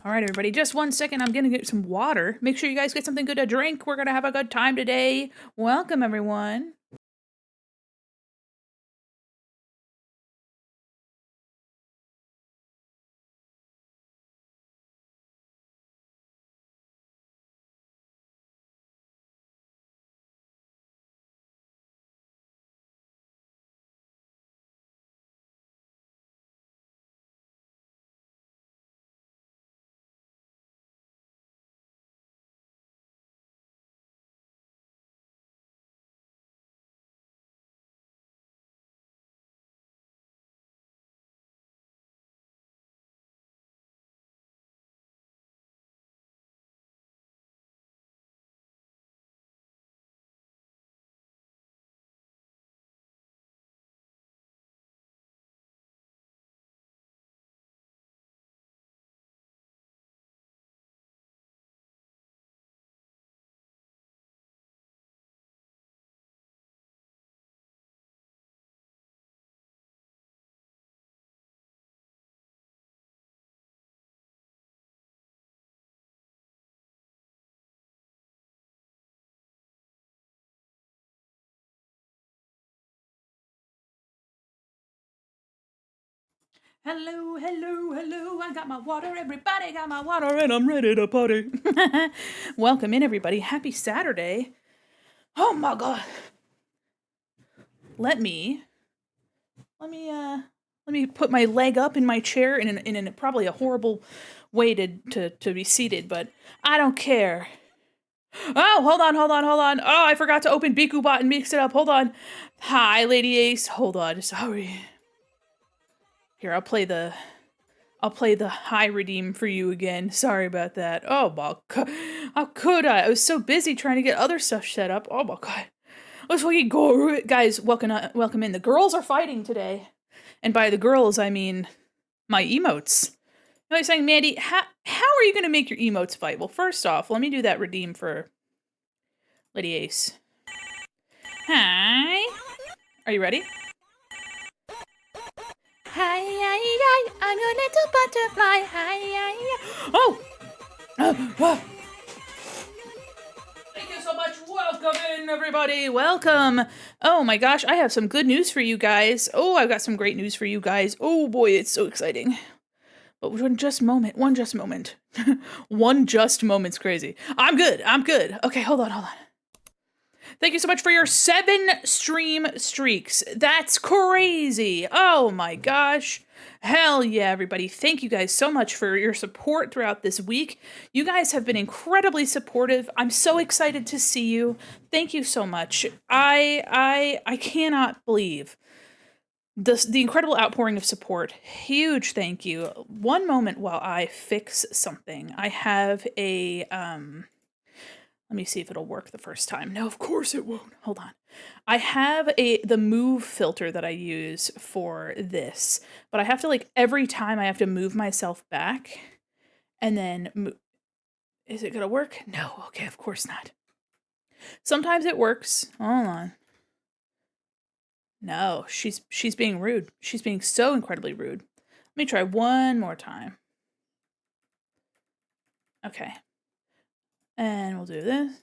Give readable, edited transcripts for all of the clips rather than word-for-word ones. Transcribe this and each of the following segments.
All right, everybody, just 1 second. I'm going to get some water. Make sure you guys get something good to drink. We're going to have a good time today. Welcome, everyone. Hello, hello, hello. I got my water. Everybody got my water, and I'm ready to party. Welcome in, everybody. Happy Saturday. Oh my God. Let me put my leg up in my chair in probably a horrible way to be seated, but I don't care. Oh, hold on. Oh, I forgot to open BikuBot and mix it up. Hold on. Hi, Lady Ace. Hold on. Sorry. Here, I'll play the high redeem for you again. Sorry about that. Oh my God. How could I? I was so busy trying to get other stuff set up. Oh my God. Let's fucking go. Guys, welcome in. The girls are fighting today. And by the girls, I mean my emotes. You know, I'm saying, Mandy, how are you going to make your emotes fight? Well, first off, let me do that redeem for Lady Ace. Hi. Are you ready? Hi, I'm your little butterfly. Hi. Oh! Thank you so much. Welcome in, everybody. Welcome. Oh my gosh, I have some good news for you guys. Oh, I've got some great news for you guys. Oh boy, it's so exciting. But one just moment. One just moment's crazy. I'm good. Okay, hold on. Thank you so much for your 7 stream streaks. That's crazy. Oh my gosh. Hell yeah, everybody. Thank you guys so much for your support throughout this week. You guys have been incredibly supportive. I'm so excited to see you. Thank you so much. I cannot believe the incredible outpouring of support. Huge thank you. One moment while I fix something. I have a let me see if it'll work the first time. No, of course it won't. Hold on. I have the move filter that I use for this, but I have to every time I have to move myself back and then is it gonna work? No. Okay, of course not. Sometimes it works. Hold on. No, she's being rude. She's being so incredibly rude. Let me try one more time. Okay. And we'll do this.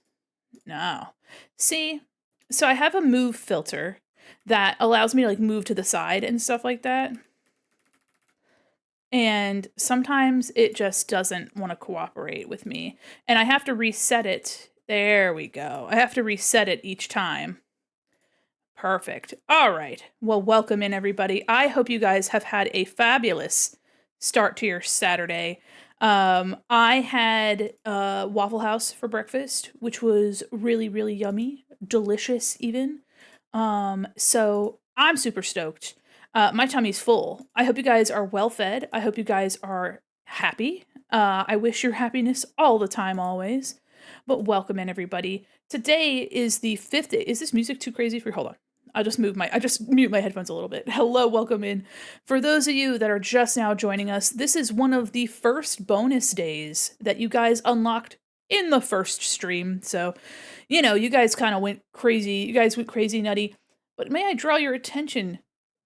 No. See, so I have a move filter that allows me to move to the side and stuff like that. And sometimes it just doesn't want to cooperate with me. And I have to reset it. There we go. I have to reset it each time. Perfect. All right. Well, welcome in, everybody. I hope you guys have had a fabulous start to your Saturday. I had Waffle House for breakfast, which was really, really yummy, delicious even. So I'm super stoked. My tummy's full. I hope you guys are well fed. I hope you guys are happy. I wish your happiness all the time, always. But welcome in, everybody. Today is the 5th day. Is this music too crazy for you? Hold on. I just mute my headphones a little bit. Hello, welcome in. For those of you that are just now joining us, this is one of the first bonus days that you guys unlocked in the first stream. So, you guys kind of went crazy. You guys went crazy nutty. But may I draw your attention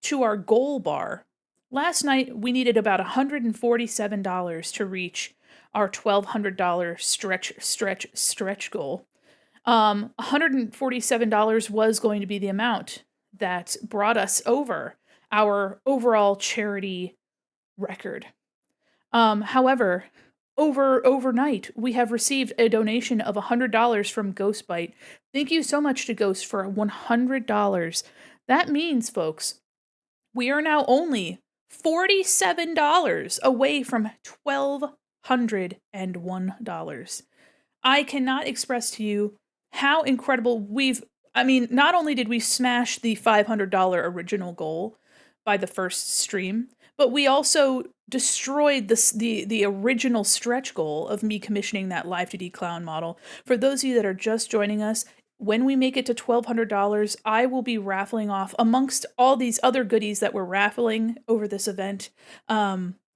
to our goal bar? Last night, we needed about $147 to reach our $1,200 stretch goal. $147 was going to be the amount that brought us over our overall charity record. However, overnight, we have received a donation of $100 from Ghostbite. Thank you so much to Ghost for $100. That means, folks, we are now only $47 away from $1,201. I cannot express to you how incredible not only did we smash the $500 original goal by the first stream, but we also destroyed the original stretch goal of me commissioning that Live 2D clown model. For those of you that are just joining us, when we make it to $1,200, I will be raffling off, amongst all these other goodies that we're raffling over this event,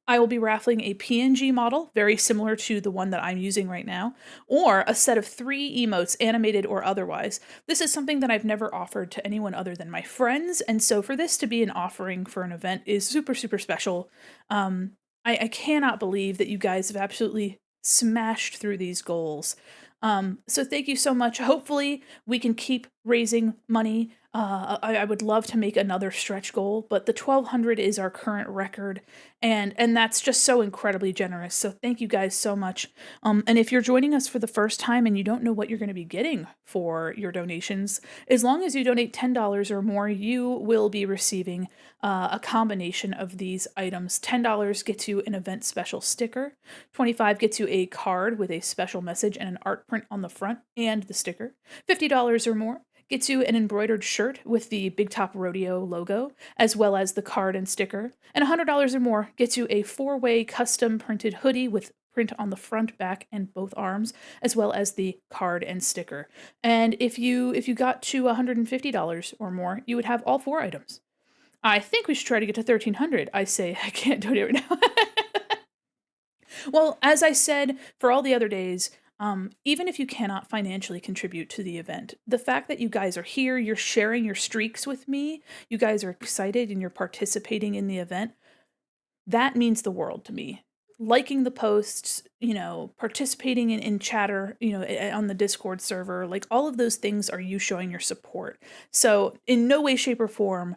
I will be raffling a PNG model, very similar to the one that I'm using right now, or a set of 3 emotes, animated or otherwise. This is something that I've never offered to anyone other than my friends, and so for this to be an offering for an event is super, super special. I cannot believe that you guys have absolutely smashed through these goals. So thank you so much. Hopefully we can keep raising money. I would love to make another stretch goal, but the 1,200 is our current record, and that's just so incredibly generous. So thank you guys so much. And if you're joining us for the first time and you don't know what you're going to be getting for your donations, as long as you donate $10 or more, you will be receiving a combination of these items. $10 gets you an event special sticker. $25 gets you a card with a special message and an art print on the front and the sticker. $50 or more gets you an embroidered shirt with the Big Top Rodeo logo, as well as the card and sticker. And $100 or more gets you a 4-way custom printed hoodie with print on the front, back, and both arms, as well as the card and sticker. And if you got to $150 or more, you would have all 4 items. I think we should try to get to 1,300. I say I can't do it right now. Well, as I said, for all the other days, even if you cannot financially contribute to the event, the fact that you guys are here, you're sharing your streaks with me, you guys are excited and you're participating in the event, that means the world to me. Liking the posts, participating in chatter, on the Discord server, like all of those things are you showing your support. So in no way, shape, or form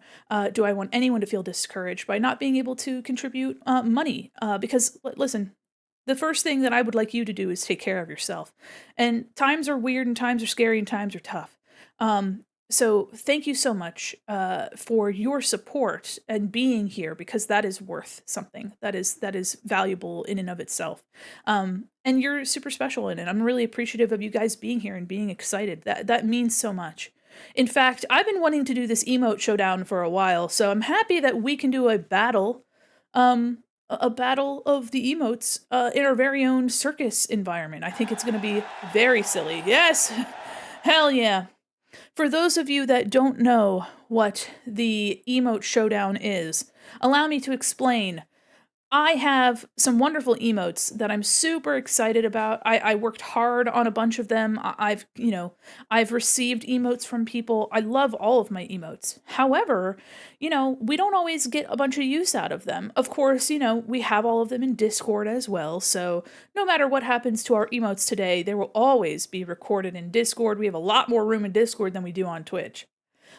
do I want anyone to feel discouraged by not being able to contribute money. Because listen, the first thing that I would like you to do is take care of yourself. And times are weird and times are scary and times are tough. So thank you so much for your support and being here, because that is worth something. That is valuable in and of itself. And you're super special in it. I'm really appreciative of you guys being here and being excited. That means so much. In fact, I've been wanting to do this emote showdown for a while, so I'm happy that we can do a battle. A battle of the emotes in our very own circus environment. I think it's going to be very silly. Yes! Hell yeah! For those of you that don't know what the emote showdown is, allow me to explain. I have some wonderful emotes that I'm super excited about. I worked hard on a bunch of them. I've received emotes from people. I love all of my emotes. However, we don't always get a bunch of use out of them. Of course, we have all of them in Discord as well. So no matter what happens to our emotes today, there will always be recorded in Discord. We have a lot more room in Discord than we do on Twitch.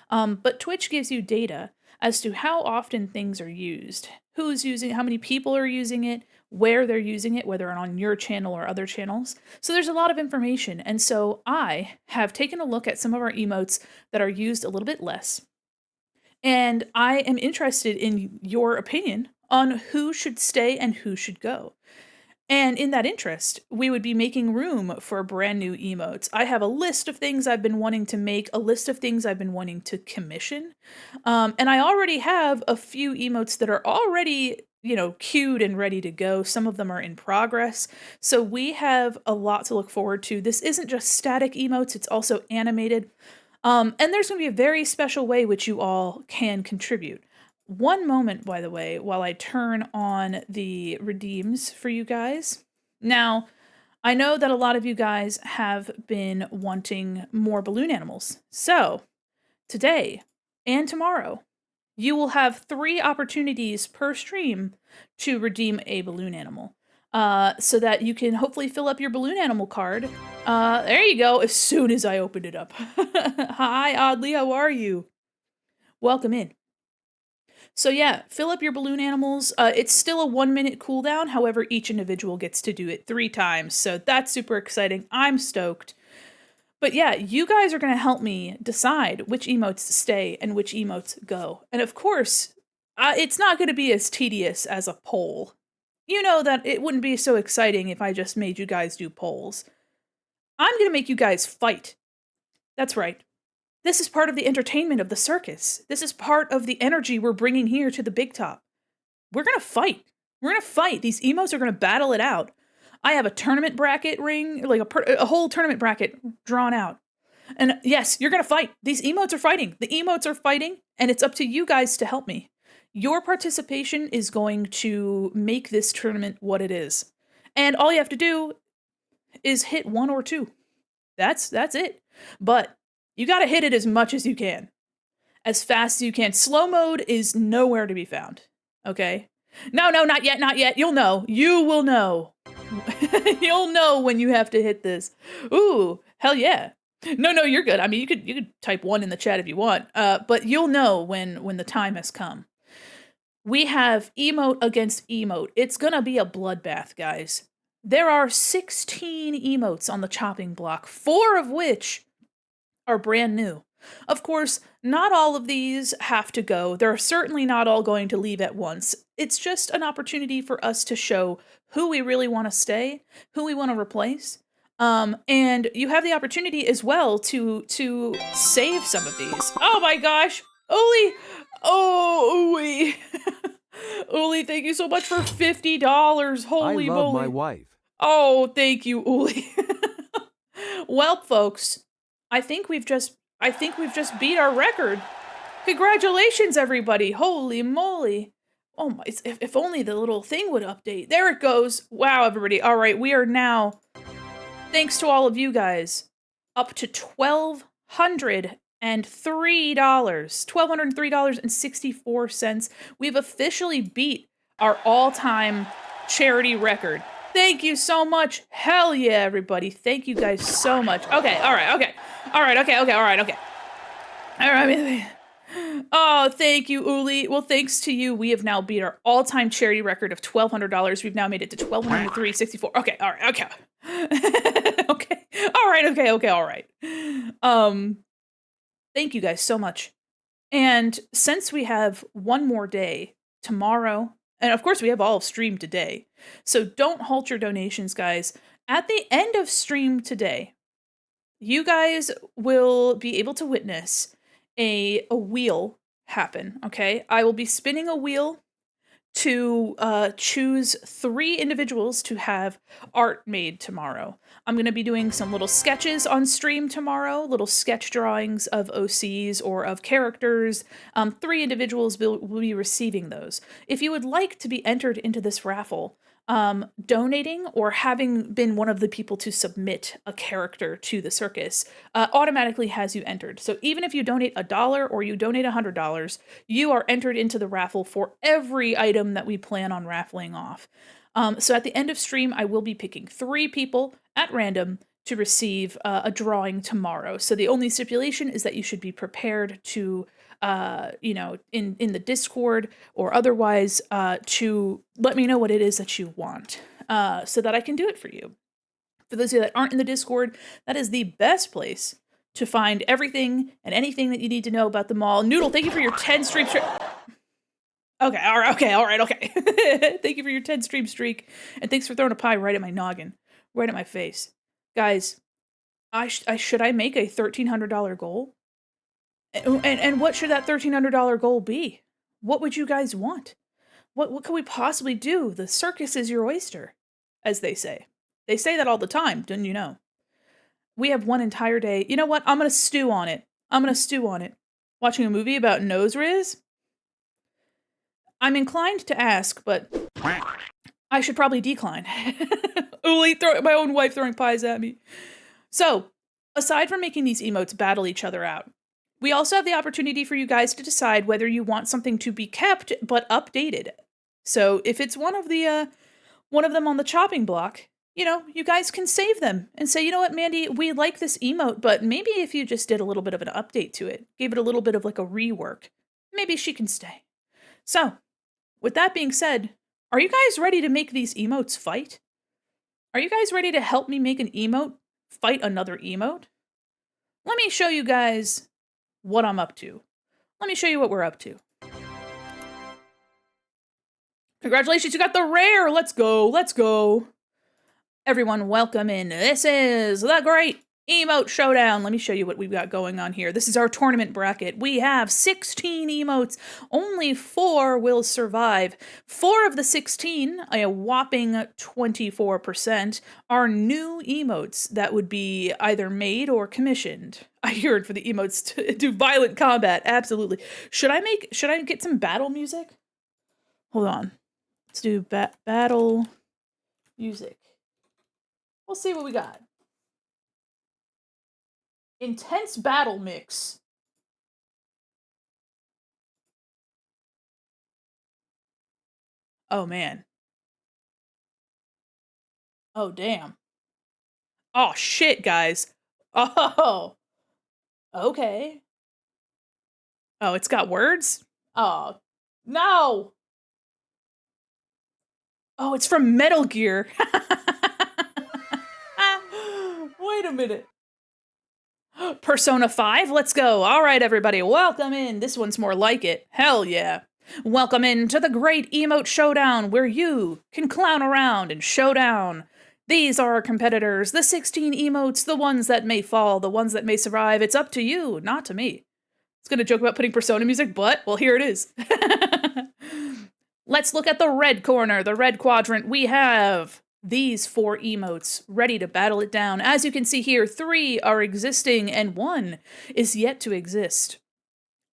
But Twitch gives you data as to how often things are used, who's using it, how many people are using it, where they're using it, whether on your channel or other channels. So there's a lot of information. And so I have taken a look at some of our emotes that are used a little bit less. And I am interested in your opinion on who should stay and who should go. And in that interest, we would be making room for brand new emotes. I have a list of things I've been wanting to make, a list of things I've been wanting to commission. And I already have a few emotes that are already, queued and ready to go. Some of them are in progress. So we have a lot to look forward to. This isn't just static emotes, it's also animated. And there's going to be a very special way which you all can contribute. One moment, by the way, while I turn on the redeems for you guys. Now, I know that a lot of you guys have been wanting more balloon animals. So, today and tomorrow, you will have 3 opportunities per stream to redeem a balloon animal. so that you can hopefully fill up your balloon animal card. There you go, as soon as I opened it up. Hi, Oddly, how are you? Welcome in. So yeah, fill up your balloon animals. It's still a 1 minute cooldown. However, each individual gets to do it 3 times. So that's super exciting. I'm stoked. But yeah, you guys are going to help me decide which emotes stay and which emotes go. And of course, it's not going to be as tedious as a poll. You know that it wouldn't be so exciting if I just made you guys do polls. I'm going to make you guys fight. That's right. This is part of the entertainment of the circus. This is part of the energy we're bringing here to the big top. We're going to fight. We're going to fight. These emotes are going to battle it out. I have a tournament bracket ring, like a whole tournament bracket drawn out. And yes, you're going to fight. These emotes are fighting. The emotes are fighting, and it's up to you guys to help me. Your participation is going to make this tournament what it is. And all you have to do is hit 1 or 2. That's it. But you got to hit it as much as you can. As fast as you can. Slow mode is nowhere to be found. Okay? No, not yet, not yet. You'll know. You will know. You'll know when you have to hit this. Ooh, hell yeah. No, you're good. I mean, you could type 1 in the chat if you want. But you'll know when the time has come. We have emote against emote. It's gonna be a bloodbath, guys. There are 16 emotes on the chopping block, 4 of which are brand new. Of course, not all of these have to go. They're certainly not all going to leave at once. It's just an opportunity for us to show who we really want to stay, who we want to replace. And you have the opportunity as well to save some of these. Oh my gosh! Uli! Oh, Uli! Uli, thank you so much for $50. Holy I love moly. my wife. Oh, thank you, Uli. Well, folks, I think we've just beat our record. Congratulations, everybody. Holy moly. Oh my, if only the little thing would update. There it goes. Wow, everybody. All right, we are now, thanks to all of you guys, up to $1,203.64. We've officially beat our all-time charity record. Thank you so much. Hell yeah, everybody. Thank you guys so much. Okay, all right, okay. All right, okay. All right. Oh, thank you, Uli. Well, thanks to you, we have now beat our all-time charity record of $1,200. We've now made it to $1,203.64. Okay, all right, okay. Okay. All right. Thank you guys so much. And since we have one more day, tomorrow, and of course we have all of stream today, so don't halt your donations, guys. At the end of stream today, you guys will be able to witness a wheel happen, okay? I will be spinning a wheel to choose 3 individuals to have art made tomorrow. I'm going to be doing some little sketches on stream tomorrow, little sketch drawings of OCs or of characters. 3 individuals will be receiving those. If you would like to be entered into this raffle, donating or having been one of the people to submit a character to the circus automatically has you entered. So even if you donate $1 or you donate $100, you are entered into the raffle for every item that we plan on raffling off. So at the end of stream, I will be picking 3 people at random to receive a drawing tomorrow. So the only stipulation is that you should be prepared to in the Discord or otherwise, to let me know what it is that you want, so that I can do it for you. For those of you that aren't in the Discord, that is the best place to find everything and anything that you need to know about the mall. Noodle, thank you for your 10 stream streak. Okay, all right. Thank you for your 10 stream streak, and thanks for throwing a pie right at my noggin, right at my face. Guys, should I make a $1,300 goal? And what should that $1,300 goal be? What would you guys want? What could we possibly do? The circus is your oyster, as they say. They say that all the time, didn't you know? We have one entire day. You know what? I'm gonna stew on it. Watching a movie about nose riz? I'm inclined to ask, but I should probably decline. Uli, my own wife throwing pies at me. So, aside from making these emotes battle each other out, we also have the opportunity for you guys to decide whether you want something to be kept but updated. So if it's one of the one of them on the chopping block, you know, you guys can save them and say, you know what, Mandi, we like this emote, but maybe if you just did a little bit of an update to it, gave it a little bit of like a rework, maybe she can stay. So, with that being said, are you guys ready to make these emotes fight? Are you guys ready to help me make an emote fight another emote? Let me show you guys what I'm up to. Let me show you what we're up to. Congratulations, you got the rare! Let's go, let's go. Everyone, welcome in. This is the Great Emote Showdown. Let me show you what we've got going on here. This is our tournament bracket. We have 16 emotes. Only 4 will survive. 4 of the 16, a whopping 24%, are new emotes that would be either made or commissioned. I heard for the emotes to do violent combat. Absolutely. Should I get some battle music? Hold on. Let's do battle music. We'll see what we got. Intense battle mix. Oh, man. Oh, damn. Oh, shit, guys. Oh. Okay. Oh, it's got words? Oh. No! Oh, it's from Metal Gear. Wait a minute. Persona 5, let's go. All right, everybody, welcome in. This one's more like it. Hell yeah. Welcome in to the Great Emote Showdown, where you can clown around and show down. These are our competitors, the 16 emotes, the ones that may fall, the ones that may survive. It's up to you, not to me. I was gonna joke about putting Persona music, but, well, here it is. Let's look at the red corner, the red quadrant. We have these 4 emotes ready to battle it down. As you can see here, 3 are existing and 1 is yet to exist.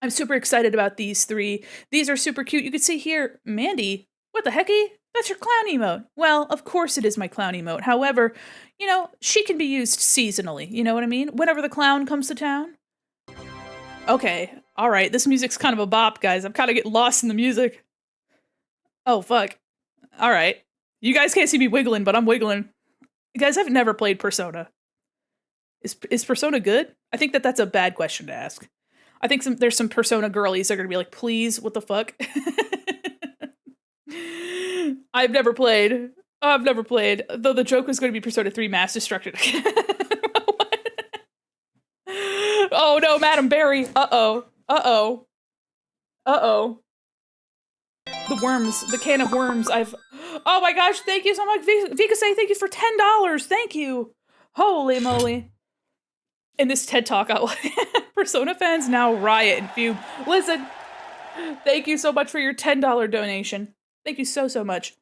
I'm super excited about these 3. These are super cute. You can see here, Mandi, what the hecky? That's your clown emote. Well, of course it is my clown emote. However, you know, she can be used seasonally. You know what I mean? Whenever the clown comes to town. Okay, all right. This music's kind of a bop, guys. I'm kind of getting lost in the music. Oh, fuck. All right. You guys can't see me wiggling, but I'm wiggling. Guys, I've never played Persona. Is Persona good? I think that's a bad question to ask. I think there's some Persona girlies that are gonna be like, please, what the fuck? I've never played. Though the joke was gonna be Persona 3 Mass Destruction. Oh no, Madam Berry. Uh-oh. Uh-oh. Uh-oh. The worms, the can of worms. Oh my gosh, thank you so much. Vika say thank you for $10. Thank you. Holy moly. In this TED Talk, Persona fans now riot and fume. Listen, thank you so much for your $10 donation. Thank you so, so much.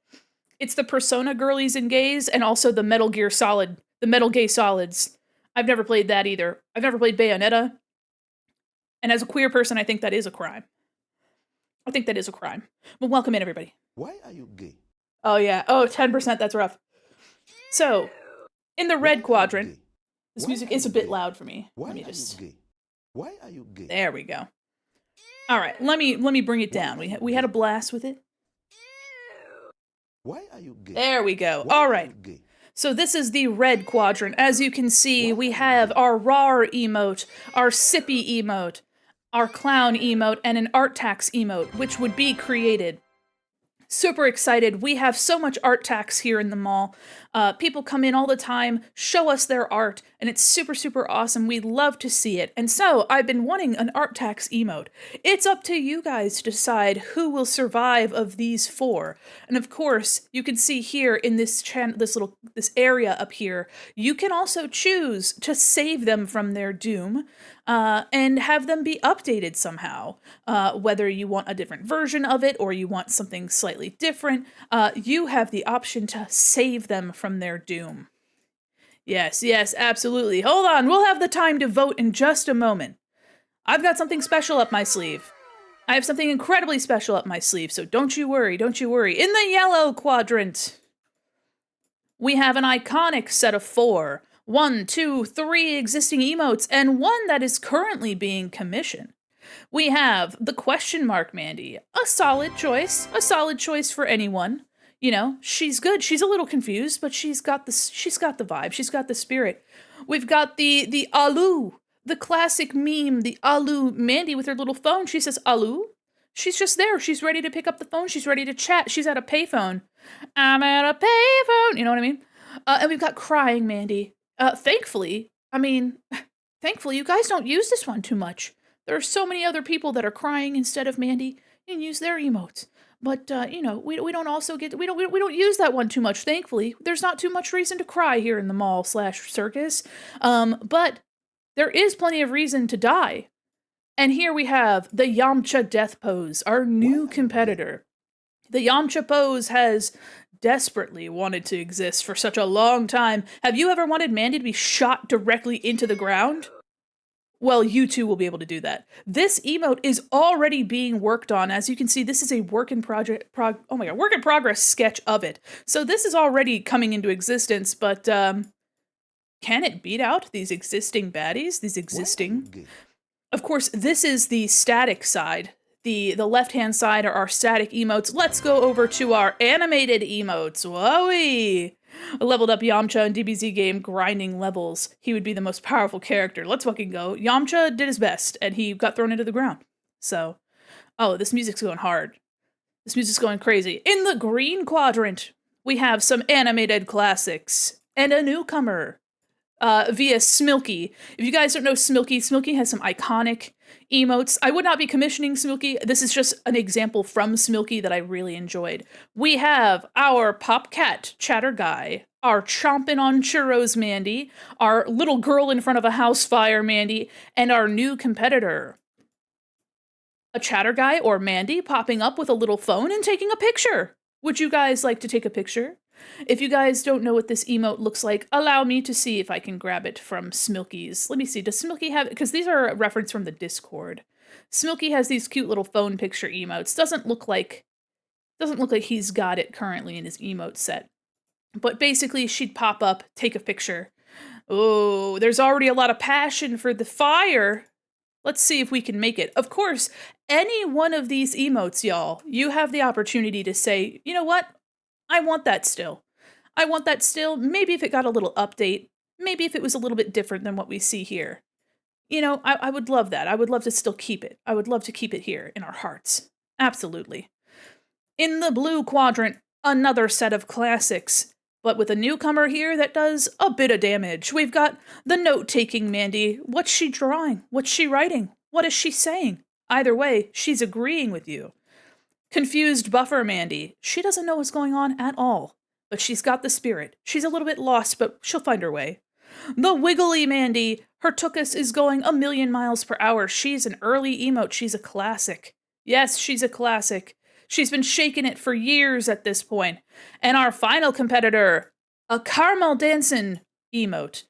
It's the Persona girlies and gays and also the Metal Gear Solid, the Metal Gay Solids. I've never played that either. I've never played Bayonetta. And as a queer person, I think that is a crime. I think that is a crime. But welcome in, everybody. Why are you gay? Oh, yeah. Oh, 10%. That's rough. So, in the red quadrant, this music is a bit loud for me. Why are you gay? Why are you gay? There we go. All right. Let me bring it down. We had a blast with it. Why are you gay? There we go. All right. So this is the red quadrant. As you can see, we have our RAR emote, our sippy emote, our clown emote, and an art tax emote, which would be created. Super excited. We have so much art tax here in the mall. People come in all the time, show us their art, and it's super, super awesome. We love to see it. And so I've been wanting an art tax emote. It's up to you guys to decide who will survive of these 4. And of course, you can see here in this this area up here, you can also choose to save them from their doom. And have them be updated somehow. Whether you want a different version of it or you want something slightly different, you have the option to save them from their doom. Yes, yes, absolutely. Hold on, we'll have the time to vote in just a moment. I've got something special up my sleeve. I have something incredibly special up my sleeve, so don't you worry, don't you worry. In the yellow quadrant, we have an iconic set of 4. 1, 2, 3 existing emotes, and 1 that is currently being commissioned. We have the question mark Mandi, a solid choice for anyone. You know, she's good. She's a little confused, but she's got the vibe. She's got the spirit. We've got the Alu, the classic meme, the Alu Mandi with her little phone. She says Alu. She's just there. She's ready to pick up the phone. She's ready to chat. She's at a payphone. I'm at a payphone. You know what I mean? And we've got crying Mandi. Thankfully, you guys don't use this one too much. There are so many other people that are crying instead of Mandi and use their emotes. But we don't use that one too much. Thankfully, there's not too much reason to cry here in the mall/circus. But there is plenty of reason to die. And here we have the Yamcha death pose, our new competitor. The Yamcha pose has desperately wanted to exist for such a long time. Have you ever wanted Mandi to be shot directly into the ground? Well, you too will be able to do that. This emote is already being worked on. As you can see, this is a work in progress sketch of it. So this is already coming into existence, but can it beat out these existing baddies? Of course, this is the static side. The left-hand side are our static emotes. Let's go over to our animated emotes. Whoa-wee! A leveled up Yamcha in DBZ game grinding levels. He would be the most powerful character. Let's fucking go. Yamcha did his best, and he got thrown into the ground. So, this music's going hard. This music's going crazy. In the green quadrant, we have some animated classics and a newcomer via Smilky. If you guys don't know Smilky, Smilky has some iconic emotes. I would not be commissioning Smilky. This is just an example from Smilky that I really enjoyed. We have our Pop Cat Chatter Guy, our Chompin' on Churros Mandi, our little girl in front of a house fire Mandi, and our new competitor. A Chatter Guy or Mandi popping up with a little phone and taking a picture. Would you guys like to take a picture? If you guys don't know what this emote looks like, allow me to see if I can grab it from Smilky's. Let me see, does Smilky have it? Because these are a reference from the Discord. Smilky has these cute little phone picture emotes. Doesn't look like he's got it currently in his emote set. But basically, she'd pop up, take a picture. Oh, there's already a lot of passion for the fire. Let's see if we can make it. Of course, any one of these emotes, y'all, you have the opportunity to say, you know what? I want that still. Maybe if it got a little update. Maybe if it was a little bit different than what we see here. You know, I would love that. I would love to still keep it. I would love to keep it here in our hearts. Absolutely. In the blue quadrant, another set of classics. But with a newcomer here that does a bit of damage. We've got the note-taking Mandi. What's she drawing? What's she writing? What is she saying? Either way, she's agreeing with you. Confused buffer Mandi. She doesn't know what's going on at all, but she's got the spirit. She's a little bit lost, but she'll find her way. The wiggly Mandi. Her Tookus is going 1,000,000 miles per hour. She's an early emote. She's a classic. Yes, she's a classic. She's been shaking it for years at this point. And our final competitor, a caramel dancing emote.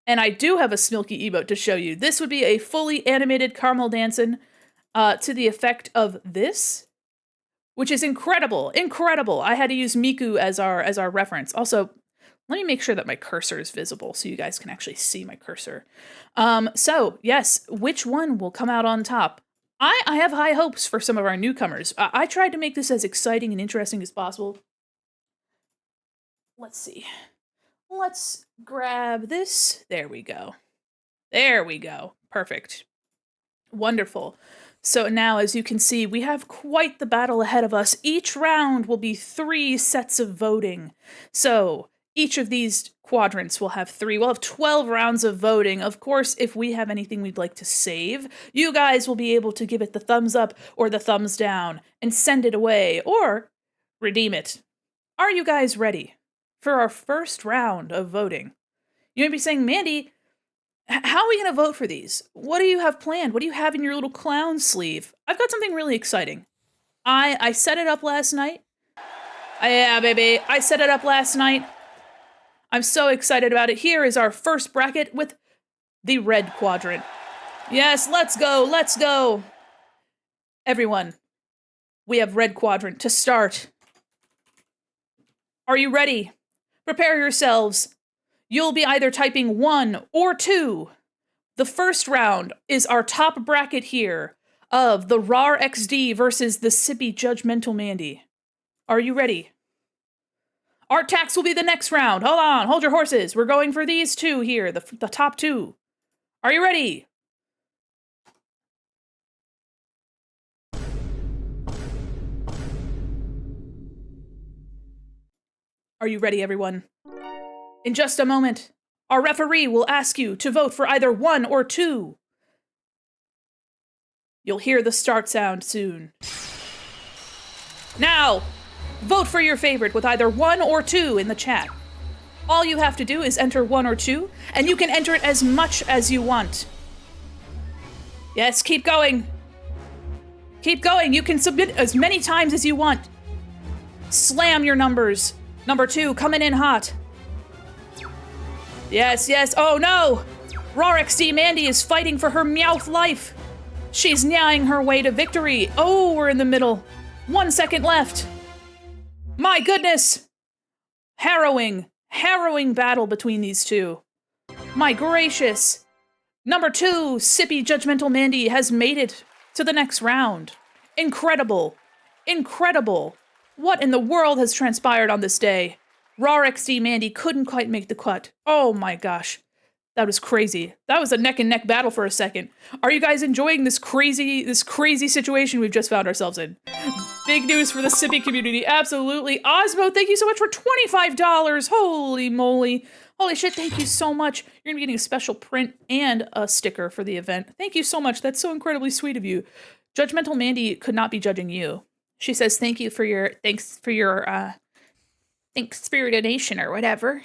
And I do have a Smilky emote to show you. This would be a fully animated caramel dancing to the effect of this. Which is incredible. I had to use Miku as our reference. Also, let me make sure that my cursor is visible so you guys can actually see my cursor. So, yes, which one will come out on top? I have high hopes for some of our newcomers. I tried to make this as exciting and interesting as possible. Let's see. Let's grab this. There we go. Perfect. Wonderful. So now, as you can see, we have quite the battle ahead of us. Each round will be 3 sets of voting. So each of these quadrants will have 3. We'll have 12 rounds of voting. Of course, if we have anything we'd like to save, you guys will be able to give it the thumbs up or the thumbs down and send it away or redeem it. Are you guys ready for our first round of voting? You may be saying, Mandi, how are we going to vote for these? What do you have planned? What do you have in your little clown sleeve? I've got something really exciting. I set it up last night. Yeah, baby. I set it up last night. I'm so excited about it. Here is our first bracket with the red quadrant. Yes, let's go. Everyone, we have red quadrant to start. Are you ready? Prepare yourselves. You'll be either typing 1 or 2. The first round is our top bracket here of the RAR XD versus the Sippy Judgmental Mandi. Are you ready? Art tax will be the next round. Hold on, hold your horses. We're going for these two here, the top two. Are you ready? Are you ready, everyone? In just a moment, our referee will ask you to vote for either 1 or 2. You'll hear the start sound soon. Now, vote for your favorite with either 1 or 2 in the chat. All you have to do is enter 1 or 2, and you can enter it as much as you want. Yes, keep going. Keep going. You can submit as many times as you want. Slam your numbers. Number 2, coming in hot. Yes, yes. Oh no! Rorixd Mandi is fighting for her Meowth life. She's nying her way to victory. Oh, we're in the middle. 1 second left. My goodness! Harrowing battle between these two. My gracious. Number 2, Sippy Judgmental Mandi has made it to the next round. Incredible. Incredible. What in the world has transpired on this day? Rorixd Mandi couldn't quite make the cut. Oh my gosh. That was crazy. That was a neck and neck battle for a second. Are you guys enjoying this crazy situation we've just found ourselves in? Big news for the Sippy community. Absolutely. Osmo, thank you so much for $25. Holy moly. Holy shit, thank you so much. You're gonna be getting a special print and a sticker for the event. Thank you so much. That's so incredibly sweet of you. Judgmental Mandi could not be judging you. She says thanks for your donation or whatever.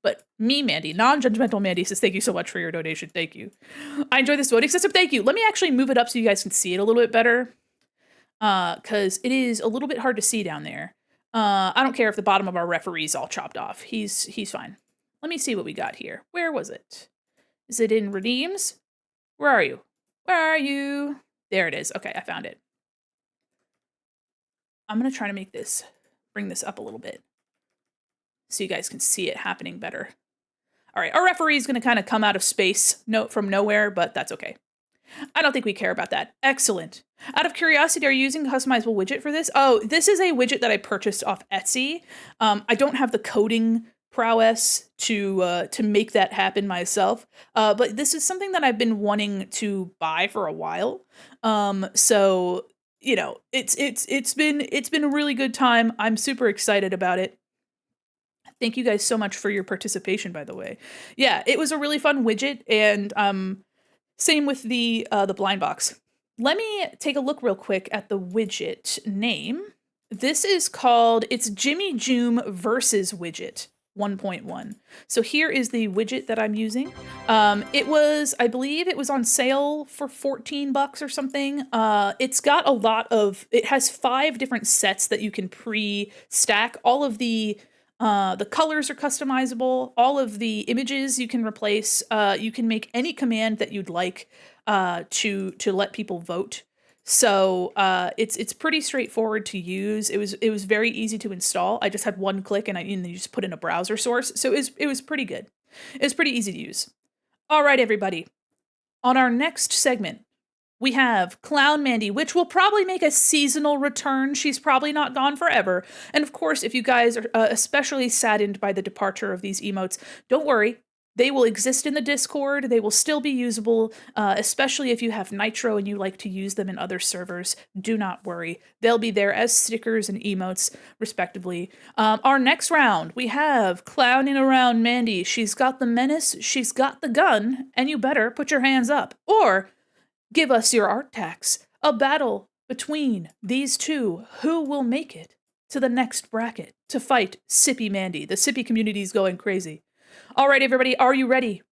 But me, Mandi, non-judgmental Mandi, says thank you so much for your donation. Thank you. I enjoy this voting system. Thank you. Let me actually move it up so you guys can see it a little bit better. Because it is a little bit hard to see down there. I don't care if the bottom of our referee's all chopped off. He's fine. Let me see what we got here. Where was it? Is it in redeems? Where are you? Where are you? There it is. Okay, I found it. I'm going to try to bring this up a little bit so you guys can see it happening better. All right, our referee is going to kind of come out of space from nowhere, but that's okay. I don't think we care about that. Excellent. Out of curiosity, are you using a customizable widget for this? Oh, this is a widget that I purchased off Etsy. I don't have the coding prowess to make that happen myself, but this is something that I've been wanting to buy for a while. So you know, it's been a really good time. I'm super excited about it. Thank you guys so much for your participation, by the way. Yeah, it was a really fun widget, and same with the blind box. Let me take a look real quick at the widget name. This is called, it's Jimmy Joom versus widget 1.1. So here is the widget that I'm using. I believe it was on sale for $14 or something. It's got it has 5 different sets that you can pre-stack. All of the colors are customizable. All of the images you can replace. You can make any command that you'd like to let people vote. So it's pretty straightforward to use. It was very easy to install. I just had one click and you just put in a browser source. So it was pretty good. It was pretty easy to use. All right, everybody. On our next segment, we have Clown Mandi, which will probably make a seasonal return. She's probably not gone forever. And of course, if you guys are especially saddened by the departure of these emotes, don't worry. They will exist in the Discord. They will still be usable, especially if you have Nitro and you like to use them in other servers. Do not worry. They'll be there as stickers and emotes, respectively. Our next round, we have Clowning Around Mandi. She's got the menace, she's got the gun, and you better put your hands up. Or give us your art tax. A battle between these two. Who will make it to the next bracket to fight Sippy Mandi? The Sippy community is going crazy. All right, everybody, are you ready?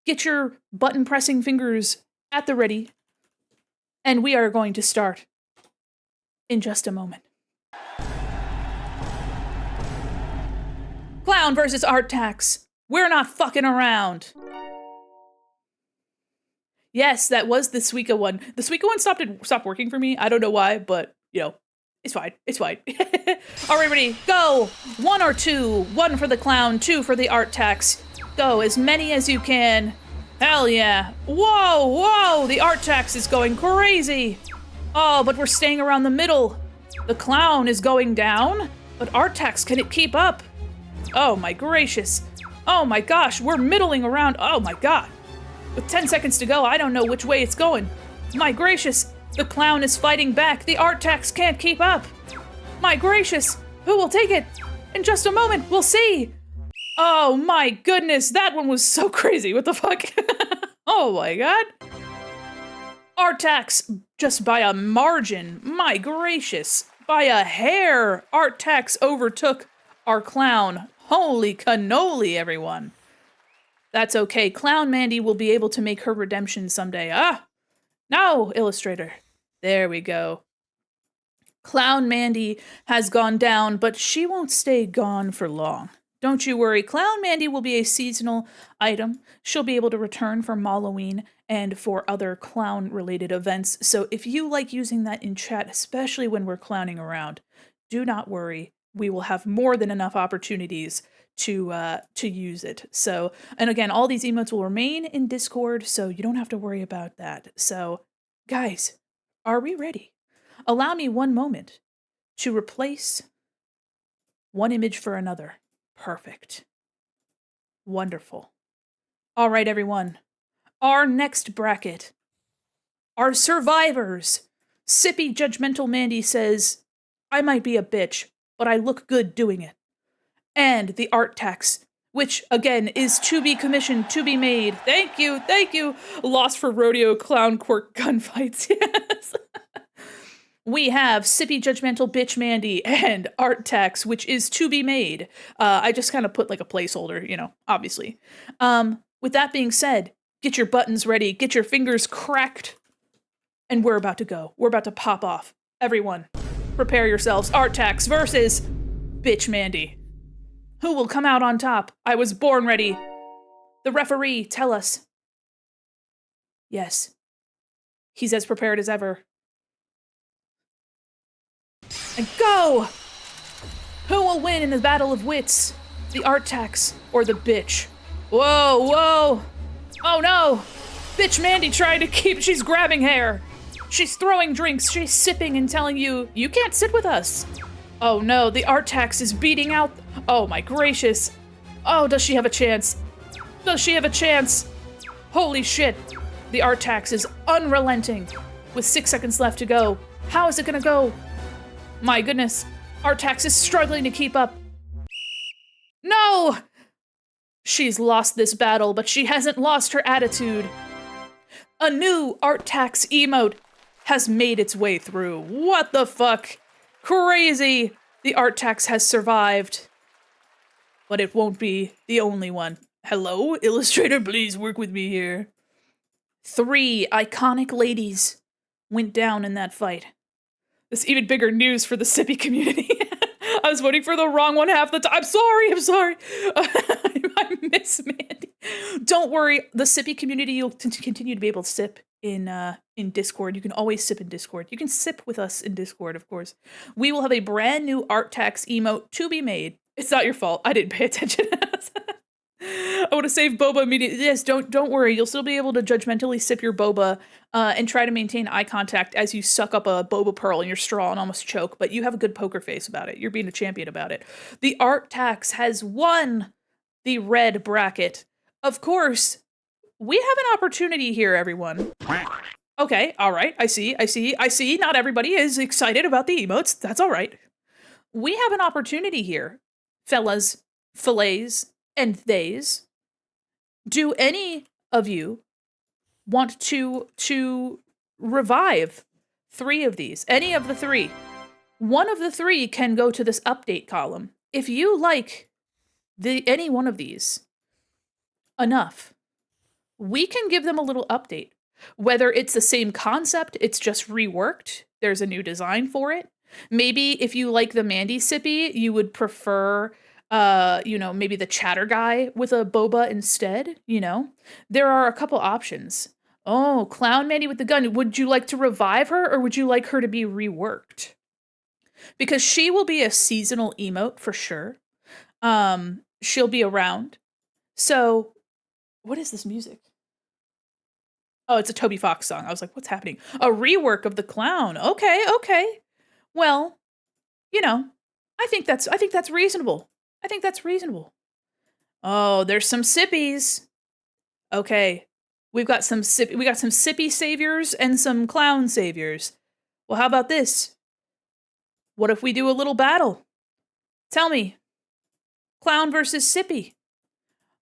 Get your button-pressing fingers at the ready, and we are going to start in just a moment. Clown versus art tax. We're not fucking around. Yes, that was the Suica one. The Suica one stopped working for me. I don't know why, but, you know, it's fine. It's fine. All right, ready, go. 1 or 2. 1 for the clown, 2 for the art tax. Go, as many as you can. Hell yeah. Whoa, whoa, the art tax is going crazy. Oh, but we're staying around the middle. The clown is going down, but art tax, can it keep up? Oh my gracious. Oh my gosh, we're middling around. Oh my god. With 10 seconds to go, I don't know which way it's going. My gracious, the clown is fighting back. The art tax can't keep up. My gracious, who will take it? In just a moment, we'll see. Oh my goodness, that one was so crazy. What the fuck? Oh my god. Art tax just by a margin. My gracious. By a hair, art tax overtook our clown. Holy cannoli, everyone. That's okay. Clown Mandi will be able to make her redemption someday. No, illustrator. There we go. Clown Mandi has gone down, but she won't stay gone for long. Don't you worry, Clown Mandi will be a seasonal item. She'll be able to return for Malloween and for other clown-related events. So if you like using that in chat, especially when we're clowning around, do not worry. We will have more than enough opportunities to use it. So, and again, all these emotes will remain in Discord, so you don't have to worry about that. So, guys, are we ready? Allow me one moment to replace one image for another. Perfect. Wonderful. All right, everyone. Our next bracket are survivors. Sippy Judgmental Mandi says, I might be a bitch, but I look good doing it. And the art tax, which, again, is to be commissioned, to be made. Thank you, thank you. Lost for rodeo clown quirk gunfights, yes. We have Sippy Judgmental Bitch Mandi and art tax, which is to be made. I just kind of put like a placeholder, you know, obviously. With that being said, get your buttons ready, get your fingers cracked, and we're about to go. We're about to pop off. Everyone, prepare yourselves. Art tax versus Bitch Mandi. Who will come out on top? I was born ready. The referee, tell us. Yes. He's as prepared as ever. And go! Who will win in the battle of wits? The art tax or the bitch? Whoa, whoa! Oh no! Bitch Mandi trying to keep, she's grabbing hair. She's throwing drinks, she's sipping and telling you, you can't sit with us. Oh no, the art tax is beating out, oh my gracious. Oh, does she have a chance? Does she have a chance? Holy shit. The art tax is unrelenting. With 6 seconds left to go. How is it gonna go? My goodness, art tax is struggling to keep up. No! She's lost this battle, but she hasn't lost her attitude. A new art tax emote has made its way through. What the fuck? Crazy! The art tax has survived. But it won't be the only one. Hello, illustrator, please work with me here. 3 iconic ladies went down in that fight. This even bigger news for the Sippy community. I was voting for the wrong one half the time. I'm sorry. I miss Mandi. Don't worry, the Sippy community, you'll continue to be able to sip in Discord. You can always sip in Discord. You can sip with us in Discord, of course. We will have a brand new art tax emote to be made. It's not your fault. I didn't pay attention. I would have saved boba immediately. Yes, don't worry. You'll still be able to judgmentally sip your boba and try to maintain eye contact as you suck up a boba pearl in your straw and almost choke, but you have a good poker face about it. You're being a champion about it. The art tax has won the red bracket. Of course, we have an opportunity here, everyone. Okay, all right. I see. Not everybody is excited about the emotes. That's all right. We have an opportunity here, fellas, fillets, and theys. Do any of you want to revive 3 of these? Any of the 3. One of the 3 can go to this update column. If you like any one of these enough, we can give them a little update. Whether it's the same concept, it's just reworked, there's a new design for it. Maybe if you like the Mandi Sippy, you would prefer maybe the chatter guy with a boba instead, you know? There are a couple options. Oh, Clown Mandi with the gun. Would you like to revive her or would you like her to be reworked? Because she will be a seasonal emote for sure. She'll be around. So, what is this music? Oh, it's a Toby Fox song. I was like, what's happening? A rework of the clown. Okay. Well, you know, I think that's reasonable. I think that's reasonable. Oh, there's some sippies. Okay. We got some sippy saviors and some clown saviors. Well, how about this? What if we do a little battle? Tell me, clown versus sippy.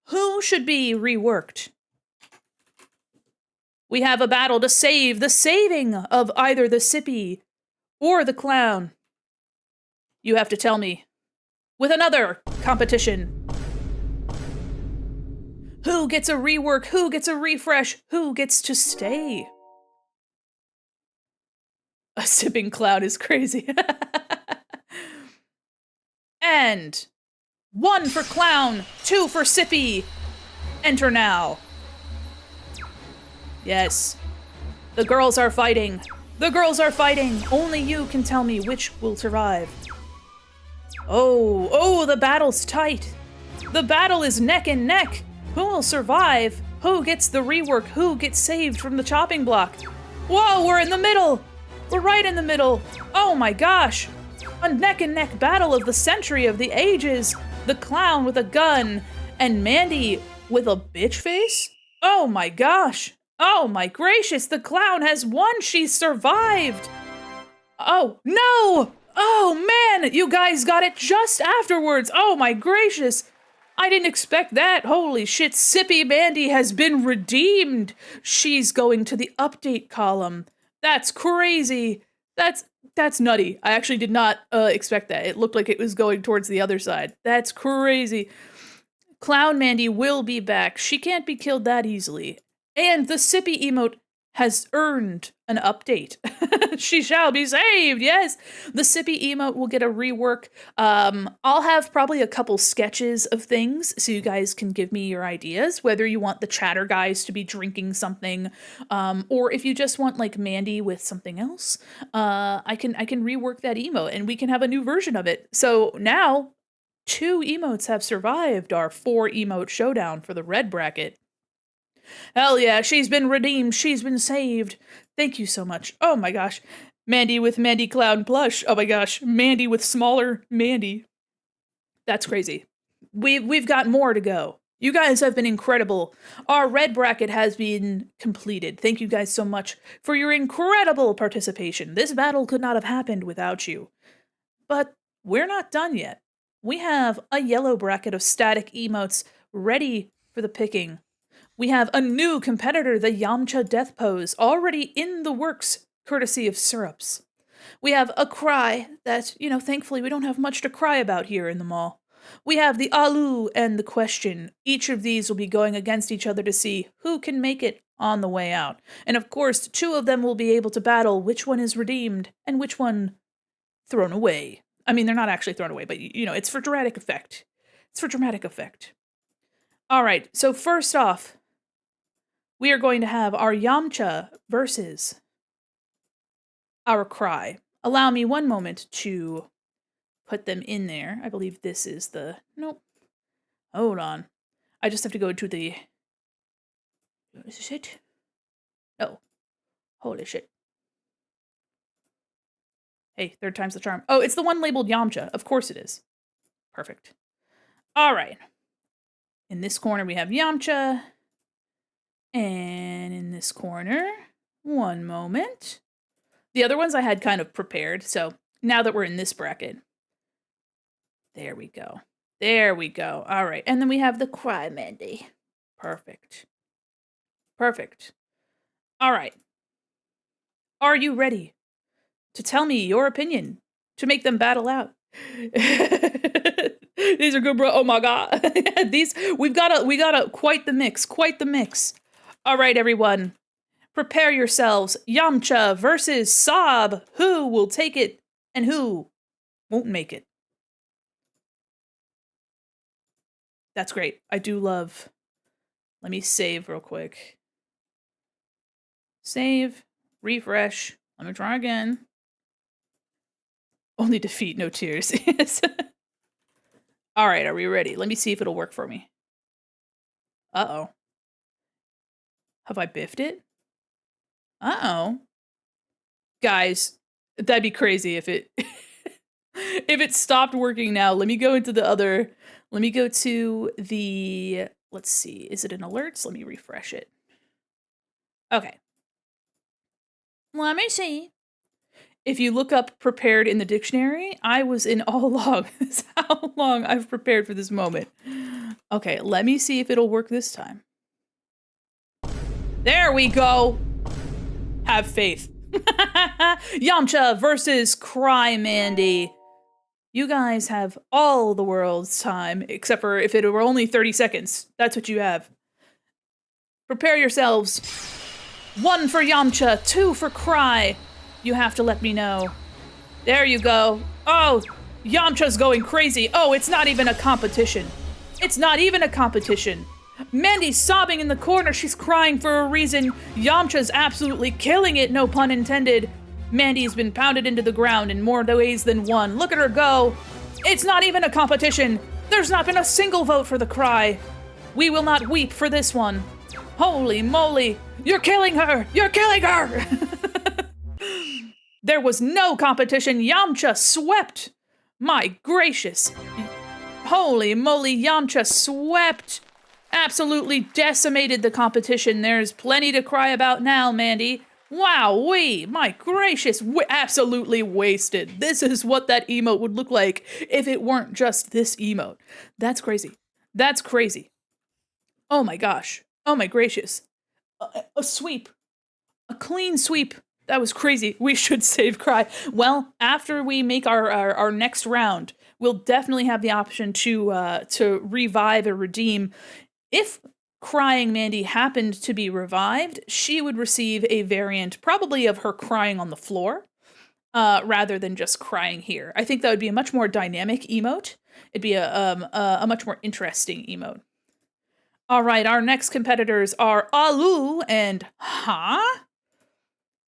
Who should be reworked? We have a battle to save the saving of either the sippy or the clown. You have to tell me. With another competition. Who gets a rework? Who gets a refresh? Who gets to stay? A sipping clown is crazy. And 1 for clown, 2 for sippy. Enter now. Yes. The girls are fighting. The girls are fighting. Only you can tell me which will survive. Oh, the battle's tight. The battle is neck and neck. Who will survive? Who gets the rework? Who gets saved from the chopping block? Whoa, we're in the middle. We're right in the middle. Oh my gosh. A neck and neck battle of the century of the ages. The clown with a gun and Mandi with a bitch face? Oh my gosh. Oh my gracious, the clown has won. She survived. Oh, no. Oh man, you guys got it just afterwards. Oh my gracious. I didn't expect that. Holy shit, Sippy Mandi has been redeemed. She's going to the update column. That's crazy. That's nutty. I actually did not expect that. It looked like it was going towards the other side. That's crazy. Clown Mandi will be back. She can't be killed that easily. And the Sippy emote has earned an update. She shall be saved, yes! The Sippy emote will get a rework. I'll have probably a couple sketches of things so you guys can give me your ideas, whether you want the chatter guys to be drinking something, or if you just want like Mandi with something else, I can rework that emote and we can have a new version of it. So now 2 emotes have survived our 4 emote showdown for the red bracket. Hell yeah, she's been redeemed, she's been saved. Thank you so much. Oh my gosh. Mandi with Mandi Clown plush. Oh my gosh. Mandi with smaller Mandi. That's crazy. We've got more to go. You guys have been incredible. Our red bracket has been completed. Thank you guys so much for your incredible participation. This battle could not have happened without you. But we're not done yet. We have a yellow bracket of static emotes ready for the picking. We have a new competitor, the Yamcha Death Pose, already in the works, courtesy of Syrups. We have a cry that, thankfully we don't have much to cry about here in the mall. We have the Alu and the question. Each of these will be going against each other to see who can make it on the way out. And of course, 2 of them will be able to battle which one is redeemed and which one thrown away. I mean, they're not actually thrown away, but it's for dramatic effect. It's for dramatic effect. All right, so first off, we are going to have our Yamcha versus our Cry. Allow me one moment to put them in there. I believe this is the... Nope. Hold on. I just have to go to the... Is this it? No. Holy shit. Hey, 3rd time's the charm. Oh, it's the one labeled Yamcha. Of course it is. Perfect. All right. In this corner, we have Yamcha. And in this corner, one moment. The other ones I had kind of prepared, so now that we're in this bracket. There we go. There we go. All right. And then we have the Cry Mandi. Perfect. Perfect. All right. Are you ready to tell me your opinion to make them battle out? These are good, bro. Oh my god. we got a quite the mix. All right, everyone. Prepare yourselves. Yamcha versus Sob. Who will take it and who won't make it? That's great. I do love... Let me save real quick. Save. Refresh. Let me try again. Only defeat, no tears. Yes. All right, are we ready? Let me see if it'll work for me. Uh-oh. Have I biffed it? Uh-oh. Guys, that'd be crazy if it... if it stopped working now. Let me go into the other Let me go to the, let's see, is it in alerts? Let me refresh it. Okay. Let me see. If you look up prepared in the dictionary, I was in all along. That's how long I've prepared for this moment. Okay, let me see if it'll work this time. There we go. Have faith. Yamcha versus Cry Mandi. You guys have all the world's time, except for if it were only 30 seconds. That's what you have. Prepare yourselves. 1 for Yamcha, 2 for Cry. You have to let me know. There you go. Oh, Yamcha's going crazy. Oh, it's not even a competition. It's not even a competition. Mandi's sobbing in the corner. She's crying for a reason. Yamcha's absolutely killing it, no pun intended. Mandi's been pounded into the ground in more ways than one. Look at her go. It's not even a competition. There's not been a single vote for the Cry. We will not weep for this one. Holy moly. You're killing her. You're killing her. There was no competition. Yamcha swept. My gracious. Holy moly, Yamcha swept. Absolutely decimated the competition. There's plenty to cry about now, Mandi. Wowee, my gracious, absolutely wasted. This is what that emote would look like if it weren't just this emote. That's crazy. That's crazy. Oh my gosh. Oh my gracious. A sweep. A clean sweep. That was crazy. We should save Cry. Well, after we make our next round, we'll definitely have the option to revive or redeem. If Crying Mandi happened to be revived, she would receive a variant, probably of her crying on the floor, rather than just crying here. I think that would be a much more dynamic emote. It'd be a much more interesting emote. All right, our next competitors are Alu and Ha.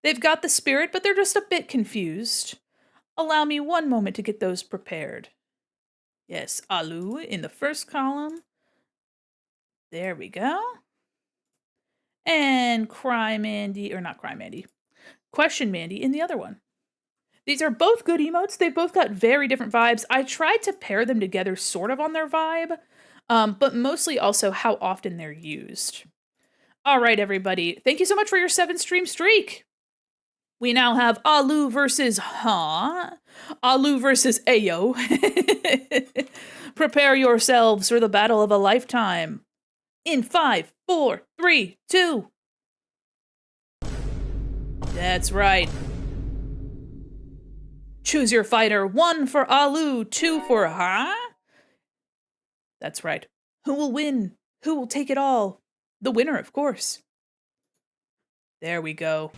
They've got the spirit, but they're just a bit confused. Allow me one moment to get those prepared. Yes, Alu in the first column. There we go. And Cry Mandi, or not Cry Mandi, Question Mandi in the other one. These are both good emotes. They've both got very different vibes. I tried to pair them together sort of on their vibe, but mostly also how often they're used. All right, everybody. Thank you so much for your 7-stream streak. We now have Alu versus Ha. Alu versus Ayo. Prepare yourselves for the battle of a lifetime. In 5, 4, 3, 2. That's right. Choose your fighter. 1 for Alu, 2 for Ha. That's right. Who will win? Who will take it all? The winner, of course. There we go.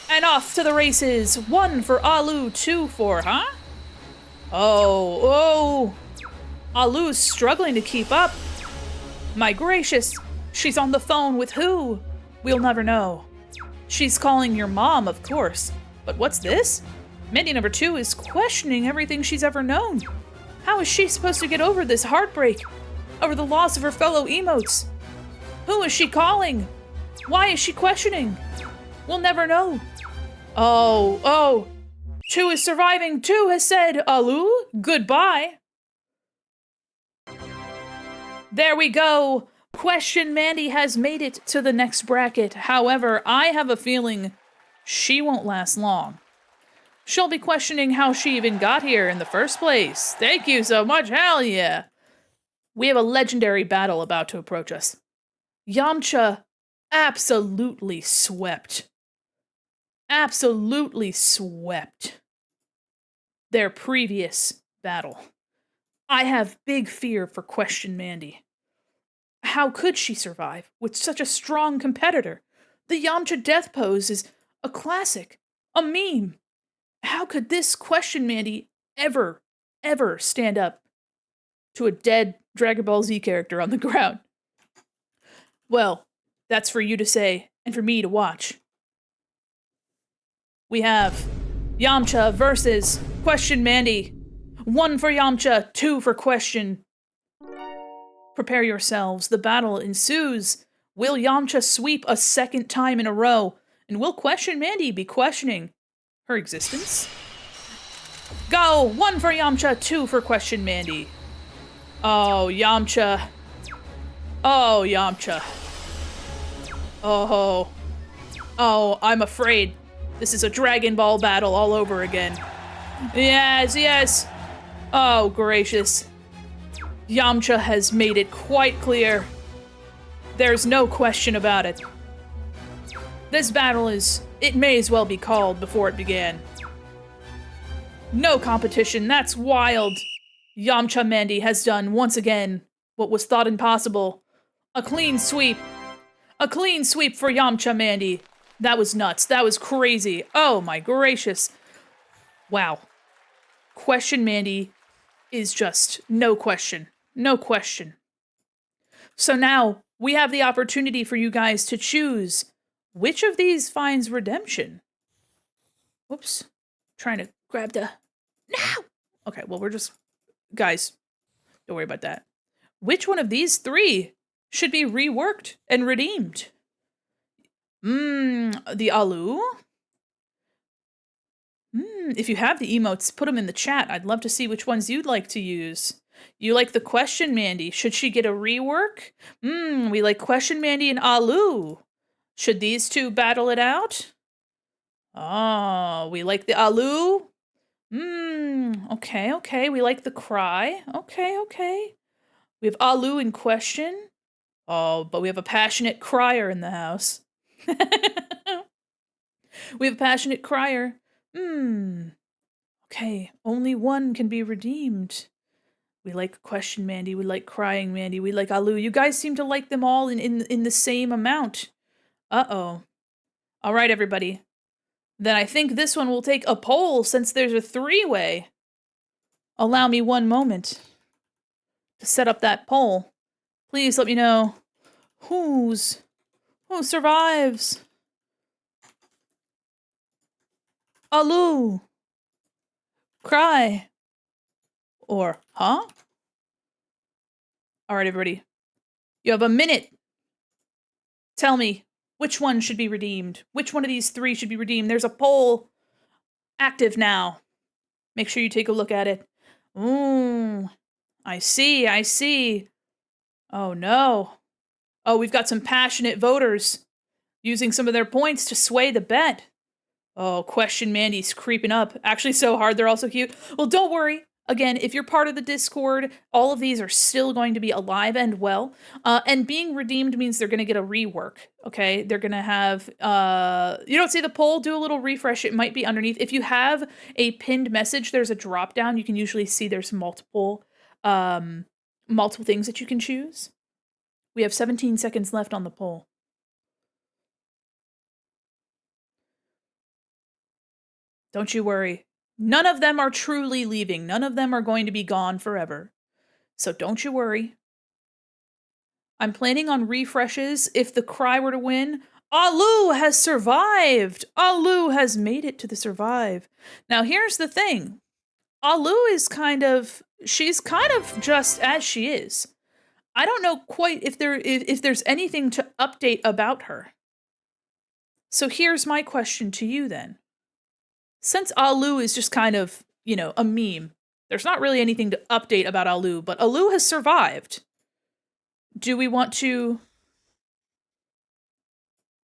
And off to the races. 1 for Alu, 2 for Ha. Oh. Alu's struggling to keep up. My gracious, she's on the phone with who? We'll never know. She's calling your mom, of course. But what's this? Mandi number 2 is questioning everything she's ever known. How is she supposed to get over this heartbreak? Over the loss of her fellow emotes? Who is she calling? Why is she questioning? We'll never know. Oh. 2 is surviving. 2 has said, Alu, goodbye. There we go. Question Mandi has made it to the next bracket. However, I have a feeling she won't last long. She'll be questioning how she even got here in the first place. Thank you so much. Hell yeah. We have a legendary battle about to approach us. Yamcha absolutely swept. Absolutely swept their previous battle. I have big fear for Question Mandi. How could she survive with such a strong competitor? The Yamcha death pose is a classic, a meme. How could this Question Mandi ever stand up to a dead Dragon Ball Z character on the ground? Well, that's for you to say and for me to watch. We have Yamcha versus Question Mandi. 1 for Yamcha, 2 for Question. Prepare yourselves. The battle ensues. Will Yamcha sweep a second time in a row? And will Question Mandi be questioning her existence? Go! 1 for Yamcha, 2 for Question Mandi. Oh, Yamcha. Oh, Yamcha. Oh. Oh, I'm afraid. This is a Dragon Ball battle all over again. Yes, yes. Oh, gracious. Yamcha has made it quite clear. There's no question about it. This battle it may as well be called before it began. No competition, that's wild. Yamcha Mandi has done, once again, what was thought impossible. A clean sweep. A clean sweep for Yamcha Mandi. That was nuts. That was crazy. Oh my gracious. Wow. Question Mandi is just no question. No question. So now we have the opportunity for you guys to choose which of these finds redemption. Whoops. Trying to grab the... No! Okay, well, we're just... Guys, don't worry about that. Which one of these three should be reworked and redeemed? The Alu? If you have the emotes, put them in the chat. I'd love to see which ones you'd like to use. You like the question Mandi. Should she get a rework? We like question Mandi and Alu. Should these two battle it out? Oh, we like the Alu. Okay. We like the cry. Okay. We have Alu in question. Oh, but we have a passionate crier in the house. We have a passionate crier. Okay, only one can be redeemed. We like question Mandi, we like crying Mandi, we like Alu. You guys seem to like them all in the same amount. Uh-oh. All right, everybody. Then I think this one will take a poll since there's a three-way. Allow me one moment to set up that poll. Please let me know who survives. Alu. Cry. Or, huh? All right, everybody. You have a minute. Tell me which one should be redeemed. Which one of these three should be redeemed? There's a poll active now. Make sure you take a look at it. I see. Oh, no. Oh, we've got some passionate voters using some of their points to sway the bet. Oh, question Mandi's creeping up. Actually, so hard, they're also cute. Well, don't worry. Again, if you're part of the Discord, all of these are still going to be alive and well. And being redeemed means they're going to get a rework, okay? They're going to have... you don't see the poll? Do a little refresh. It might be underneath. If you have a pinned message, there's a drop-down. You can usually see there's multiple things that you can choose. We have 17 seconds left on the poll. Don't you worry. None of them are truly leaving. None of them are going to be gone forever. So don't you worry. I'm planning on refreshes if the cry were to win. Alu has survived! Alu has made it to the survive. Now here's the thing. Alu is she's kind of just as she is. I don't know quite if there's anything to update about her. So here's my question to you then. Since Alu is just kind of, a meme, there's not really anything to update about Alu, but Alu has survived. Do we want to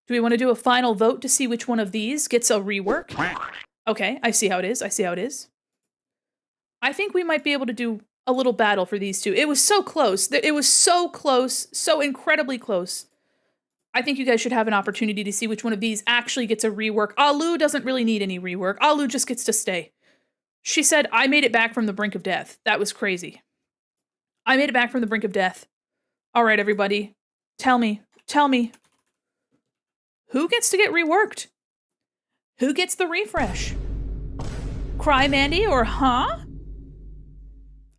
do a final vote to see which one of these gets a rework? Okay, I see how it is. I think we might be able to do a little battle for these two. It was so close. It was so close, so incredibly close. I think you guys should have an opportunity to see which one of these actually gets a rework. Alu doesn't really need any rework. Alu just gets to stay. She said, I made it back from the brink of death. That was crazy. I made it back from the brink of death. All right, everybody. Tell me. Who gets to get reworked? Who gets the refresh? Cry Mandi or huh?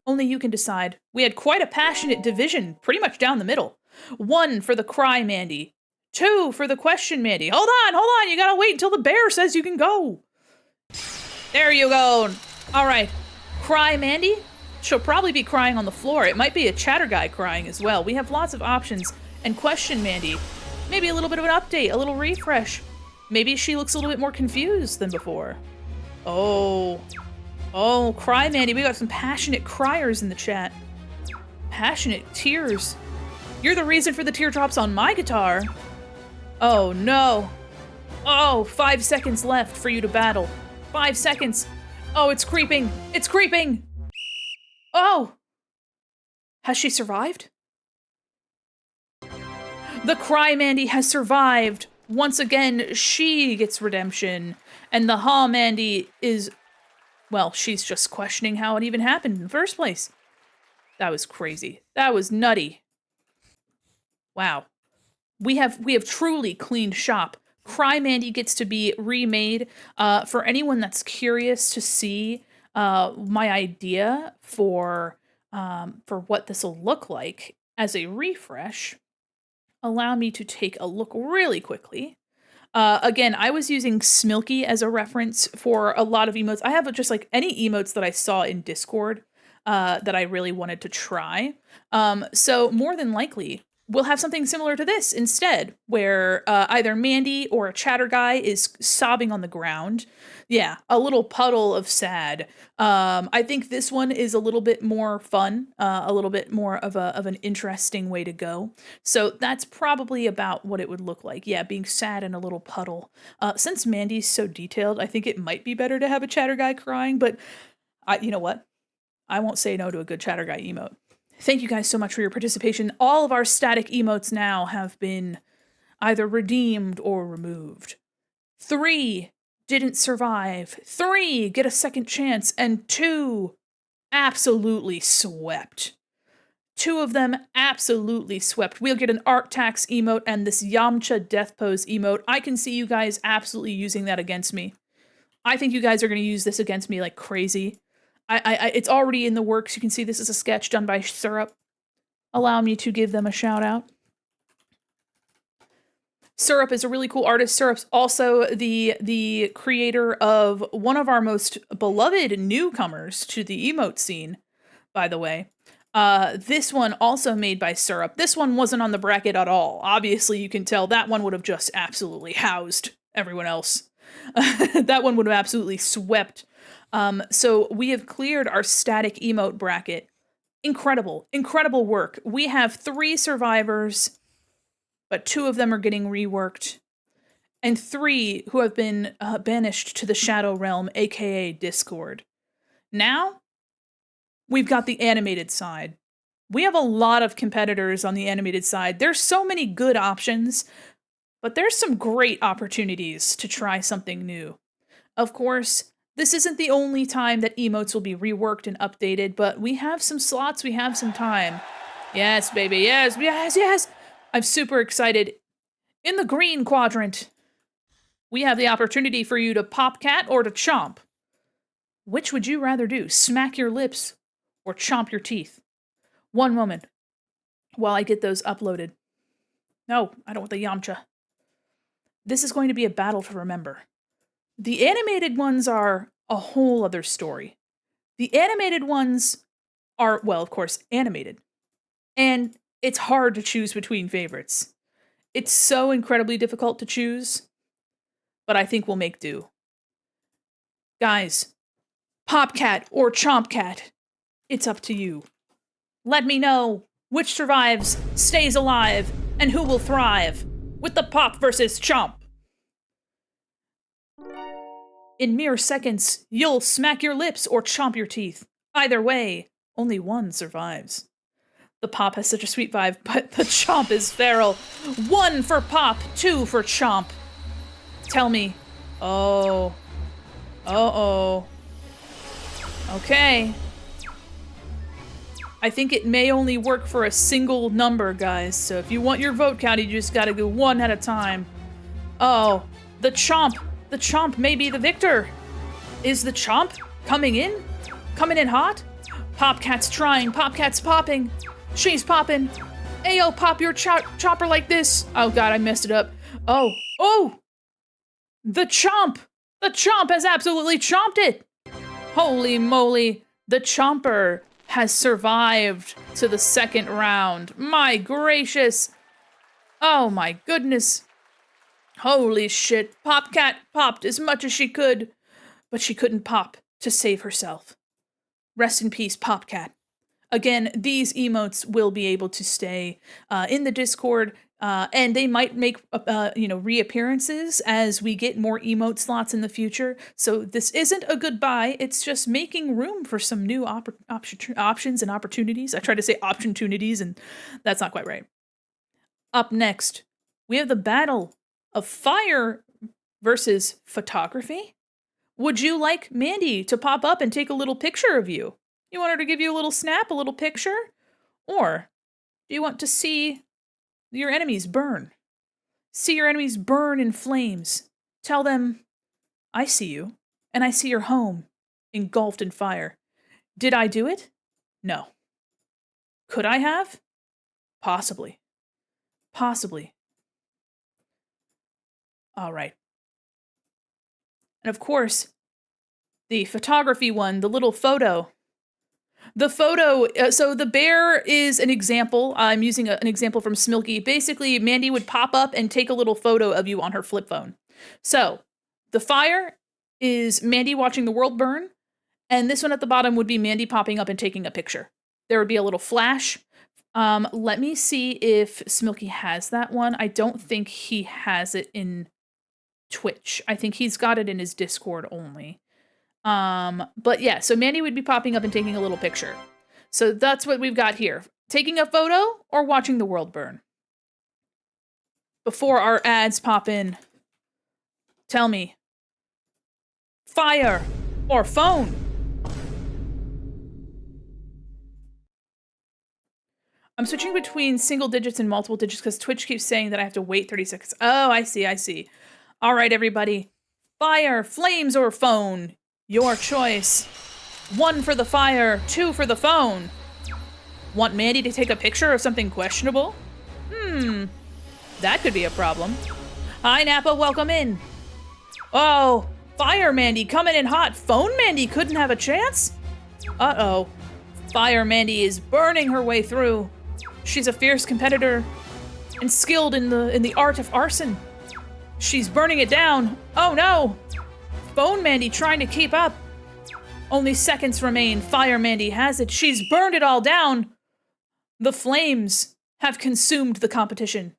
Only you can decide. We had quite a passionate division, pretty much down the middle. 1 for the cry Mandi. 2 for the question Mandi. Hold on. You gotta wait until the bear says you can go. There you go. All right. Cry Mandi. She'll probably be crying on the floor. It might be a chatter guy crying as well. We have lots of options. And question Mandi. Maybe a little bit of an update, a little refresh. Maybe she looks a little bit more confused than before. Oh, cry Mandi. We got some passionate criers in the chat. Passionate tears. You're the reason for the teardrops on my guitar. Oh no. Oh, 5 seconds left for you to battle. 5 seconds. Oh, it's creeping. It's creeping. Oh. Has she survived? The Cry Mandi has survived. Once again, she gets redemption. And the Ha Mandi is, well, she's just questioning how it even happened in the first place. That was crazy. That was nutty. Wow. We have truly cleaned shop. Cry Mandi gets to be remade. For anyone that's curious to see my idea for what this will look like as a refresh, allow me to take a look really quickly. Again, I was using Smilky as a reference for a lot of emotes. I have just like any emotes that I saw in Discord that I really wanted to try. So more than likely, we'll have something similar to this instead, where either Mandi or a chatter guy is sobbing on the ground. Yeah, a little puddle of sad. I think this one is a little bit more fun, a little bit more of an interesting way to go. So that's probably about what it would look like. Yeah, being sad in a little puddle. Since Mandi's so detailed, I think it might be better to have a chatter guy crying, but you know what? I won't say no to a good chatter guy emote. Thank you guys so much for your participation. All of our static emotes now have been either redeemed or removed. 3 didn't survive. 3 get a second chance, and 2 absolutely swept. 2 of them absolutely swept. We'll get an Art Tax emote and this Yamcha Death Pose emote. I can see you guys absolutely using that against me. I think you guys are going to use this against me like crazy. It's already in the works. You can see this is a sketch done by Syrup. Allow me to give them a shout out. Syrup is a really cool artist. Syrup's also the creator of one of our most beloved newcomers to the emote scene, by the way. This one also made by Syrup. This one wasn't on the bracket at all. Obviously, you can tell that one would have just absolutely housed everyone else. That one would have absolutely swept. So we have cleared our static emote bracket. Incredible, incredible work. We have 3 survivors, but 2 of them are getting reworked, and 3 who have been banished to the Shadow Realm, aka Discord. Now, we've got the animated side. We have a lot of competitors on the animated side. There's so many good options, but there's some great opportunities to try something new. Of course, this isn't the only time that emotes will be reworked and updated, but we have some slots, we have some time. Yes, baby, yes, yes, yes! I'm super excited. In the green quadrant, we have the opportunity for you to pop cat or to chomp. Which would you rather do? Smack your lips or chomp your teeth? One moment while I get those uploaded. No, I don't want the Yamcha. This is going to be a battle to remember. The animated ones are a whole other story. The animated ones are, well, of course, animated. And it's hard to choose between favorites. It's so incredibly difficult to choose, but I think we'll make do. Guys, Popcat or Chompcat, it's up to you. Let me know which survives, stays alive, and who will thrive with the Pop versus Chomp. In mere seconds, you'll smack your lips or chomp your teeth. Either way, only one survives. The Pop has such a sweet vibe, but the Chomp is feral. 1 for Pop, 2 for Chomp. Tell me. Oh. Uh-oh. Okay. I think it may only work for a single number, guys, so if you want your vote count, you just gotta go 1 at a time. Oh, the Chomp. The Chomp may be the victor. Is the Chomp coming in? Coming in hot? Popcat's trying. Popcat's popping. She's popping. Ayo, pop your chopper like this. Oh god, I messed it up. Oh. Oh! The Chomp! The Chomp has absolutely chomped it! Holy moly. The Chomper has survived to the second round. My gracious. Oh my goodness. Holy shit. Popcat popped as much as she could, but she couldn't pop to save herself. Rest in peace, Popcat. Again, these emotes will be able to stay in the Discord, and they might make reappearances as we get more emote slots in the future. So this isn't a goodbye; it's just making room for some new options and opportunities. I tried to say opportunities, and that's not quite right. Up next, we have the battle of fire versus photography. Would you like Mandi to pop up and take a little picture of you? You want her to give you a little snap, a little picture? Or do you want to see your enemies burn? See your enemies burn in flames. Tell them, I see you, and I see your home engulfed in fire. Did I do it? No. Could I have? Possibly. Possibly. All right. And of course, the photography one, the little photo. The photo, so the bear is an example. I'm using an example from Smilky. Basically, Mandi would pop up and take a little photo of you on her flip phone. So the fire is Mandi watching the world burn, and this one at the bottom would be Mandi popping up and taking a picture. There would be a little flash. Let me see if Smilky has that one. I don't think he has it in Twitch. I think he's got it in his Discord only. But yeah, so Mandi would be popping up and taking a little picture. So that's what we've got here. Taking a photo or watching the world burn. Before our ads pop in, tell me, fire or phone? I'm switching between single digits and multiple digits because Twitch keeps saying that I have to wait 30 seconds. Oh, I see. All right, everybody. Fire, flames, or phone? Your choice. 1 for the fire, 2 for the phone. Want Mandi to take a picture of something questionable? That could be a problem. Hi, Nappa, welcome in. Oh, fire Mandi coming in hot. Phone Mandi couldn't have a chance? Uh-oh. Fire Mandi is burning her way through. She's a fierce competitor and skilled in the art of arson. She's burning it down. Oh no! Phone Mandi trying to keep up. Only seconds remain. Fire Mandi has it. She's burned it all down. The flames have consumed the competition.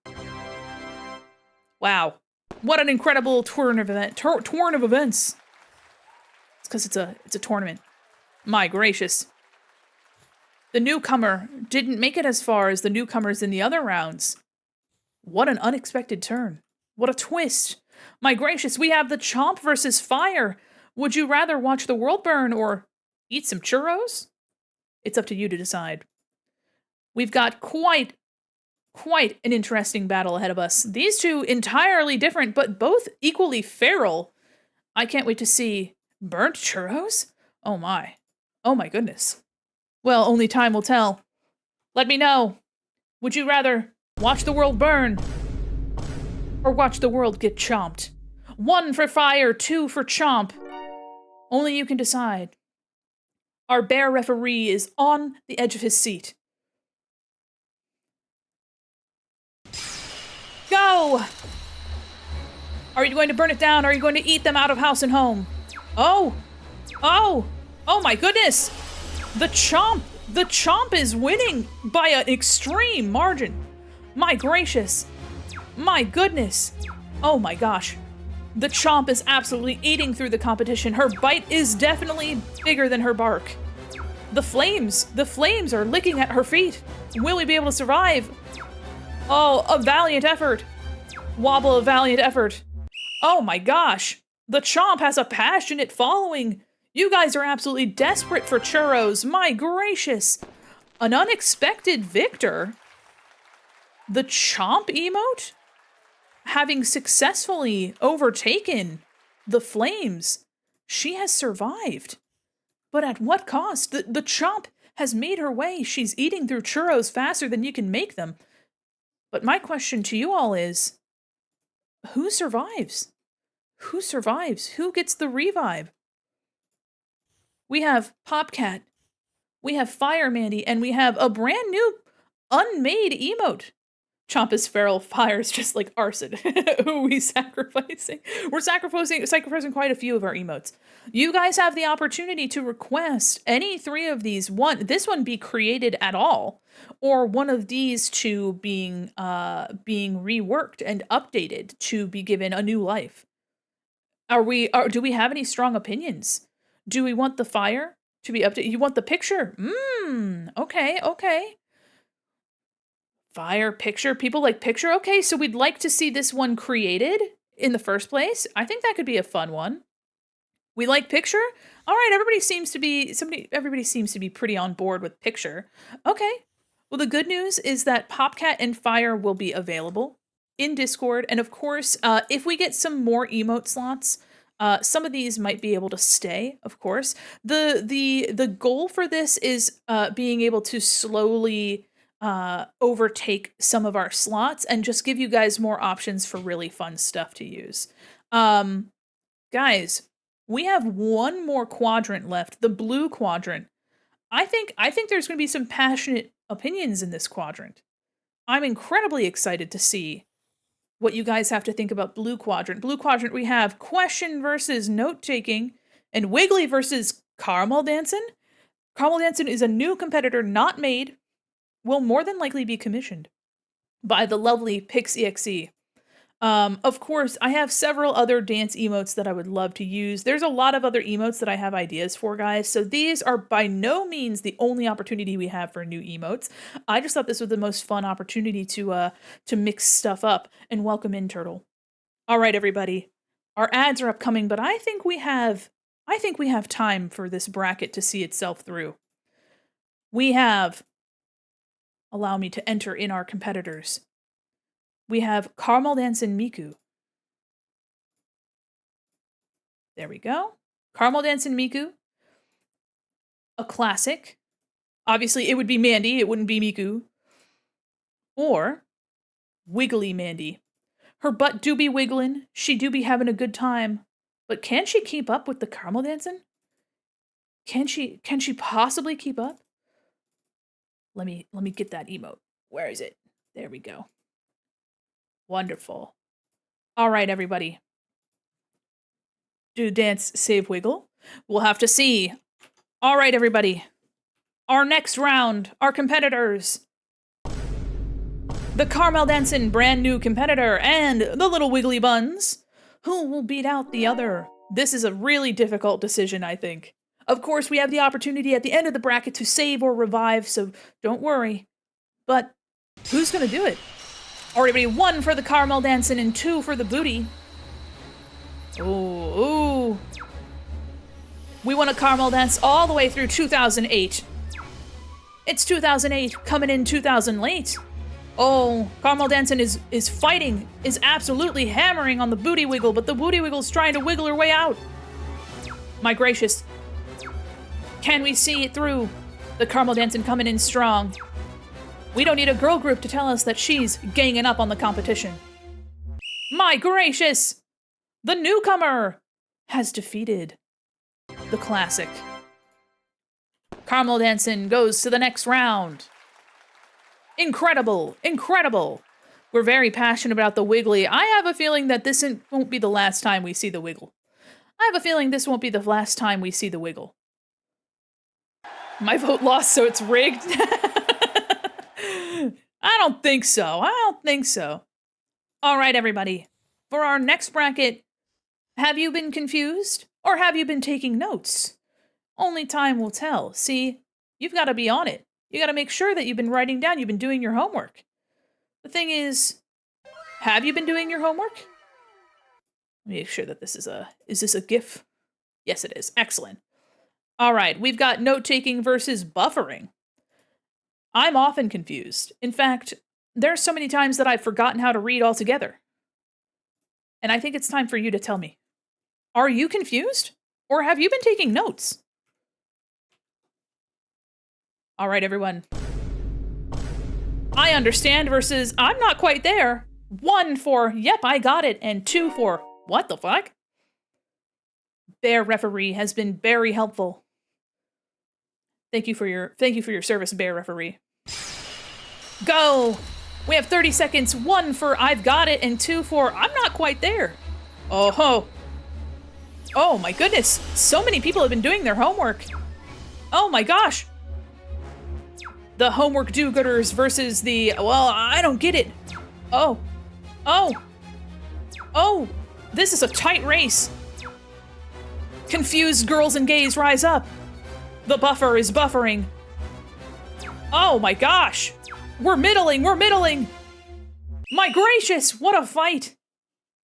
Wow. What an incredible turn of events. It's because it's a tournament. My gracious. The newcomer didn't make it as far as the newcomers in the other rounds. What an unexpected turn. What a twist. My gracious, we have the Chomp versus Fire. Would you rather watch the world burn or eat some churros? It's up to you to decide. We've got quite an interesting battle ahead of us. These two entirely different, but both equally feral. I can't wait to see burnt churros? Oh my goodness. Well, only time will tell. Let me know. Would you rather watch the world burn or watch the world get chomped? 1 for fire, 2 for chomp. Only you can decide. Our bear referee is on the edge of his seat. Go! Are you going to burn it down? Are you going to eat them out of house and home? Oh my goodness! The Chomp is winning by an extreme margin. My gracious. My goodness. Oh my gosh. The Chomp is absolutely eating through the competition. Her bite is definitely bigger than her bark. The flames are licking at her feet. Will we be able to survive? Oh, a valiant effort. Wobble, a valiant effort. Oh my gosh. The Chomp has a passionate following. You guys are absolutely desperate for churros. My gracious. An unexpected victor? The Chomp emote? Having successfully overtaken the flames, she has survived. But at what cost? The Chomp has made her way. She's eating through churros faster than you can make them. But my question to you all is, who survives? Who survives? Who gets the revive? We have Popcat, we have Fire Mandi, and we have a brand new unmade emote. Champa's feral fire is just like arson. Who are we sacrificing? We're sacrificing quite a few of our emotes. You guys have the opportunity to request any 3 of these. This one be created at all, or one of these two being reworked and updated to be given a new life. Do we have any strong opinions? Do we want the fire to be updated? You want the picture? Okay. Fire, picture, people like picture. Okay, so we'd like to see this one created in the first place. I think that could be a fun one. We like picture? All right, everybody seems to be pretty on board with picture. Okay. Well, the good news is that Popcat and Fire will be available in Discord, and of course, if we get some more emote slots, some of these might be able to stay, of course. The goal for this is being able to slowly overtake some of our slots and just give you guys more options for really fun stuff to use. Guys, we have one more quadrant left, the blue quadrant. I think there's going to be some passionate opinions in this quadrant. I'm incredibly excited to see what you guys have to think about blue quadrant. Blue quadrant, we have question versus note-taking, and Wiggly versus Caramel Dancin'. Caramel Dancin' is a new competitor not made, will more than likely be commissioned by the lovely PixExe. Of course, I have several other dance emotes that I would love to use. There's a lot of other emotes that I have ideas for, guys. So these are by no means the only opportunity we have for new emotes. I just thought this was the most fun opportunity to mix stuff up. And welcome in, Turtle. All right, everybody. Our ads are upcoming, but I think we have time for this bracket to see itself through. We have, allow me to enter in our competitors. We have Caramel Dancin' Miku. There we go. Caramel Dancin' Miku. A classic. Obviously, it would be Mandi. It wouldn't be Miku. Or Wiggly Mandi. Her butt do be wiggling. She do be having a good time. But can she keep up with the caramel dancing? Can she possibly keep up? Let me get that emote. Where is it? There we go. Wonderful. All right, everybody. Do dance, save, wiggle? We'll have to see. All right, everybody. Our next round, our competitors. The Caramel Dancin' brand new competitor and the Little Wiggly Buns. Who will beat out the other? This is a really difficult decision, I think. Of course, we have the opportunity at the end of the bracket to save or revive, so don't worry. But who's gonna do it? Already 1 for the Caramel Dancin' and 2 for the booty. Ooh. We want a caramel dance all the way through 2008. It's 2008, coming in 2000 late. Oh, Caramel Dancin' is fighting, is absolutely hammering on the booty wiggle, but the booty wiggle's trying to wiggle her way out. My gracious. Can we see it through? The Caramel Dancin' coming in strong. We don't need a girl group to tell us that she's ganging up on the competition. My gracious! The newcomer has defeated the classic. Caramel Dancin' goes to the next round. Incredible, incredible. We're very passionate about the Wiggly. I have a feeling that this won't be the last time we see the Wiggle. I have a feeling this won't be the last time we see the Wiggle. My vote lost, so it's rigged. I don't think so. All right, everybody. For our next bracket, have you been confused or have you been taking notes? Only time will tell. See, you've got to be on it. You got to make sure that you've been writing down, you've been doing your homework. The thing is, have you been doing your homework? Let me make sure that is this a GIF? Yes, it is. Excellent. All right, we've got note-taking versus buffering. I'm often confused. In fact, there's so many times that I've forgotten how to read altogether. And I think it's time for you to tell me. Are you confused? Or have you been taking notes? All right, everyone. I understand versus I'm not quite there. 1 for, yep, I got it. And 2 for, what the fuck? Bear referee has been very helpful. Thank you for your service, Bear referee. Go! We have 30 seconds. 1 for I've got it, and 2 for I'm not quite there. Oh ho. Oh my goodness. So many people have been doing their homework. Oh my gosh. The homework do-gooders versus the, well, I don't get it. Oh. Oh. Oh. This is a tight race. Confused girls and gays rise up. The buffer is buffering. Oh my gosh. We're middling. We're middling. My gracious, what a fight.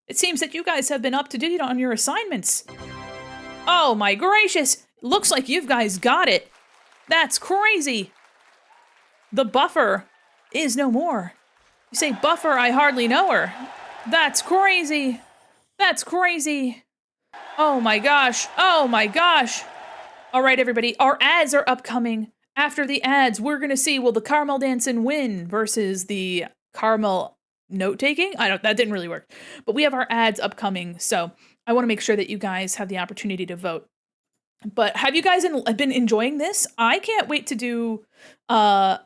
It seems that you guys have been up to date on your assignments. Oh my gracious. Looks like you guys got it. That's crazy. The buffer is no more. You say buffer, I hardly know her. That's crazy. That's crazy. Oh my gosh. Oh my gosh. All right, everybody. Our ads are upcoming. After the ads, we're going to see, will the caramel dancing win versus the caramel note-taking? That didn't really work. But we have our ads upcoming, so I want to make sure that you guys have the opportunity to vote. But have you guys been enjoying this? I can't wait to do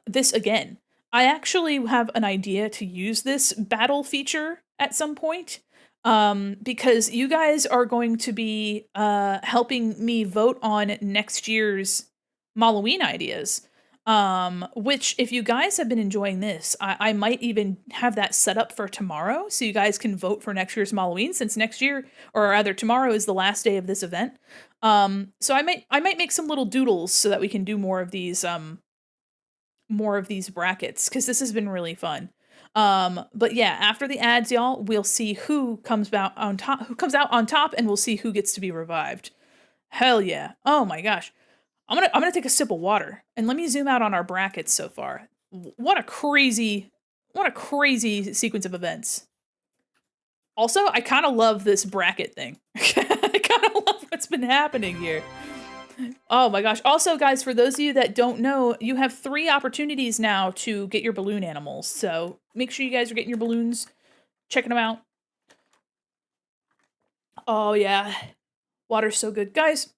this again. I actually have an idea to use this battle feature at some point, because you guys are going to be helping me vote on next year's Malloween ideas. Which, if you guys have been enjoying this, I might even have that set up for tomorrow, so you guys can vote for next year's Malloween, since next year, or rather tomorrow, is the last day of this event. So I might make some little doodles so that we can do more of these brackets, because this has been really fun. But yeah, after the ads, y'all, we'll see who comes out on top, and we'll see who gets to be revived. Hell yeah. Oh my gosh. I'm gonna take a sip of water, and let me zoom out on our brackets so far. What a crazy sequence of events. Also, I kind of love this bracket thing. I kind of love what's been happening here. Oh my gosh. Also, guys, for those of you that don't know, you have 3 opportunities now to get your balloon animals. So make sure you guys are getting your balloons, checking them out. Oh yeah. Water's so good. Guys,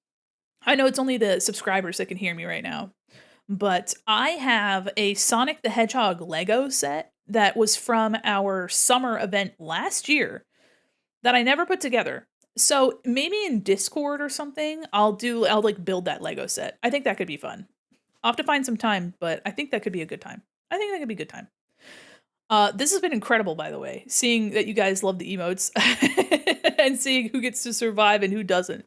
I know it's only the subscribers that can hear me right now, but I have a Sonic the Hedgehog Lego set that was from our summer event last year that I never put together. So maybe in Discord or something, I'll like build that Lego set. I think that could be fun. I'll have to find some time, but I think that could be a good time. I think that could be a good time. This has been incredible, by the way, seeing that you guys love the emotes and seeing who gets to survive and who doesn't.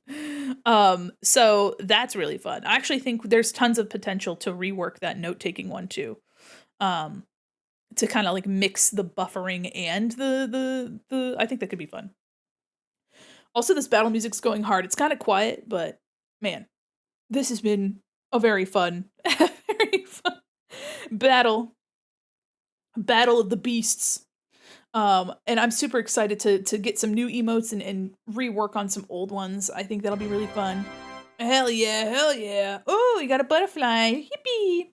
So that's really fun. I actually think there's tons of potential to rework that note-taking one too. To kind of like mix the buffering and the I think that could be fun. Also, this battle music's going hard. It's kind of quiet, but man, this has been a very fun, very fun battle of the beasts. And I'm super excited to get some new emotes and rework on some old ones. I think that'll be really fun. Hell yeah, hell yeah. Oh, you got a butterfly. Yippee.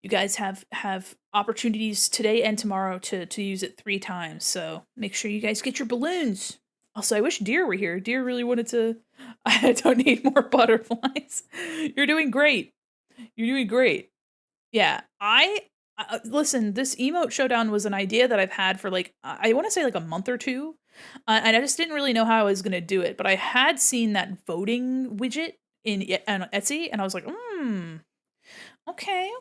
You guys have opportunities today and tomorrow to use it 3 times, so make sure you guys get your balloons. Also, I wish Deer were here. Deer really wanted to I don't need more butterflies. You're doing great. You're doing great. Yeah, listen, this emote showdown was an idea that I've had for like, I want to say like a month or 2. And I just didn't really know how I was going to do it, but I had seen that voting widget on Etsy, and I was like, okay.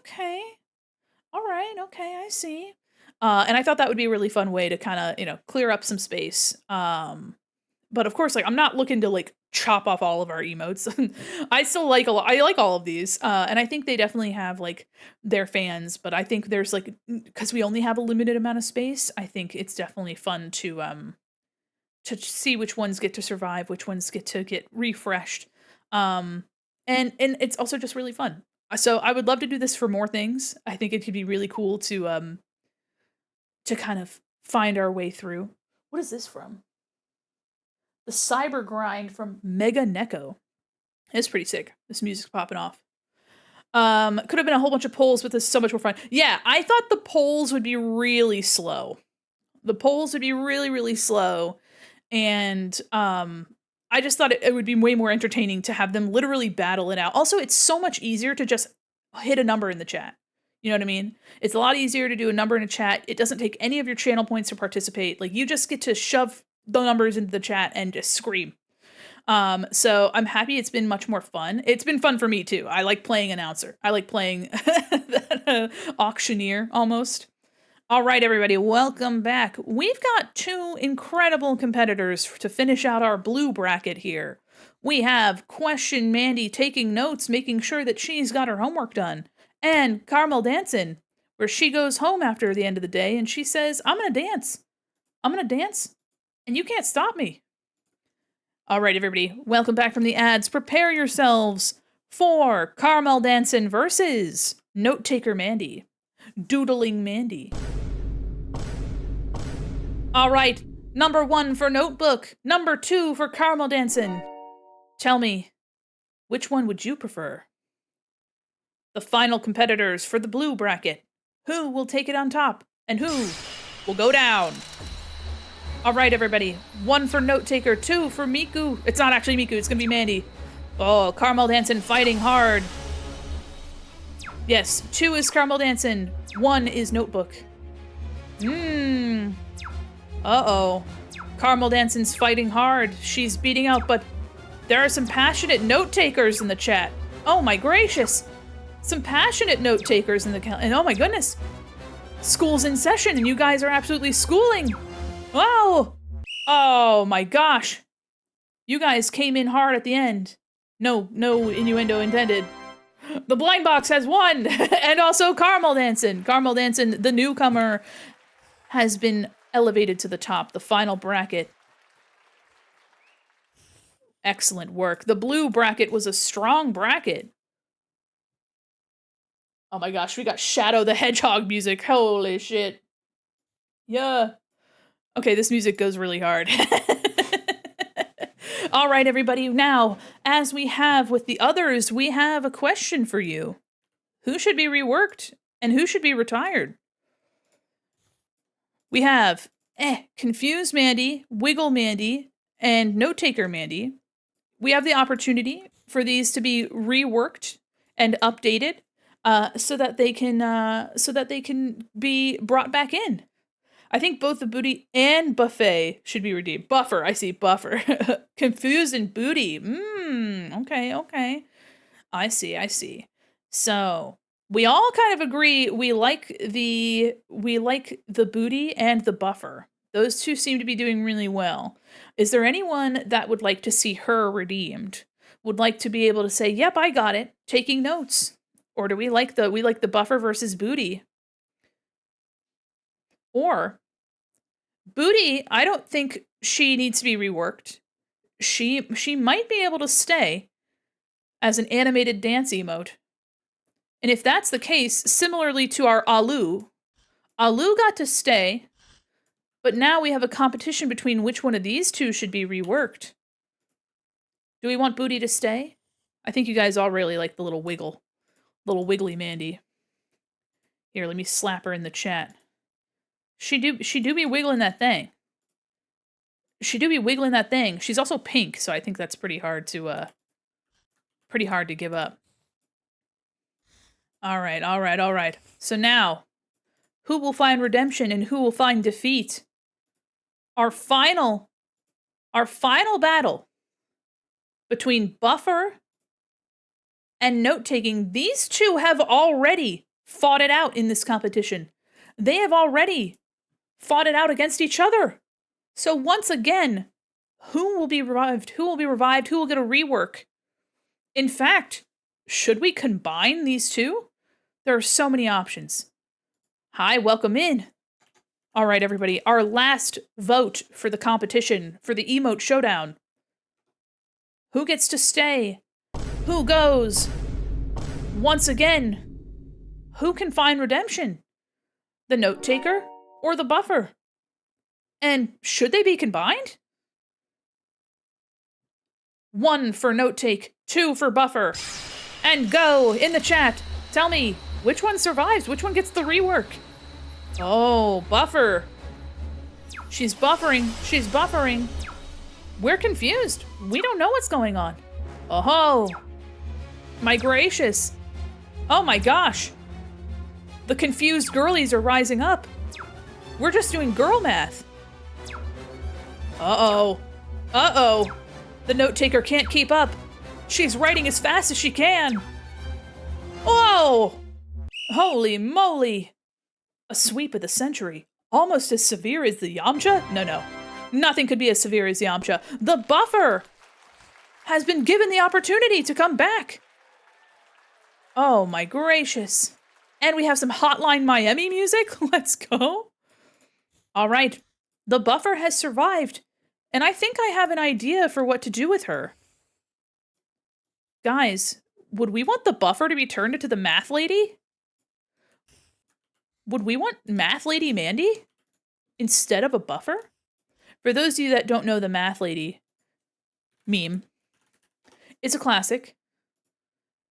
All right, okay, I see. And I thought that would be a really fun way to kind of, clear up some space. But of course, like, I'm not looking to like chop off all of our emotes. I still like I like all of these. And I think they definitely have like their fans, but I think there's like, because we only have a limited amount of space, I think it's definitely fun to see which ones get to survive, which ones get to get refreshed. And it's also just really fun. So I would love to do this for more things. I think it could be really cool to kind of find our way through. What is this from? The Cyber Grind from Mega Neko. It's pretty sick. This music's popping off. Could have been a whole bunch of polls, but this is so much more fun. Yeah, I thought the polls would be really slow. The polls would be really, really slow. And I just thought it would be way more entertaining to have them literally battle it out. Also, it's so much easier to just hit a number in the chat. You know what I mean? It's a lot easier to do a number in a chat. It doesn't take any of your channel points to participate. Like, you just get to shove the numbers into the chat and just scream. So I'm happy it's been much more fun. It's been fun for me too. I like playing announcer. I like playing auctioneer almost. All right, everybody, welcome back. We've got two incredible competitors to finish out our blue bracket here. We have Question Mandi taking notes, making sure that she's got her homework done, and Carmel Dancing, where she goes home after the end of the day and she says, I'm gonna dance. I'm gonna dance, and you can't stop me. All right, everybody, welcome back from the ads. Prepare yourselves for Carmel Dancing versus Note Taker Mandi, Doodling Mandi. All right, number 1 for Notebook, number 2 for Carmel Dancing. Tell me, which one would you prefer? The final competitors for the blue bracket. Who will take it on top, and who will go down? All right, everybody. 1 for Note Taker, 2 for Miku. It's not actually Miku, it's gonna be Mandi. Oh, Carmel Dancing fighting hard. Yes, 2 is Carmel Dancing, 1 is Notebook. Uh-oh. Carmel Dancing's fighting hard. She's beating out, but there are some passionate note takers in the chat. Oh my gracious. Some passionate note takers in the and oh my goodness. School's in session and you guys are absolutely schooling. Wow! Oh my gosh. You guys came in hard at the end. No innuendo intended. The blind box has won! And also Carmel Dancing. Carmel Dancing, the newcomer, has been elevated to the top, the final bracket. Excellent work. The blue bracket was a strong bracket. Oh my gosh, we got Shadow the Hedgehog music. Holy shit. Yeah. Okay, this music goes really hard. All right, everybody. Now, as we have with the others, we have a question for you. Who should be reworked and who should be retired? We have Confused Mandi, Wiggle Mandi, and Note Taker Mandi. We have the opportunity for these to be reworked and updated so that they can be brought back in. I think both the booty and buffet should be redeemed. Buffer, I see, buffer. Confused and booty. Okay. I see. So we all kind of agree we like the booty and the buffer. Those two seem to be doing really well. Is there anyone that would like to see her redeemed? Would like to be able to say, "Yep, I got it," taking notes? Or do we like the buffer versus booty? Or booty, I don't think she needs to be reworked. She might be able to stay as an animated dance emote. And if that's the case, similarly to our Alu got to stay, but now we have a competition between which one of these two should be reworked. Do we want booty to stay? I think you guys all really like the little wiggly Mandi. Here, let me slap her in the chat. She do be wiggling that thing. She's also pink, so I think that's pretty hard to give up. All right. So now, who will find redemption and who will find defeat? Our final battle between Buffer and Note Taking. These two have already fought it out in this competition. They have already fought it out against each other. So once again, who will be revived? Who will get a rework? In fact, should we combine these two? There are so many options. Hi, welcome in. All right, everybody, our last vote for the competition, for the emote showdown. Who gets to stay? Who goes? Once again, who can find redemption? The Note Taker or the Buffer? And should they be combined? 1 for Note Take, 2 for Buffer. And go in the chat. Tell me, which one survives? Which one gets the rework? Oh, Buffer. She's buffering. We're confused. We don't know what's going on. Oh, my gracious. Oh my gosh. The confused girlies are rising up. We're just doing girl math. Uh-oh. Uh-oh. The note taker can't keep up. She's writing as fast as she can. Oh! Holy moly. A sweep of the century. Almost as severe as the Yamcha? No. Nothing could be as severe as Yamcha. The buffer has been given the opportunity to come back. Oh my gracious. And we have some Hotline Miami music. Let's go. All right. The buffer has survived. And I think I have an idea for what to do with her. Guys, would we want the buffer to be turned into the math lady? Would we want math lady Mandi instead of a buffer? For those of you that don't know the math lady meme, it's a classic.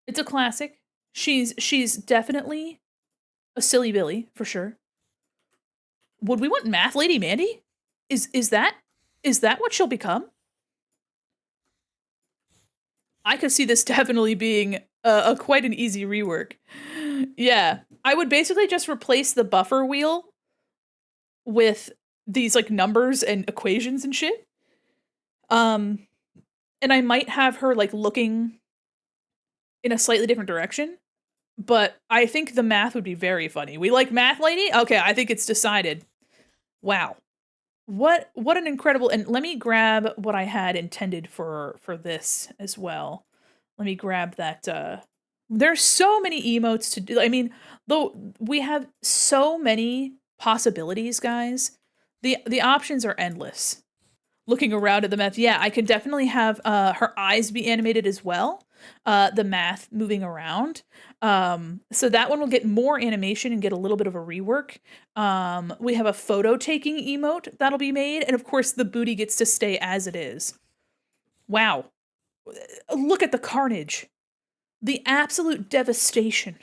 It's a classic. She's definitely a silly Billy, for sure. Would we want math lady Mandi? Is that what she'll become? I could see this definitely being a quite an easy rework. Yeah, I would basically just replace the buffer wheel with these like numbers and equations and shit. And I might have her like looking in a slightly different direction, but I think the math would be very funny. We like math lady? Okay, I think it's decided. Wow. What an incredible, and let me grab what I had intended for this as well. Let me grab that there's so many emotes to do. I mean, though we have so many possibilities, guys. The options are endless. Looking around at the math, yeah, I could definitely have her eyes be animated as well. The math moving around. So that one will get more animation and get a little bit of a rework. We have a photo taking emote that'll be made, and of course the booty gets to stay as it is. Wow. Look at the carnage. The absolute devastation.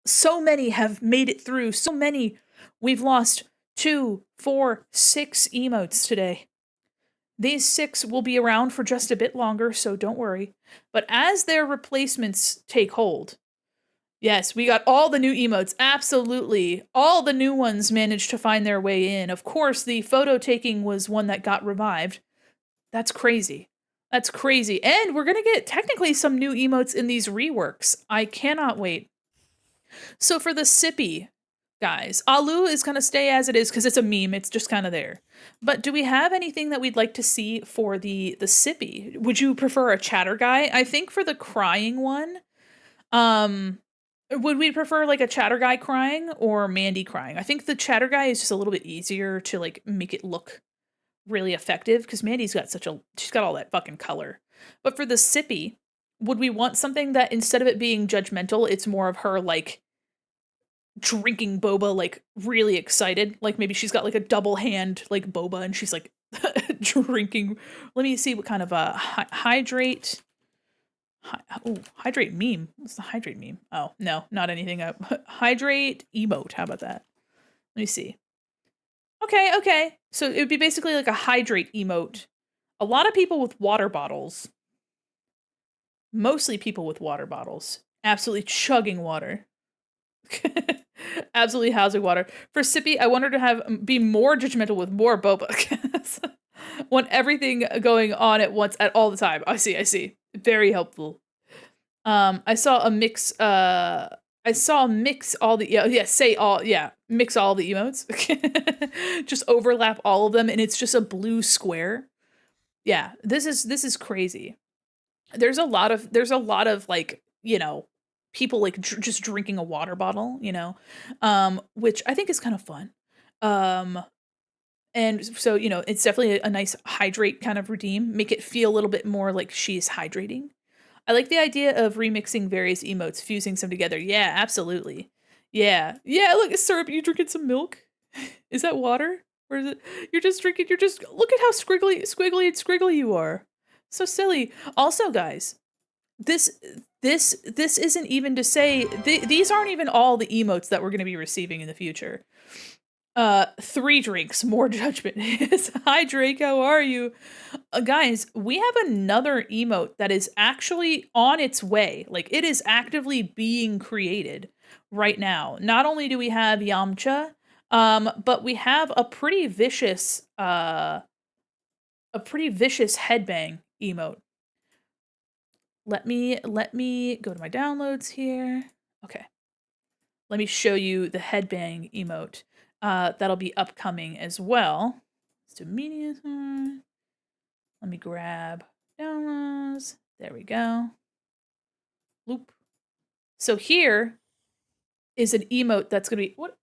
So many have made it through. So many. We've lost 2, 4, 6 emotes today. These 6 will be around for just a bit longer, so don't worry. But as their replacements take hold, yes, we got all the new emotes. Absolutely. All the new ones managed to find their way in. Of course, the photo taking was one that got revived. That's crazy. That's crazy. And we're going to get technically some new emotes in these reworks. I cannot wait. So for the Sippy, guys, Alu is going to stay as it is because it's a meme. It's just kind of there. But do we have anything that we'd like to see for the Sippy? Would you prefer a chatter guy? I think for the crying one, would we prefer like a chatter guy crying or Mandi crying? I think the chatter guy is just a little bit easier to like make it look really effective because Mandy's got she's got all that fucking color. But for the Sippy, would we want something that instead of it being judgmental, it's more of her like drinking boba, like really excited? Like maybe she's got like a double hand like boba and she's like drinking. Let me see what kind of hydrate. Hydrate meme. What's the hydrate meme? Oh, no, not anything. Hydrate emote. How about that? Let me see. Okay. So it would be basically like a hydrate emote. A lot of people with water bottles. Mostly people with water bottles. Absolutely chugging water. Absolutely housing water. For Sippy, I want her to be more judgmental with more boba. Want everything going on at once at all the time. I see. Very helpful. I saw a mix all the mix all the emotes. Just overlap all of them and it's just a blue square. Yeah, this is crazy. There's a lot of like, you know, people like just drinking a water bottle, you know. Which I think is kind of fun. And so, you know, it's definitely a nice hydrate kind of redeem. Make it feel a little bit more like she's hydrating. I like the idea of remixing various emotes, fusing some together. Yeah, absolutely. Yeah, look, it's syrup. You drinking some milk? Is that water? Or is it, look at how squiggly and squiggly you are. So silly. Also, guys, this isn't even to say, these aren't even all the emotes that we're going to be receiving in the future. 3 drinks, more judgment. Hi Drake, how are you? Guys, we have another emote that is actually on its way. Like it is actively being created. right now. Not only do we have Yamcha, but we have a pretty vicious headbang emote. Let me go to my downloads here. Okay. Let me show you the headbang emote. That'll be upcoming as well. Let's do media. Let me grab downloads. There we go. Loop. So here is an emote that's gonna be what?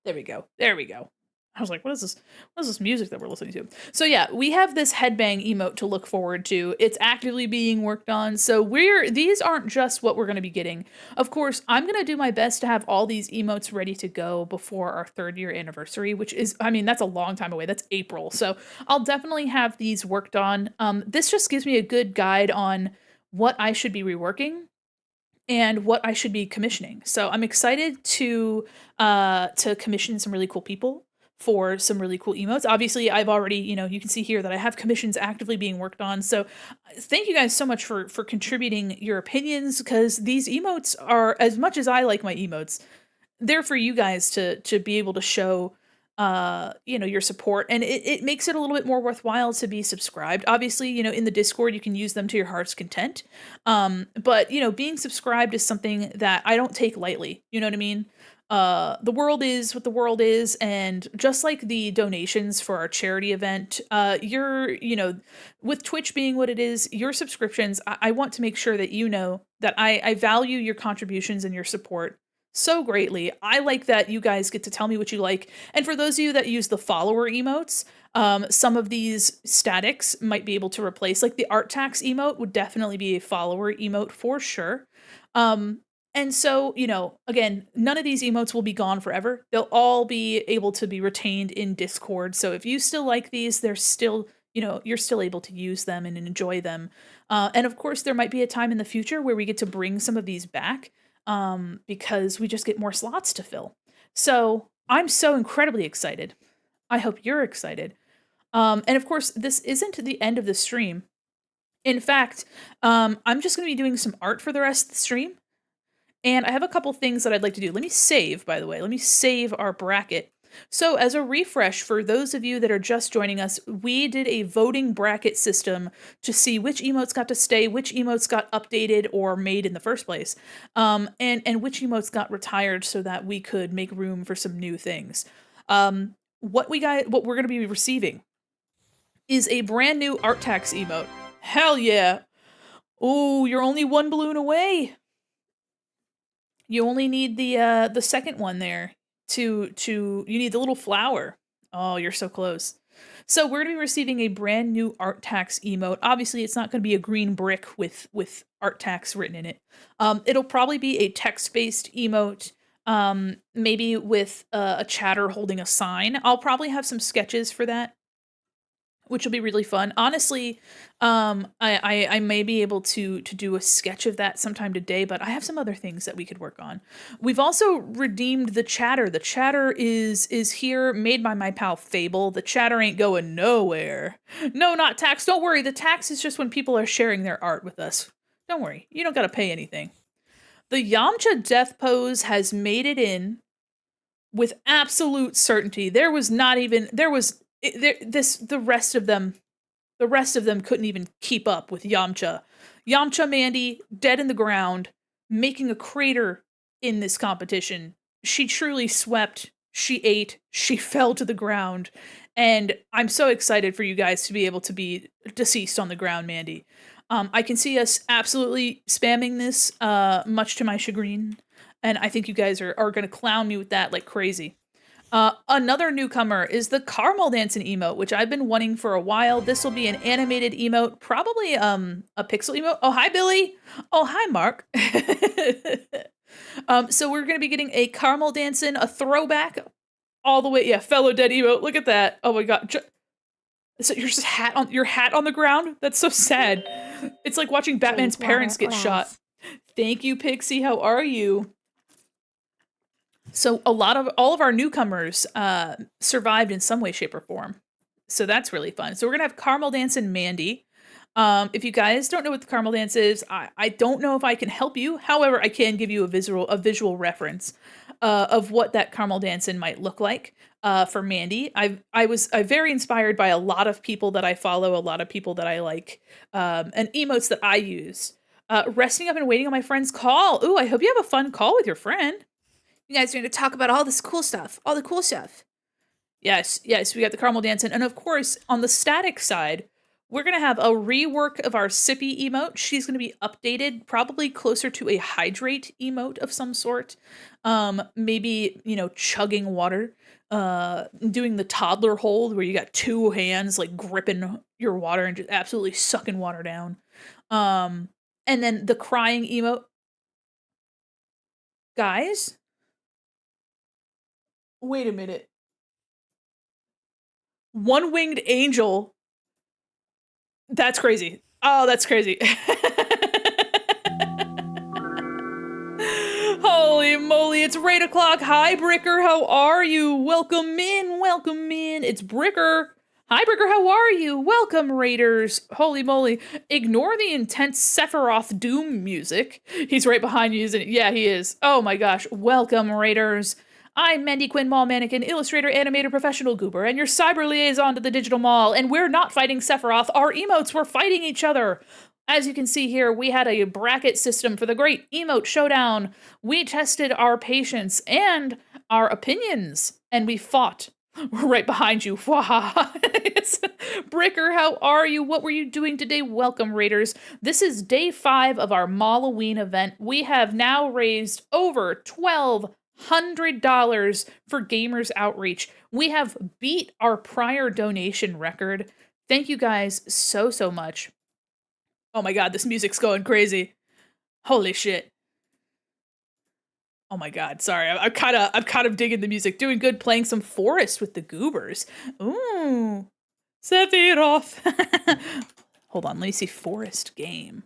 There we go. There we go. I was like, what is this? What is this music that we're listening to? So yeah, we have this headbang emote to look forward to. It's actively being worked on. So these aren't just what we're going to be getting. Of course, I'm going to do my best to have all these emotes ready to go before our 3rd-year anniversary, which is, I mean, that's a long time away. That's April. So I'll definitely have these worked on. This just gives me a good guide on what I should be reworking and what I should be commissioning. So I'm excited to commission some really cool people for some really cool emotes. Obviously, I've already, you can see here that I have commissions actively being worked on. So thank you guys so much for contributing your opinions, because these emotes are, as much as I like my emotes, they're for you guys to be able to show your support, and it makes it a little bit more worthwhile to be subscribed. Obviously, in the Discord you can use them to your heart's content, but being subscribed is something that I don't take lightly. You know what I mean? The world is what the world is, and just like the donations for our charity event, with Twitch being what it is, your subscriptions, I want to make sure that you know that I value your contributions and your support so greatly. I like that you guys get to tell me what you like. And for those of you that use the follower emotes, some of these statics might be able to replace, like the art tax emote would definitely be a follower emote for sure. And so, again, none of these emotes will be gone forever. They'll all be able to be retained in Discord. So if you still like these, they're still, you're still able to use them and enjoy them. And of course, there might be a time in the future where we get to bring some of these back, because we just get more slots to fill. So I'm so incredibly excited. I hope you're excited. And of course, this isn't the end of the stream. In fact, I'm just going to be doing some art for the rest of the stream. And I have a couple things that I'd like to do. Let me save, by the way. Let me save our bracket. So as a refresh, for those of you that are just joining us, we did a voting bracket system to see which emotes got to stay, which emotes got updated or made in the first place, and which emotes got retired so that we could make room for some new things. What we're going to be receiving is a brand new art tax emote. Hell yeah! Oh, you're only one balloon away. You only need the second one there to you need the little flower. Oh, you're so close. So we're gonna be receiving a brand new art tax emote. Obviously, it's not gonna be a green brick with art tax written in it. It'll probably be a text-based emote, maybe with a chatter holding a sign. I'll probably have some sketches for that, which will be really fun. Honestly, I may be able to do a sketch of that sometime today, but I have some other things that we could work on. We've also redeemed the chatter. The chatter is here, made by my pal Fable. The chatter ain't going nowhere. No, not tax. Don't worry. The tax is just when people are sharing their art with us. Don't worry. You don't got to pay anything. The Yamcha death pose has made it in with absolute certainty. There was not even the rest of them couldn't even keep up with Yamcha. Yamcha Mandi dead in the ground, making a crater in this competition. She truly swept, she ate, she fell to the ground, and I'm so excited for you guys to be able to be deceased on the ground, Mandi. I can see us absolutely spamming this, much to my chagrin, and I think you guys are going to clown me with that like crazy. Another newcomer is the caramel dancing emote, which I've been wanting for a while. This will be an animated emote, probably a pixel emote. Oh, hi, Billy. Oh, hi, Mark. So we're going to be getting a caramel dancing, a throwback all the way. Yeah, fellow dead emote. Look at that. Oh my god. So your hat on the ground? That's so sad. It's like watching Batman's parents get shot. Thank you, Pixie. How are you? So all of our newcomers survived in some way, shape, or form. So that's really fun. So we're gonna have Caramel Dance and Mandi. If you guys don't know what the caramel dance is, I don't know if I can help you. However, I can give you a visual reference of what that caramel dancing might look like. For Mandi, I'm very inspired by a lot of people that I follow, a lot of people that I like, and emotes that I use. Resting up and waiting on my friend's call. Ooh, I hope you have a fun call with your friend. You guys are going to talk about all this cool stuff, all the cool stuff. Yes, yes, we got the caramel dancing. And of course, on the static side, we're going to have a rework of our sippy emote. She's going to be updated, probably closer to a hydrate emote of some sort. Maybe, chugging water, doing the toddler hold where you got two hands like gripping your water and just absolutely sucking water down. And then the crying emote. Guys, wait a minute. One-winged angel. That's crazy. Oh, that's crazy. Holy moly, it's Raid o'clock. Hi, Bricker, how are you? Welcome in, welcome in. It's Bricker. Hi, Bricker, how are you? Welcome, Raiders. Holy moly. Ignore the intense Sephiroth Doom music. He's right behind you, isn't he? Yeah, he is. Oh my gosh. Welcome, Raiders. I'm Mandi, Quin, Mall Mannequin, illustrator, animator, professional goober, and your cyber liaison to the digital mall. And we're not fighting Sephiroth. Our emotes were fighting each other. As you can see here, we had a bracket system for the great emote showdown. We tested our patience and our opinions, and we fought. We're right behind you. Bricker, how are you? What were you doing today? Welcome, Raiders. This is day 5 of our Malloween event. We have now raised over $1,200 for Gamers Outreach. We have beat our prior donation record. Thank you guys so, so much. Oh my god, this music's going crazy. Holy shit. Oh my god, sorry. I'm kind of digging the music. Doing good playing some Forest with the Goobers. Ooh. Sephiroth. Hold on, let me see Forest game.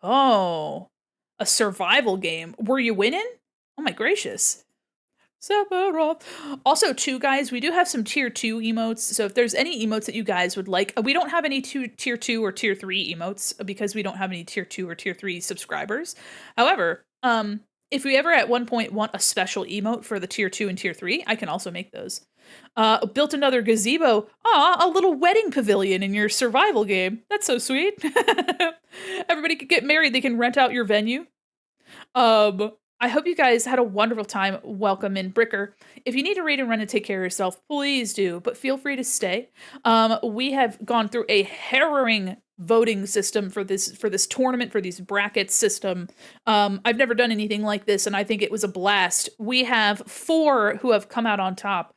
Oh. A survival game. Were you winning? Oh my gracious. Sephiroth. Also, too, guys, we do have some tier 2 emotes. So if there's any emotes that you guys would like, we don't have any tier 2 or tier 3 emotes because we don't have any tier 2 or tier 3 subscribers. However, if we ever at one point want a special emote for the tier 2 and tier 3, I can also make those. Built another gazebo. A little wedding pavilion in your survival game. That's so sweet. Everybody could get married. They can rent out your venue. I hope you guys had a wonderful time. Welcome in, Bricker. If you need to raid and run and take care of yourself, please do, but feel free to stay. We have gone through a harrowing voting system for this tournament, for these brackets system. I've never done anything like this, and I think it was a blast. We have 4 who have come out on top.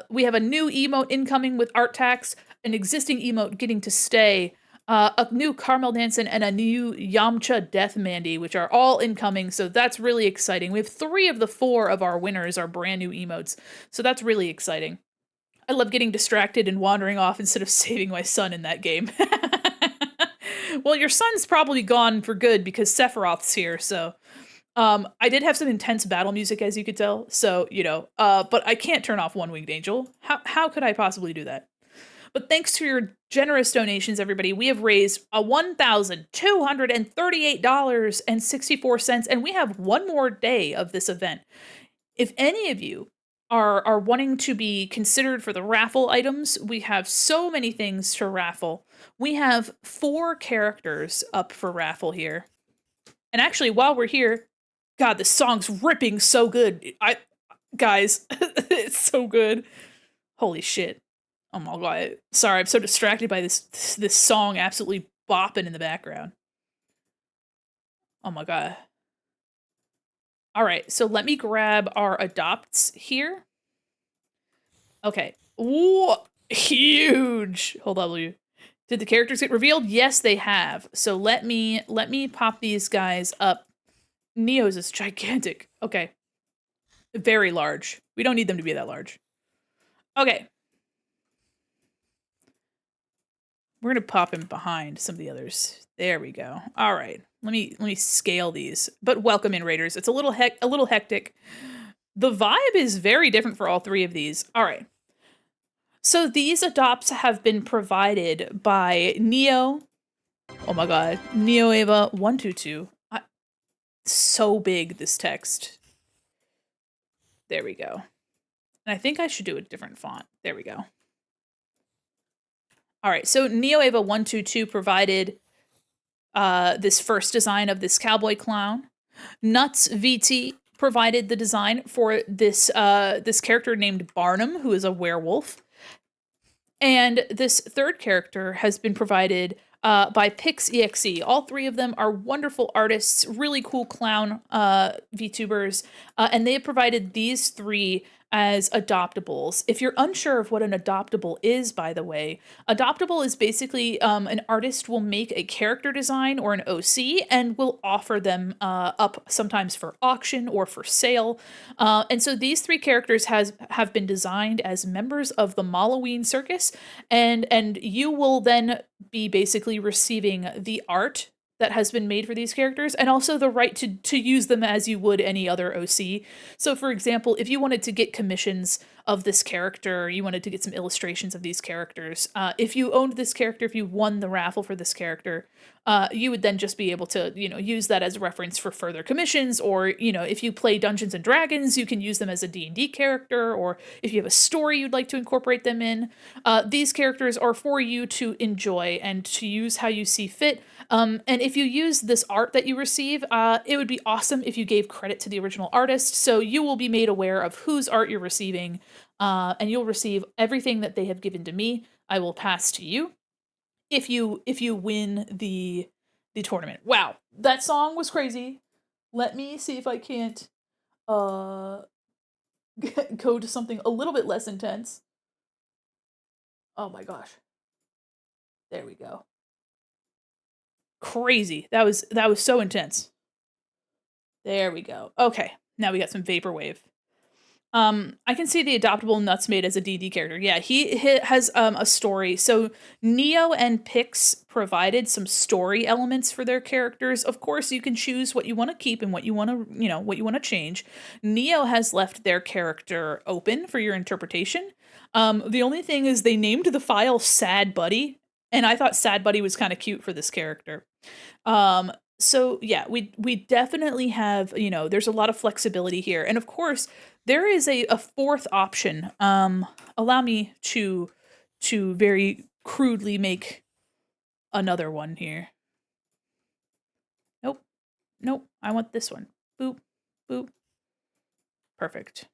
We have a new emote incoming with art tax, an existing emote getting to stay, a new Caramel Dancin', and a new Yamcha Death Mandi, which are all incoming, so that's really exciting. We have 3 of the 4 of our winners are brand new emotes, so that's really exciting. I love getting distracted and wandering off instead of saving my son in that game. Well, your son's probably gone for good because Sephiroth's here, so... I did have some intense battle music, as you could tell, so, but I can't turn off One-Winged Angel. How could I possibly do that? But thanks to your generous donations, everybody, we have raised a $1,238.64, and we have one more day of this event. If any of you are wanting to be considered for the raffle items, we have so many things to raffle. We have 4 characters up for raffle here. And actually, while we're here, God, this song's ripping so good. Guys, it's so good. Holy shit. Oh my god. Sorry, I'm so distracted by this song absolutely bopping in the background. Oh my god. Alright, so let me grab our adopts here. Okay. Ooh, huge. Hold on, did the characters get revealed? Yes, they have. So let me pop these guys up. Neo's is gigantic. Okay. Very large. We don't need them to be that large. Okay. We're gonna pop him behind some of the others. There we go. All right. Let me scale these. But welcome in, Raiders. It's a little hectic. The vibe is very different for all 3 of these. All right. So these adopts have been provided by Neo. Oh my god, Neo Ava 122. So big, this text. There we go. And I think I should do a different font. There we go. All right, so Neo Ava 122 provided this first design of this cowboy clown. Nuts VT provided the design for this this character named Barnum, who is a werewolf. And this third character has been provided by Pix EXE. All three of them are wonderful artists, really cool clown VTubers, and they have provided these three as adoptables. If you're unsure of what an adoptable is, by the way, adoptable is basically an artist will make a character design or an OC and will offer them up sometimes for auction or for sale. And so these three characters have been designed as members of the Malloween circus, and you will then be basically receiving the art that has been made for these characters and also the right to use them as you would any other OC. So for example, if you wanted to get commissions of this character, you wanted to get some illustrations of these characters, if you owned this character, if you won the raffle for this character, you would then just be able to, use that as a reference for further commissions, or, if you play Dungeons and Dragons, you can use them as a D&D character, or if you have a story you'd like to incorporate them in. These characters are for you to enjoy and to use how you see fit. And if you use this art that you receive, it would be awesome if you gave credit to the original artist, so you will be made aware of whose art you're receiving, and you'll receive everything that they have given to me. I will pass to you if you win the tournament. Wow, that song was crazy. Let me see if I can't go to something a little bit less intense. Oh my gosh. There we go. Crazy. That was so intense. There we go. Okay, now we got some vaporwave. I can see the adoptable Nuts made as a D&D character. Yeah, he has a story. So Neo and Pix provided some story elements for their characters. Of course, you can choose what you want to keep and what you want to, what you want to change. Neo has left their character open for your interpretation. The only thing is they named the file Sad Buddy, and I thought Sad Buddy was kind of cute for this character. So yeah, we definitely have, there's a lot of flexibility here. And of course, there is a fourth option. Allow me to very crudely make another one here. Nope. Nope. I want this one. Boop. Boop. Perfect.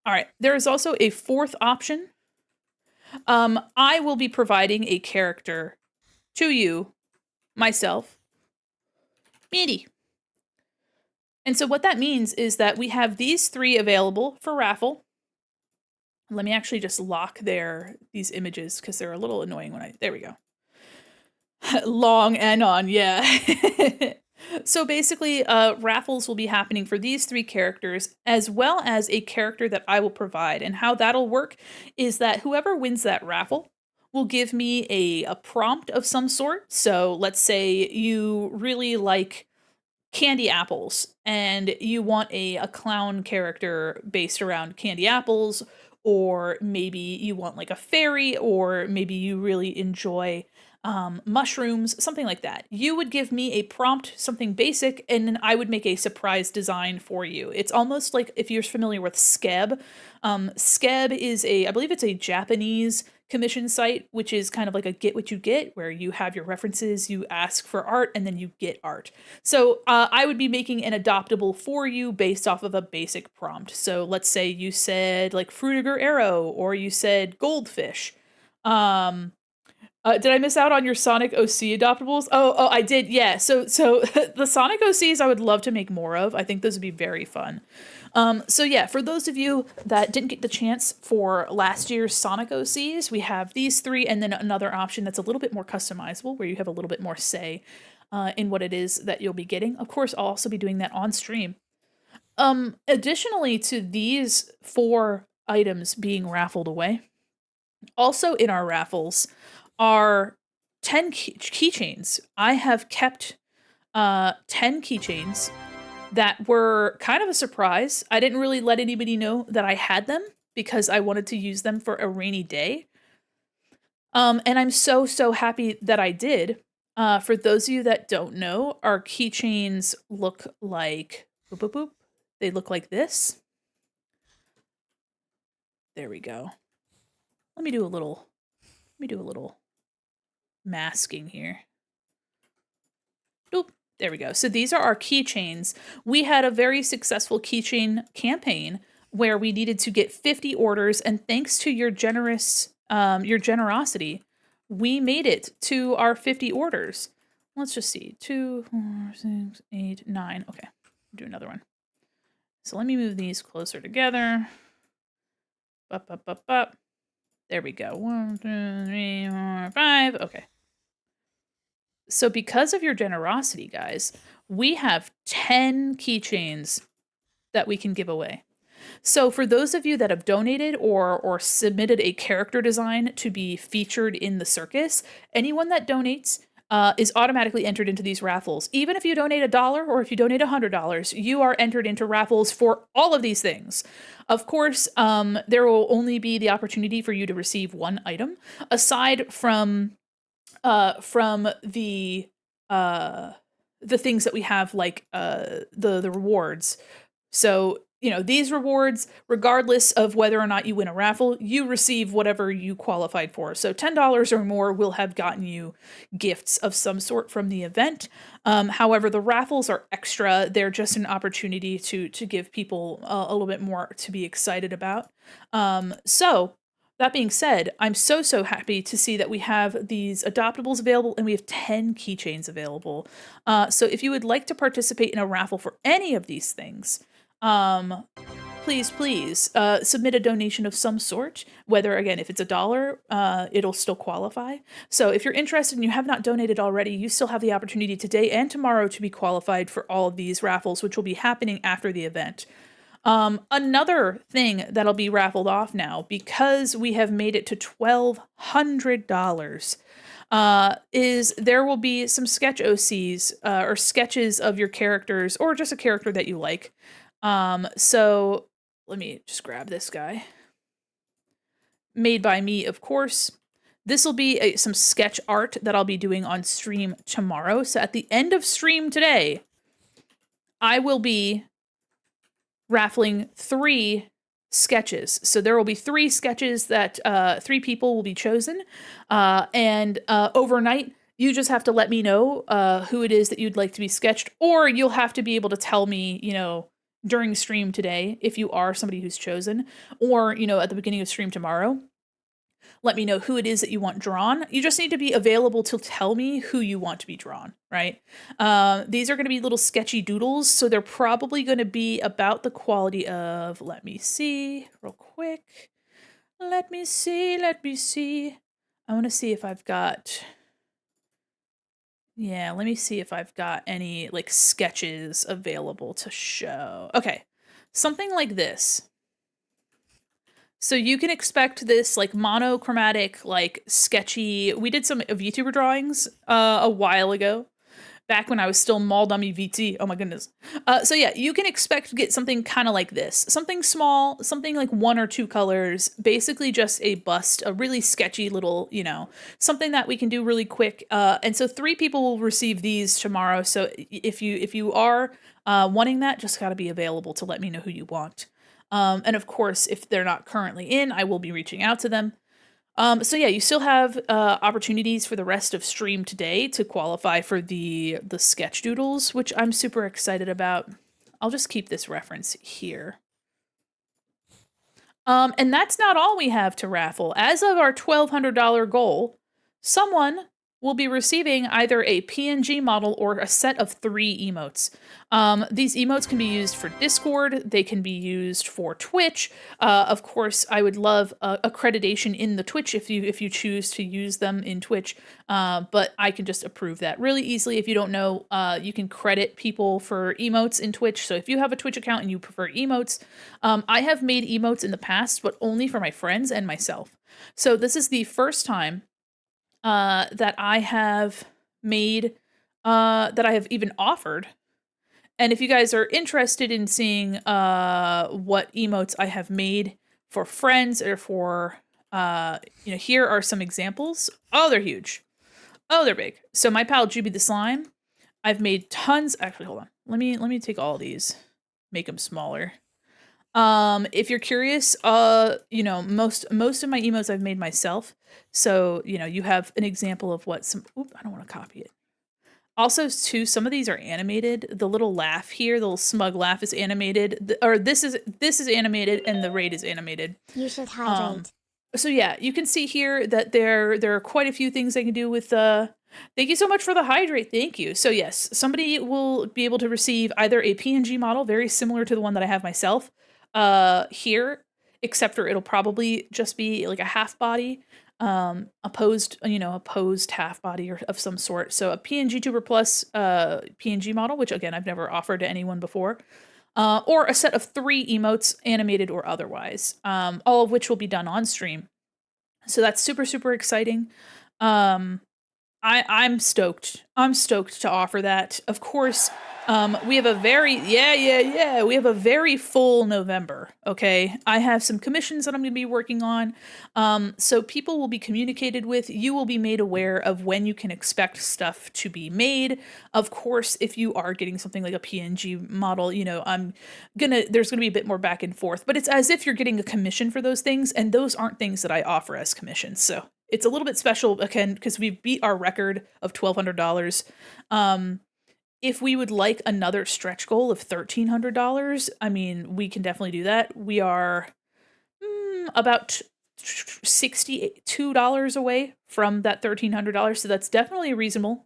All right. There is also a fourth option. I will be providing a character to you, myself, Mandi. And so what that means is that we have these three available for raffle. Let me actually just lock these images because they're a little annoying there we go. Long and on, yeah. So basically, raffles will be happening for these three characters, as well as a character that I will provide. And how that'll work is that whoever wins that raffle will give me a prompt of some sort. So let's say you really like candy apples and you want a clown character based around candy apples, or maybe you want like a fairy, or maybe you really enjoy mushrooms, something like that. You would give me a prompt, something basic, and then I would make a surprise design for you. It's almost like if you're familiar with Skeb. Skeb is I believe it's a Japanese commission site, which is kind of like a get what you get, where you have your references, you ask for art, and then you get art. So I would be making an adoptable for you based off of a basic prompt. So let's say you said like Frutiger Arrow, or you said goldfish. Did I miss out on your Sonic OC adoptables? Oh, I did. Yeah. So the Sonic OCs I would love to make more of. I think those would be very fun. So yeah, for those of you that didn't get the chance for last year's Sonic OCs, we have these three, and then another option that's a little bit more customizable, where you have a little bit more say in what it is that you'll be getting. Of course, I'll also be doing that on stream. Additionally to these 4 items being raffled away, also in our raffles are 10 keychains. I have kept 10 keychains that were kind of a surprise. I didn't really let anybody know that I had them. because I wanted to use them for a rainy day. And I'm so, so happy that I did. For those of you that don't know, our keychains look like boop, boop, boop. They look like this. There we go. Let me do a little masking here. Boop. There we go. So these are our keychains. We had a very successful keychain campaign where we needed to get 50 orders, and thanks to your generosity, we made it to our 50 orders. Let's just see. 2, 4, 6, 8, 9. Okay. Do another one. So let me move these closer together. Up, up, up, up. There we go. 1, 2, 3, 4, 5. Okay. So because of your generosity, guys, we have 10 keychains that we can give away. So for those of you that have donated or submitted a character design to be featured in the circus, anyone that donates is automatically entered into these raffles. Even if you donate $1 or if you donate $100, you are entered into raffles for all of these things. Of course, there will only be the opportunity for you to receive one item, aside from the things that we have, like the rewards. So, you know, these rewards, regardless of whether or not you win a raffle, you receive whatever you qualified for. So $10 or more will have gotten you gifts of some sort from the event. However, the raffles are extra. They're just an opportunity to give people a little bit more to be excited about. So that being said, I'm so, so happy to see that we have these adoptables available and we have 10 keychains available. So if you would like to participate in a raffle for any of these things, please, please submit a donation of some sort. Whether, again, if it's $1, it'll still qualify. So if you're interested and you have not donated already, you still have the opportunity today and tomorrow to be qualified for all of these raffles, which will be happening after the event. Another thing that'll be raffled off now, because we have made it to $1,200, is there will be some sketch OCs or sketches of your characters or just a character that you like. So let me just grab this guy. Made by me, of course. This will be some sketch art that I'll be doing on stream tomorrow. So at the end of stream today, I will be raffling 3 sketches. So there will be 3 sketches that 3 people will be chosen. And overnight, you just have to let me know who it is that you'd like to be sketched, or you'll have to be able to tell me, you know, during stream today if you are somebody who's chosen, or, you know, at the beginning of stream tomorrow. Let me know who it is that you want drawn. You just need to be available to tell me who you want to be drawn, right? These are going to be little sketchy doodles, so they're probably going to be about the quality of, let me see real quick. Let me see. I want to see if I've got, yeah, let me see if I've got any like sketches available to show. Okay, something like this. So you can expect this like monochromatic, like sketchy. We did some VTuber drawings a while ago, back when I was still Maldummy VT. Oh my goodness. So yeah, you can expect to get something kind of like this. Something small, something like 1 or 2 colors, basically just a bust, a really sketchy little, you know, something that we can do really quick. And so 3 people will receive these tomorrow. So if you are wanting that, just got to be available to let me know who you want. And of course, if they're not currently in, I will be reaching out to them. So yeah, you still have opportunities for the rest of stream today to qualify for the sketch doodles, which I'm super excited about. I'll just keep this reference here. And that's not all we have to raffle. As of our $1,200 goal, someone will be receiving either a PNG model or a set of 3 emotes. These emotes can be used for Discord, they can be used for Twitch. Of course, I would love accreditation in the Twitch if you choose to use them in Twitch, but I can just approve that really easily. If you don't know, you can credit people for emotes in Twitch. So if you have a Twitch account and you prefer emotes, I have made emotes in the past, but only for my friends and myself. So this is the first time that I have made, that I have even offered. And if you guys are interested in seeing what emotes I have made for friends or for, here are some examples. Oh, they're huge. Oh, they're big. So my pal Juby the Slime, I've made tons. Actually, hold on. Let me take all these, make them smaller. If you're curious, most of my emotes I've made myself. So, you have an example of what some, I don't want to copy it. Also, too, some of these are animated. The little laugh here, the little smug laugh is animated. Or this is animated and the raid is animated. You should hydrate. So yeah, you can see here that there are quite a few things I can do with thank you so much for the hydrate. Thank you. So yes, somebody will be able to receive either a PNG model very similar to the one that I have myself here, except for it'll probably just be like a half body, opposed half body or of some sort. So a PNG Tuber Plus PNG model, which again I've never offered to anyone before. Or a set of 3 emotes, animated or otherwise, all of which will be done on stream. So that's super, super exciting. I'm stoked. I'm stoked to offer that. Of course, we have a very we have a very full November. Okay, I have some commissions that I'm going to be working on. So people will be communicated with. You will be made aware of when you can expect stuff to be made. Of course, if you are getting something like a PNG model, there's gonna be a bit more back and forth. But it's as if you're getting a commission for those things, and those aren't things that I offer as commissions. So it's a little bit special again because we've beat our record of $1,200. If we would like another stretch goal of $1,300, I mean, we can definitely do that. We are about $62 away from that $1,300, so that's definitely a reasonable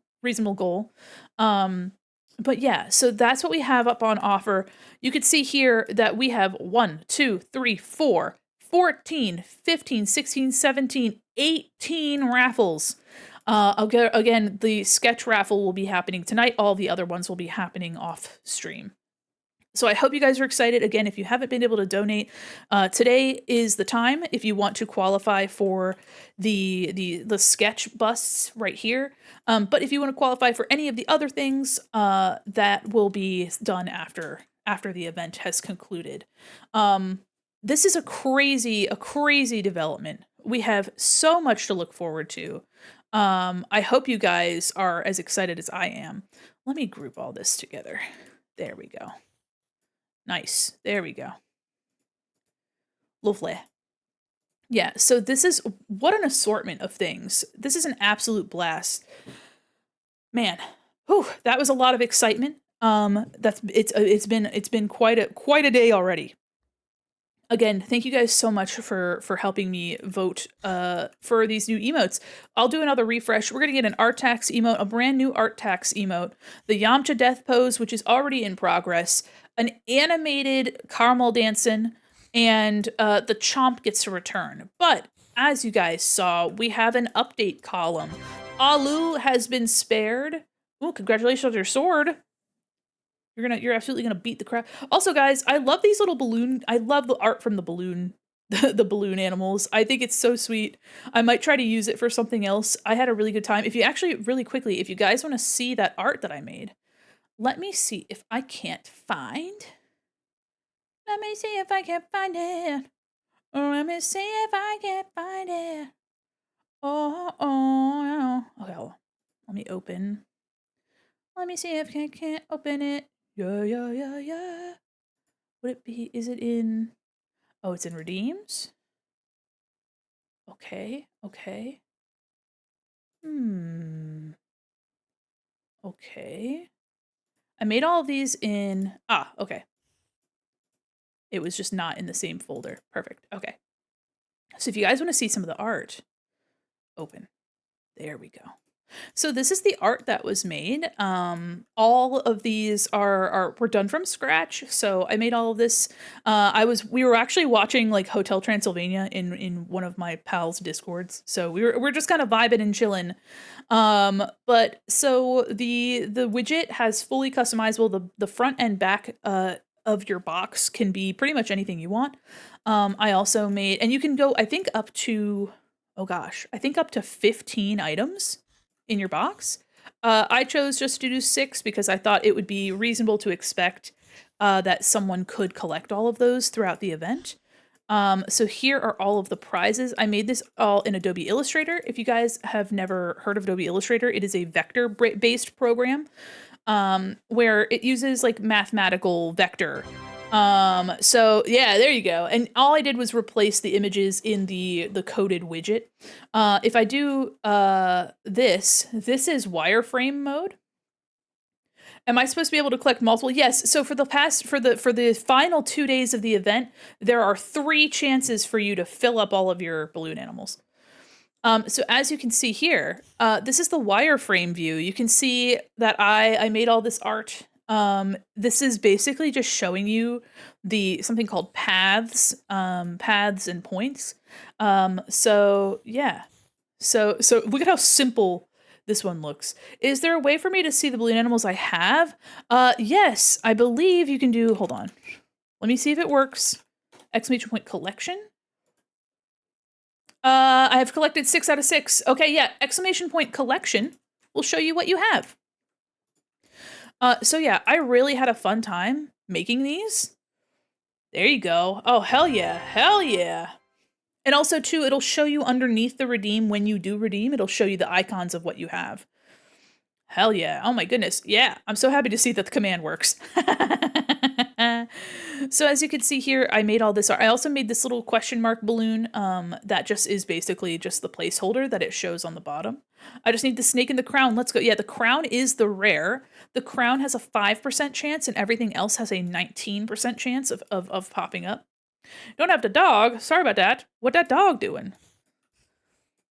goal. But yeah, so that's what we have up on offer. You can see here that we have 1, 2, 3, 4, 14, 15, 16, 17, 18 raffles. Again, the sketch raffle will be happening tonight. All the other ones will be happening off stream. So I hope you guys are excited. Again, if you haven't been able to donate, today is the time if you want to qualify for the sketch busts right here. But if you want to qualify for any of the other things, that will be done after the event has concluded. This is a crazy development. We have so much to look forward to. I hope you guys are as excited as I am. Let me group all this together. There we go. Nice. There we go. Lovely. Yeah, so this is what an assortment of things. This is an absolute blast. Man, that was a lot of excitement. It's been quite a day already. Again, thank you guys so much for helping me vote for these new emotes. I'll do another refresh. We're gonna get an art tax emote, a brand new art tax emote, the Yamcha death pose, which is already in progress, an animated caramel dancing, and the chomp gets to return. But as you guys saw, we have an update column. Alu has been spared. Ooh, congratulations on your sword. You're absolutely gonna beat the crap. Also, guys, I love these little balloon. I love the art from the balloon, the balloon animals. I think it's so sweet. I might try to use it for something else. I had a really good time. If you actually, really quickly, if you guys want to see that art that I made, let me see if I can't find. Let me see if I can find it. Let me see if I can find it. Oh. Okay, hold on. Let me open. Let me see if I can't open it. Yeah. Would it be, is it in, oh, it's in Redeems? Okay. Okay. I made all of these in, okay. It was just not in the same folder. Perfect. Okay. So if you guys want to see some of the art, open. There we go. So this is the art that was made. All of these were done from scratch. So I made all of this. We were actually watching like Hotel Transylvania in one of my pals' discords. So we're just kind of vibing and chilling. But so the widget has fully customizable. The front and back of your box can be pretty much anything you want. I also made, and you can go, I think up to 15 items in your box. I chose just to do 6 because I thought it would be reasonable to expect that someone could collect all of those throughout the event. So here are all of the prizes. I made this all in Adobe Illustrator. If you guys have never heard of Adobe Illustrator, it is a vector-based program where it uses like mathematical vector. So yeah, there you go. And all I did was replace the images in the coded widget. If I do this is wireframe mode. Am I supposed to be able to collect multiple? Yes. So for the final 2 days of the event, there are 3 chances for you to fill up all of your balloon animals. So as you can see here, this is the wireframe view. You can see that I made all this art. This is basically just showing you something called paths, paths and points. So yeah. So look at how simple this one looks. Is there a way for me to see the balloon animals I have? Yes, I believe you can do, hold on. Let me see if it works. Exclamation point collection. I have collected 6 out of 6. Okay, yeah, exclamation point collection will show you what you have. So yeah, I really had a fun time making these. There you go. Oh, hell yeah. Hell yeah. And also, too, it'll show you underneath the redeem when you do redeem, it'll show you the icons of what you have. Hell yeah. Oh my goodness. Yeah, I'm so happy to see that the command works. So as you can see here, I made all this art. I also made this little question mark balloon that just is basically just the placeholder that it shows on the bottom. I just need the snake and the crown. Let's go. Yeah, the crown is the rare. The crown has a 5% chance and everything else has a 19% chance of popping up. Don't have the dog. Sorry about that. What that dog doing?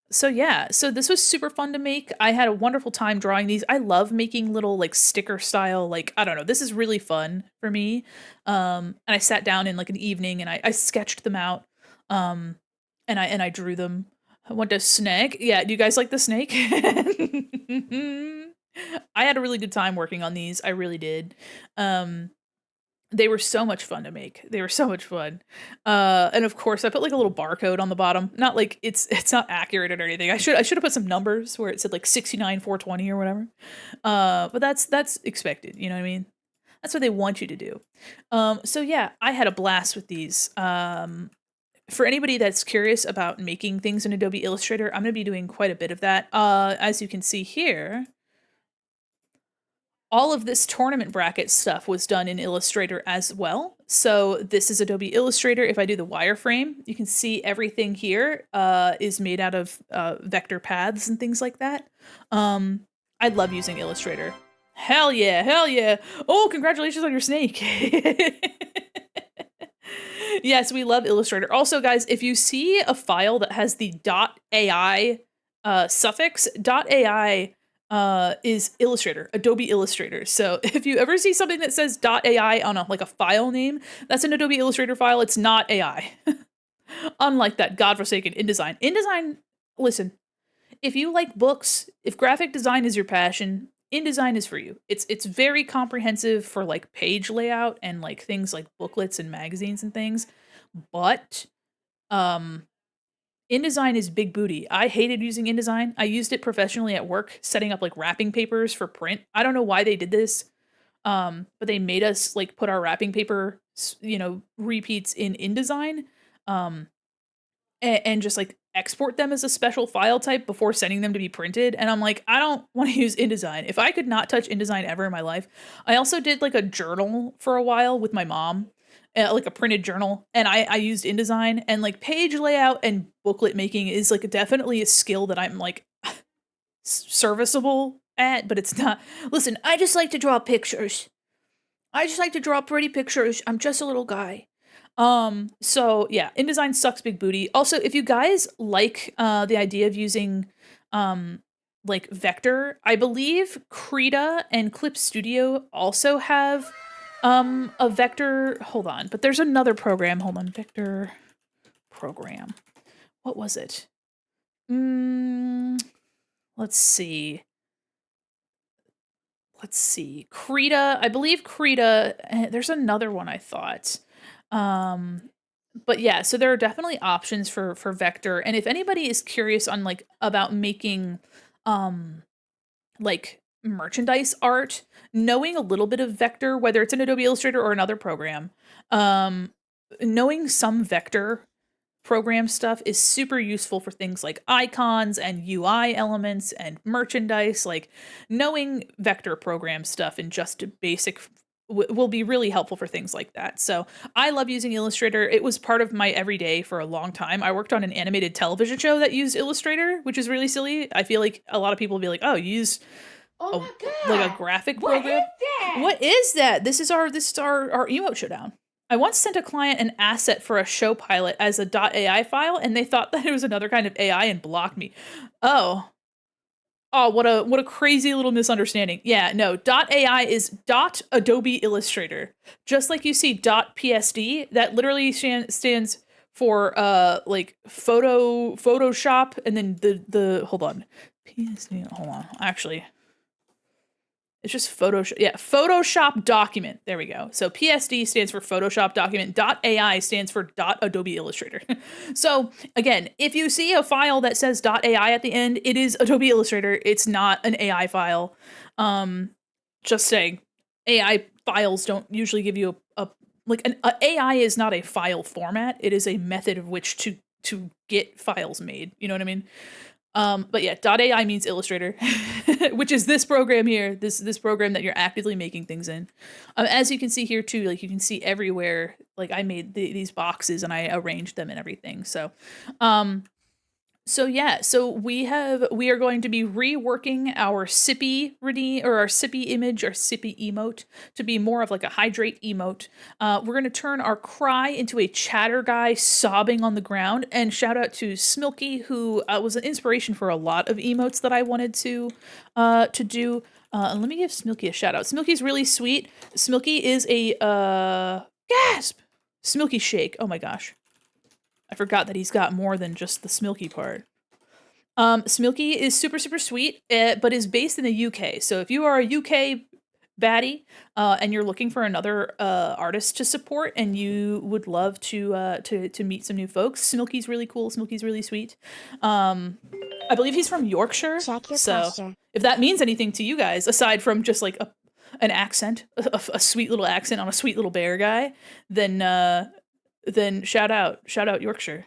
So yeah, so this was super fun to make. I had a wonderful time drawing these. I love making little like sticker style, like, I don't know, this is really fun for me. And I sat down in like an evening and I sketched them out. Um and I drew them. I want a snake. Yeah, do you guys like the snake? I had a really good time working on these. I really did. They were so much fun to make. They were so much fun. And of course, I put like a little barcode on the bottom. Not like it's not accurate or anything. I should have put some numbers where it said like 69,420 or whatever. But that's expected. You know what I mean? That's what they want you to do. So yeah, I had a blast with these. For anybody that's curious about making things in Adobe Illustrator, I'm going to be doing quite a bit of that. As you can see here, all of this tournament bracket stuff was done in Illustrator as well. So this is Adobe Illustrator. If I do the wireframe, you can see everything here is made out of vector paths and things like that. I love using Illustrator. Hell yeah, hell yeah. Oh, congratulations on your snake. Yes, we love Illustrator. Also, guys, if you see a file that has the .ai suffix, .ai is Illustrator, Adobe Illustrator. So if you ever see something that says .ai on like a file name, that's an Adobe Illustrator file. It's not AI. Unlike that godforsaken InDesign. InDesign, listen, if you like books, if graphic design is your passion, InDesign is for you. It's very comprehensive for like page layout and like things like booklets and magazines and things. But um InDesign is big booty. I hated using InDesign. I used it professionally at work, setting up like wrapping papers for print. I don't know why they did this, but they made us like put our wrapping paper, repeats in InDesign, um, and just like export them as a special file type before sending them to be printed. And I'm like, I don't want to use InDesign. If I could not touch InDesign ever in my life, I also did like a journal for a while with my mom, like a printed journal, and I used InDesign, and like page layout and booklet making is like definitely a skill that I'm like serviceable at, but it's not. Listen, I just like to draw pictures. I just like to draw pretty pictures. I'm just a little guy. So yeah, InDesign sucks big booty. Also, if you guys like the idea of using like vector, I believe Krita and Clip Studio also have a vector. Hold on, but there's another program. Hold on, vector program. What was it? Let's see. Krita, I believe Krita, there's another one I thought. But yeah, so there are definitely options for vector. And if anybody is curious on like about making like merchandise art, knowing a little bit of vector, whether it's in Adobe Illustrator or another program, knowing some vector program stuff is super useful for things like icons and UI elements and merchandise. Like knowing vector program stuff in just a basic will be really helpful for things like that. So I love using Illustrator. It was part of my everyday for a long time. I worked on an animated television show that used Illustrator, which is really silly. I feel like a lot of people will be like, "Oh, you use Oh my god! like a graphic program." What is that? This is our emote showdown. I once sent a client an asset for a show pilot as a .ai file, and they thought that it was another kind of AI and blocked me. Oh, what a crazy little misunderstanding. Yeah, no, .ai is .adobe Illustrator. Just like you see .psd, that literally stands for like Photoshop, and then the hold on. PSD, hold on. Actually, it's just Photoshop. Yeah, Photoshop document. There we go. So PSD stands for Photoshop document. .ai stands for .adobe Illustrator. So again, if you see a file that says .ai at the end, it is Adobe Illustrator. It's not an AI file. Just saying, AI files don't usually give you a AI is not a file format. It is a method of which to get files made. You know what I mean? But yeah, .ai means Illustrator, which is this program here, this program that you're actively making things in. As you can see here too, like you can see everywhere, like I made these boxes and I arranged them and everything. So yeah, so we are going to be reworking our sippy redeem or our sippy image or sippy emote to be more of like a hydrate emote. We're going to turn our cry into a chatter guy sobbing on the ground. And shout out to Smilky, who was an inspiration for a lot of emotes that I wanted to do. And let me give Smilky a shout out. Smilky's really sweet. Smilky is a gasp. Smilky shake. Oh my gosh. I forgot that he's got more than just the Smilky part. Smilky is super, super sweet, but is based in the UK. So if you are a UK baddie and you're looking for another artist to support and you would love to meet some new folks, Smilky's really cool. Smilky's really sweet. I believe he's from Yorkshire. Check your so posture. if that means anything to you guys, aside from just like an accent, a sweet little accent on a sweet little bear guy, then shout out Yorkshire.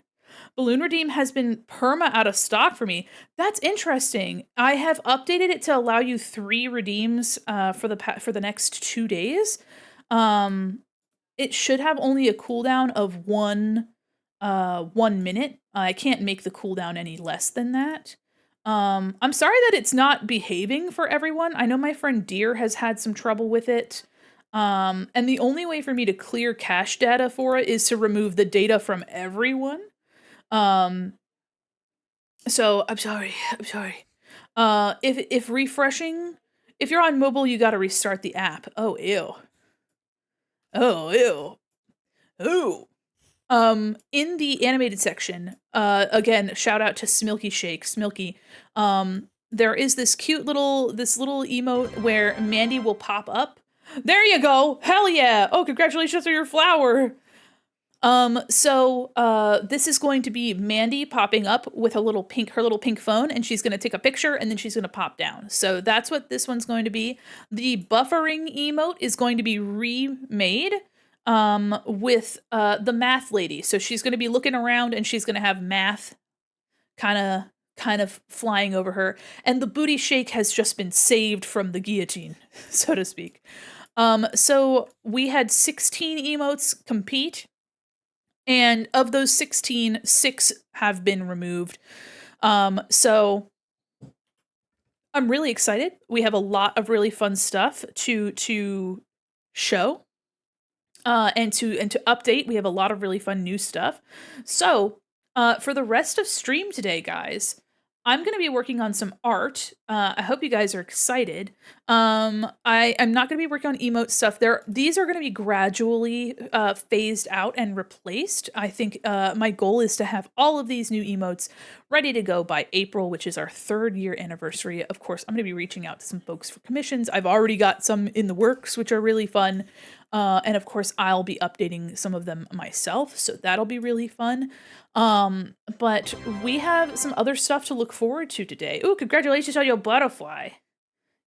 Balloon Redeem has been perma out of stock for me. That's interesting. I have updated it to allow you 3 redeems for the next 2 days. It should have only a cooldown of 1 minute. I can't make the cooldown any less than that. I'm sorry that it's not behaving for everyone. I know my friend Deer has had some trouble with it. And the only way for me to clear cache data for it is to remove the data from everyone. So I'm sorry. If refreshing, if you're on mobile, you got to restart the app. Oh, ew. Ooh. In the animated section, again, shout out to Smilky Shake. Smilky. There is this little emote where Mandi will pop up. There you go. Hell yeah. Oh, congratulations on your flower. This is going to be Mandi popping up with her little pink phone, and she's going to take a picture and then she's going to pop down. So that's what this one's going to be. The buffering emote is going to be remade with the math lady. So she's going to be looking around and she's going to have math kind of flying over her, and the booty shake has just been saved from the guillotine, so to speak. So we had 16 emotes compete, and of those 16, 6 have been removed. So I'm really excited. We have a lot of really fun stuff to show and to update. We have a lot of really fun new stuff. So for the rest of stream today, guys, I'm going to be working on some art. I hope you guys are excited. I'm not going to be working on emote stuff. These are going to be gradually phased out and replaced. I think my goal is to have all of these new emotes ready to go by April, which is our 3rd year anniversary. Of course, I'm going to be reaching out to some folks for commissions. I've already got some in the works, which are really fun. And of course, I'll be updating some of them myself, so that'll be really fun. But we have some other stuff to look forward to today. Ooh, congratulations on your butterfly.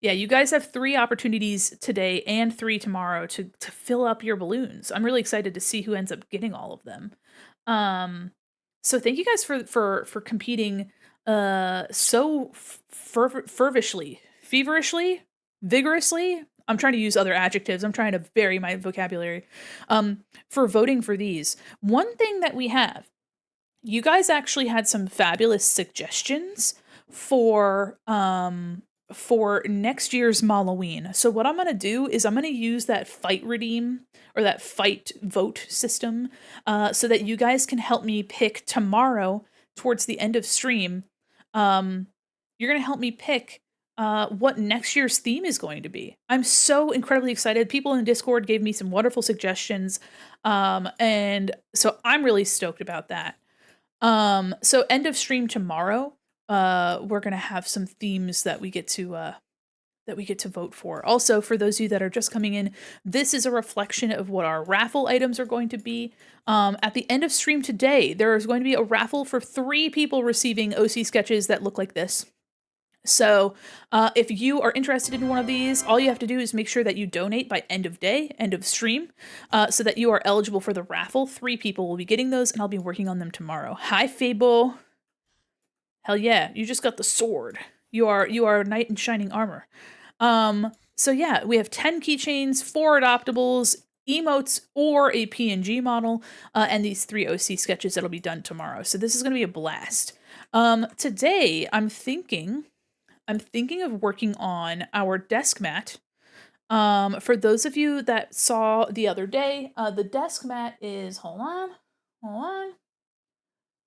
Yeah, you guys have 3 opportunities today and 3 tomorrow to fill up your balloons. I'm really excited to see who ends up getting all of them. Um, so thank you guys for competing, so feverishly, vigorously. I'm trying to use other adjectives. I'm trying to vary my vocabulary, for voting for these. One thing that we have, you guys actually had some fabulous suggestions for next year's Malloween. So what I'm gonna do is I'm gonna use that fight redeem or that fight vote system, so that you guys can help me pick tomorrow towards the end of stream. Um, you're gonna help me pick what next year's theme is going to be. I'm so incredibly excited. People in Discord gave me some wonderful suggestions, and so I'm really stoked about that. So end of stream tomorrow, we're gonna have some themes that we get to vote for. Also, for those of you that are just coming in, this is a reflection of what our raffle items are going to be. At the end of stream today, there is going to be a raffle for 3 people receiving OC sketches that look like this. So, if you are interested in one of these, all you have to do is make sure that you donate by end of day, end of stream, so that you are eligible for the raffle. 3 people will be getting those, and I'll be working on them tomorrow. Hi, Fable. Hell yeah, you just got the sword. You are a knight in shining armor. So yeah, we have 10 keychains, 4 adoptables, emotes, or a PNG model, and these 3 OC sketches that'll be done tomorrow. So this is gonna be a blast. Today I'm thinking of working on our desk mat. For those of you that saw the other day, the desk mat is, hold on.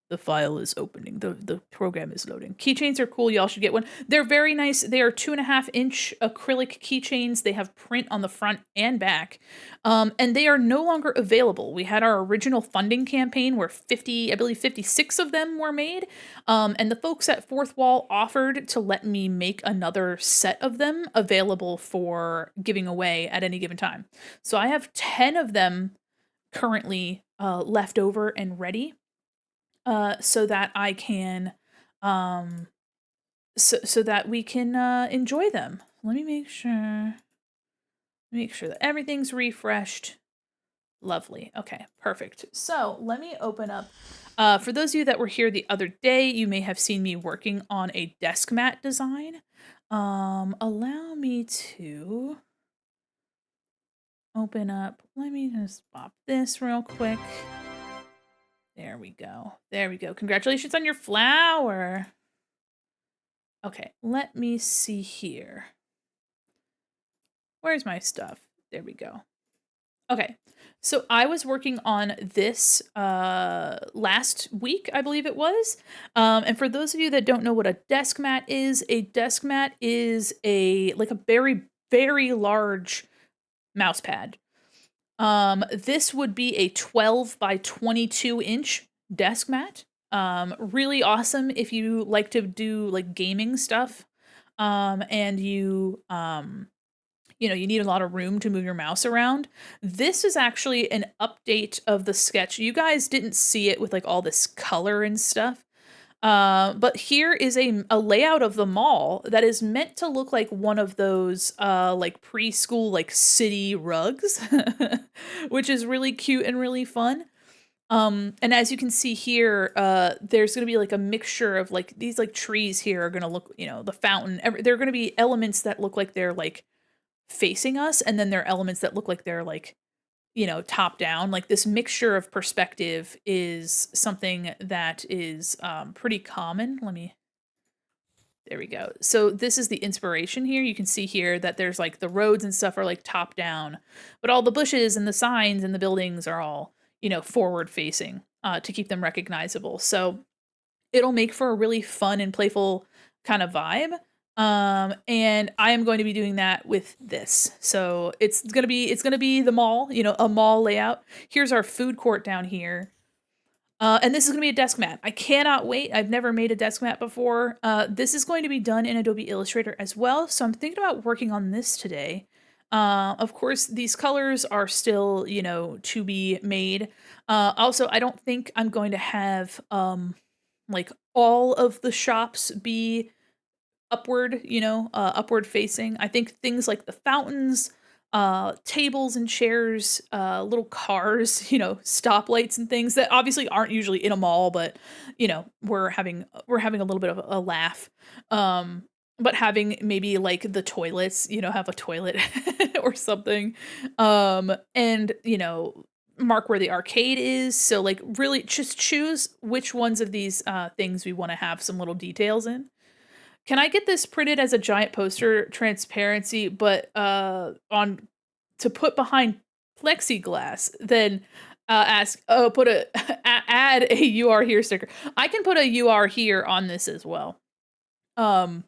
The file is opening. The program is loading. Keychains are cool. Y'all should get one. They're very nice. They are 2.5-inch acrylic keychains. They have print on the front and back. And they are no longer available. We had our original funding campaign where 50, I believe 56 of them were made. And the folks at Fourth Wall offered to let me make another set of them available for giving away at any given time. So I have 10 of them currently left over and ready, so that I can, um, so that we can enjoy them. Let me make sure that everything's refreshed. Lovely. Okay, perfect. So let me open up. For those of you that were here the other day, you may have seen me working on a desk mat design. Allow me to open up. Let me just pop this real quick. There we go. There we go. Congratulations on your flower. Okay, let me see here. Where's my stuff? There we go. Okay, so I was working on this last week, I believe it was. And for those of you that don't know what a desk mat is a like a very, very large mouse pad. This would be a 12 by 22 inch desk mat. Really awesome if you like to do like gaming stuff. And you know, you need a lot of room to move your mouse around. This is actually an update of the sketch. You guys didn't see it with like all this color and stuff. But here is a layout of the mall that is meant to look like one of those like preschool like city rugs, which is really cute and really fun. And as you can see here, there's gonna be like a mixture of like these like trees here are gonna look, you know, the fountain. There are gonna be elements that look like they're like facing us, and then there are elements that look like they're like, you know, top down. Like this mixture of perspective is something that is pretty common. There we go. So this is the inspiration here. You can see here that there's like the roads and stuff are like top down, but all the bushes and the signs and the buildings are all, you know, forward facing, to keep them recognizable. So it'll make for a really fun and playful kind of vibe. And I am going to be doing that with this. So it's gonna be the mall, you know, a mall layout. Here's our food court down here. And this is gonna be a desk mat. I cannot wait. I've never made a desk mat before. This is going to be done in Adobe Illustrator as well. So I'm thinking about working on this today. Of course, these colors are still, you know, to be made. Also, I don't think I'm going to have like all of the shops be upward, upward facing. I think things like the fountains, tables and chairs, little cars, stoplights and things that obviously aren't usually in a mall, but we're having a little bit of a laugh. Um, but having maybe like the toilets, have a toilet or something. And mark where the arcade is. So like really just choose which ones of these things we want to have some little details in. Can I get this printed as a giant poster, transparency, but on to put behind plexiglass? Then ask, oh, put add a "You Are Here" sticker. I can put a "You Are Here" on this as well. Um,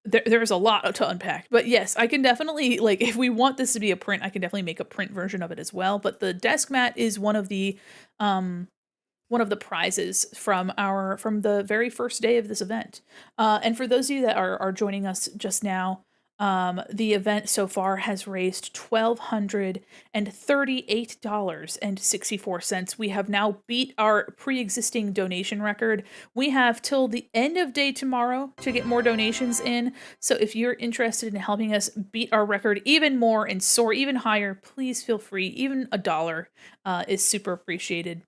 there's a lot to unpack, but yes, I can definitely like if we want this to be a print, I can definitely make a print version of it as well. But the desk mat is um one of the prizes from the very first day of this event. And for those of you that are joining us just now, the event so far has raised $1,238.64. We have now beat our pre-existing donation record. We have till the end of day tomorrow to get more donations in. So if you're interested in helping us beat our record even more and soar even higher, please feel free. Even a dollar is super appreciated.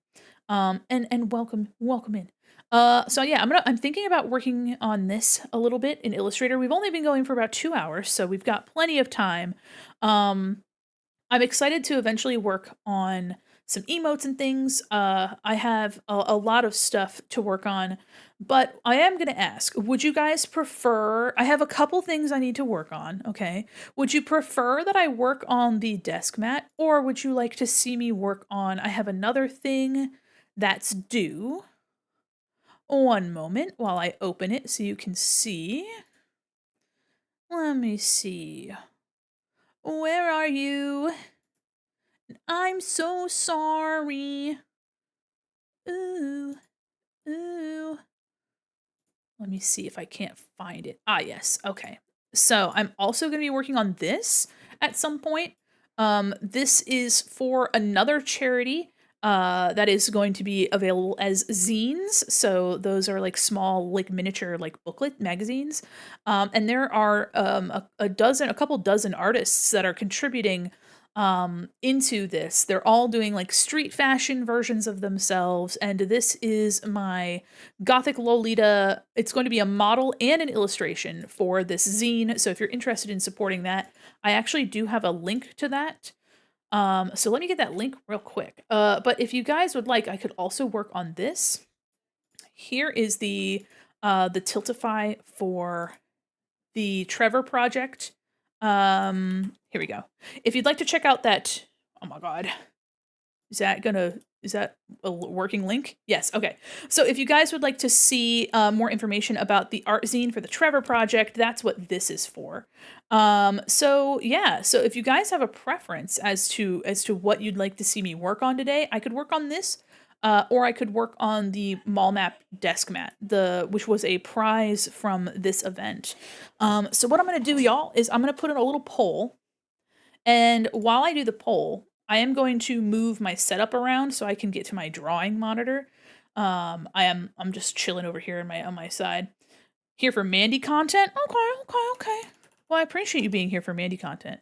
And welcome in. So yeah, I'm thinking about working on this a little bit in Illustrator. We've only been going for about 2 hours, so we've got plenty of time. Um, I'm excited to eventually work on some emotes and things. I have a lot of stuff to work on, but I am going to ask, would you guys prefer? I have a couple things I need to work on, okay? Would you prefer that I work on the desk mat, or would you like to see me work on? I have another thing that's due. One moment while I open it so you can see. Let me see. Where are you? I'm so sorry. Ooh, ooh. Let me see if I can't find it. Ah, yes. Okay. So I'm also going to be working on this at some point. This is for another charity that is going to be available as zines. So those are like small, like miniature, like booklet magazines. And there are a couple dozen artists that are contributing into this. They're all doing like street fashion versions of themselves. And this is my Gothic Lolita. It's going to be a model and an illustration for this zine. So if you're interested in supporting that, I actually do have a link to that. So let me get that link real quick. But if you guys would like, I could also work on this. Here is the Tiltify for the Trevor project. Here we go. If you'd like to check out that, oh my god, is that a working link? Yes. Okay. So if you guys would like to see more information about the art zine for the Trevor project, that's what this is for. So yeah. So if you guys have a preference as to what you'd like to see me work on today, I could work on this. Or I could work on the mall map desk mat, which was a prize from this event. So what I'm gonna do, y'all, is I'm gonna put in a little poll, and while I do the poll, I am going to move my setup around so I can get to my drawing monitor. I'm just chilling over here on my side. Here for Mandi content? Okay. Well, I appreciate you being here for Mandi content.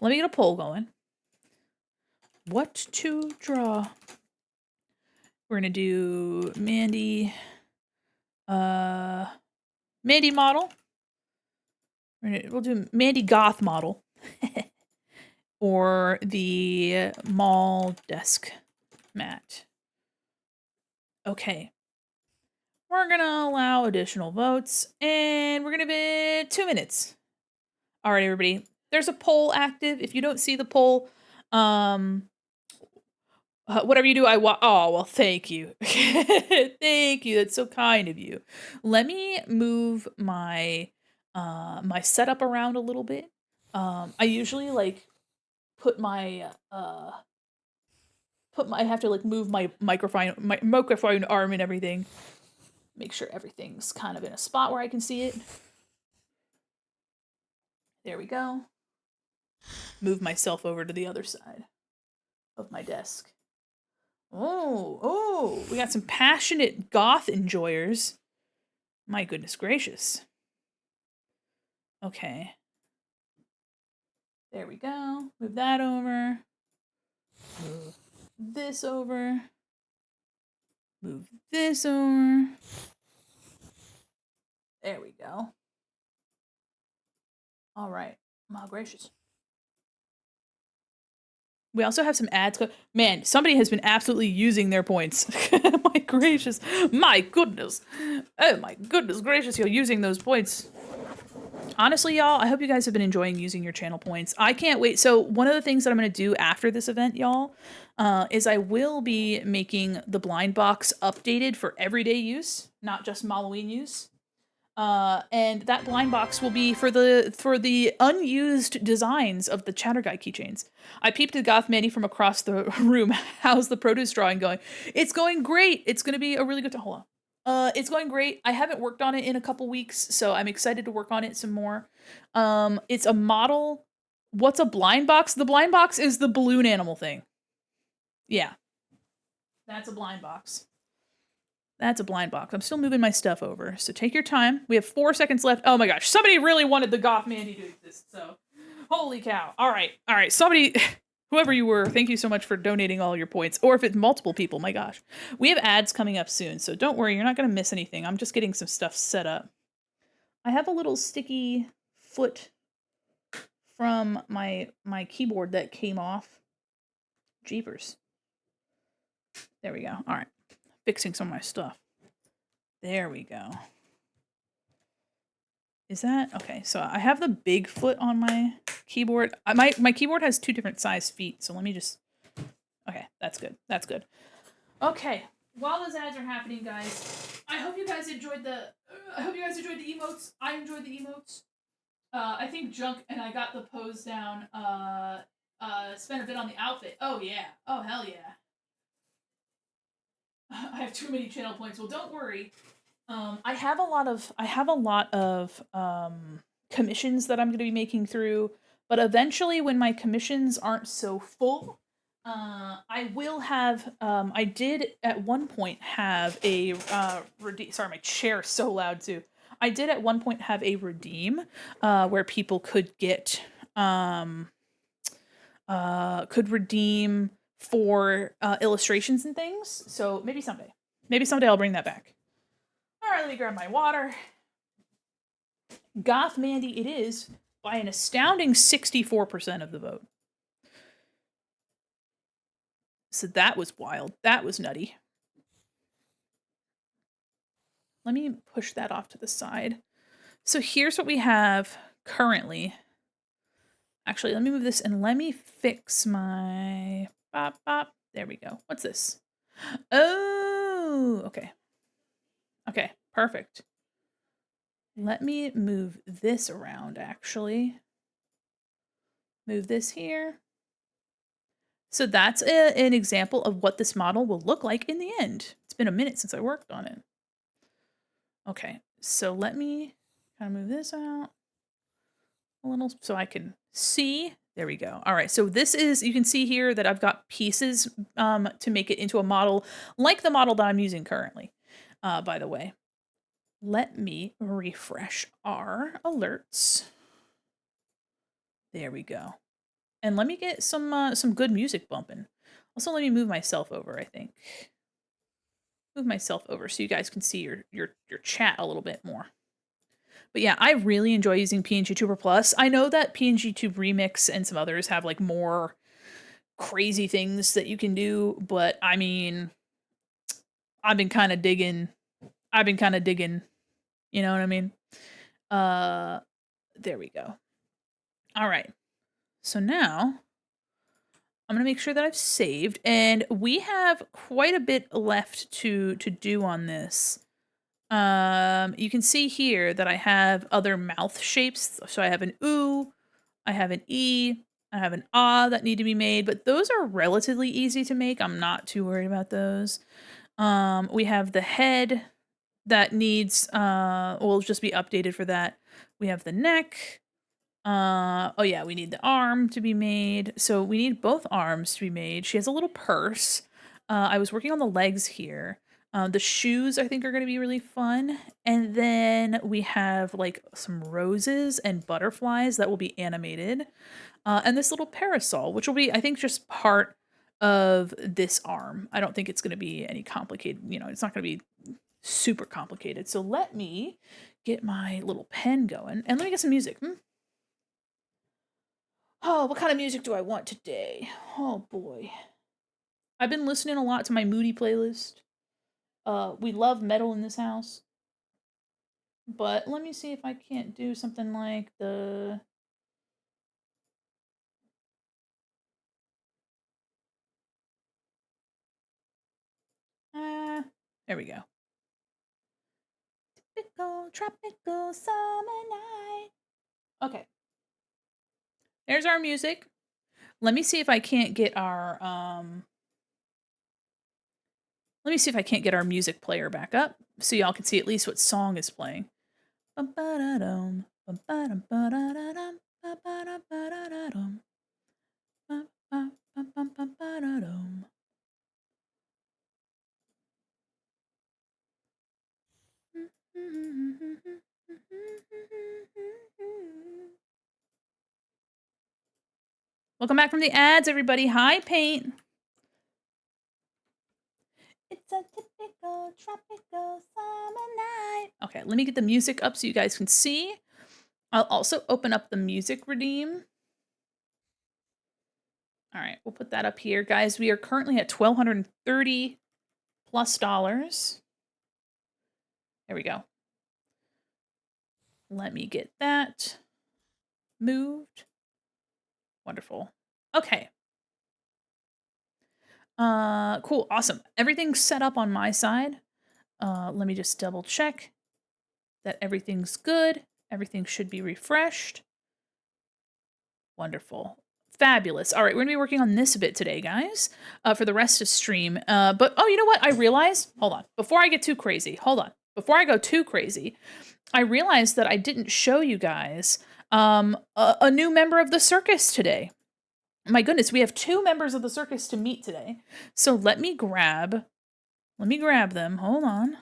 Let me get a poll going. What to draw? We're gonna do Mandi Mandi model. We'll do Mandi goth model. Or the mall desk mat. Okay. We're going to allow additional votes, and we're going to give it 2 minutes. All right, everybody. There's a poll active. If you don't see the poll, whatever you do, oh, well, thank you. Thank you. That's so kind of you. Let me move my my setup around a little bit. I usually like put my I have to like move my microphone arm and everything. Make sure everything's kind of in a spot where I can see it. There we go. Move myself over to the other side of my desk. Oh, we got some passionate goth enjoyers. My goodness gracious. Okay. There we go. Move that over. Move this over. Move this over. There we go. All right. My gracious. We also have some ads. Man, somebody has been absolutely using their points. My gracious. My goodness. Oh my goodness gracious, you're using those points. Honestly, y'all, I hope you guys have been enjoying using your channel points. I can't wait. So one of the things that I'm going to do after this event, y'all, is I will be making the blind box updated for everyday use, not just Malloween use. And that blind box will be for the unused designs of the Chatter Guy keychains. I peeped at Goth Mandy from across the room. How's the produce drawing going? It's going great. It's going to be a really good. Hold on. It's going great. I haven't worked on it in a couple weeks, so I'm excited to work on it some more. It's a model. What's a blind box? The blind box is the balloon animal thing. Yeah, that's a blind box. That's a blind box. I'm still moving my stuff over, so take your time. We have 4 seconds left. Oh my gosh, somebody really wanted the Goth Mandy to exist, so holy cow. All right, somebody, whoever you were, thank you so much for donating all your points, or if it's multiple people, my gosh. We have ads coming up soon, so don't worry, you're not gonna miss anything. I'm just getting some stuff set up. I have a little sticky foot from my keyboard that came off. Jeepers. There we go. All right, fixing some of my stuff. There we go. Is that okay? So I have the big foot on my keyboard. My keyboard has 2 different size feet, so let me just. Okay, that's good. That's good. Okay, while those ads are happening, guys, I hope you guys enjoyed the. I hope you guys enjoyed the emotes. I enjoyed the emotes. I think Junk and I got the pose down. Spent a bit on the outfit. Oh yeah. Oh hell yeah. I have too many channel points. Well, don't worry. I have a lot of commissions that I'm going to be making through, but eventually when my commissions aren't so full, I will have, I did at one point have a, sorry, my chair is so loud too. I did at one point have a redeem, where people could get, could redeem for, illustrations and things. So maybe someday I'll bring that back. All right, let me grab my water. Goth Mandy it is by an astounding 64% of the vote. So that was wild. That was nutty. Let me push that off to the side. So here's what we have currently. Actually, let me move this and let me fix my bop bop. There we go. What's this? Oh, okay. Okay, perfect. Let me move this around, actually. Move this here. So that's an example of what this model will look like in the end. It's been a minute since I worked on it. Okay, so let me kind of move this out a little so I can see. There we go. All right, so this is, you can see here that I've got pieces to make it into a model like the model that I'm using currently, by the way. Let me refresh our alerts. There we go. And let me get some good music bumping. Also, let me move myself over, I think. Move myself over so you guys can see your chat a little bit more. But yeah, I really enjoy using PNG Tuber Plus. I know that PNG Tube Remix and some others have like more crazy things that you can do, but I mean, I've been kind of digging, you know what I mean? There we go. All right. So now I'm going to make sure that I've saved, and we have quite a bit left to do on this. You can see here that I have other mouth shapes. So I have an ooh, I have an e, I have an ah that need to be made, but those are relatively easy to make. I'm not too worried about those. We have the head that needs, will just be updated for that. We have the neck. Oh yeah, we need the arm to be made. So we need both arms to be made. She has a little purse. I was working on the legs here. The shoes I think are going to be really fun. And then we have like some roses and butterflies that will be animated. And this little parasol, which will be, I think, just part of this arm. I don't think it's going to be any complicated, it's not going to be super complicated. So let me get my little pen going and let me get some music. Oh, what kind of music do I want today? Oh boy. I've been listening a lot to my Moody playlist. We love metal in this house. But let me see if I can't do something like the there we go. Typical tropical summer night. Okay. There's our music. Let me see if I can't get our let me see if I can't get our music player back up so y'all can see at least what song is playing. Welcome back from the ads, everybody. Hi, Paint. It's a typical tropical summer night. Okay, let me get the music up so you guys can see. I'll also open up the music redeem. All right, we'll put that up here. Guys, we are currently at $1,230 plus dollars. There we go. Let me get that moved. Wonderful. Okay. Cool, awesome. Everything's set up on my side. Let me just double check that everything's good. Everything should be refreshed. Wonderful. Fabulous. All right, we're gonna be working on this a bit today, guys, for the rest of stream. But, oh, you know what? I realized, hold on, before I get too crazy, hold on. Before I go too crazy, I realized that I didn't show you guys a new member of the circus today. My goodness, we have 2 members of the circus to meet today. So let me grab them. Hold on.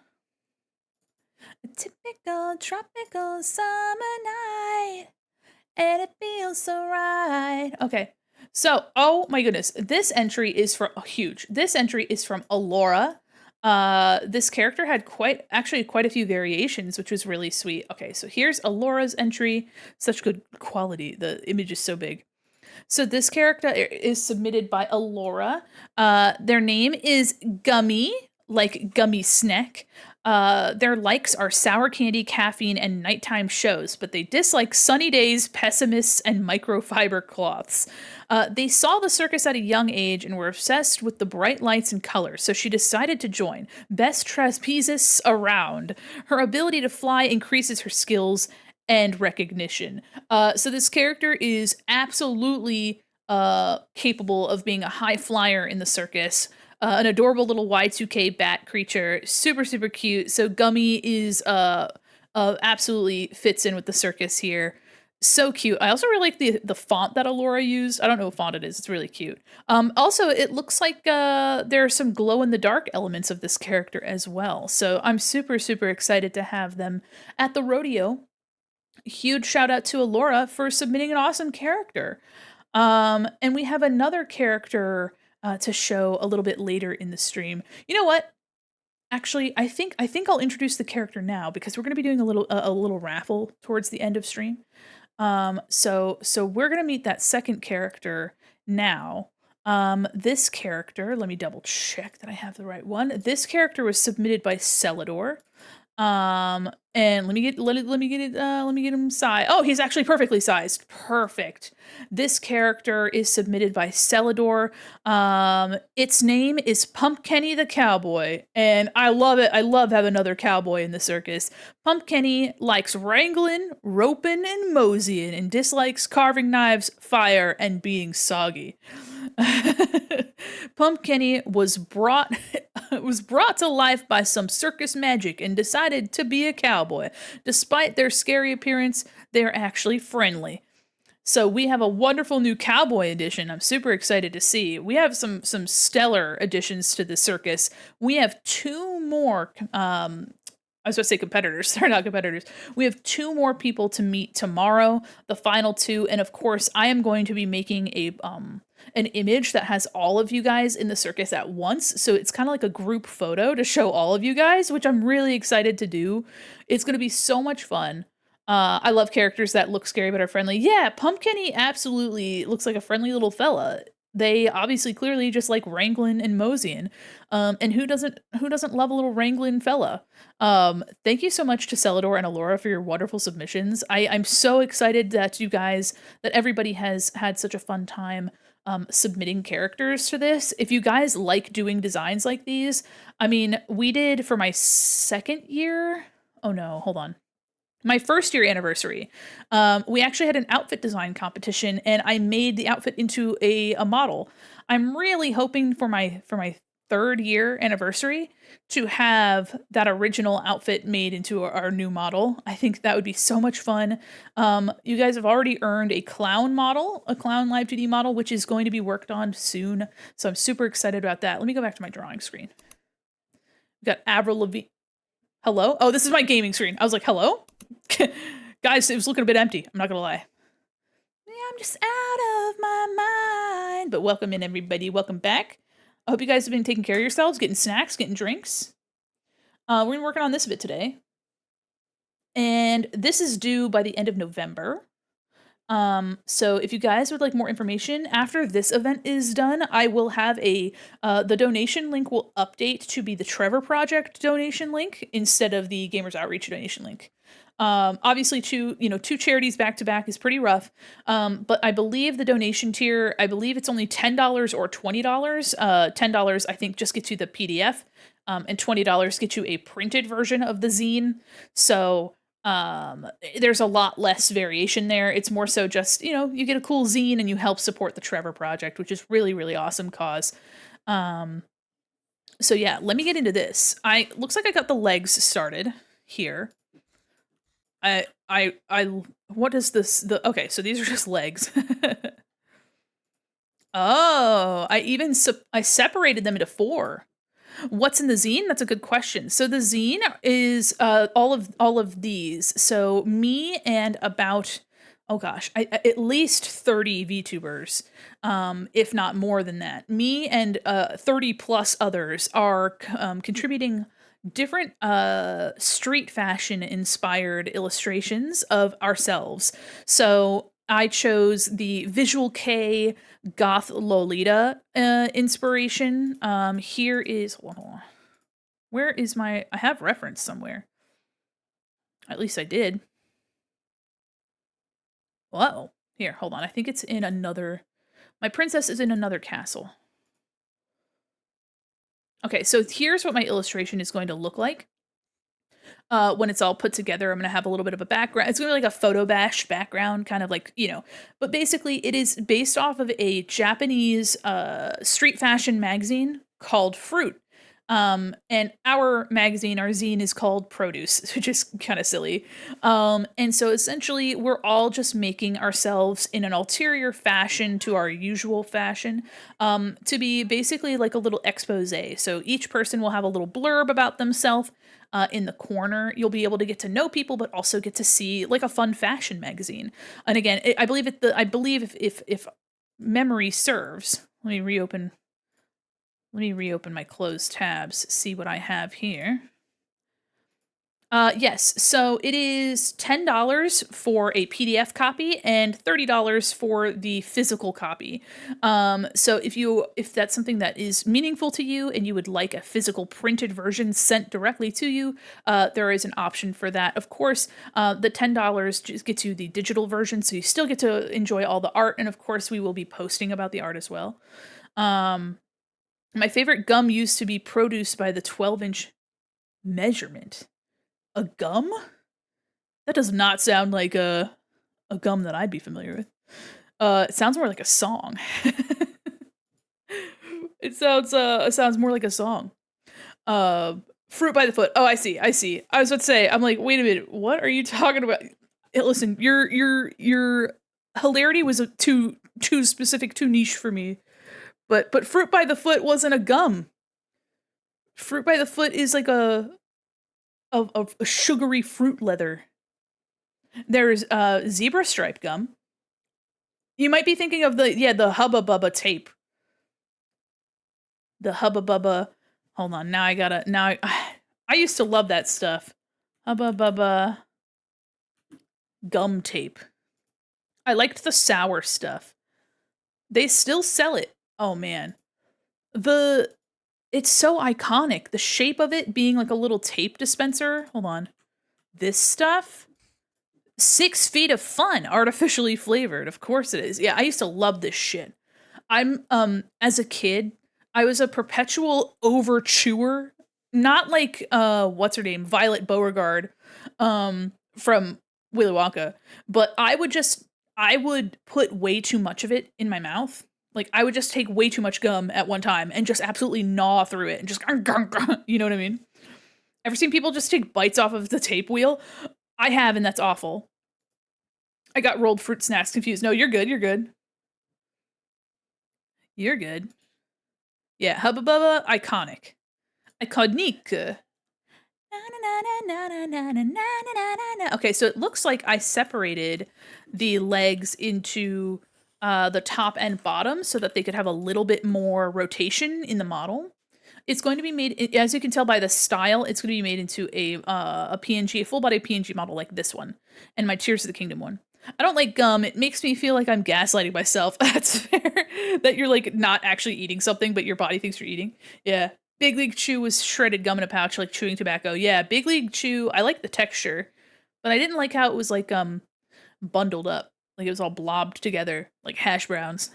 A typical tropical summer night, and it feels so right. Okay. So, oh my goodness, this entry is from huge. This entry is from Alora. This character had quite a few variations, which was really sweet. Okay, so here's Alora's entry. Such good quality. The image is so big. So this character is submitted by Alora. Their name is Gummy, like Gummy Snack. Their likes are sour candy, caffeine, and nighttime shows, but they dislike sunny days, pessimists, and microfiber cloths. They saw the circus at a young age and were obsessed with the bright lights and colors, so she decided to join. Best trapezist around. Her ability to fly increases her skills and recognition. So this character is absolutely capable of being a high flyer in the circus. An adorable little Y2K bat creature, super super cute. So Gummy is absolutely fits in with the circus here. So cute. I also really like the font that Alora used. I don't know what font it is. It's really cute. Also, it looks like there are some glow in the dark elements of this character as well. So I'm super super excited to have them at the rodeo. Huge shout out to Alora for submitting an awesome character. And we have another character to show a little bit later in the stream. You know what? Actually, I think I'll introduce the character now because we're going to be doing a little raffle towards the end of stream. So we're going to meet that second character now. This character, let me double check that I have the right one. This character was submitted by Celador. And let me get him sized. Oh, he's actually perfectly sized. Perfect. This character is submitted by Celador. Its name is Pumpkenny the Cowboy, and I love it. I love having another cowboy in the circus. Pumpkenny likes wrangling, roping, and moseying, and dislikes carving knives, fire, and being soggy. Pumpkenny was brought to life by some circus magic and decided to be a cowboy. Despite their scary appearance, they are actually friendly. So we have a wonderful new cowboy edition. I'm super excited to see. We have some stellar additions to the circus. We have two more I was supposed to say competitors. They're not competitors. We have two more people to meet tomorrow, the final two, and of course, I am going to be making a an image that has all of you guys in the circus at once. So it's kind of like a group photo to show all of you guys, which I'm really excited to do. It's going to be so much fun. I love characters that look scary but are friendly. Yeah, Pumpkinny absolutely looks like a friendly little fella. They obviously clearly just like wrangling and moseying. And who doesn't love a little wrangling fella? Thank you so much to Celador and Alora for your wonderful submissions. I'm so excited that you guys, that everybody has had such a fun time submitting characters to this. If you guys like doing designs like these, I mean, we did for my second year. Oh no, hold on. My first year anniversary, we actually had an outfit design competition, and I made the outfit into a model. I'm really hoping for my third year anniversary to have that original outfit made into our new model. I think that would be so much fun. You guys have already earned a clown model, a clown live 2D model, which is going to be worked on soon. So I'm super excited about that. Let me go back to my drawing screen. We got Avril Lavigne. Hello? Oh, this is my gaming screen. I was like, hello? Guys, it was looking a bit empty. I'm not gonna lie. Yeah, I'm just out of my mind. But welcome in, everybody. Welcome back. I hope you guys have been taking care of yourselves, getting snacks, getting drinks. We're gonna be working on this a bit today. And this is due by the end of November. So if you guys would like more information after this event is done, I will have the donation link will update to be the Trevor Project donation link instead of the Gamers Outreach donation link. Obviously two charities back to back is pretty rough. But I believe the donation tier, I believe it's only $10 or $20. $10 I think just gets you the PDF. And $20 gets you a printed version of the zine. So there's a lot less variation there. It's more so just, you get a cool zine and you help support the Trevor Project, which is really, really awesome cause. So yeah, let me get into this. Looks like I got the legs started here. What is this? Okay, so these are just legs. Oh, I separated them into 4. What's in the zine? That's a good question. So the zine is all of these. So me and about at least 30 VTubers, if not more than that. Me and 30 plus others are contributing different street fashion inspired illustrations of ourselves. So I chose the Visual K goth Lolita inspiration. Here is hold on. Where is I have reference somewhere. At least I did. Whoa. Here, hold on. I think it's in another. My princess is in another castle. Okay, so here's what my illustration is going to look like. When it's all put together, I'm going to have a little bit of a background. It's going to be like a photo bash background, kind of like, but basically it is based off of a Japanese street fashion magazine called Fruit. And our magazine, our zine is called Produce, which is kind of silly. And so essentially we're all just making ourselves in an ulterior fashion to our usual fashion, to be basically like a little expose. So each person will have a little blurb about themselves. In the corner, you'll be able to get to know people, but also get to see like a fun fashion magazine. And again, I believe if memory serves, let me reopen my closed tabs, see what I have here. Yes, so it is $10 for a PDF copy and $30 for the physical copy. So if that's something that is meaningful to you and you would like a physical printed version sent directly to you, there is an option for that. Of course, the $10 just gets you the digital version, so you still get to enjoy all the art, and of course, we will be posting about the art as well. My favorite gum used to be produced by the 12-inch measurement. A gum? That does not sound like a gum that I'd be familiar with. It sounds more like a song. It sounds more like a song. Fruit by the foot. Oh, I see. I was about to say, I'm like, wait a minute, what are you talking about? Listen, your hilarity was too specific, too niche for me. But fruit by the foot wasn't a gum. Fruit by the foot is like a sugary fruit leather. There's zebra stripe gum. You might be thinking of the Hubba Bubba tape. The Hubba Bubba. Hold on, now I used to love that stuff. Hubba Bubba gum tape. I liked the sour stuff. They still sell it. Oh man. It's so iconic. The shape of it being like a little tape dispenser. Hold on. This stuff? 6 feet of fun, artificially flavored. Of course it is. Yeah, I used to love this shit. I'm as a kid, I was a perpetual over chewer. Not like what's her name? Violet Beauregard from Willy Wonka, but I would put way too much of it in my mouth. Like I would just take way too much gum at one time and just absolutely gnaw through it and just you know what I mean? Ever seen people just take bites off of the tape wheel? I have, and that's awful. I got rolled fruit snacks confused. No, you're good. You're good. You're good. Yeah, Hubba Bubba, iconic. Iconique. Okay, so it looks like I separated the legs into the top and bottom so that they could have a little bit more rotation in the model. It's going to be made, as you can tell by the style, it's going to be made into a PNG, a full-body PNG model like this one, and my Tears of the Kingdom one. I don't like gum. It makes me feel like I'm gaslighting myself. That's fair. That you're like not actually eating something, but your body thinks you're eating. Yeah. Big League Chew was shredded gum in a pouch, like chewing tobacco. Yeah, Big League Chew, I like the texture, but I didn't like how it was like bundled up. Like it was all blobbed together, like hash browns.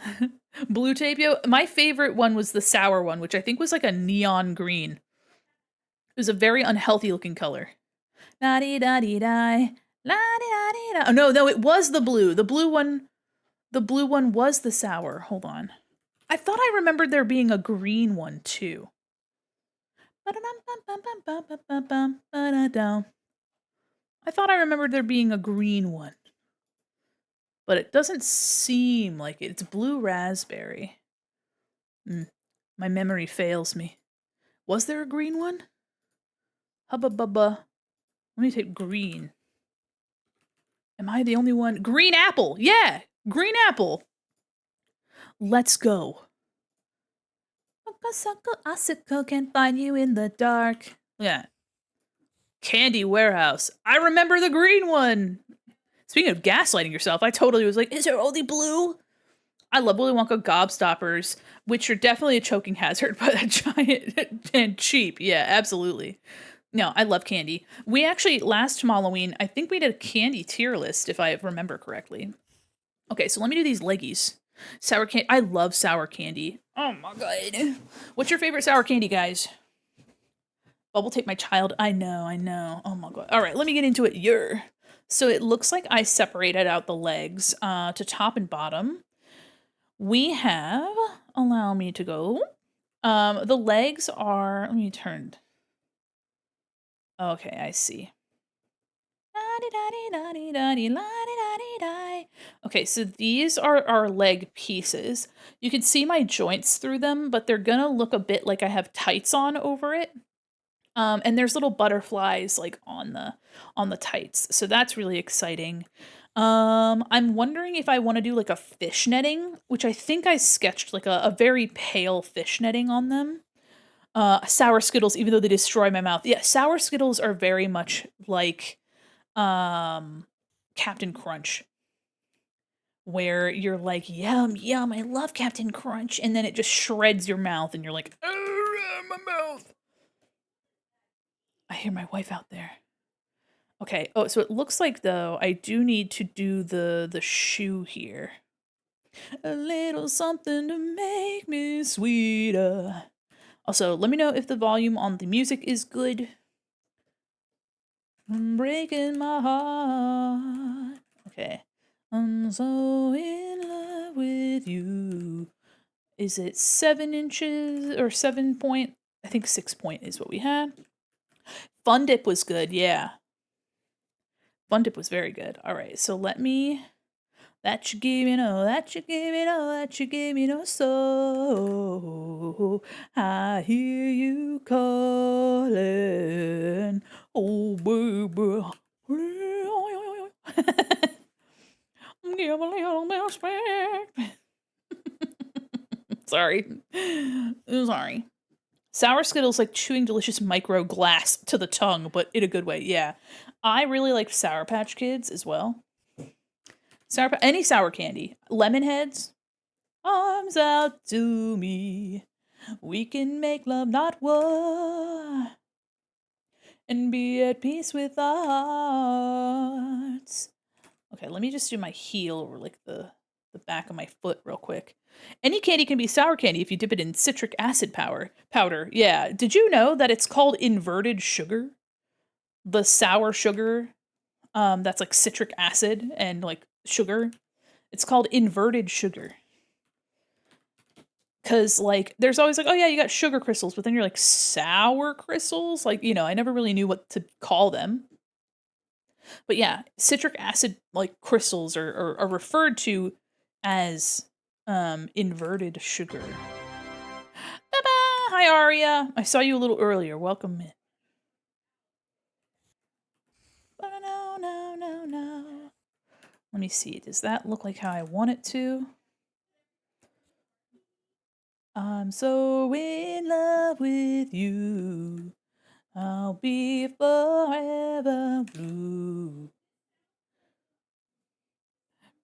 Blue tape, yo. My favorite one was the sour one, which I think was like a neon green. It was a very unhealthy looking color. La di da di di. La di da di da. Oh no, it was the blue. The blue one was the sour. Hold on. I thought I remembered there being a green one too. I thought I remembered there being a green one. But it doesn't seem like it. It's blue raspberry. My memory fails me. Was there a green one? Hubba bubba. Let me take green. Am I the only one? Green apple! Yeah! Green apple! Let's go. Asuko can't find you in the dark. Yeah. Candy Warehouse. I remember the green one! Speaking of gaslighting yourself, I totally was like, is there only blue? I love Willy Wonka gobstoppers, which are definitely a choking hazard, but a giant and cheap. Yeah, absolutely. No, I love candy. We actually, last Malloween, I think we did a candy tier list, if I remember correctly. Okay, so let me do these leggies. Sour candy. I love sour candy. Oh my god. What's your favorite sour candy, guys? Bubble tape my child. I know. Oh my god. All right, let me get into it. So it looks like I separated out the legs to top and bottom. We have, allow me to go. The legs are, let me turn. Okay, I see. Okay, so these are our leg pieces. You can see my joints through them, but they're gonna look a bit like I have tights on over it. And there's little butterflies like on the tights. So that's really exciting. I'm wondering if I want to do like a fish netting, which I think I sketched like a very pale fish netting on them. Sour Skittles, even though they destroy my mouth. Yeah, sour Skittles are very much like Captain Crunch, where you're like, yum, yum, I love Captain Crunch, and then it just shreds your mouth, and you're like, my mouth. I hear my wife out there. Okay, oh, so it looks like, though, I do need to do the shoe here. A little something to make me sweeter. Also, let me know if the volume on the music is good. I'm breaking my heart. Okay. I'm so in love with you. Is it 7 inches or 7 point? I think 6 point is what we had. Fun Dip was good, yeah. Fun Dip was very good. All right, so let me That you give me no, that you give me no, that you give me no soul. I hear you calling. Oh, baby. Give a little bit of respect. Sorry. Sorry. Sour Skittles like chewing delicious micro glass to the tongue, but in a good way. Yeah. I really like Sour Patch Kids as well. Any sour candy. Lemon Heads. Arms out to me. We can make love, not war. And be at peace with our hearts. Okay, let me just do my heel over like the back of my foot real quick. Any candy can be sour candy if you dip it in citric acid powder. Yeah. Did you know that it's called inverted sugar? The sour sugar, that's like citric acid and like sugar. It's called inverted sugar. Cause like there's always like, oh yeah, you got sugar crystals, but then you're like sour crystals. Like, I never really knew what to call them. But yeah, citric acid like crystals are referred to as inverted sugar. Bye-bye. Hi Aria. I saw you a little earlier. Welcome in. No, no, no, no. Let me see. Does that look like how I want it to? I'm so in love with you. I'll be forever blue.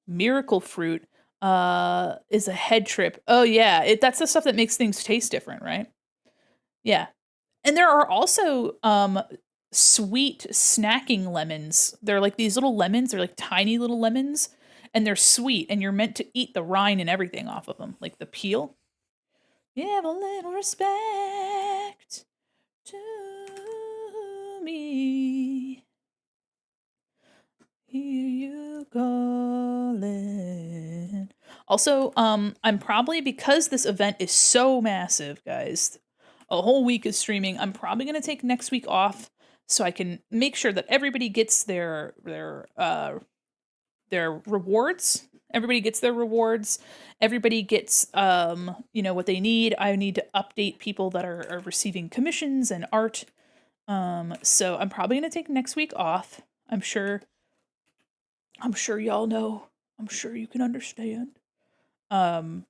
Miracle fruit is a head trip. Oh yeah, that's the stuff that makes things taste different, right? Yeah. And there are also sweet snacking lemons. They're like these little lemons, they're like tiny little lemons, and they're sweet, and you're meant to eat the rind and everything off of them, like the peel. Give a little respect to me. Hear you calling. Also, I'm probably, because this event is so massive, guys, a whole week is streaming. I'm probably gonna take next week off so I can make sure that everybody gets their rewards. Everybody gets their rewards. Everybody gets what they need. I need to update people that are receiving commissions and art. So I'm probably gonna take next week off. I'm sure y'all know. I'm sure you can understand. Um,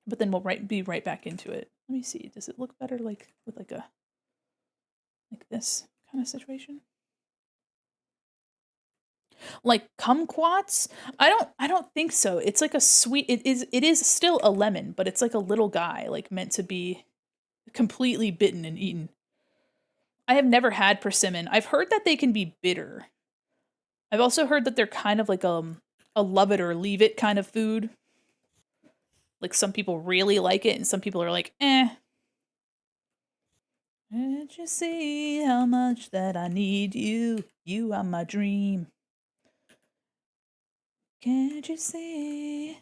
but then we'll be right back into it. Let me see. Does it look better like with like this kind of situation? Like kumquats? I don't think so. It's like a sweet, it is still a lemon, but it's like a little guy, like meant to be completely bitten and eaten. I have never had persimmon. I've heard that they can be bitter. I've also heard that they're kind of like a love it or leave it kind of food. Like some people really like it and some people are like, eh. Can't you see how much that I need you? You are my dream. Can't you see?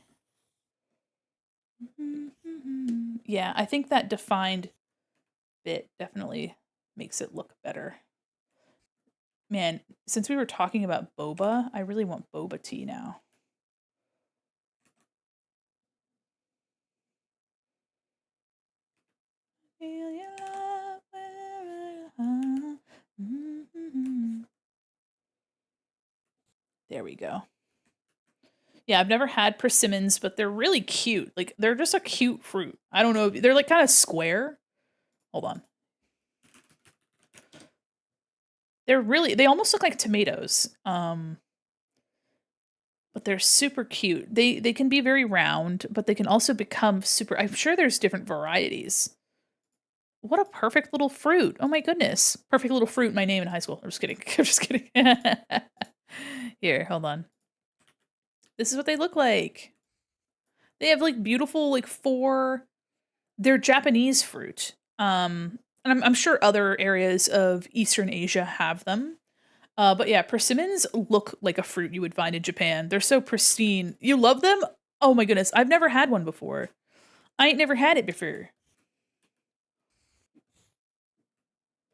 Yeah, I think that defined bit definitely makes it look better. Man, since we were talking about boba, I really want boba tea now. Feel your love wherever. There we go. Yeah, I've never had persimmons, but they're really cute. Like they're just a cute fruit. I don't know. They're like kind of square. Hold on. They almost look like tomatoes. But they're super cute. They can be very round, but they can also become super. I'm sure there's different varieties. What a perfect little fruit. Oh my goodness. Perfect little fruit, my name in high school. I'm just kidding. I'm just kidding. Here, hold on. This is what they look like. They have like beautiful like they're Japanese fruit. And I'm sure other areas of Eastern Asia have them. But yeah, persimmons look like a fruit you would find in Japan. They're so pristine. You love them? Oh my goodness, I've never had one before. I ain't never had it before.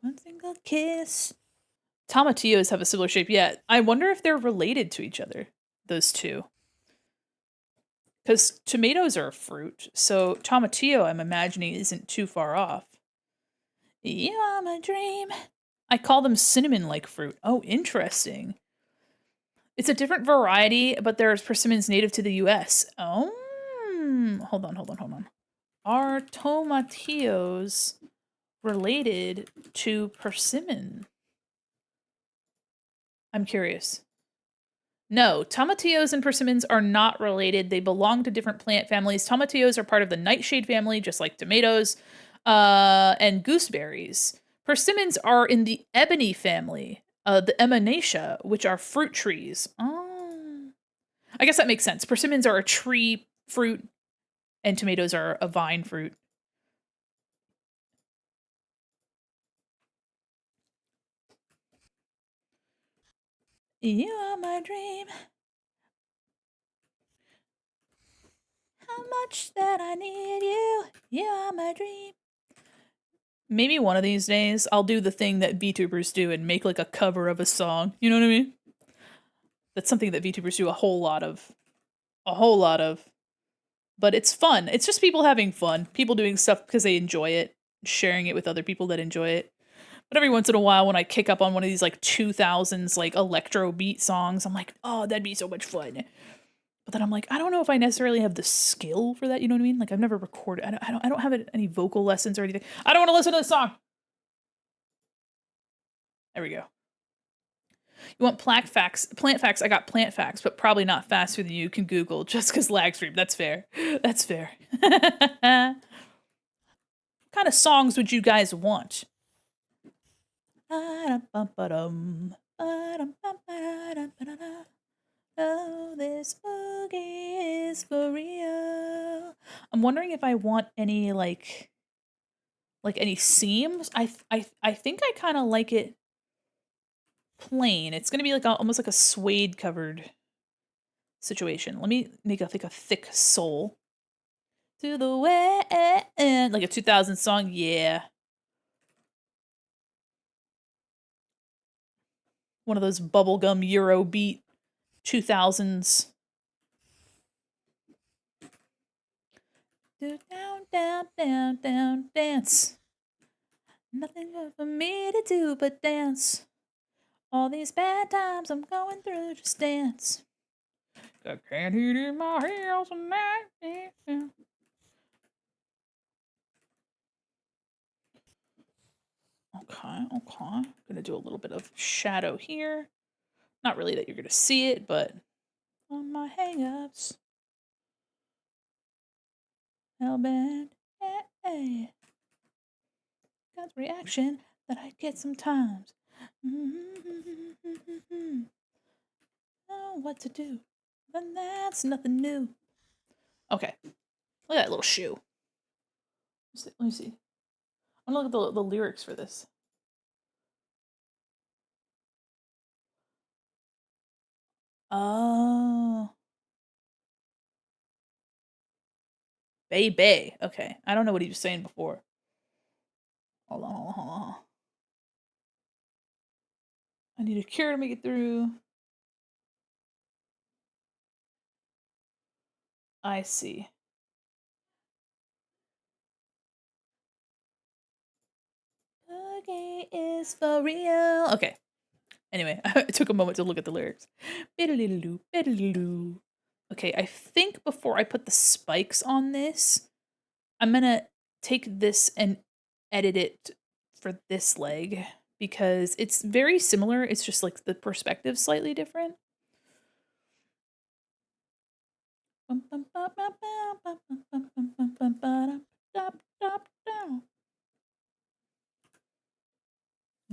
One single kiss. Tomatillos have a similar shape. Yeah, I wonder if they're related to each other. those two. Because tomatoes are a fruit, so tomatillo, I'm imagining, isn't too far off. You are my dream. I call them cinnamon-like fruit. Oh, interesting. It's a different variety, but there's persimmons native to the U.S. Oh, hold on. Are tomatillos related to persimmon? I'm curious. No, tomatillos and persimmons are not related. They belong to different plant families. Tomatillos are part of the nightshade family, just like tomatoes and gooseberries. Persimmons are in the ebony family, the Echinacea, which are fruit trees. Oh, I guess that makes sense. Persimmons are a tree fruit, and tomatoes are a vine fruit. You are my dream. How much that I need you. You are my dream. Maybe one of these days I'll do the thing that VTubers do and make like a cover of a song. You know what I mean? That's something that VTubers do a whole lot of. A whole lot of. But it's fun. It's just people having fun. People doing stuff because they enjoy it, sharing it with other people that enjoy it. But every once in a while when I kick up on one of these like 2000s like electro beat songs, I'm like, "Oh, that'd be so much fun." But then I'm like, I don't know if I necessarily have the skill for that. You know what I mean? Like I've never recorded. I don't have any vocal lessons or anything. I don't want to listen to this song. There we go. You want plant facts? Plant facts. I got plant facts, but probably not faster than you can Google just because lag stream. That's fair. That's fair. What kind of songs would you guys want? Oh, this boogie is for real. I'm wondering if I want any like any seams. I think I kind of like it plain. It's gonna be like almost like a suede covered situation. Let me make a thick sole. To the wind, like a 2000 song. Yeah, one of those bubblegum Euro beat 2000s. Do down, dance. Nothing good for me to do but dance. All these bad times I'm going through, just dance. I can't heat in my heels tonight. Okay. Gonna do a little bit of shadow here. Not really that you're gonna see it, but on my hang-ups. Hellbent, hey. God's reaction that I get sometimes. Know what to do, but that's nothing new. Okay, look at that little shoe. Let me see. I'm gonna look at the lyrics for this. Oh, baby. Okay, I don't know what he was saying before. Hold on. I need a cure to make it through. I see. Boogie is for real. Okay. Anyway, it took a moment to look at the lyrics. Okay, I think before I put the spikes on this, I'm gonna take this and edit it for this leg because it's very similar. It's just like the perspective slightly different. Let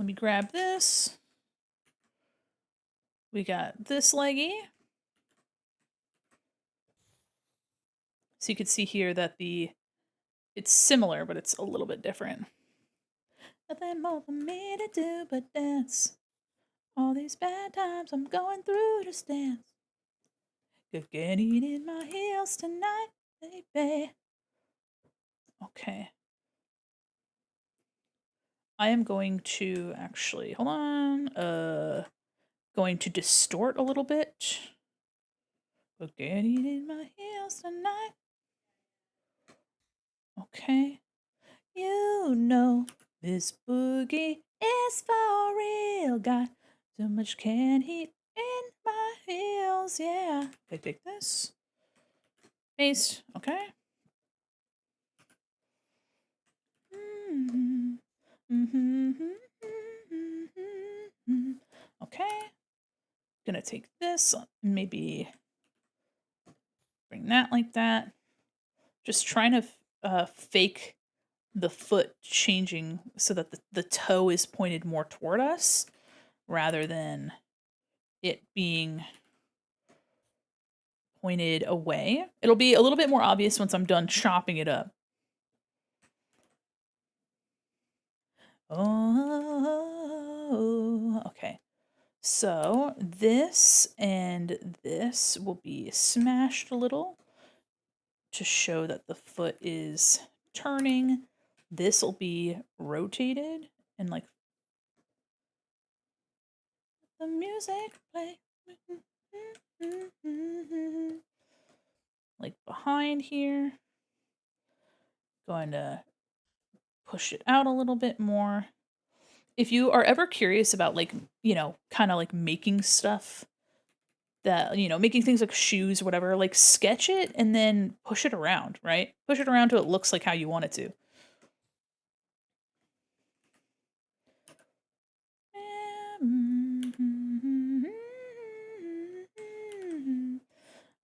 me grab this. We got this leggy. So you can see here that it's similar, but it's a little bit different. Nothing more for me to do but dance. All these bad times I'm going through, just dance. Get getting in my heels tonight, baby. Okay. I am going to actually, hold on, going to distort a little bit. Spaghetti in my heels tonight. Okay. You know this boogie is for real. Got too much can heat in my heels. Yeah. Okay, take this. Paste. Okay. Okay. Gonna take this, maybe bring that like that. Just trying to fake the foot changing so that the toe is pointed more toward us rather than it being pointed away. It'll be a little bit more obvious once I'm done chopping it up. Oh, okay. So this and this will be smashed a little to show that the foot is turning. This will be rotated and like the music play. Like behind here. Going to push it out a little bit more. If you are ever curious about like, kind of like making stuff that, making things like shoes or whatever, like sketch it and then push it around, right? Push it around till it looks like how you want it to.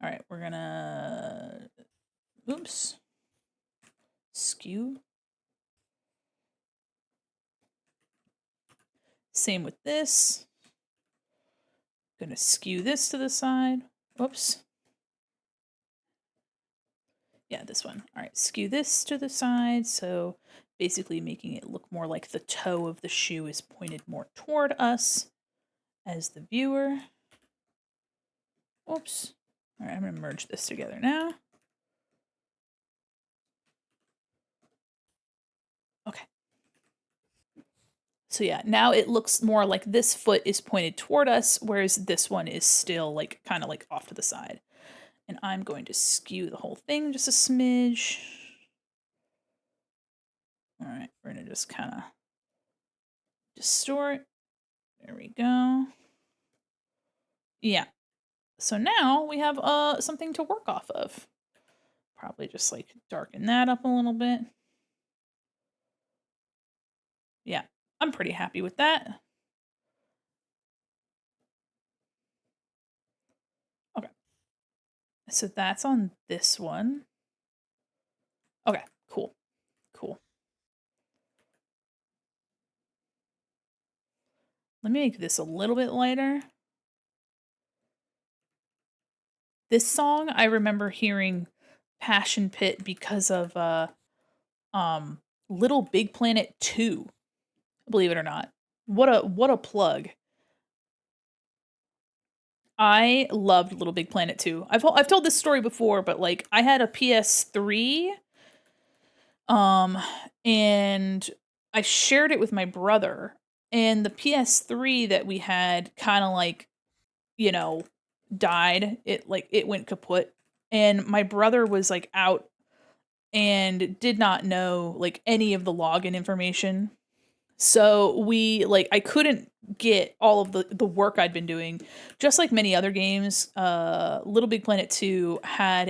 All right, we're gonna, oops, skew. Same with this. Gonna skew this to the side. Whoops. Yeah, this one. All right, skew this to the side. So basically making it look more like the toe of the shoe is pointed more toward us as the viewer. Oops. All right, I'm gonna merge this together now. Okay. So yeah, now it looks more like this foot is pointed toward us, whereas this one is still like kind of like off to the side. And I'm going to skew the whole thing just a smidge. All right, we're gonna just kind of distort. There we go. Yeah. So now we have something to work off of. Probably just like darken that up a little bit. Yeah, I'm pretty happy with that. Okay. So that's on this one. Okay, cool. Cool. Let me make this a little bit lighter. This song I remember hearing Passion Pit because of Little Big Planet 2, believe it or not. What a plug. I loved Little Big Planet 2. I've told this story before, but like I had a PS3 um and I shared it with my brother, and the PS3 that we had kind of like, you know, died. It went kaput, and my brother was like out and did not know like any of the login information. So I couldn't get all of the work I'd been doing. Just like many other games, Little Big Planet 2 had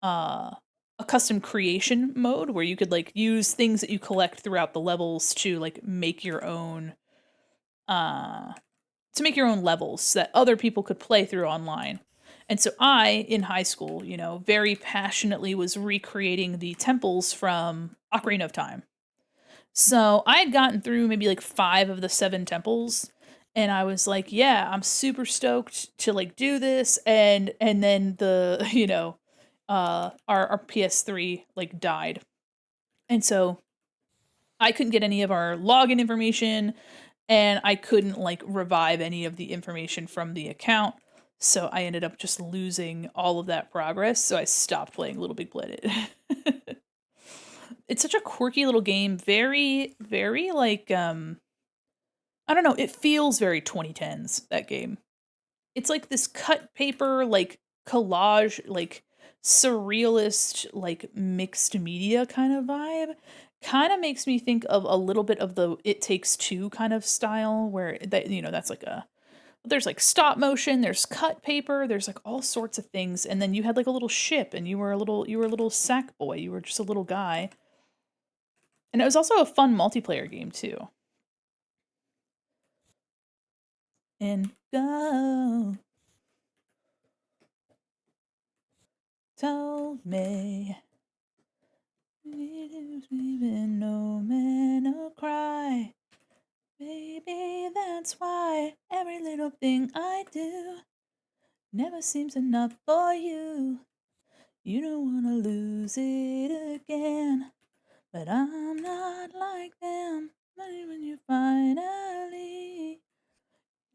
uh a custom creation mode where you could like use things that you collect throughout the levels to like make your own uh levels that other people could play through online. And so I, in high school, very passionately was recreating the temples from Ocarina of Time. So I had gotten through maybe like 5 of the 7 temples, and I was like, yeah, I'm super stoked to like do this. And then the, our PS3 like died. And so I couldn't get any of our login information, and I couldn't like revive any of the information from the account. So I ended up just losing all of that progress. So I stopped playing Little Big Planet. It's such a quirky little game, very, very like I don't know, it feels very 2010s, that game. it's like this cut paper, like collage, like surrealist, like mixed media kind of vibe. Kind of makes me think of a little bit of the It Takes Two kind of style, where that that's like a there's like stop motion, there's cut paper, there's like all sorts of things, and then you had like a little ship, and you were a little sack boy, you were just a little guy, and it was also a fun multiplayer game too. And go told me, even no man will cry. Baby, that's why every little thing I do never seems enough for you. You don't wanna lose it again, but I'm not like them. Not when you finally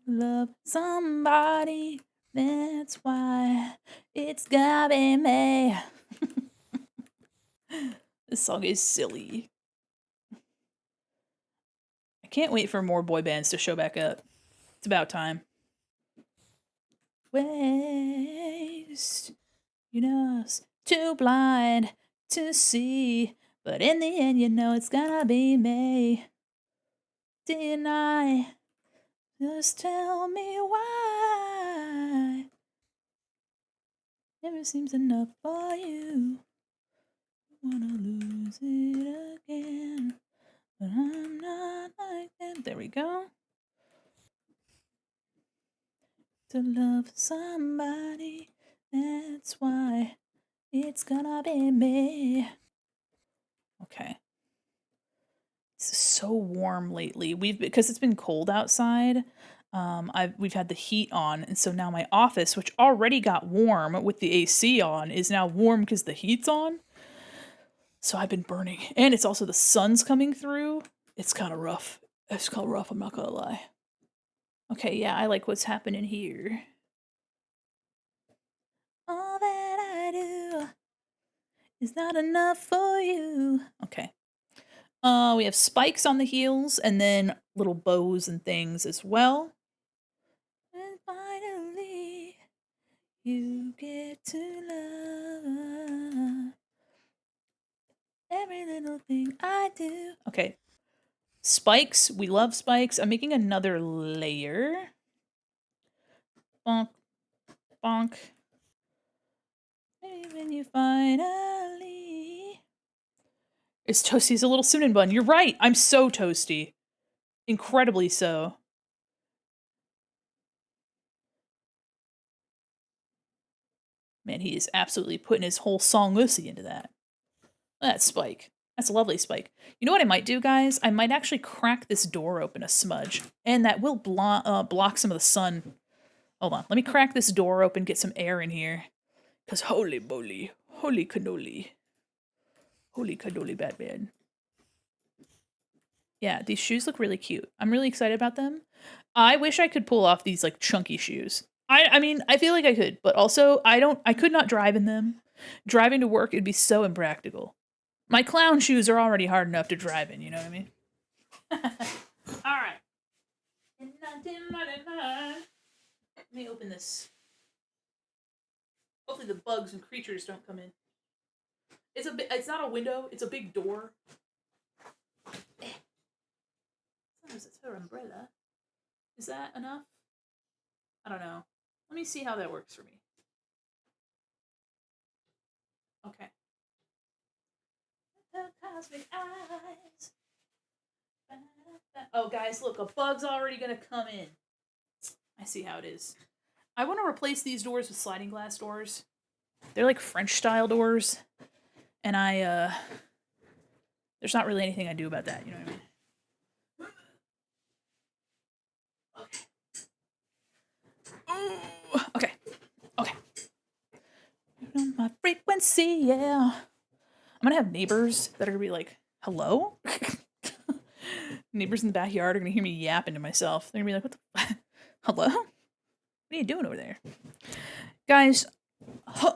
love somebody, that's why it's gotta be me. This song is silly. I can't wait for more boy bands to show back up. It's about time. Waste, us too blind to see, but in the end, it's gonna be me. Deny, just tell me why. Never seems enough for you. Wanna lose it again, but I'm not like them. There we go. To love somebody, that's why it's gonna be me. Okay. It's so warm lately. Because it's been cold outside. We've had the heat on, and so now my office, which already got warm with the AC on, is now warm because the heat's on. So I've been burning, and it's also the sun's coming through. It's kind of rough. It's kind of rough. I'm not gonna lie. Okay, yeah, I like what's happening here. All that I do is not enough for you. Okay. We have spikes on the heels, and then little bows and things as well. And finally, you get to love every little thing I do. Okay. Spikes. We love spikes. I'm making another layer. Bonk. Bonk. Maybe when you finally... It's Toasty's a little cinnamon bun. You're right. I'm so toasty. Incredibly so. Man, he is absolutely putting his whole song Lucy into that. That's Spike. That's a lovely Spike. You know what I might do, guys? I might actually crack this door open a smudge, and that will block some of the sun. Hold on. Let me crack this door open, get some air in here. Because holy moly. Holy cannoli. Holy cannoli, Batman. Yeah, these shoes look really cute. I'm really excited about them. I wish I could pull off these, like, chunky shoes. I mean, I feel like I could, but also I could not drive in them. Driving to work, it'd be so impractical. My clown shoes are already hard enough to drive in, you know what I mean? Alright. In 1999. Let me open this. Hopefully the bugs and creatures don't come in. It's not a window, it's a big door. Sometimes it's her umbrella. Is that enough? I don't know. Let me see how that works for me. Okay. The cosmic eyes. Oh, guys, look, a bug's already gonna come in. I see how it is. I want to replace these doors with sliding glass doors. They're like French-style doors. And there's not really anything I do about that, you know what I mean? Okay. Ooh, okay. Okay. You know my frequency, yeah. I'm gonna have neighbors that are gonna be like, hello? Neighbors in the backyard are gonna hear me yapping to myself. They're gonna be like, what the hello? What are you doing over there? Guys,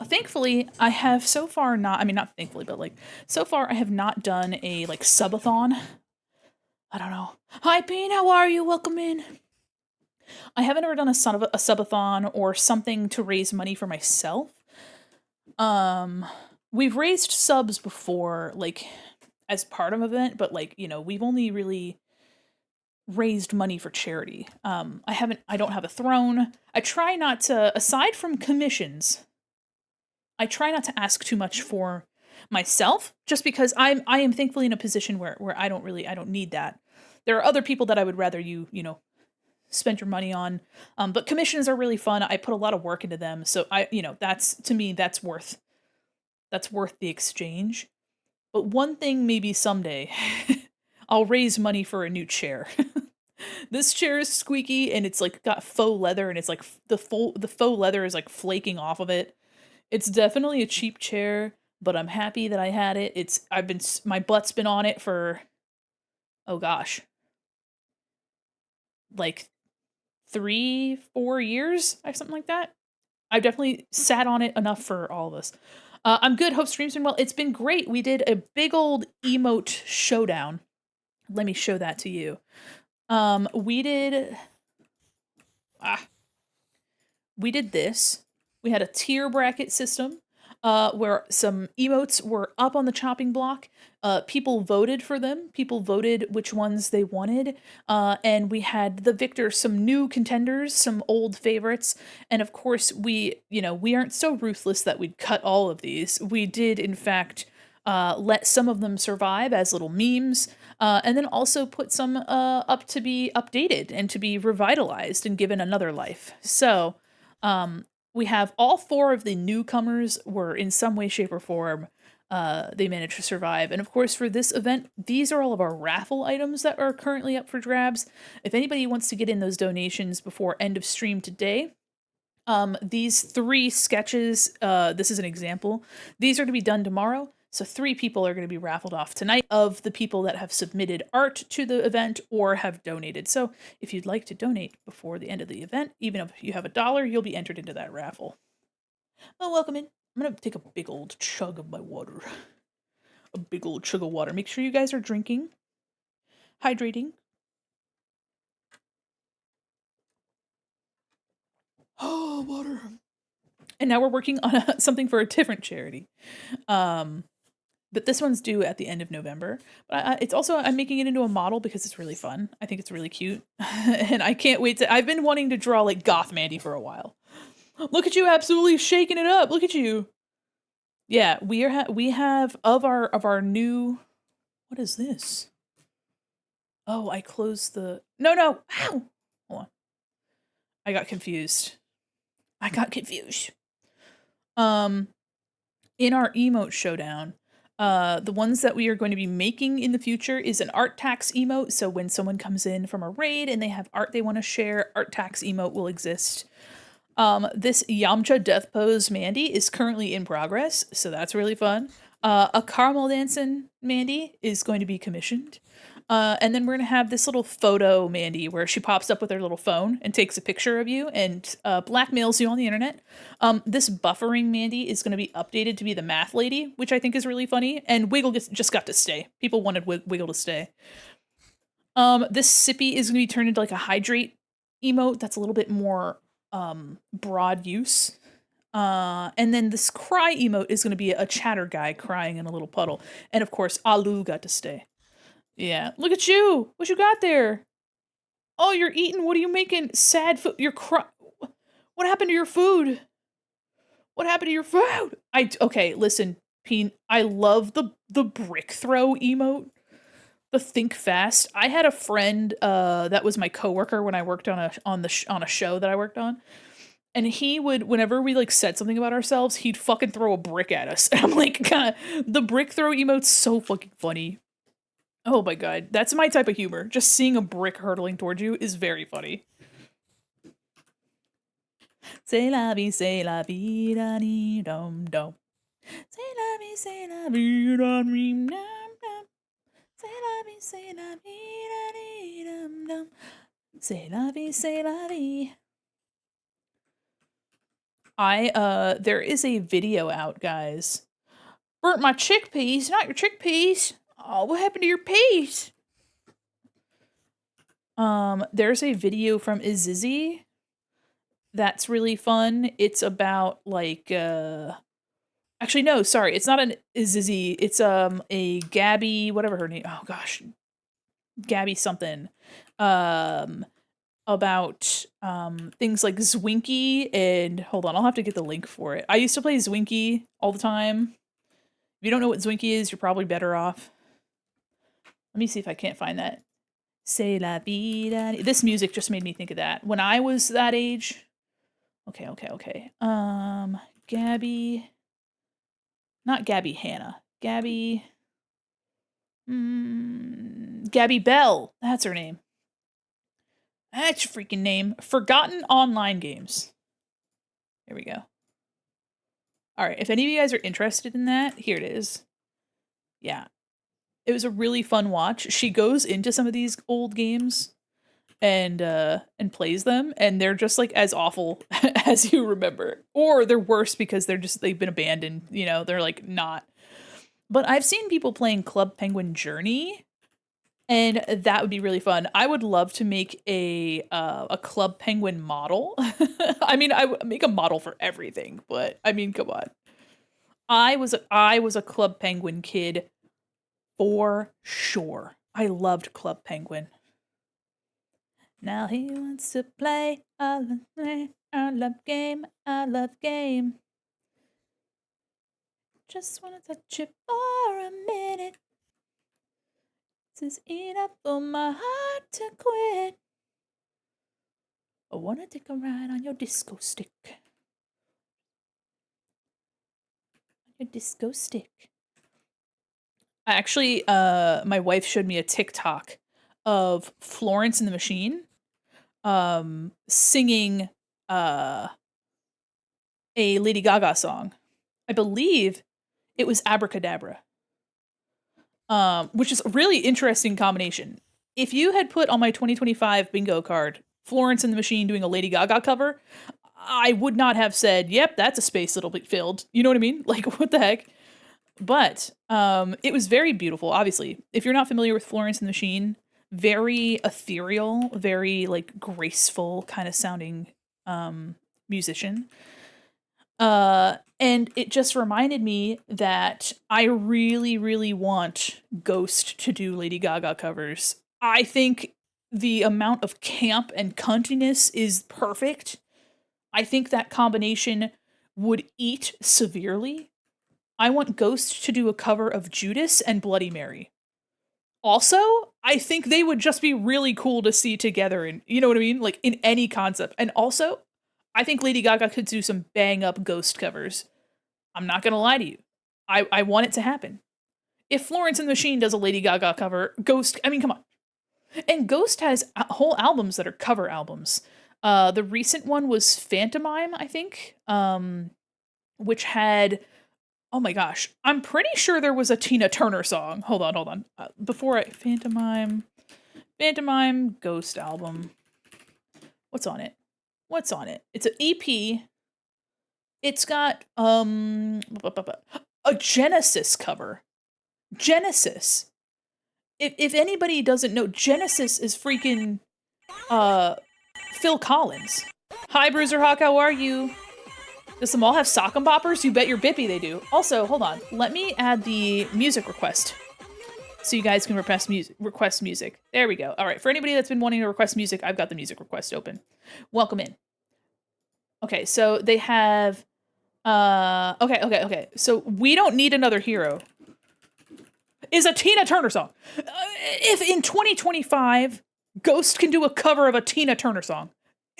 thankfully, I have so far not thankfully, but like, so far I have not done a, like, subathon. I don't know. Hi, Bean, how are you? Welcome in. I haven't ever done a subathon or something to raise money for myself. We've raised subs before, like, as part of an event, but, like, you know, we've only really raised money for charity. I don't have a throne. I try not to, aside from commissions, I try not to ask too much for myself, just because I am thankfully in a position where I don't need that. There are other people that I would rather you know, spend your money on. But commissions are really fun. I put a lot of work into them, so that's, to me, that's worth the exchange. But one thing, maybe someday, I'll raise money for a new chair. This chair is squeaky and it's like got faux leather, and it's like the faux leather is like flaking off of it. It's definitely a cheap chair, but I'm happy that I had it. My butt's been on it for, oh gosh, like 3, 4 years or something like that. I've definitely sat on it enough for all of us. I'm good. Hope stream's been well. It's been great. We did a big old emote showdown. Let me show that to you. We did we did this. We had a tier bracket system, where some emotes were up on the chopping block. People voted for them. People voted which ones they wanted. And we had the victor, some new contenders, some old favorites. And of course, we aren't so ruthless that we'd cut all of these. We did, in fact, let some of them survive as little memes, and then also put some up to be updated and to be revitalized and given another life. So, we have all four of the newcomers were in some way, shape, or form, they managed to survive. And of course, for this event, these are all of our raffle items that are currently up for grabs. If anybody wants to get in those donations before end of stream today, these 3 sketches, this is an example. These are to be done tomorrow. So 3 people are going to be raffled off tonight of the people that have submitted art to the event or have donated. So if you'd like to donate before the end of the event, even if you have $1, you'll be entered into that raffle. Well, welcome in. I'm going to take a big old chug of my water. A big old chug of water. Make sure you guys are drinking, hydrating. Oh, water. And now we're working on something for a different charity. But this one's due at the end of November. But it's also, I'm making it into a model because it's really fun. I think it's really cute. And I can't wait I've been wanting to draw like Goth Mandi for a while. Look at you absolutely shaking it up. Look at you. Yeah, we have of our new, what is this? Oh, I closed the, no. Ow. Hold on. I got confused. In our emote showdown, the ones that we are going to be making in the future is an art tax emote. So when someone comes in from a raid and they have art they want to share, art tax emote will exist. This Yamcha death pose Mandi is currently in progress, so that's really fun. A caramel dancing Mandi is going to be commissioned. And then we're gonna have this little photo Mandi where she pops up with her little phone and takes a picture of you and blackmails you on the internet. This buffering Mandi is gonna be updated to be the math lady, which I think is really funny. And Wiggle just got to stay. People wanted Wiggle to stay. This Sippy is gonna be turned into like a hydrate emote that's a little bit more broad use. And then this cry emote is gonna be a chatter guy crying in a little puddle. And of course, Alu got to stay. Yeah. Look at you. What you got there? Oh, you're eating. What are you making? Sad food. What happened to your food? What happened to your food? Okay, listen, Peen. I love the brick throw emote. The think fast. I had a friend that was my coworker when I worked on a show that I worked on. And he would, whenever we like said something about ourselves, he'd fucking throw a brick at us. And I'm like, God, the brick throw emote's so fucking funny. Oh my god, that's my type of humor. Just seeing a brick hurtling towards you is very funny. C'est la vie, da dee dum dum. C'est la vie, da dee dum dum. C'est la vie, da dee dum dum. C'est la vie. There is a video out, guys. Burnt my chickpeas, not your chickpeas. Oh, what happened to your peas? There's a video from Izizi that's really fun. It's about like actually no, sorry, it's not an Izizi. It's a Gabby, whatever her name. Oh gosh, Gabby something. Um about things like Zwinky and hold on, I'll have to get the link for it. I used to play Zwinky all the time. If you don't know what Zwinky is, you're probably better off. Let me see if I can't find that. C'est la vida. This music just made me think of that. When I was that age. Okay. Gabby. Not Gabby Hanna. Gabby. Gabby Bell. That's her name. That's your freaking name. Forgotten Online Games. There we go. All right. If any of you guys are interested in that, here it is. Yeah. It was a really fun watch. She goes into some of these old games and plays them, and they're just like as awful as you remember. Or they're worse because they've been abandoned, you know, they're like not. But I've seen people playing Club Penguin Journey, and that would be really fun. I would love to make a Club Penguin model. I mean, I would make a model for everything, but I mean, come on. I was a Club Penguin kid for sure. I loved Club Penguin. Now he wants to play. I love game. I love game. Just wanna touch you for a minute. This is enough for my heart to quit. I wanna take a ride on your disco stick. Your disco stick. I actually, my wife showed me a TikTok of Florence and the Machine, singing, a Lady Gaga song. I believe it was Abracadabra. Which is a really interesting combination. If you had put on my 2025 bingo card Florence and the Machine doing a Lady Gaga cover, I would not have said, "Yep, that's a space that'll be filled." You know what I mean? Like, what the heck? But it was very beautiful. Obviously, if you're not familiar with Florence and the Machine, very ethereal, very like graceful kind of sounding musician. And it just reminded me that I really, really want Ghost to do Lady Gaga covers. I think the amount of camp and cuntiness is perfect. I think that combination would eat severely. I want Ghost to do a cover of Judas and Bloody Mary. Also, I think they would just be really cool to see together and you know what I mean? Like in any concept. And also, I think Lady Gaga could do some bang up Ghost covers. I'm not gonna lie to you. I want it to happen. If Florence and the Machine does a Lady Gaga cover, Ghost, I mean, come on. And Ghost has whole albums that are cover albums. The recent one was Phantomime, I think, which had, oh my gosh, I'm pretty sure there was a Tina Turner song. Hold on. Phantomime, Ghost album. What's on it? It's an EP. It's got a Genesis cover. Genesis. If anybody doesn't know, Genesis is freaking Phil Collins. Hi Bruiser Hawk, how are you? Does them all have sock and boppers? You bet your bippy they do. Also, hold on. Let me add the music request so you guys can request music. There we go. All right, for anybody that's been wanting to request music, I've got the music request open. Welcome in. Okay, so they have okay. So We Don't Need Another Hero is a Tina Turner song. If in 2025 Ghost can do a cover of a Tina Turner song,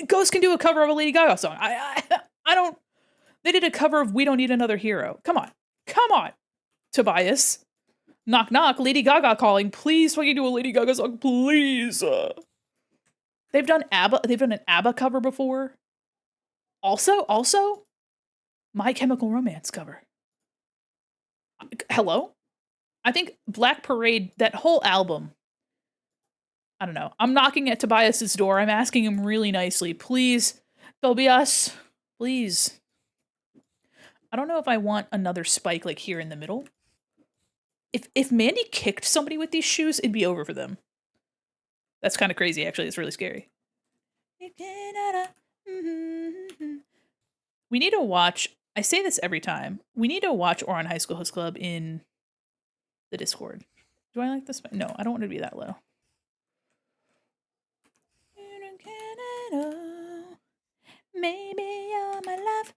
Ghost can do a cover of a Lady Gaga song. I don't. They did a cover of We Don't Need Another Hero. Come on, Tobias. Knock knock. Lady Gaga calling. Please fucking do a Lady Gaga song, please. They've done ABBA. They've done an ABBA cover before. Also, My Chemical Romance cover. Hello? I think Black Parade, that whole album, I don't know. I'm knocking at Tobias's door. I'm asking him really nicely. Please, Tobias, please. I don't know if I want another spike like here in the middle. If Mandi kicked somebody with these shoes, it'd be over for them. That's kind of crazy, actually. It's really scary. We need to watch. I say this every time. We need to watch Oran High School Host Club in the Discord. Do I like this? No, I don't want to be that low. Maybe you're my love.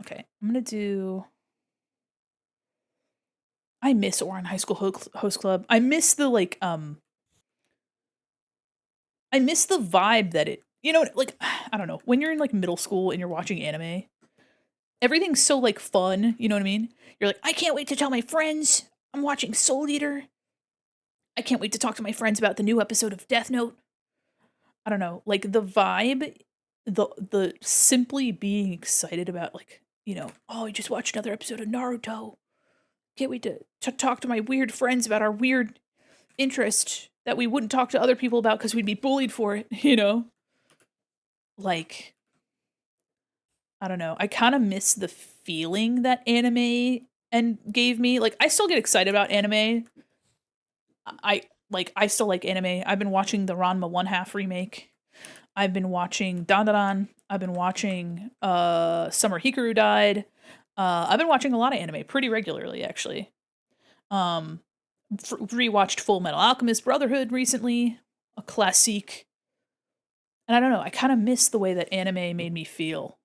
Okay, I'm gonna do. I miss Oran High School Host Club. I miss the I miss the vibe that it. You know, like I don't know. When you're in like middle school and you're watching anime, everything's so like fun. You know what I mean? You're like, I can't wait to tell my friends I'm watching Soul Eater. I can't wait to talk to my friends about the new episode of Death Note. I don't know, like the vibe, the simply being excited about like, you know, oh, I just watched another episode of Naruto. Can't wait to talk to my weird friends about our weird interest that we wouldn't talk to other people about because we'd be bullied for it, you know? Like, I don't know. I kind of miss the feeling that anime and gave me. Like, I still get excited about anime. I still like anime. I've been watching the Ranma One Half remake. I've been watching Dandadan. I've been watching Summer Hikaru Died. I've been watching a lot of anime pretty regularly, actually. Rewatched Full Metal Alchemist Brotherhood recently, a classique. And I don't know, I kind of miss the way that anime made me feel.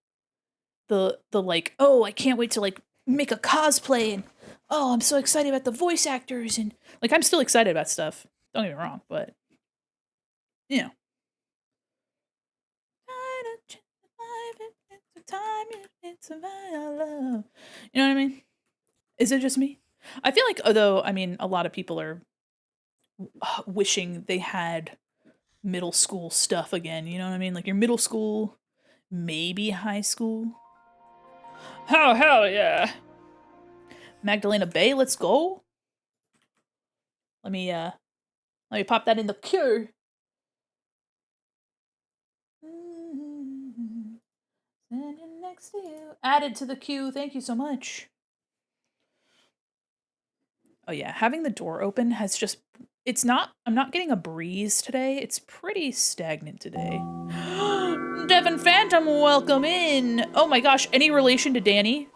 The like, oh, I can't wait to like make a cosplay, and oh, I'm so excited about the voice actors, and like I'm still excited about stuff. Don't get me wrong, but you know. You know what I mean? Is it just me? I feel like, although, I mean, a lot of people are wishing they had middle school stuff again. You know what I mean? Like your middle school, maybe high school. Oh, hell yeah. Magdalena Bay, let's go. Let me pop that in the queue. Standing next to you. Added to the queue. Thank you so much. Oh yeah, having the door open has just I'm not getting a breeze today. It's pretty stagnant today. Devin Phantom, welcome in. Oh my gosh, any relation to Danny?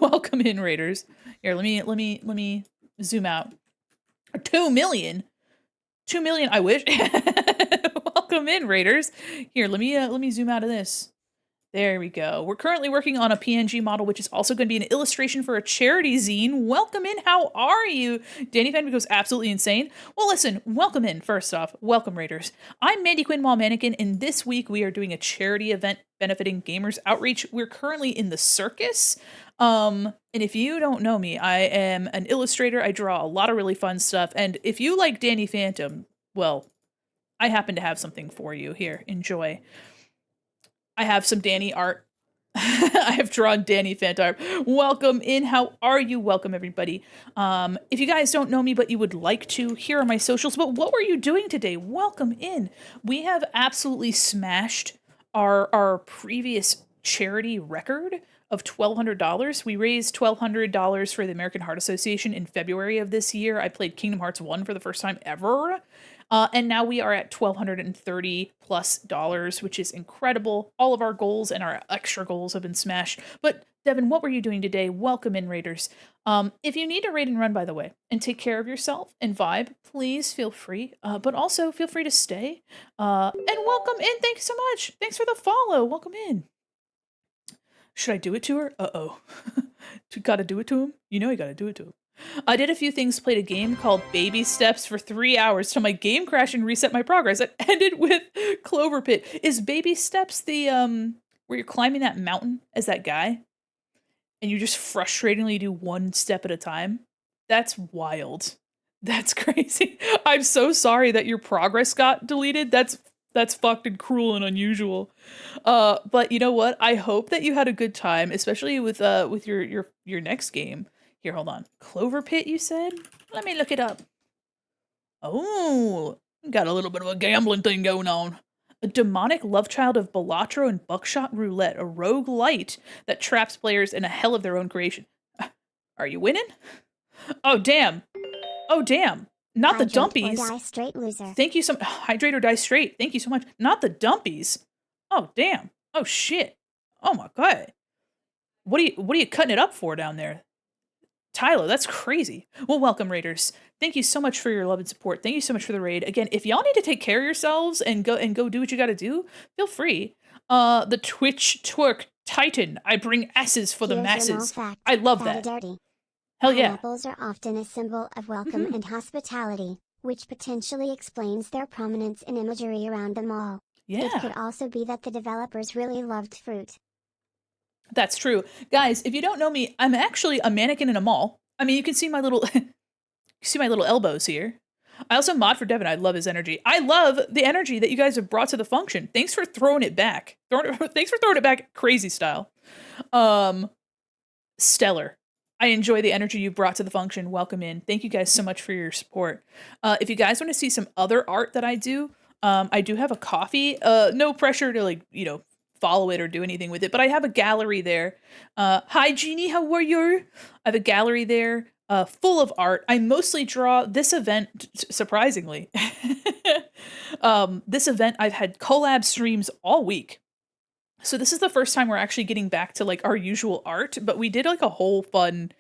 Welcome in, Raiders. Here, let me zoom out. 2 million. 2 million, I wish. Welcome in, Raiders. Here, let me zoom out of this. There we go. We're currently working on a PNG model, which is also going to be an illustration for a charity zine. Welcome in. How are you? Danny Fan goes absolutely insane. Well, listen, welcome in. First off, welcome, Raiders. I'm Mandi Quin Mannequin, and this week we are doing a charity event benefiting Gamers Outreach. We're currently in the circus. And if you don't know me, I am an illustrator. I draw a lot of really fun stuff. And if you like Danny Phantom, well, I happen to have something for you. Here, enjoy. I have some Danny art. I have drawn Danny Phantom. Welcome in. How are you? Welcome, everybody. If you guys don't know me, but you would like to, here are my socials. But what were you doing today? Welcome in. We have absolutely smashed our previous charity record of $1,200. We raised $1,200 for the American Heart Association in February of this year. I played Kingdom Hearts 1 for the first time ever. And now we are at $1,230+, which is incredible. All of our goals and our extra goals have been smashed. But Devin, what were you doing today? Welcome in, Raiders. If you need to raid and run, by the way, and take care of yourself and vibe, please feel free. But also feel free to stay. And welcome in. Thank you so much. Thanks for the follow. Welcome in. Should I do it to her? Uh-oh. Gotta do it to him? You know you gotta do it to him. I did a few things, played a game called Baby Steps for 3 hours till my game crashed and reset my progress. It ended with Clover Pit. Is Baby Steps the, where you're climbing that mountain as that guy? And you just frustratingly do one step at a time? That's wild. That's crazy. I'm so sorry that your progress got deleted. That's fucking cruel and unusual. But you know what? I hope that you had a good time, especially with your next game. Here, hold on. Clover Pit, you said? Let me look it up. Oh, got a little bit of a gambling thing going on. A demonic love child of Balatro and Buckshot Roulette, a rogue light that traps players in a hell of their own creation. Are you winning? Oh, damn. Oh, damn. Not the Hydrate or dumpies. die straight, loser. Thank you so much. Hydrate or die straight. Thank you so much. Not the dumpies. Oh, damn. Oh, shit. Oh, my God. What are you cutting it up for down there? Tyler, that's crazy. Well, welcome, Raiders. Thank you so much for your love and support. Thank you so much for the raid. Again, if y'all need to take care of yourselves and go do what you got to do, feel free. The Twitch twerk Titan. I bring asses for the Here's your masses. fact. I love Fatty that. dirty. Hell yeah. Pineapples are often a symbol of welcome and hospitality, which potentially explains their prominence in imagery around the mall. It Yeah, could also be that the developers really loved fruit. that's true. Guys, if you don't know me, I'm actually a mannequin in a mall. I mean, you can see my little see my little elbows here. I also mod for Devin. I love his energy. I love the energy that you guys have brought to the function. Thanks for throwing it back. Thanks for throwing it back crazy style. Stellar. I enjoy the energy you brought to the function. Welcome in. Thank you guys so much for your support. If you guys want to see some other art that I do have a coffee. No pressure to follow it or do anything with it, but I have a gallery there. Hi Jeannie, how are you? I have a gallery there full of art. I mostly draw this event, surprisingly. This event, I've had collab streams all week. So this is the first time we're actually getting back to like our usual art, but we did like a whole fun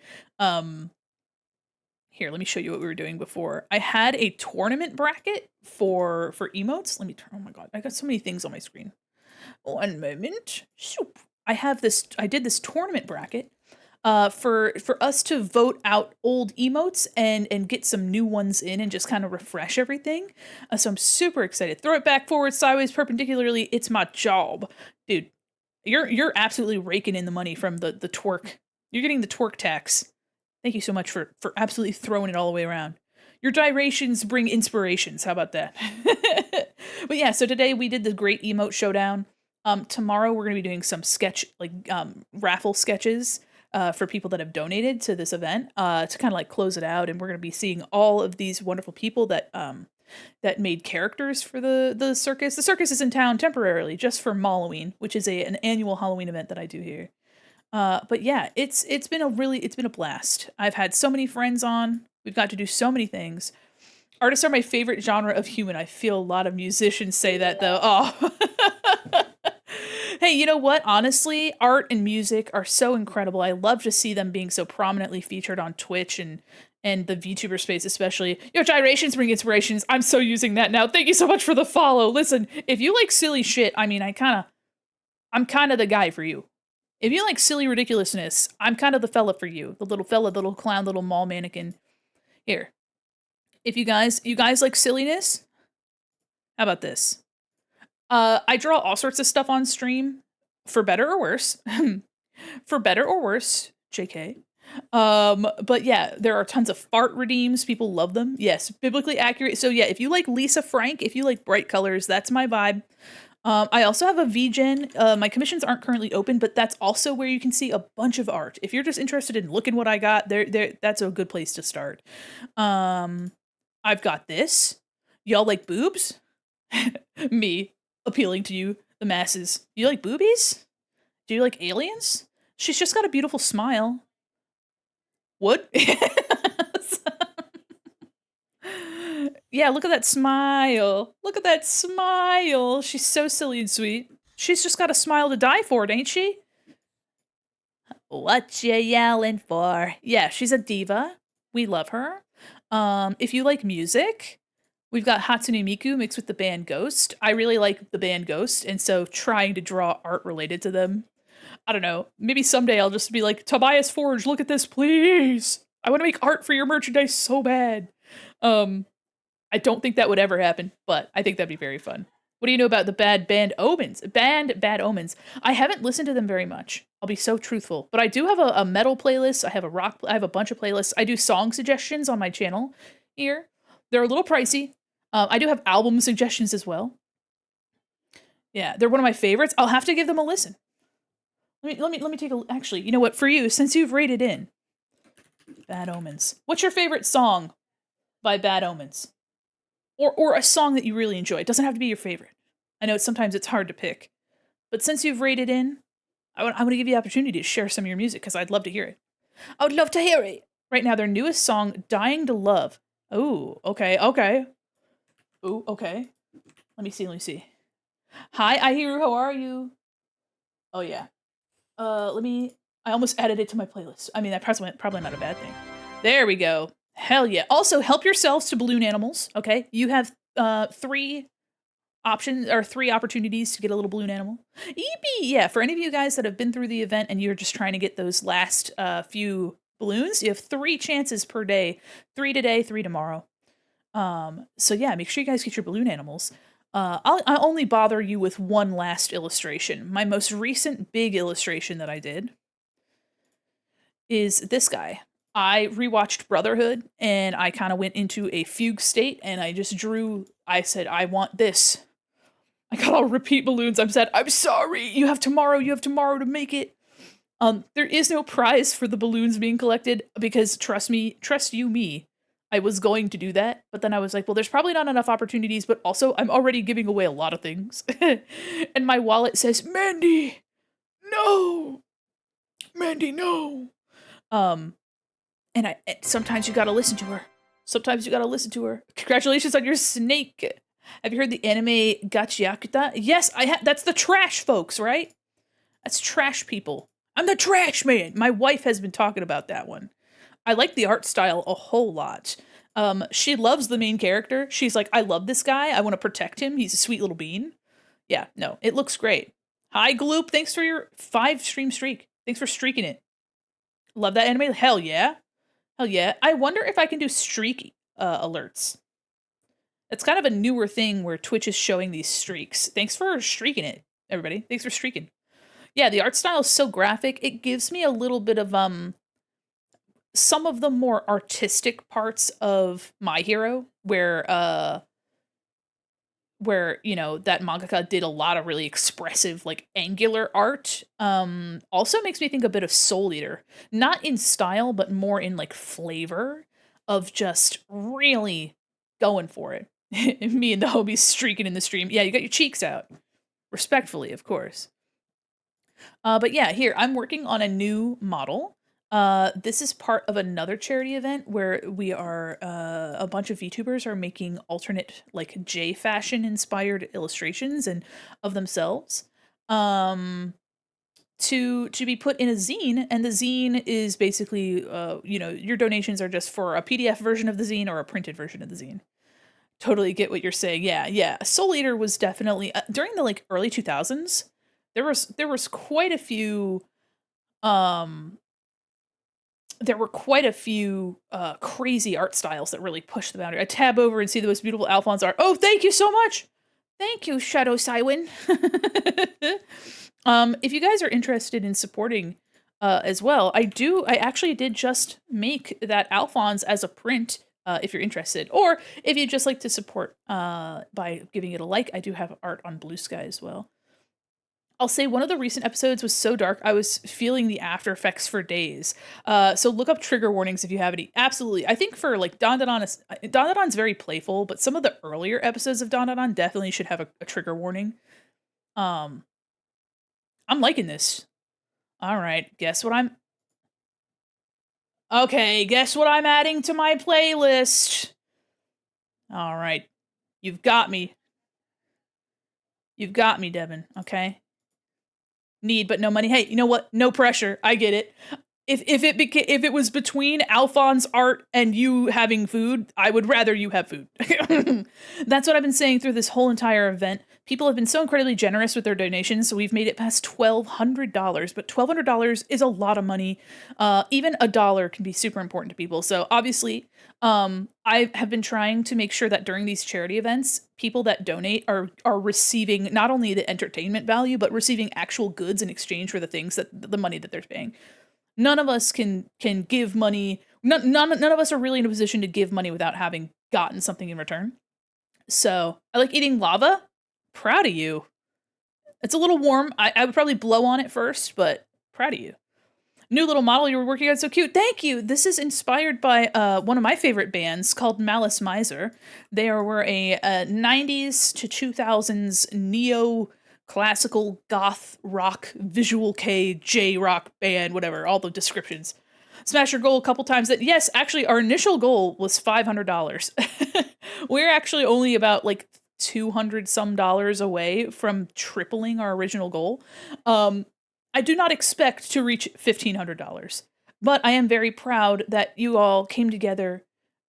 here, let me show you what we were doing before. I had a tournament bracket for emotes. Let me turn, oh my god, I got so many things on my screen. One moment. Shoop. I did this tournament bracket for us to vote out old emotes and get some new ones in and just kind of refresh everything. So I'm super excited. Throw it back, forward, sideways, perpendicularly. It's my job. Dude, you're absolutely raking in the money from the twerk. You're getting the twerk tax. Thank you so much for absolutely throwing it all the way around. Your gyrations bring inspirations. How about that? But yeah, so today we did the great emote showdown. Tomorrow we're going to be doing some raffle sketches for people that have donated to this event to kind of like close it out. And we're going to be seeing all of these wonderful people that that made characters for the circus. The circus is in town temporarily just for Malloween, which is an annual Halloween event that I do here. But yeah, it's been a blast. I've had so many friends on. We've got to do so many things. Artists are my favorite genre of human. I feel a lot of musicians say that though. Oh. Hey, you know what? Honestly, art and music are so incredible. I love to see them being so prominently featured on Twitch and the VTuber space, especially. Your gyrations bring inspirations. I'm so using that now. Thank you so much for the follow. Listen, if you like silly shit, I mean, I'm kind of the guy for you. If you like silly ridiculousness, I'm kind of the fella for you. The little fella, the little clown, little mall mannequin. Here. If you guys like silliness, how about this? I draw all sorts of stuff on stream, for better or worse. For better or worse, JK. But yeah, there are tons of fart redeems. People love them. Yes, biblically accurate. So yeah, if you like Lisa Frank, if you like bright colors, that's my vibe. I also have a VGen. My commissions aren't currently open, but that's also where you can see a bunch of art. If you're just interested in looking what I got, that's a good place to start. I've got this. Y'all like boobs? Me appealing to you, the masses. You like boobies? Do you like aliens? She's just got a beautiful smile. What? Yeah, look at that smile. Look at that smile. She's so silly and sweet. She's just got a smile to die for, ain't she? What you yelling for? Yeah, she's a diva. We love her. If you like music, we've got Hatsune Miku mixed with the band Ghost. I really like the band Ghost, and so trying to draw art related to them. I don't know. Maybe someday I'll just be like, Tobias Forge, look at this, please. I want to make art for your merchandise so bad. I don't think that would ever happen, but I think that'd be very fun. What do you know about the Bad Omens? Bad Omens. I haven't listened to them very much. I'll be so truthful, but I do have a metal playlist. I have I have a bunch of playlists. I do song suggestions on my channel here. They're a little pricey. I do have album suggestions as well. Yeah, they're one of my favorites. I'll have to give them a listen. Let me take a, actually, you know what, for you, since you've rated in Bad Omens, what's your favorite song by Bad Omens? Or a song that you really enjoy. It doesn't have to be your favorite. I know sometimes it's hard to pick. But since you've rated in, I want to give you the opportunity to share some of your music because I'd love to hear it. I would love to hear it. Right now, their newest song, Dying to Love. Oh, okay, okay. Oh, okay. Let me see. Hi, Ahiru, how are you? Oh yeah. Let me. I almost added it to my playlist. I mean, that probably not a bad thing. There we go. Hell yeah. Also, help yourselves to balloon animals. Okay, you have three options or three opportunities to get a little balloon animal. Eepee! Yeah, for any of you guys that have been through the event and you're just trying to get those last few balloons, you have 3 chances per day. 3 today, 3 tomorrow. So yeah, make sure you guys get your balloon animals. I'll only bother you with one last illustration. My most recent big illustration that I did is this guy. I rewatched Brotherhood and I kind of went into a fugue state and I just drew. I said, I want this. I got all repeat balloons. I'm sad. I'm sorry. You have tomorrow. You have tomorrow to make it. There is no prize for the balloons being collected because trust you me, I was going to do that, but then I was like, well, there's probably not enough opportunities, but also I'm already giving away a lot of things. And my wallet says, Mandi, no, Mandi, no. And sometimes you gotta listen to her. Sometimes you gotta listen to her. Congratulations on your snake. Have you heard the anime Gachiakuta? Yes, I have. That's the trash folks, right? That's trash people. I'm the trash man. My wife has been talking about that one. I like the art style a whole lot. She loves the main character. She's like, I love this guy. I want to protect him. He's a sweet little bean. Yeah, no, it looks great. Hi, Gloop. Thanks for your 5 stream streak. Thanks for streaking it. Love that anime. Hell yeah. Hell yeah. I wonder if I can do streak alerts. It's kind of a newer thing where Twitch is showing these streaks. Thanks for streaking it, everybody. Thanks for streaking. Yeah, the art style is so graphic. It gives me a little bit of some of the more artistic parts of My Hero where you know that mangaka did a lot of really expressive like angular art. Also makes me think a bit of Soul Eater, not in style but more in like flavor of just really going for it. Me and the homies streaking in the stream. Yeah, you got your cheeks out, respectfully, of course. But yeah, here I'm working on a new model. This is part of another charity event where we are a bunch of VTubers are making alternate like J fashion inspired illustrations and of themselves. To be put in a zine, and the zine is basically you know, your donations are just for a PDF version of the zine or a printed version of the zine. Totally get what you're saying. Yeah, yeah. Soul Eater was definitely during the like early 2000s. There was quite a few um there were quite a few crazy art styles that really pushed the boundary. I tab over and see the most beautiful Alphonse art. Oh, thank you so much. Thank you, Shadow Cywin. If you guys are interested in supporting as well, I actually did just make that Alphonse as a print. If you're interested, or if you just like to support by giving it a like, I do have art on Blue Sky as well. I'll say one of the recent episodes was so dark I was feeling the after effects for days. So look up trigger warnings if you have any. Absolutely, I think for like Dandadan's very playful, but some of the earlier episodes of Dandadan definitely should have a trigger warning. Um, I'm liking this. All right, guess what I'm. Okay, guess what I'm adding to my playlist. All right, you've got me. You've got me, Devin. Okay. Need but no money. Hey, you know what? No pressure. I get it. If it was between Alphonse art and you having food, I would rather you have food. That's what I've been saying through this whole entire event. People have been so incredibly generous with their donations, so we've made it past $1,200. But $1,200 is a lot of money. Even a dollar can be super important to people. So obviously, I have been trying to make sure that during these charity events, people that donate are receiving not only the entertainment value, but receiving actual goods in exchange for the things that the money that they're paying. None of us can give money. None of us are really in a position to give money without having gotten something in return. So I like eating lava. Proud of you. It's a little warm. I would probably blow on it first, but proud of you. New little model you were working on, so cute. Thank you. This is inspired by one of my favorite bands called Malice Miser. They were a 90s to 2000s neo classical goth rock visual K J rock band, whatever, all the descriptions. smash your goal a couple times. That yes, actually, our initial goal was $500. We're actually only about like 200 some dollars away from tripling our original goal. I do not expect to reach $1,500, but I am very proud that you all came together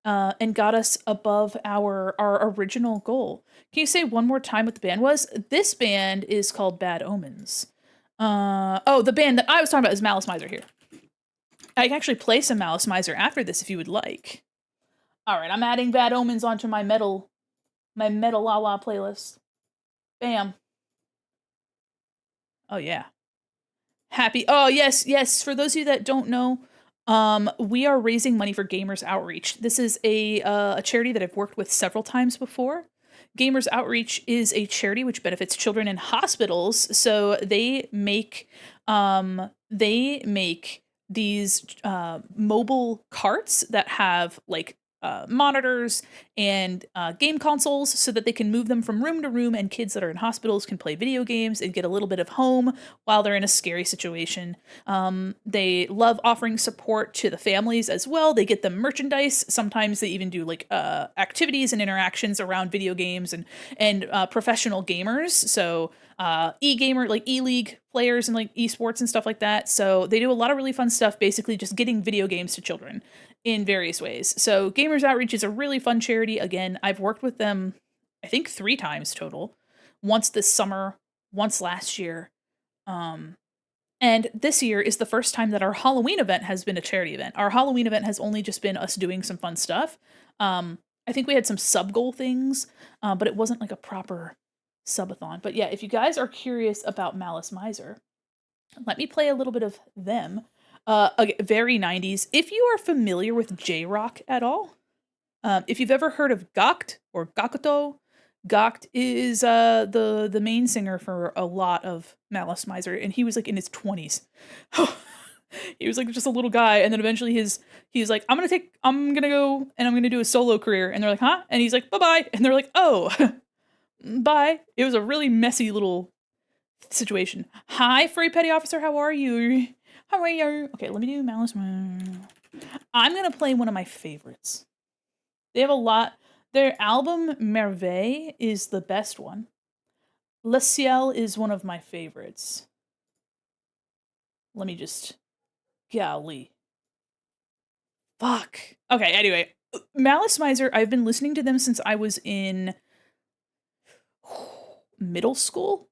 and got us above our original goal. Can you say one more time what the band was? This band is called Bad Omens. The band that I was talking about is Malice Miser here. I can actually play some Malice Miser after this if you would like. All right, I'm adding Bad Omens onto my metal la la playlist. Bam. Oh yeah. Happy. Oh yes, yes. For those of you that don't know, we are raising money for Gamers Outreach. This is a charity that I've worked with several times before. Gamers Outreach is a charity which benefits children in hospitals. So they make these mobile carts that have like monitors and game consoles so that they can move them from room to room, and kids that are in hospitals can play video games and get a little bit of home while they're in a scary situation. They love offering support to the families as well. They get them merchandise. Sometimes they even do like activities and interactions around video games and professional gamers. So e-gamer, like e-league players and like esports and stuff like that. So they do a lot of really fun stuff, basically just getting video games to children in various ways. So Gamers Outreach is a really fun charity. Again, I've worked with them, I think 3 times total. Once this summer, once last year. And this year is the first time that our Halloween event has been a charity event. Our Halloween event has only just been us doing some fun stuff. I think we had some sub-goal things, but it wasn't like a proper subathon. But yeah, if you guys are curious about Malice Miser, let me play a little bit of them. Very 90s. If you are familiar with J-Rock at all, if you've ever heard of Gacht or Gakuto, Gacht is the main singer for a lot of Malice Miser, and he was like in his 20s. He was like just a little guy, and then eventually he's like, I'm gonna go and I'm gonna do a solo career, and they're like, huh? And he's like, bye-bye, and they're like, oh, bye. It was a really messy little situation. Hi, Furry Petty Officer, how are you? How are you? Okay, let me do Malice Miser. I'm gonna play one of my favorites. They have a lot. Their album Merveille is the best one. Le Ciel is one of my favorites. Let me just... Golly. Fuck. Okay, anyway. Malice Miser, I've been listening to them since I was in middle school.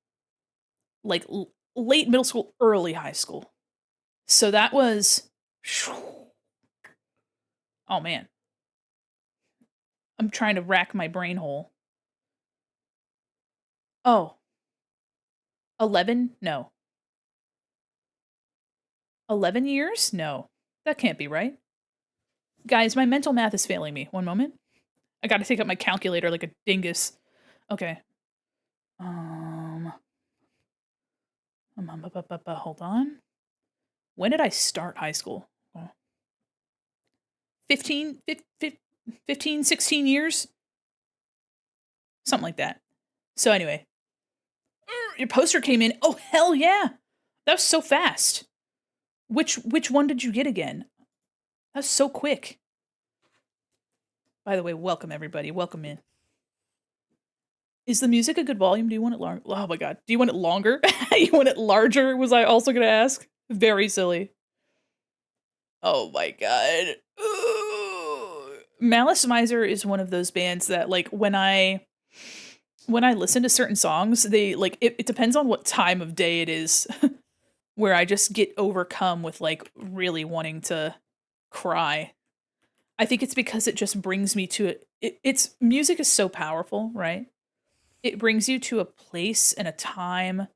Like, late middle school, early high school. So that was... Oh, man. I'm trying to rack my brain hole. Oh. 11? No. 11 years? No. That can't be right. Guys, my mental math is failing me. One moment. I gotta take out my calculator like a dingus. Okay. Hold on. When did I start high school? 15, 16 years? Something like that. So anyway. Your poster came in. Oh, hell yeah. That was so fast. Which one did you get again? That was so quick. By the way, welcome everybody. Welcome in. Is the music a good volume? Do you want it long? Oh my god. Do you want it longer? You want it larger? Was I also gonna ask? Very silly. Oh my god. Ooh. Malice Miser is one of those bands that like when I listen to certain songs, they like it depends on what time of day it is where I just get overcome with like really wanting to cry. I think it's because it just brings me to it. It's music is so powerful, right? It brings you to a place and a time,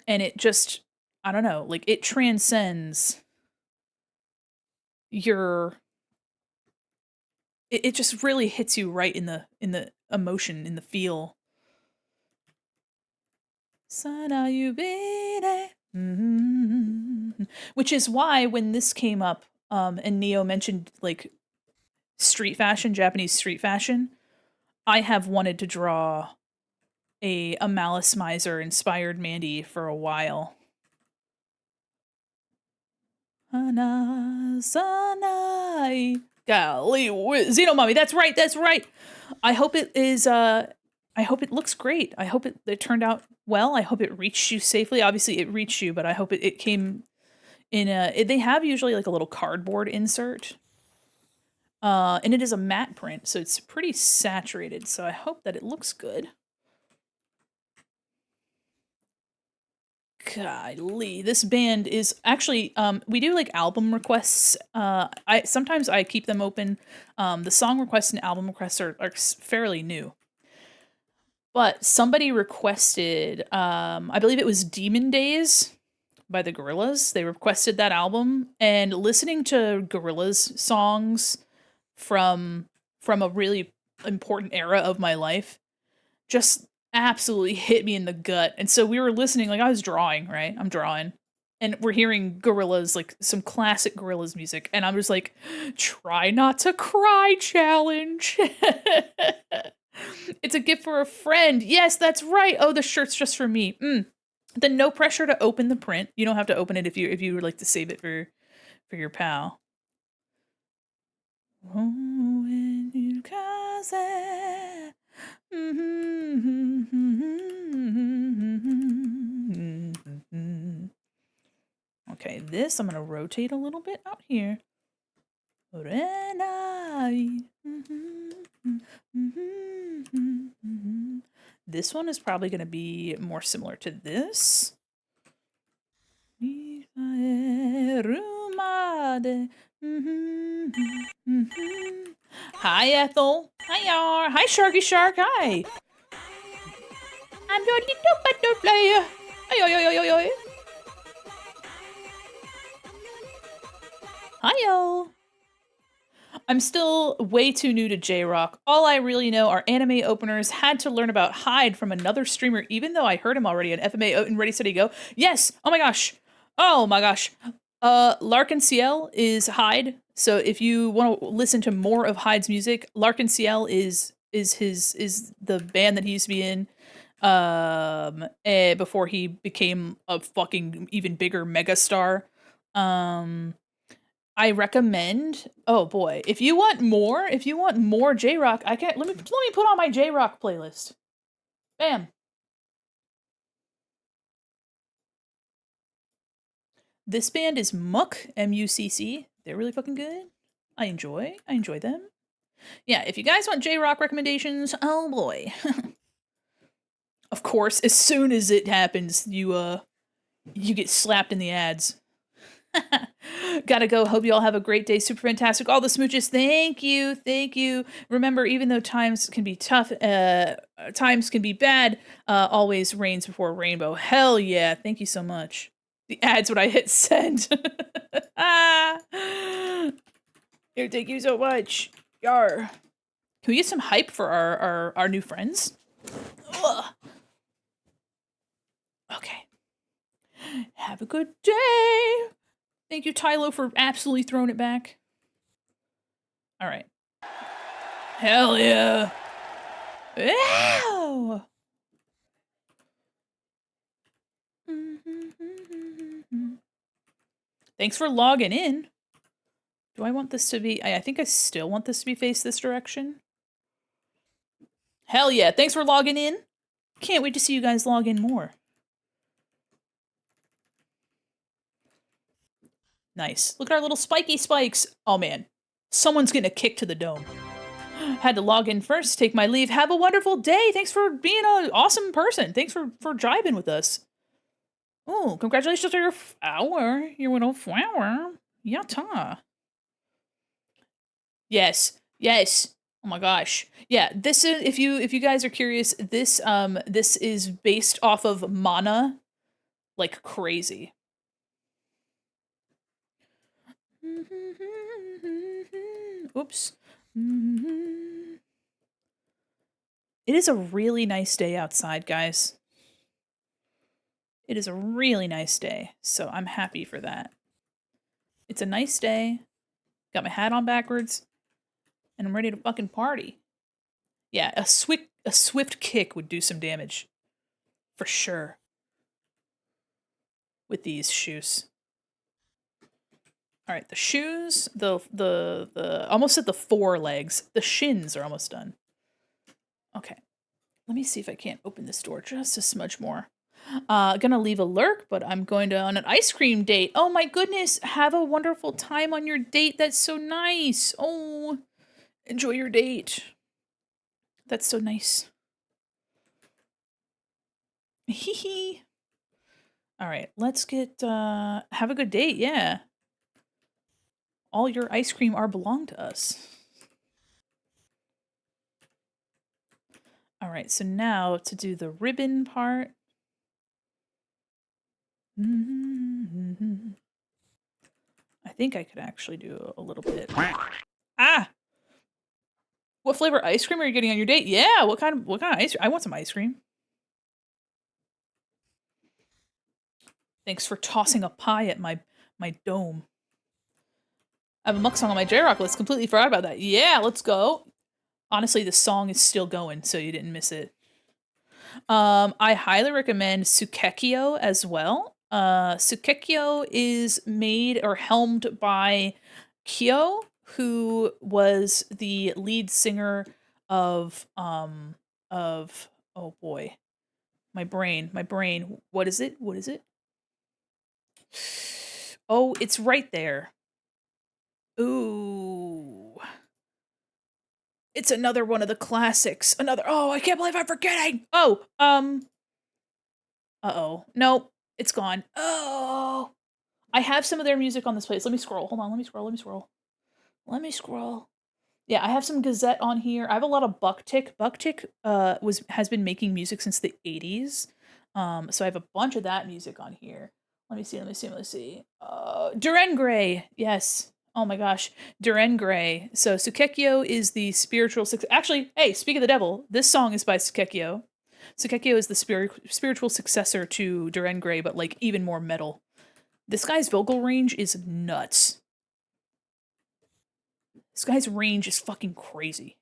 and it just, I don't know, like it transcends your it just really hits you right in the emotion, in the feel. Sana you which is why when this came up, and Neo mentioned like street fashion, Japanese street fashion, I have wanted to draw a Malice Miser inspired Mandi for a while. Hanazanai. Golly, Xeno Mommy, that's right, that's right. I hope it is, I hope it looks great. I hope it turned out well. I hope it reached you safely. Obviously, it reached you, but I hope it came in they have usually like a little cardboard insert. And it is a matte print, so it's pretty saturated, so I hope that it looks good. Golly, this band is actually we do like album requests. I sometimes I keep them open. The song requests and album requests are fairly new. But somebody requested I believe it was Demon Days by the Gorillaz. They requested that album, and listening to Gorillaz songs from a really important era of my life just absolutely hit me in the gut. And so we were listening, like I was drawing, right? I'm drawing. And we're hearing Gorillaz, like some classic Gorillaz music. And I'm just like, try not to cry challenge. It's a gift for a friend. Yes, that's right. Oh, the shirt's just for me. Then no pressure to open the print. You don't have to open it if you would like to save it for your pal. Oh, when you kaze. Okay, this I'm gonna rotate a little bit out here. This one is probably gonna be more similar to this. Hi, Ethel. Hi, Yar. Hi, Sharky Shark. Hi. I'm your little butterfly. Hi, Hi-yo. I'm still way too new to J-Rock. All I really know are anime openers. Had to learn about Hyde from another streamer, even though I heard him already on FMA and Ready Steady Go. Yes! Oh my gosh. Oh my gosh. Larkin CL is Hyde. So if you want to listen to more of Hyde's music, Larkin CL is the band that he used to be in before he became a fucking even bigger megastar. I recommend. Oh boy, if you want more J-Rock, I can't. Let me put on my J-Rock playlist. Bam. This band is Muck, Mucc. They're really fucking good. I enjoy them. Yeah, if you guys want J-Rock recommendations, oh boy. Of course, as soon as it happens, you get slapped in the ads. Gotta go. Hope you all have a great day. Super fantastic. All the smooches. Thank you. Thank you. Remember, even though times can be tough, times can be bad, always rains before rainbow. Hell yeah. Thank you so much. The ads when I hit send. Here, thank you so much. Yar. Can we get some hype for our new friends? Ugh. Okay. Have a good day. Thank you, Tylo, for absolutely throwing it back. All right. Hell yeah. Ow! Thanks for logging in. Do I want this to be... I think I still want this to be faced this direction. Hell yeah. Thanks for logging in. Can't wait to see you guys log in more. Nice. Look at our little spiky spikes. Oh, man. Someone's getting a kick to the dome. Had to log in first, take my leave. Have a wonderful day. Thanks for being an awesome person. Thanks for jiving with us. Oh, congratulations on your flower. Your little flower. Yatta. Yes. Yes. Oh my gosh. Yeah, this is if you guys are curious, this is based off of Mana like crazy. Oops. It is a really nice day outside, guys. It is a really nice day, so I'm happy for that. It's a nice day. Got my hat on backwards, and I'm ready to fucking party. Yeah, a swift kick would do some damage. For sure. With these shoes. All right, the shoes, the almost at the forelegs. The shins are almost done. Okay. Let me see if I can't open this door just a smudge more. Gonna leave a lurk, but I'm going to on an ice cream date. Oh my goodness, have a wonderful time on your date. That's so nice. Oh, enjoy your date. That's so nice. Hee hee. All right, let's get have a good date. Yeah. All your ice cream are belong to us. All right, so now to do the ribbon part. I think I could actually do a little bit. Ah! What flavor ice cream are you getting on your date? Yeah, what kind of ice cream? I want some ice cream. Thanks for tossing a pie at my dome. I have a muck song on my J-Rock list. Completely forgot about that. Yeah, let's go. Honestly, the song is still going, so you didn't miss it. I highly recommend Sukekyo as well. Sukekyo is made or helmed by Kyo, who was the lead singer of oh boy. My brain. What is it? Oh, it's right there. Ooh. It's another one of the classics. Oh, I can't believe I'm forgetting. Oh, uh-oh. Nope. It's gone. Oh. I have some of their music on this place. Let me scroll. Hold on. Let me scroll. Yeah, I have some Gazette on here. I have a lot of Bucktick. Bucktick has been making music since the 80s. So I have a bunch of that music on here. Let me see. Duran Gray. Yes. Oh my gosh. Duran Gray. So Sukekyo is the spiritual actually, hey, speak of the devil, this song is by Sukekyo. Sukekyo is the spiritual successor to Duran Gray, but like even more metal. This guy's vocal range is nuts. This guy's range is fucking crazy.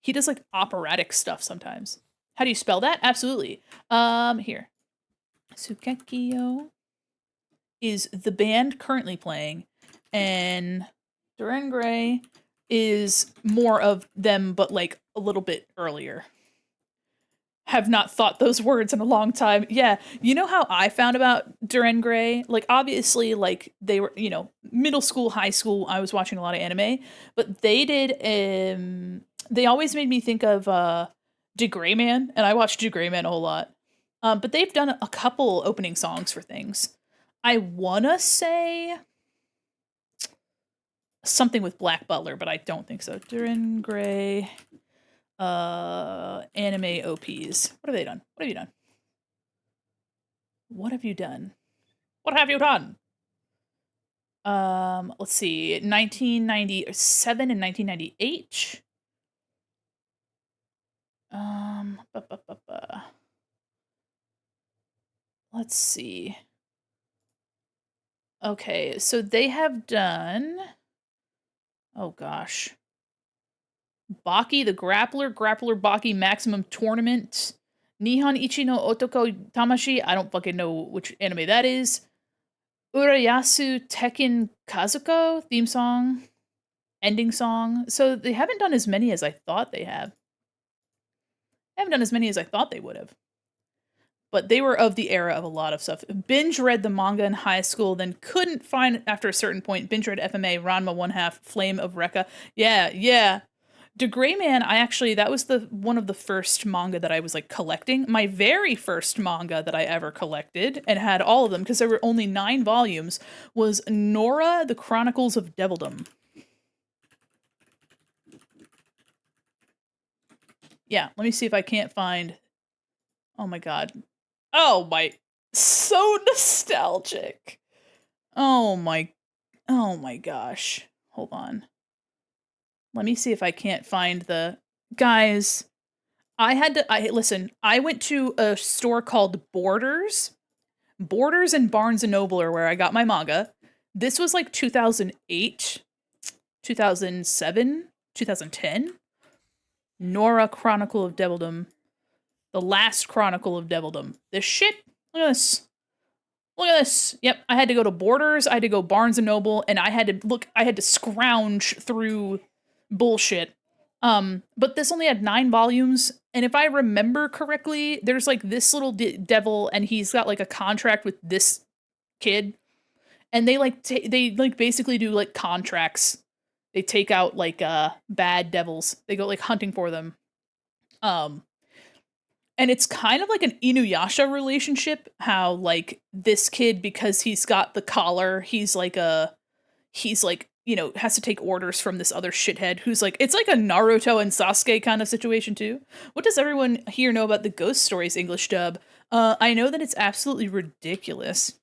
He does like operatic stuff sometimes. How do you spell that? Absolutely. Here. Sukekyo is the band currently playing, and Duran Gray is more of them, but like a little bit earlier. Have not thought those words in a long time. Yeah, you know how I found about Duran Gray? Like, obviously, like, they were, middle school, high school, I was watching a lot of anime, but they did, they always made me think of, De Grey Man, and I watched De Grey Man a whole lot. But they've done a couple opening songs for things. I wanna say something with Black Butler, but I don't think so. Duran Gray, anime OPs. What have they done? What have you done? What have you done? What have you done? Let's see, 1997 and 1998. Ba, ba, ba, ba. Let's see. Okay, so they have done. Oh gosh. Baki the Grappler, Grappler Baki Maximum Tournament, Nihon Ichi no Otoko Tamashi. I don't fucking know which anime that is. Urayasu Tekken Kazuko theme song, ending song. So they haven't done as many as I thought they have. They haven't done as many as I thought they would have. But they were of the era of a lot of stuff. Binge read the manga in high school, then couldn't find after a certain point. Binge read FMA, Ranma 1/2, Flame of Rekka. Yeah. De Grey Man, that was one of the first manga that I was like collecting. My very first manga that I ever collected and had all of them because there were only 9 volumes was Nora: The Chronicles of Devildom. Yeah, let me see if I can't find. Oh my god. Oh my, so nostalgic. Oh my gosh. Hold on. Let me see if I can't find the guys. Listen, I went to a store called Borders. Borders and Barnes and Noble are where I got my manga. This was like 2008, 2007, 2010. Nora Chronicle of Devildom. The Last Chronicle of Devildom. This shit, look at this. Look at this. Yep, I had to go to Borders, I had to go Barnes and Noble, and I had to scrounge through bullshit. But this only had 9 volumes, and if I remember correctly, there's like this little devil, and he's got like a contract with this kid, and they like they like basically do like contracts. They take out like bad devils. They go like hunting for them. Um, and it's kind of like an Inuyasha relationship, how like this kid, because he's got the collar, he's like you know, has to take orders from this other shithead who's like, it's like a Naruto and Sasuke kind of situation too. What does everyone here know about the Ghost Stories English dub? I know that it's absolutely ridiculous.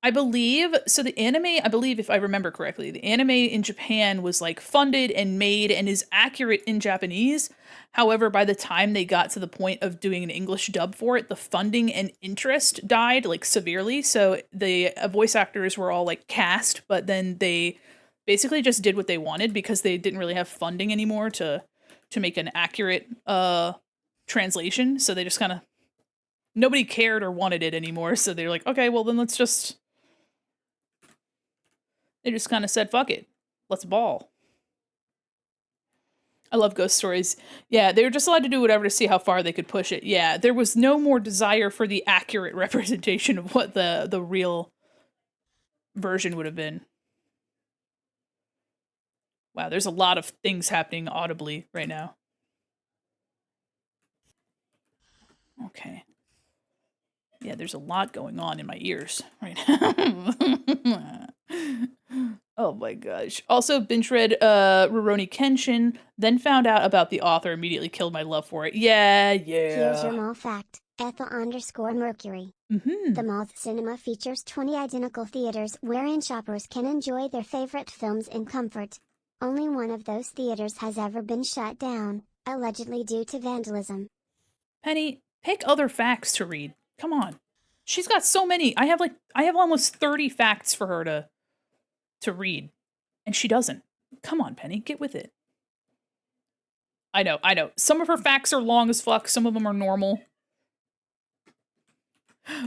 I believe, so the anime, I believe if I remember correctly, the anime in Japan was like funded and made and is accurate in Japanese. However, by the time they got to the point of doing an English dub for it, the funding and interest died like severely. So the voice actors were all like cast, but then they basically just did what they wanted because they didn't really have funding anymore to make an accurate translation. So they just kind of, nobody cared or wanted it anymore. So they're like, okay, well then they just kind of said, fuck it. Let's ball. I love Ghost Stories. Yeah, they were just allowed to do whatever to see how far they could push it. Yeah, there was no more desire for the accurate representation of what the real version would have been. Wow, there's a lot of things happening audibly right now. Okay. Yeah, there's a lot going on in my ears right now. Oh my gosh. Also binge read Rurouni Kenshin, then found out about the author, immediately killed my love for it. Yeah. Here's your mall fact, Ethel_Mercury. Mm-hmm. The mall's cinema features 20 identical theaters wherein shoppers can enjoy their favorite films in comfort. Only one of those theaters has ever been shut down, allegedly due to vandalism. Penny, pick other facts to read. Come on. She's got so many. I have almost 30 facts for her to read. And she doesn't. Come on, Penny, get with it. I know. Some of her facts are long as fuck, some of them are normal.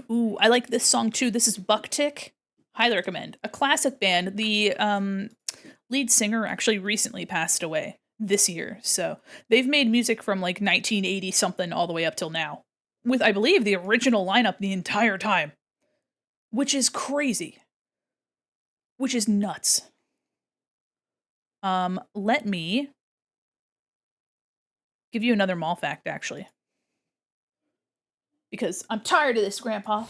Ooh, I like this song too. This is Bucktick. Highly recommend. A classic band. The lead singer actually recently passed away this year. So they've made music from like 1980 something all the way up till now. With, I believe, the original lineup the entire time. Which is crazy. Which is nuts. Let me give you another mall fact, actually. Because I'm tired of this, Grandpa.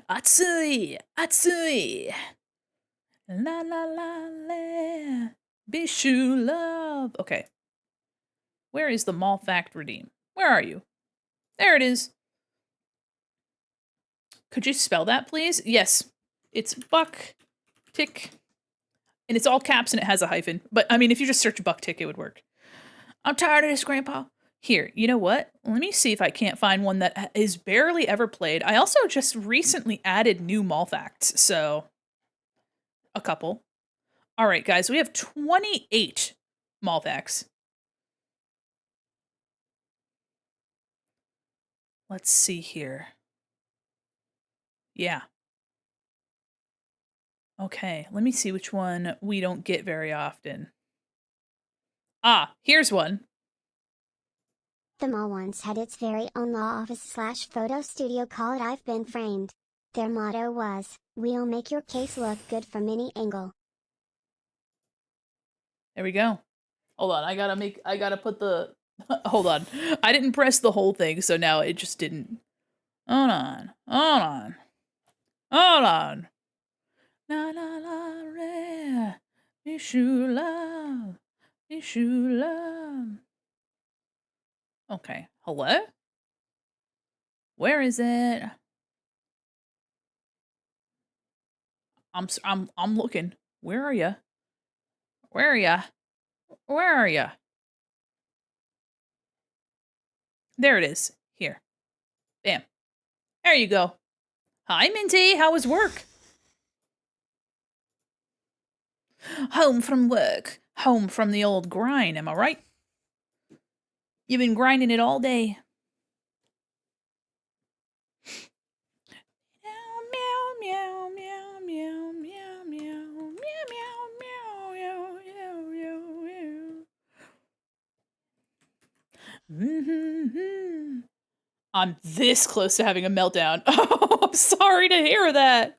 Atsui! Atsui! La la la la! Bishu love! Okay. Where is the mall fact redeem? Where are you? There it is. Could you spell that, please? Yes. It's Bucktick. And it's all caps and it has a hyphen. But, I mean, if you just search Bucktick, it would work. I'm tired of this, Grandpa. Here, you know what? Let me see if I can't find one that is barely ever played. I also just recently added new mall facts, so a couple. All right, guys, we have 28 mall facts. Let's see here. Yeah. Okay, let me see which one we don't get very often. Ah, here's one. The mall once had its very own law office/photo studio called I've Been Framed. Their motto was, "We'll make your case look good from any angle." There we go. Hold on, I gotta put the, hold on. I didn't press the whole thing, so now it just didn't. Hold on. La la la re, Mishu love, Mishu love. Okay, hello? Where is it? I'm looking. Where are you? Where are you? Where are you? There it is. Here. Bam. There you go. Hi, Minty. How was work? Home from work. Home from the old grind, am I right? You've been grinding it all day. I'm this close to having a meltdown. Oh, I'm sorry to hear that.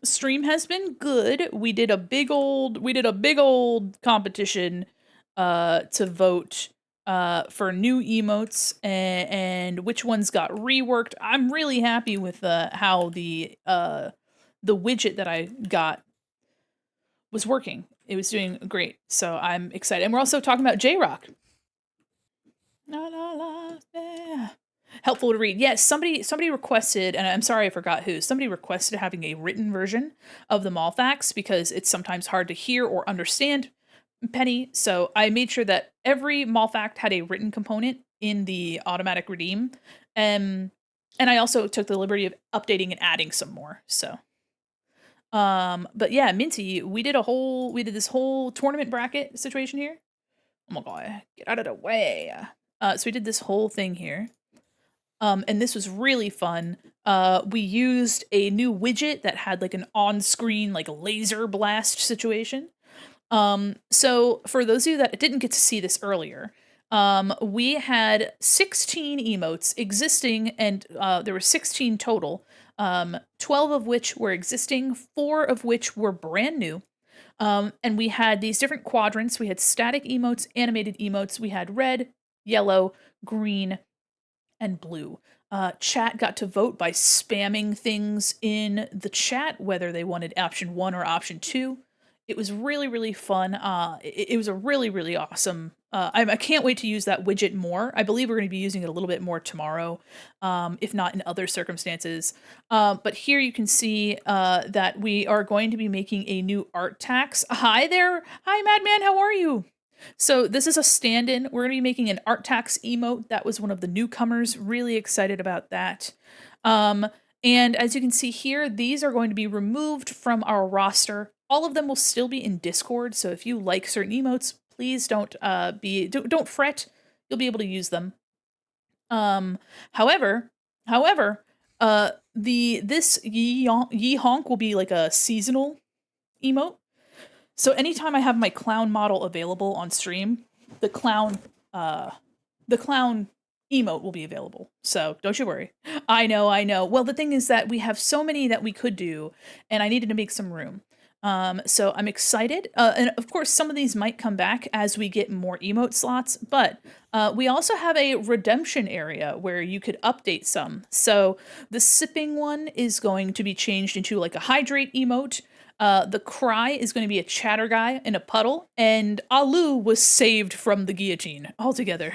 Stream has been good. We did a big old competition to vote for new emotes and which ones got reworked. I'm really happy with how the widget that I got was working. It was doing great. So I'm excited. And we're also talking about J-Rock. La, la, la, yeah. Helpful to read. Yes, somebody requested, and I'm sorry I forgot who. Somebody requested having a written version of the mall facts because it's sometimes hard to hear or understand Penny. So I made sure that every mall fact had a written component in the automatic redeem. And I also took the liberty of updating and adding some more. So but yeah, Minty, we did this whole tournament bracket situation here. Oh my god, get out of the way. So we did this whole thing here. And this was really fun. We used a new widget that had like an on-screen like laser blast situation. So for those of you that didn't get to see this earlier, we had 16 emotes existing, and there were 16 total. 12 of which were existing, 4 of which were brand new. And we had these different quadrants. We had static emotes, animated emotes. We had red, yellow, green, and blue. Chat got to vote by spamming things in the chat, whether they wanted option 1 or option 2. It was really, really fun. It was a really, really awesome. I can't wait to use that widget more. I believe we're going to be using it a little bit more tomorrow, if not in other circumstances. But here you can see that we are going to be making a new art tax. Hi there. Hi, Madman. How are you? So this is a stand-in. We're going to be making an art tax emote. That was one of the newcomers. Really excited about that. And as you can see here, these are going to be removed from our roster. All of them will still be in Discord. So if you like certain emotes, please don't fret. You'll be able to use them. However, this Ye Honk will be like a seasonal emote. So anytime I have my clown model available on stream, the clown emote will be available. So don't you worry. I know. Well, the thing is that we have so many that we could do, and I needed to make some room. So I'm excited. And of course, some of these might come back as we get more emote slots, but we also have a redemption area where you could update some. So the sipping one is going to be changed into like a hydrate emote. The cry is going to be a chatter guy in a puddle, and Alu was saved from the guillotine altogether.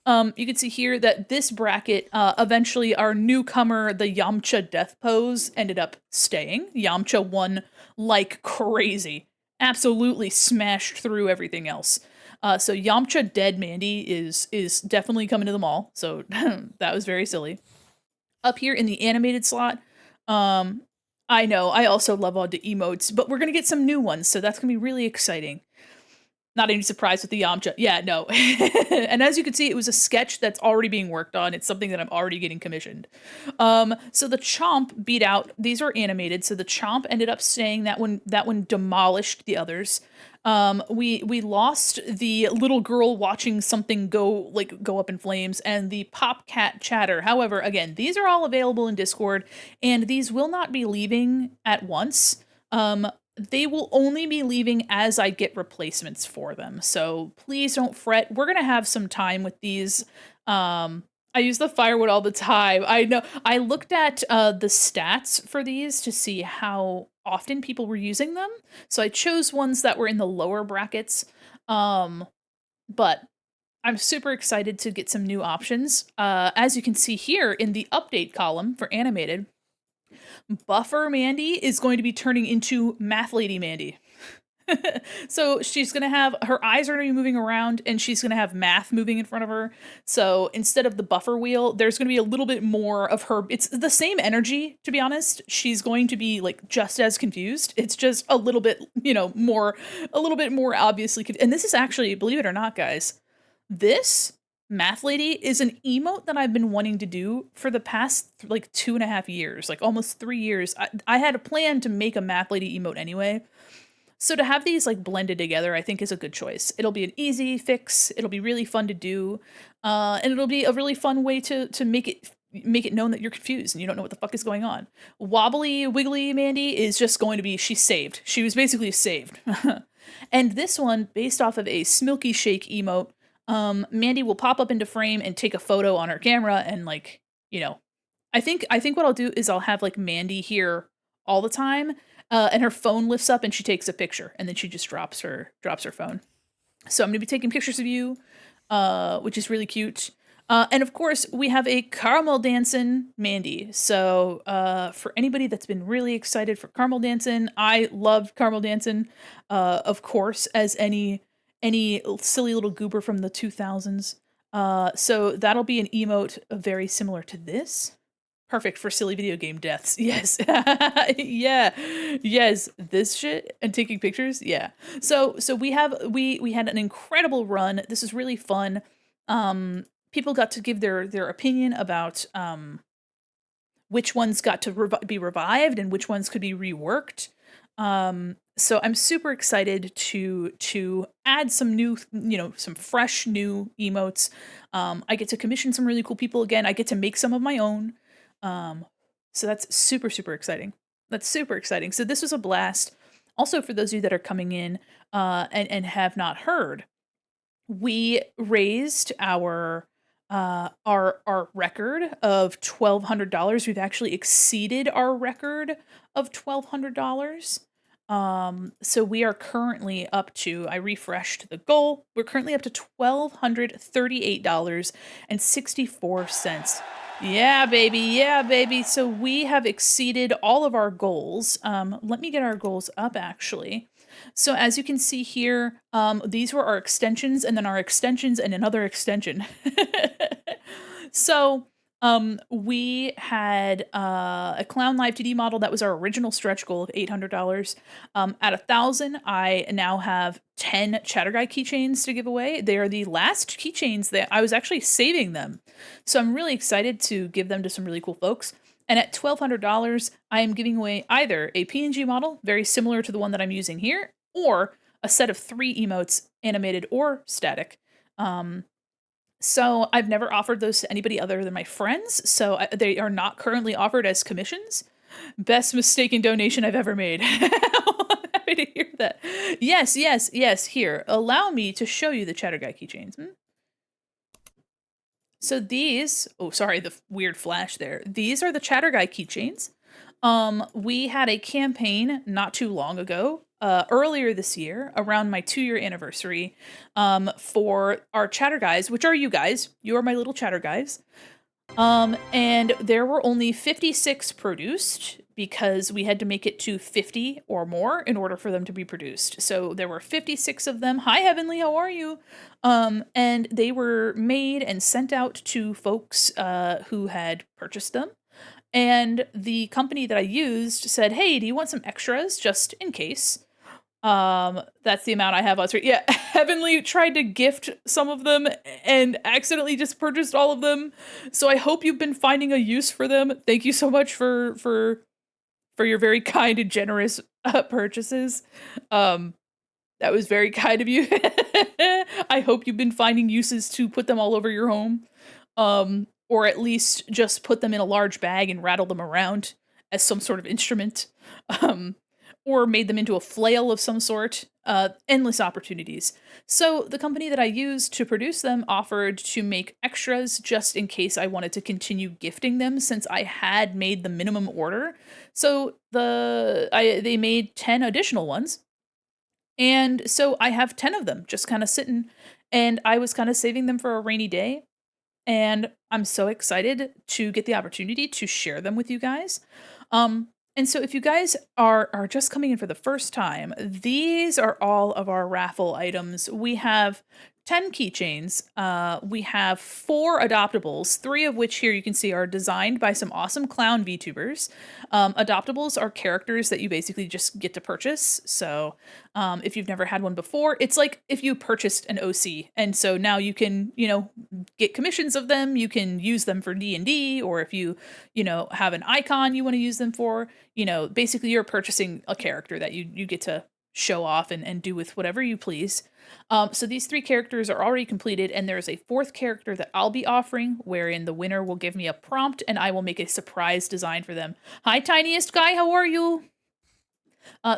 You can see here that this bracket, eventually our newcomer, the Yamcha death pose, ended up staying. Yamcha won like crazy. Absolutely smashed through everything else. So Yamcha dead Mandi is definitely coming to the mall. So that was very silly. Up here in the animated slot, I know, I also love all the emotes, but we're gonna get some new ones, so that's gonna be really exciting. Not any surprise with the Yamcha. Yeah, no. And as you can see, it was a sketch that's already being worked on. It's something that I'm already getting commissioned. So the Chomp beat out, these are animated, so the Chomp ended up staying, that one demolished the others. We lost the little girl watching something go up in flames, and the pop cat chatter. However, again, these are all available in Discord, and these will not be leaving at once. They will only be leaving as I get replacements for them. So please don't fret. We're gonna have some time with these. I use the firewood all the time. I know. I looked at the stats for these to see how often people were using them. So I chose ones that were in the lower brackets. But I'm super excited to get some new options. As you can see here in the update column for animated, Buffer Mandi is going to be turning into Math Lady Mandi. So she's going to have, her eyes are going to be moving around, and she's going to have math moving in front of her. So instead of the buffer wheel, there's going to be a little bit more of her. It's the same energy, to be honest. She's going to be like just as confused. It's just a little bit, more obviously. And this is actually, believe it or not, guys, this Math Lady is an emote that I've been wanting to do for the past like 2.5 years, like almost 3 years. I had a plan to make a Math Lady emote anyway. So to have these like blended together, I think is a good choice. It'll be an easy fix. It'll be really fun to do, and it'll be a really fun way to make it known that you're confused and you don't know what the fuck is going on. Wobbly Wiggly Mandi is just going to be she's saved. She was basically saved. And this one, based off of a Smilky Shake emote, Mandi will pop up into frame and take a photo on her camera and like, you know, I think what I'll do is I'll have like Mandi here all the time, and her phone lifts up and she takes a picture and then she just drops her phone. So I'm gonna be taking pictures of you, which is really cute. And of course, we have a caramel dancing Mandi. So for anybody that's been really excited for caramel dancing, I loved caramel dancing, of course, as any silly little goober from the 2000s. So that'll be an emote very similar to this. Perfect for silly video game deaths. Yes. Yeah. Yes. This shit and taking pictures. Yeah. So we had an incredible run. This is really fun. People got to give their opinion about which ones got to be revived and which ones could be reworked. So I'm super excited to add some new, some fresh new emotes. I get to commission some really cool people again. I get to make some of my own. So that's super, super exciting. That's super exciting. So this was a blast. Also, for those of you that are coming in and have not heard, we raised our record of $1,200. We've actually exceeded our record of $1,200. So we are currently up to, I refreshed the goal. We're currently up to $1,238.64. Yeah, baby. Yeah, baby. So we have exceeded all of our goals. Let me get our goals up actually. So as you can see here, these were our extensions and then our extensions and another extension. So we had a Clown Live 2D model that was our original stretch goal of $800. At 1,000, I now have 10 Chatter Guy keychains to give away. They are the last keychains that I was actually saving them. So I'm really excited to give them to some really cool folks. And at $1,200, I am giving away either a PNG model, very similar to the one that I'm using here, or a set of 3 emotes, animated or static. So I've never offered those to anybody other than my friends, so they are not currently offered as commissions. Best mistaken donation I've ever made. Happy to hear that. Yes, yes, yes. Here, allow me to show you the Chatter Guy keychains. So these, oh, sorry, the weird flash there. These are the Chatter Guy keychains. We had a campaign not too long ago, earlier this year, around my 2-year anniversary, for our Chatter Guys, which are you guys. You are my little Chatter Guys. And there were only 56 produced because we had to make it to 50 or more in order for them to be produced. So there were 56 of them. Hi, Heavenly, how are you? And they were made and sent out to folks who had purchased them. And the company that I used said, "Hey, do you want some extras just in case?" That's the amount I have on screen. Yeah, Heavenly tried to gift some of them and accidentally just purchased all of them. So I hope you've been finding a use for them. Thank you so much for your very kind and generous purchases. That was very kind of you. I hope you've been finding uses to put them all over your home. Or at least just put them in a large bag and rattle them around as some sort of instrument. Or made them into a flail of some sort. Endless opportunities. So the company that I used to produce them offered to make extras just in case I wanted to continue gifting them since I had made the minimum order. So they made 10 additional ones. And so I have 10 of them just kind of sitting, and I was kind of saving them for a rainy day. And I'm so excited to get the opportunity to share them with you guys. And so if you guys are just coming in for the first time, these are all of our raffle items. We have 10 keychains. We have 4 adoptables, 3 of which here you can see are designed by some awesome clown VTubers. Adoptables are characters that you basically just get to purchase. So if you've never had one before, it's like if you purchased an OC. And so now you can, get commissions of them. You can use them for D&D, or if you have an icon you want to use them for, basically you're purchasing a character that you get to show off and do with whatever you please. So these 3 characters are already completed, and there's a 4th character that I'll be offering, wherein the winner will give me a prompt, and I will make a surprise design for them. Hi, tiniest guy, how are you?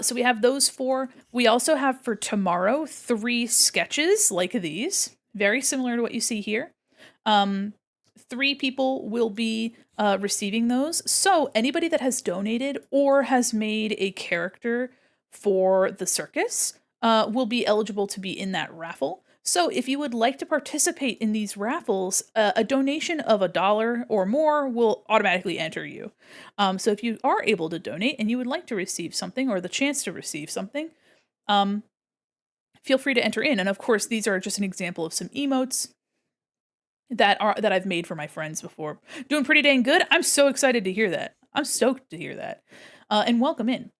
So we have those 4. We also have for tomorrow 3 sketches like these, very similar to what you see here. 3 people will be receiving those. So anybody that has donated or has made a character for the circus will be eligible to be in that raffle. So if you would like to participate in these raffles, a donation of $1 or more will automatically enter you. So if you are able to donate and you would like to receive something or the chance to receive something, feel free to enter in. And of course, these are just an example of some emotes that I've made for my friends before. Doing pretty dang good. I'm so excited to hear that. I'm stoked to hear that. And welcome in.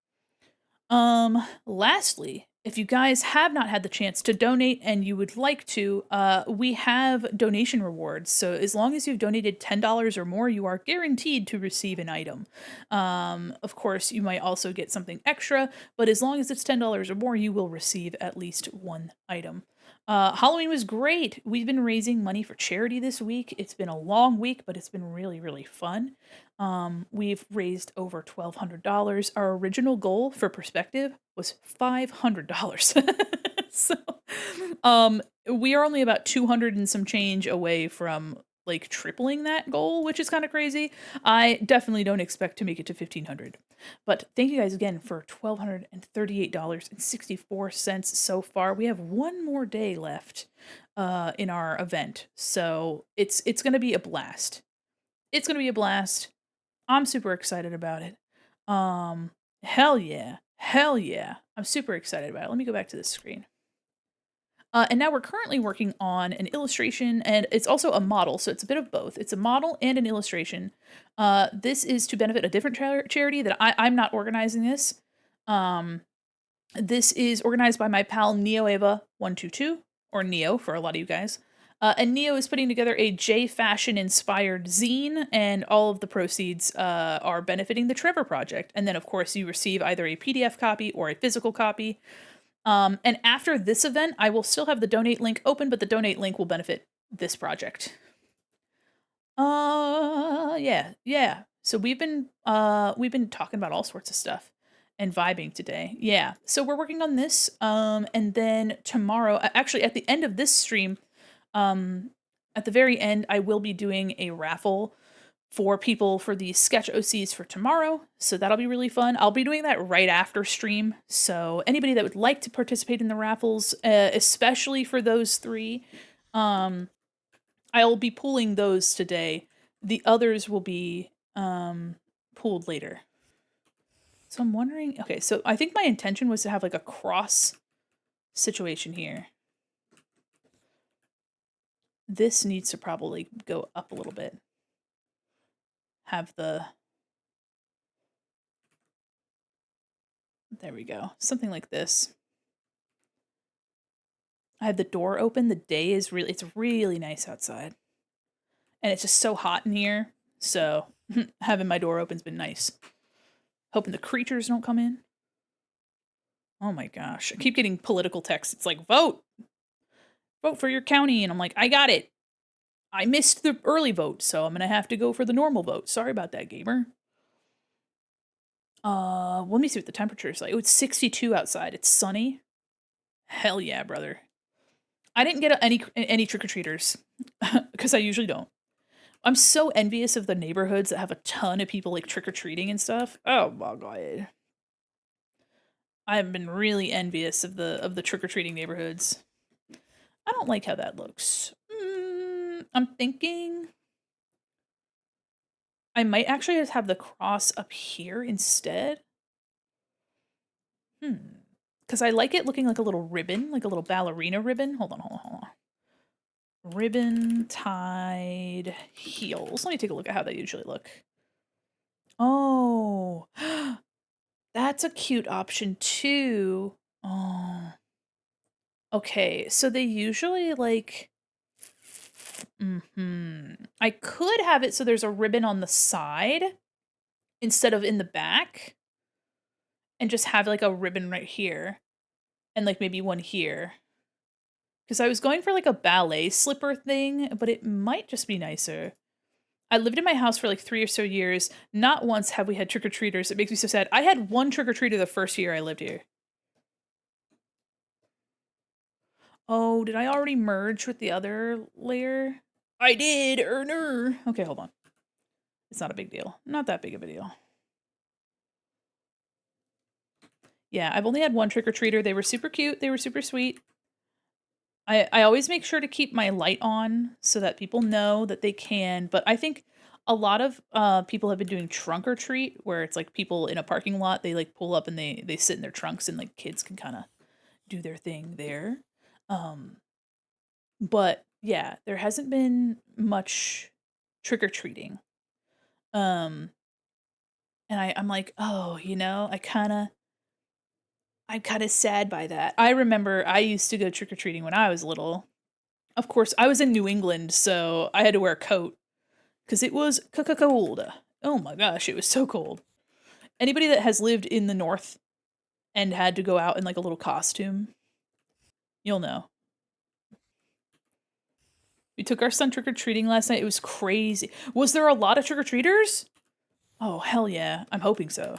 Lastly, if you guys have not had the chance to donate and you would like to, we have donation rewards. So as long as you've donated $10 or more, you are guaranteed to receive an item. Of course, you might also get something extra, but as long as it's $10 or more, you will receive at least one item. Halloween was great. We've been raising money for charity this week. It's been a long week, but it's been really, really fun. We've raised over $1,200. Our original goal for perspective was $500. So, we are only about 200 and some change away from like tripling that goal, which is kind of crazy. I definitely don't expect to make it to 1,500. But thank you guys again for $1,238.64 so far. We have one more day left in our event. So it's going to be a blast. It's going to be a blast. I'm super excited about it. Hell yeah. Hell yeah. I'm super excited about it. Let me go back to this screen. And now we're currently working on an illustration, and it's also a model, so it's a bit of both. It's a model and an illustration. This is to benefit a different charity that I'm not organizing this. This is organized by my pal NeoEva122, or Neo for a lot of you guys. And Neo is putting together a J Fashion inspired zine, and all of the proceeds are benefiting the Trevor Project. And then, of course, you receive either a PDF copy or a physical copy. And after this event, I will still have the donate link open, but the donate link will benefit this project. Yeah. So we've been talking about all sorts of stuff and vibing today. Yeah. So we're working on this. And then tomorrow, actually at the end of this stream, at the very end, I will be doing a raffle for people for the sketch OCs for tomorrow. So that'll be really fun. I'll be doing that right after stream. So anybody that would like to participate in the raffles, especially for those 3, I'll be pooling those today. The others will be pooled later. So I'm wondering, okay, so I think my intention was to have like a cross situation here. This needs to probably go up a little bit. Have the, there we go, something like this. I have the door open. The day is it's really nice outside. And it's just so hot in here. So having my door open's been nice. Hoping the creatures don't come in. Oh my gosh. I keep getting political texts. It's like, vote. Vote for your county. And I'm like, I got it. I missed the early vote, so I'm going to have to go for the normal vote. Sorry about that, gamer. Let me see what the temperature is like. Oh, it's 62 outside. It's sunny. Hell yeah, brother. I didn't get any trick-or-treaters because I usually don't. I'm so envious of the neighborhoods that have a ton of people like trick-or-treating and stuff. Oh my god. I've been really envious of the trick-or-treating neighborhoods. I don't like how that looks. I'm thinking I might actually just have the cross up here instead. Because I like it looking like a little ribbon, like a little ballerina ribbon. Hold on. Ribbon tied heels. Let me take a look at how they usually look. Oh, that's a cute option too. Oh, okay. So they usually like, I could have it so there's a ribbon on the side instead of in the back and just have like a ribbon right here. and like maybe one here. Because I was going for like a ballet slipper thing, but it might just be nicer. I lived in my house for like 3 or so years. Not once have we had trick-or-treaters. It makes me so sad. I had one trick-or-treater the first year I lived here. Oh, did I already merge with the other layer? I did, Erner. Okay, hold on. It's not a big deal. Not that big of a deal. Yeah, I've only had one trick-or-treater. They were super cute. They were super sweet. I always make sure to keep my light on so that people know that they can, but I think a lot of people have been doing trunk or treat where it's like people in a parking lot, they like pull up and they sit in their trunks and like kids can kind of do their thing there. Um but yeah, there hasn't been much trick or treating. Um and I'm like, "Oh, I'm kind of sad by that." I remember I used to go trick or treating when I was little. Of course, I was in New England, so I had to wear a coat because it was cold. Oh my gosh, it was so cold. Anybody that has lived in the north and had to go out in like a little costume, you'll know. We took our son trick or treating last night. It was crazy. Was there a lot of trick or treaters? Oh, hell yeah. I'm hoping so.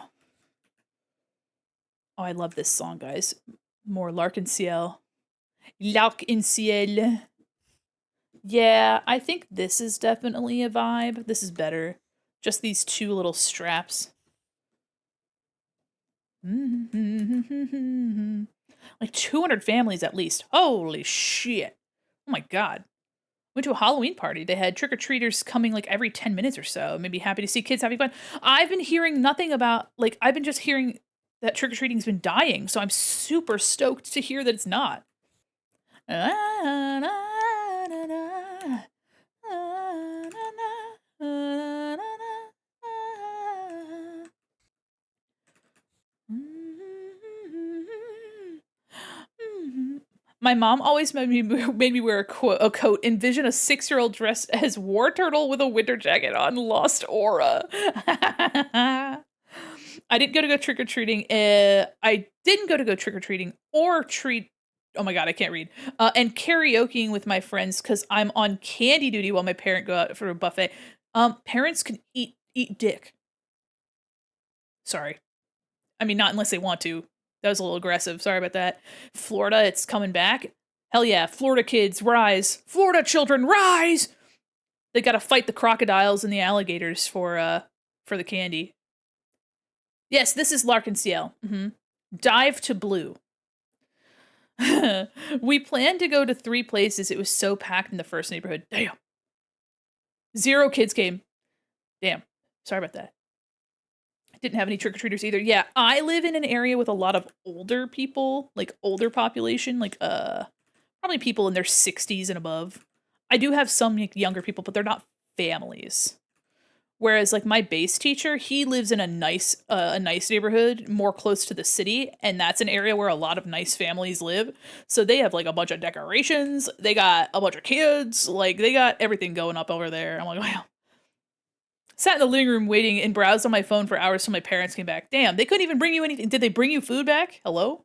Oh, I love this song, guys. More L'Arc-en-Ciel. L'Arc-en-Ciel. Yeah, I think this is definitely a vibe. This is better. Just these two little straps. Like 200 families at least. Holy shit. Oh my god. Went to a Halloween party. They had trick-or-treaters coming like every 10 minutes or so. Made me happy to see kids having fun. I've been hearing nothing about, like, I've been just hearing that trick-or-treating's been dying, so I'm super stoked to hear that it's not. My mom always made me wear a coat. Envision a 6-year-old dressed as War Turtle with a winter jacket on. Lost aura. I didn't go trick or treating. I didn't go trick or treating or treat. Oh my god, I can't read. And karaokeing with my friends because I'm on candy duty while my parent go out for a buffet. Parents can eat dick. Sorry. I mean, not unless they want to. That was a little aggressive. Sorry about that. Florida, it's coming back. Hell yeah, Florida kids, rise. Florida children, rise! They gotta fight the crocodiles and the alligators for the candy. Yes, this is L'Arc-en-Ciel. Dive to blue. We planned to go to 3 places. It was so packed in the first neighborhood. Damn. 0 kids came. Damn. Sorry about that. Didn't have any trick-or-treaters either. Yeah, I live in an area with a lot of older people, like older population, like probably people in their 60s and above. I do have some younger people, but they're not families. Whereas like my bass teacher, he lives in a nice neighborhood more close to the city, and that's an area where a lot of nice families live. So they have like a bunch of decorations, they got a bunch of kids, like they got everything going up over there. I'm like, wow. Sat in the living room waiting and browsed on my phone for hours till my parents came back. Damn, they couldn't even bring you anything. Did they bring you food back? Hello?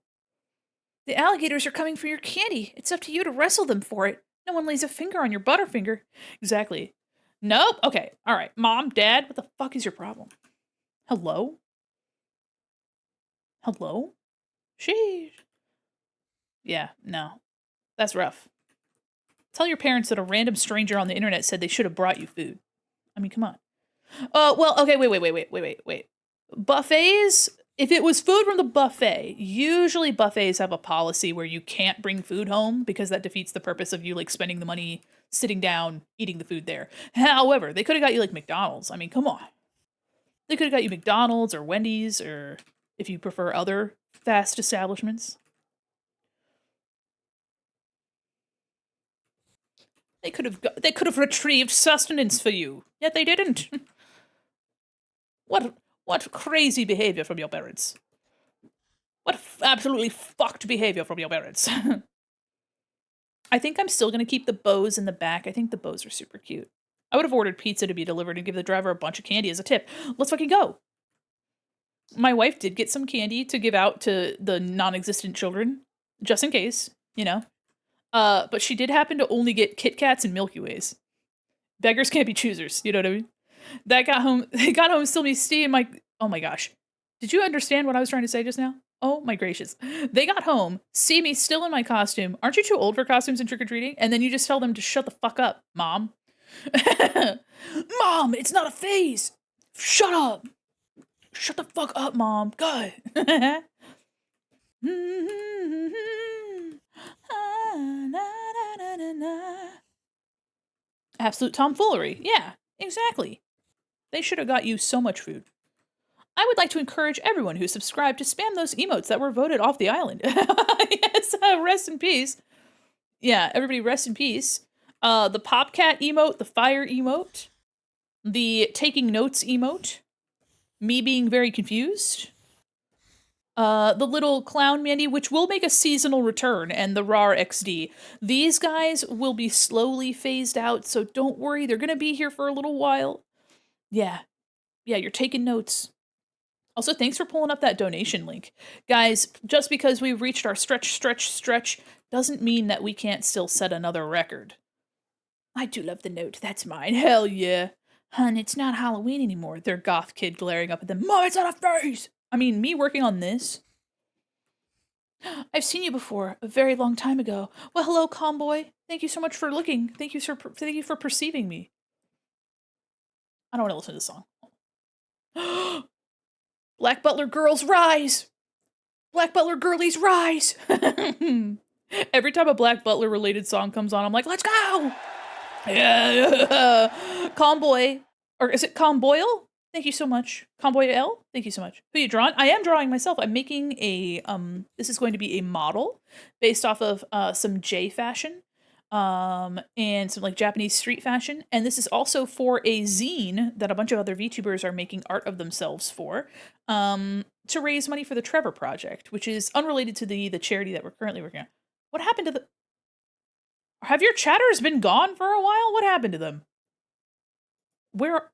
The alligators are coming for your candy. It's up to you to wrestle them for it. No one lays a finger on your butterfinger. Exactly. Nope. Okay. All right. Mom, Dad, what the fuck is your problem? Hello? Hello? Sheesh. Yeah, no. That's rough. Tell your parents that a random stranger on the internet said they should have brought you food. I mean, come on. Well, okay, wait. Buffets, if it was food from the buffet, usually buffets have a policy where you can't bring food home because that defeats the purpose of you like spending the money sitting down eating the food there. However, they could have got you like McDonald's. I mean, come on. They could have got you McDonald's or Wendy's or if you prefer other fast establishments. They could have retrieved sustenance for you. Yet they didn't. What crazy behavior from your parents? What absolutely fucked behavior from your parents? I think I'm still going to keep the bows in the back. I think the bows are super cute. I would have ordered pizza to be delivered and give the driver a bunch of candy as a tip. Let's fucking go. My wife did get some candy to give out to the non-existent children. just in case, you know. But she did happen to only get Kit Kats and Milky Ways. Beggars can't be choosers, you know what I mean? That got home, they got home, still me steam like, oh my gosh. Did you understand what I was trying to say just now? Oh my gracious. They got home, see me still in my costume. Aren't you too old for costumes and trick-or-treating? And then you just tell them to shut the fuck up, Mom. Mom, it's not a phase. Shut up. Shut the fuck up, Mom. God. Absolute tomfoolery. Yeah, exactly. They should have got you so much food. I would like to encourage everyone who subscribed to spam those emotes that were voted off the island. Yes, rest in peace. Yeah, everybody rest in peace. The Popcat emote, the fire emote, the taking notes emote, me being very confused, the little clown Mandi, which will make a seasonal return, and the RAR XD. These guys will be slowly phased out, so don't worry, they're gonna be here for a little while. Yeah, you're taking notes. Also, thanks for pulling up that donation link. Guys, just because we've reached our stretch doesn't mean that we can't still set another record. I do love the note. That's mine. Hell yeah. Hun, it's not Halloween anymore. Their goth kid glaring up at them. Mom, it's not a face! I mean, me working on this. I've seen you before, a very long time ago. Well, hello, Comboy. Thank you so much for looking. Thank you for perceiving me. I don't want to listen to this song. Black Butler girls rise! Black Butler girlies rise! Every time a Black Butler related song comes on, I'm like, let's go! Yeah. Comboy, or is it Comboyle? Thank you so much. Comboy L, thank you so much. Who you drawing? I am drawing myself. I'm making a, this is going to be a model based off of some J fashion, and some like Japanese street fashion. And this is also for a zine that a bunch of other VTubers are making art of themselves for, to raise money for the Trevor Project, which is unrelated to the charity that we're currently working on. What happened to the... Have your chatters been gone for a while? What happened to them? Where...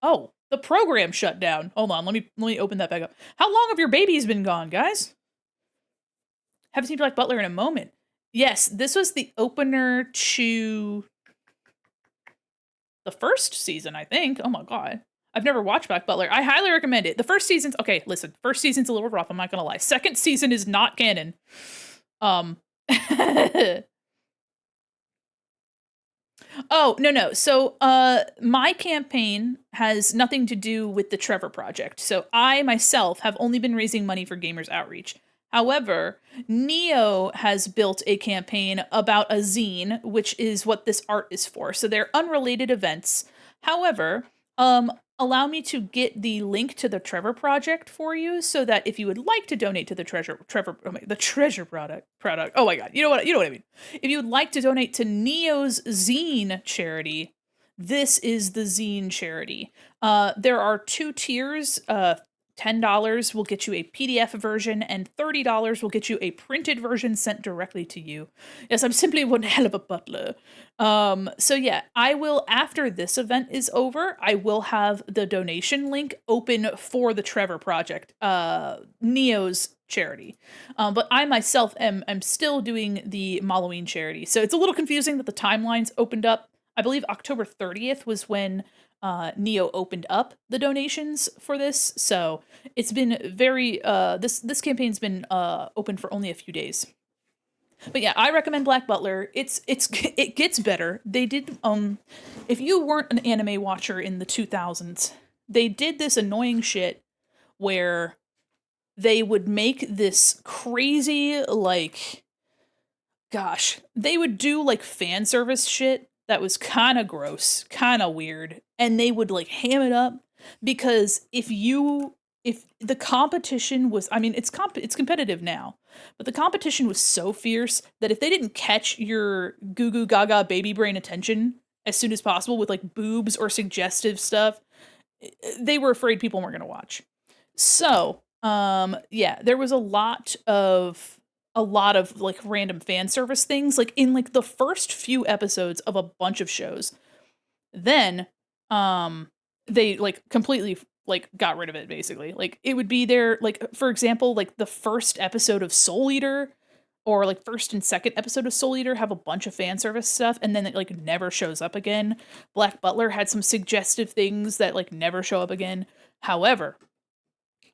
Oh, the program shut down. Hold on, let me open that back up. How long have your babies been gone, guys? Haven't seen Black Butler in a moment. Yes, this was the opener to the first season, I think. Oh my god. I've never watched Black Butler. I highly recommend it. The first season's... Okay, listen. First season's a little rough, I'm not gonna lie. Second season is not canon. Oh, no. So, my campaign has nothing to do with the Trevor Project. So I myself have only been raising money for Gamers Outreach. However, Neo has built a campaign about a zine, which is what this art is for. So they're unrelated events. However, allow me to get the link to the Trevor Project for you, so that if you would like to donate to the treasure product. Oh my god, you know what I mean. If you would like to donate to Neo's zine charity, this is the zine charity. There are 2 tiers. $10 will get you a PDF version, and $30 will get you a printed version sent directly to you. Yes, I'm simply one hell of a butler. So yeah, I will, after this event is over, I will have the donation link open for the Trevor Project, Neo's charity. But I myself am still doing the Malloween charity. So it's a little confusing that the timelines opened up. I believe October 30th was when Neo opened up the donations for this, so it's been very this campaign's been open for only a few days. But yeah, I recommend Black Butler. It gets better. They did if you weren't an anime watcher in the 2000s, they did this annoying shit where they would make this crazy, like, gosh, they would do like fan service shit that was kind of gross, kind of weird, and they would like ham it up, because if the competition was, I mean, it's competitive now, but the competition was so fierce that if they didn't catch your goo goo gaga baby brain attention as soon as possible with like boobs or suggestive stuff, they were afraid people weren't going to watch. So, yeah, there was a lot of like random fan service things, like in like the first few episodes of a bunch of shows. Then they like completely like got rid of it basically. Like it would be there, like for example, like the first episode of Soul Eater or like first and second episode of Soul Eater have a bunch of fan service stuff and then it like never shows up again. Black Butler had some suggestive things that like never show up again. However,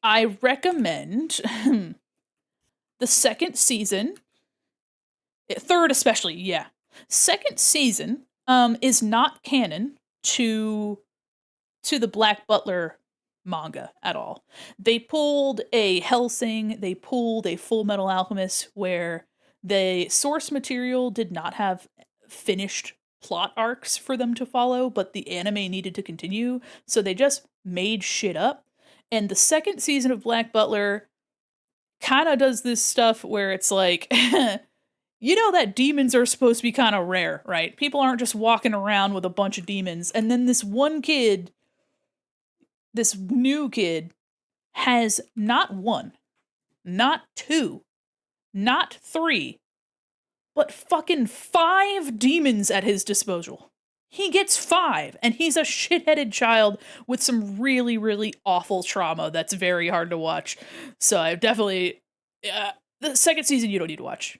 I recommend the second season, third especially, yeah. Second season is not canon to the Black Butler manga at all. They pulled a Hellsing, they pulled a Full Metal Alchemist where the source material did not have finished plot arcs for them to follow, but the anime needed to continue, so they just made shit up. And the second season of Black Butler kind of does this stuff where it's like you know that demons are supposed to be kind of rare, right? People aren't just walking around with a bunch of demons. And then this one kid, this new kid, has not one, not two, not three, but fucking 5 demons at his disposal. He gets 5, and he's a shitheaded child with some really, really awful trauma that's very hard to watch. So I definitely, the second season you don't need to watch.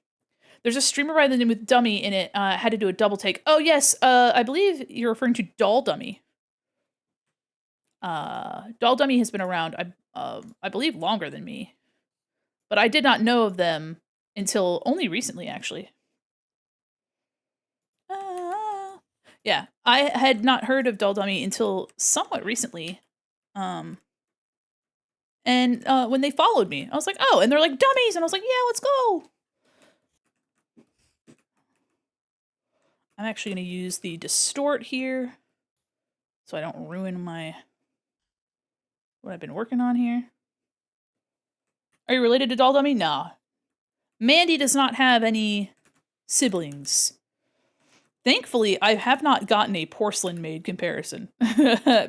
There's a streamer by the name of Dummy in it. Had to do a double take. Oh yes, I believe you're referring to Doll Dummy. Doll Dummy has been around, I believe, longer than me, but I did not know of them until only recently, actually. Yeah, I had not heard of Doll Dummy until somewhat recently. And when they followed me, I was like, oh, and they're like dummies, and I was like, yeah, let's go. I'm actually going to use the distort here so I don't ruin what I've been working on here. Are you related to Doll Dummy? Nah. Mandi does not have any siblings. Thankfully, I have not gotten a porcelain maid comparison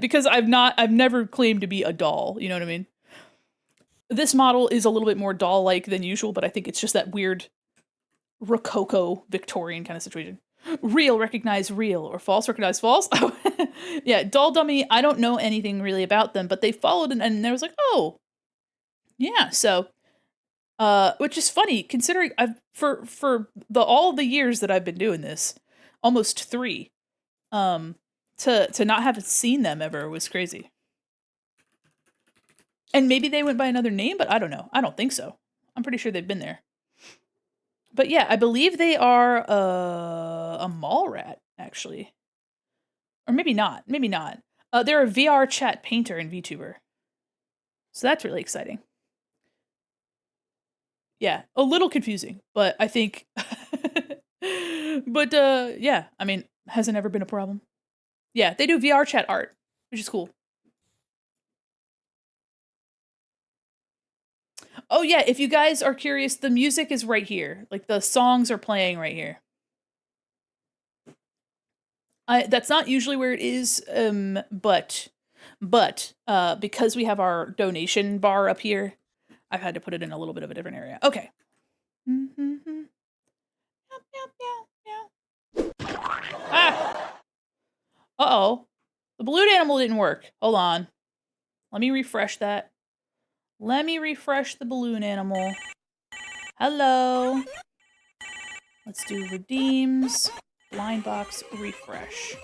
because I've never claimed to be a doll. You know what I mean? This model is a little bit more doll-like than usual, but I think it's just that weird Rococo Victorian kind of situation. Real recognize real or false recognize false. Yeah, Doll Dummy, I don't know anything really about them, but they followed and there was like, oh, yeah. So, which is funny considering I've for all the years that I've been doing this, almost 3, to not have seen them ever was crazy. And maybe they went by another name, but I don't know. I don't think so. I'm pretty sure they've been there. But yeah, I believe they are a mall rat, actually. Or maybe not. Maybe not. They're a VR chat painter and VTuber. So that's really exciting. Yeah, a little confusing, but I think... but, yeah, I mean, hasn't ever been a problem. Yeah, they do VR chat art, which is cool. Oh yeah, if you guys are curious, the music is right here. Like, the songs are playing right here. That's not usually where it is, but because we have our donation bar up here, I've had to put it in a little bit of a different area. Okay. Ah! Uh-oh. The balloon animal didn't work. Hold on. Let me refresh that. Let me refresh the balloon animal. Hello. Let's do redeems. Blind box refresh.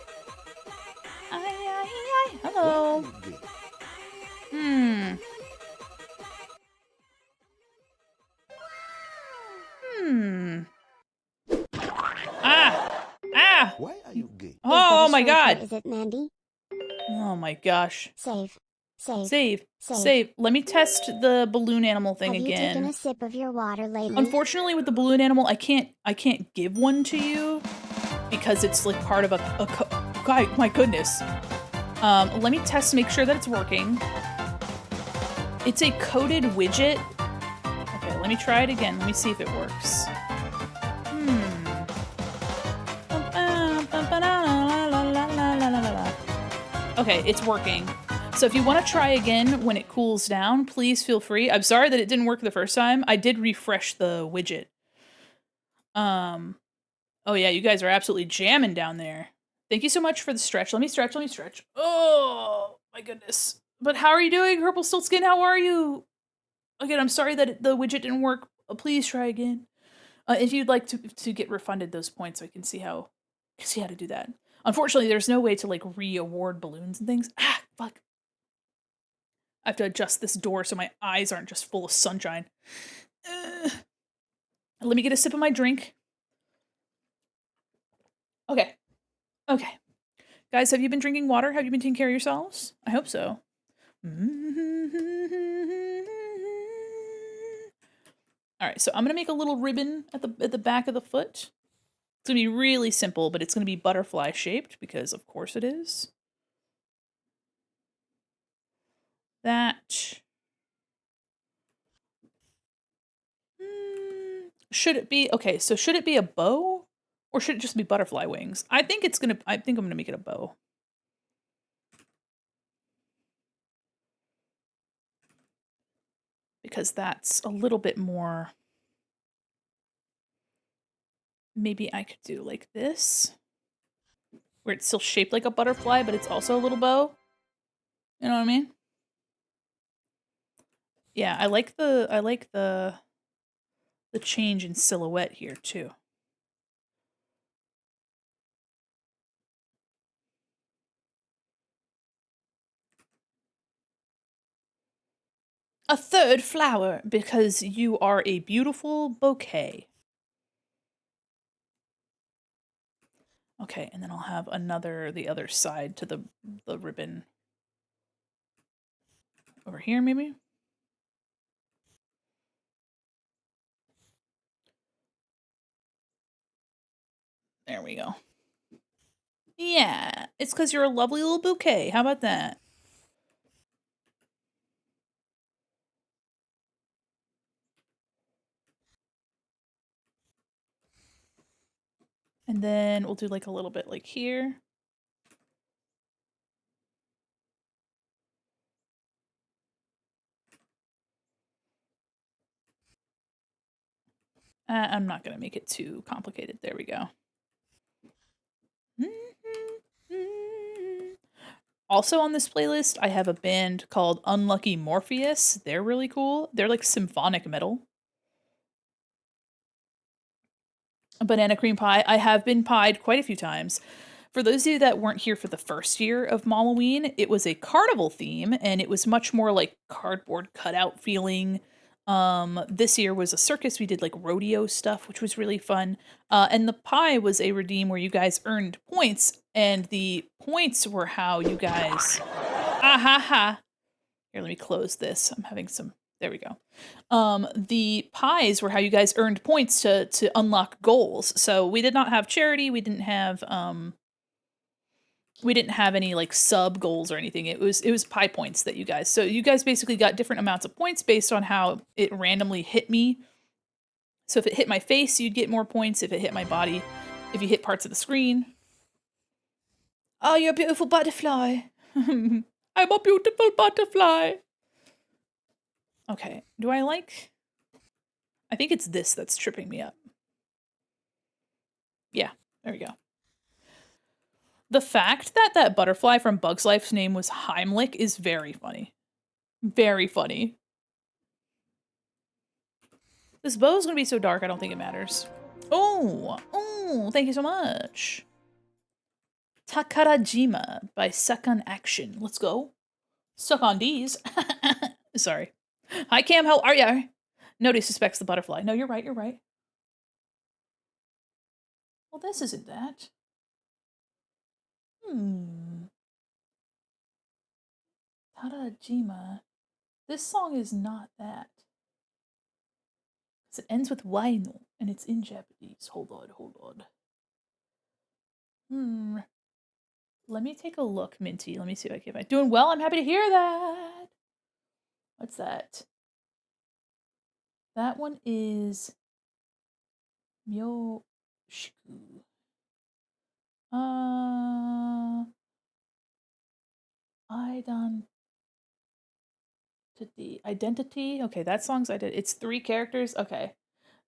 Hello. Ah! Why are you gay? Oh my god! Is it Mandi? Oh my gosh. Save. Let me test the balloon animal thing again. Have you taken a sip of your water lately? Unfortunately, with the balloon animal, I can't give one to you because it's like part of a God, my goodness. Let me test to make sure that it's working. It's a coded widget. Okay, let me try it again. Let me see if it works. Okay, it's working. So if you want to try again when it cools down, please feel free. I'm sorry that it didn't work the first time. I did refresh the widget. Oh yeah, you guys are absolutely jamming down there. Thank you so much for the stretch. Let me stretch. Oh, my goodness. But how are you doing, Purple Stiltskin? How are you? Again, I'm sorry that the widget didn't work. Please try again. If you'd like to get refunded those points, I can see how to do that. Unfortunately, there's no way to like re-award balloons and things. Ah, fuck. I have to adjust this door so my eyes aren't just full of sunshine. Let me get a sip of my drink. Okay. Okay. Guys, have you been drinking water? Have you been taking care of yourselves? I hope so. All right, so I'm gonna make a little ribbon at the back of the foot. It's gonna be really simple, but it's gonna be butterfly shaped because of course it is. That. Should it be okay? So should it be a bow, or should it just be butterfly wings? I think I'm gonna make it a bow. Because that's a little bit more. Maybe I could do like this, where it's still shaped like a butterfly, but it's also a little bow. You know what I mean? Yeah, I like the change in silhouette here too. A third flower because you are a beautiful bouquet. Okay, and then I'll have the other side to the ribbon over here maybe. There we go. Yeah, it's because you're a lovely little bouquet. How about that? And then we'll do like a little bit like here. I'm not going to make it too complicated. There we go. Also on this playlist, I have a band called Unlucky Morpheus. They're really cool. They're like symphonic metal. A banana cream pie. I have been pied quite a few times. For those of you that weren't here for the first year of Malloween, it was a carnival theme, and it was much more like cardboard cutout feeling. This year was a circus. We did like rodeo stuff, which was really fun. And the pie was a redeem where you guys earned points, and the points were how you guys. Ah ha ha. Here, let me close this. I'm having some. There we go. The pies were how you guys earned points to unlock goals. So we did not have charity. We didn't have any like sub goals or anything. It was pie points that you guys. So you guys basically got different amounts of points based on how it randomly hit me. So if it hit my face, you'd get more points. If it hit my body, if you hit parts of the screen. Oh, you're a beautiful butterfly. I'm a beautiful butterfly. Okay, do I like... I think it's this that's tripping me up. Yeah, there we go. The fact that that butterfly from Bug's Life's name was Heimlich is very funny. Very funny. This bow is going to be so dark, I don't think it matters. Oh, thank you so much. Takarajima by Suck on Action. Let's go. Suck on D's. Sorry. Hi, Cam. How are ya? Nobody suspects the butterfly. No, you're right. You're right. Well, this isn't that. Tarajima. This song is not that. Because it ends with Waino, and it's in Japanese. Hold on. Let me take a look, Minty. Let me see if I can find. Doing well? I'm happy to hear that. What's that? That one is Myoshiku. Identity. Okay, that song's identity. It's 3 characters. Okay,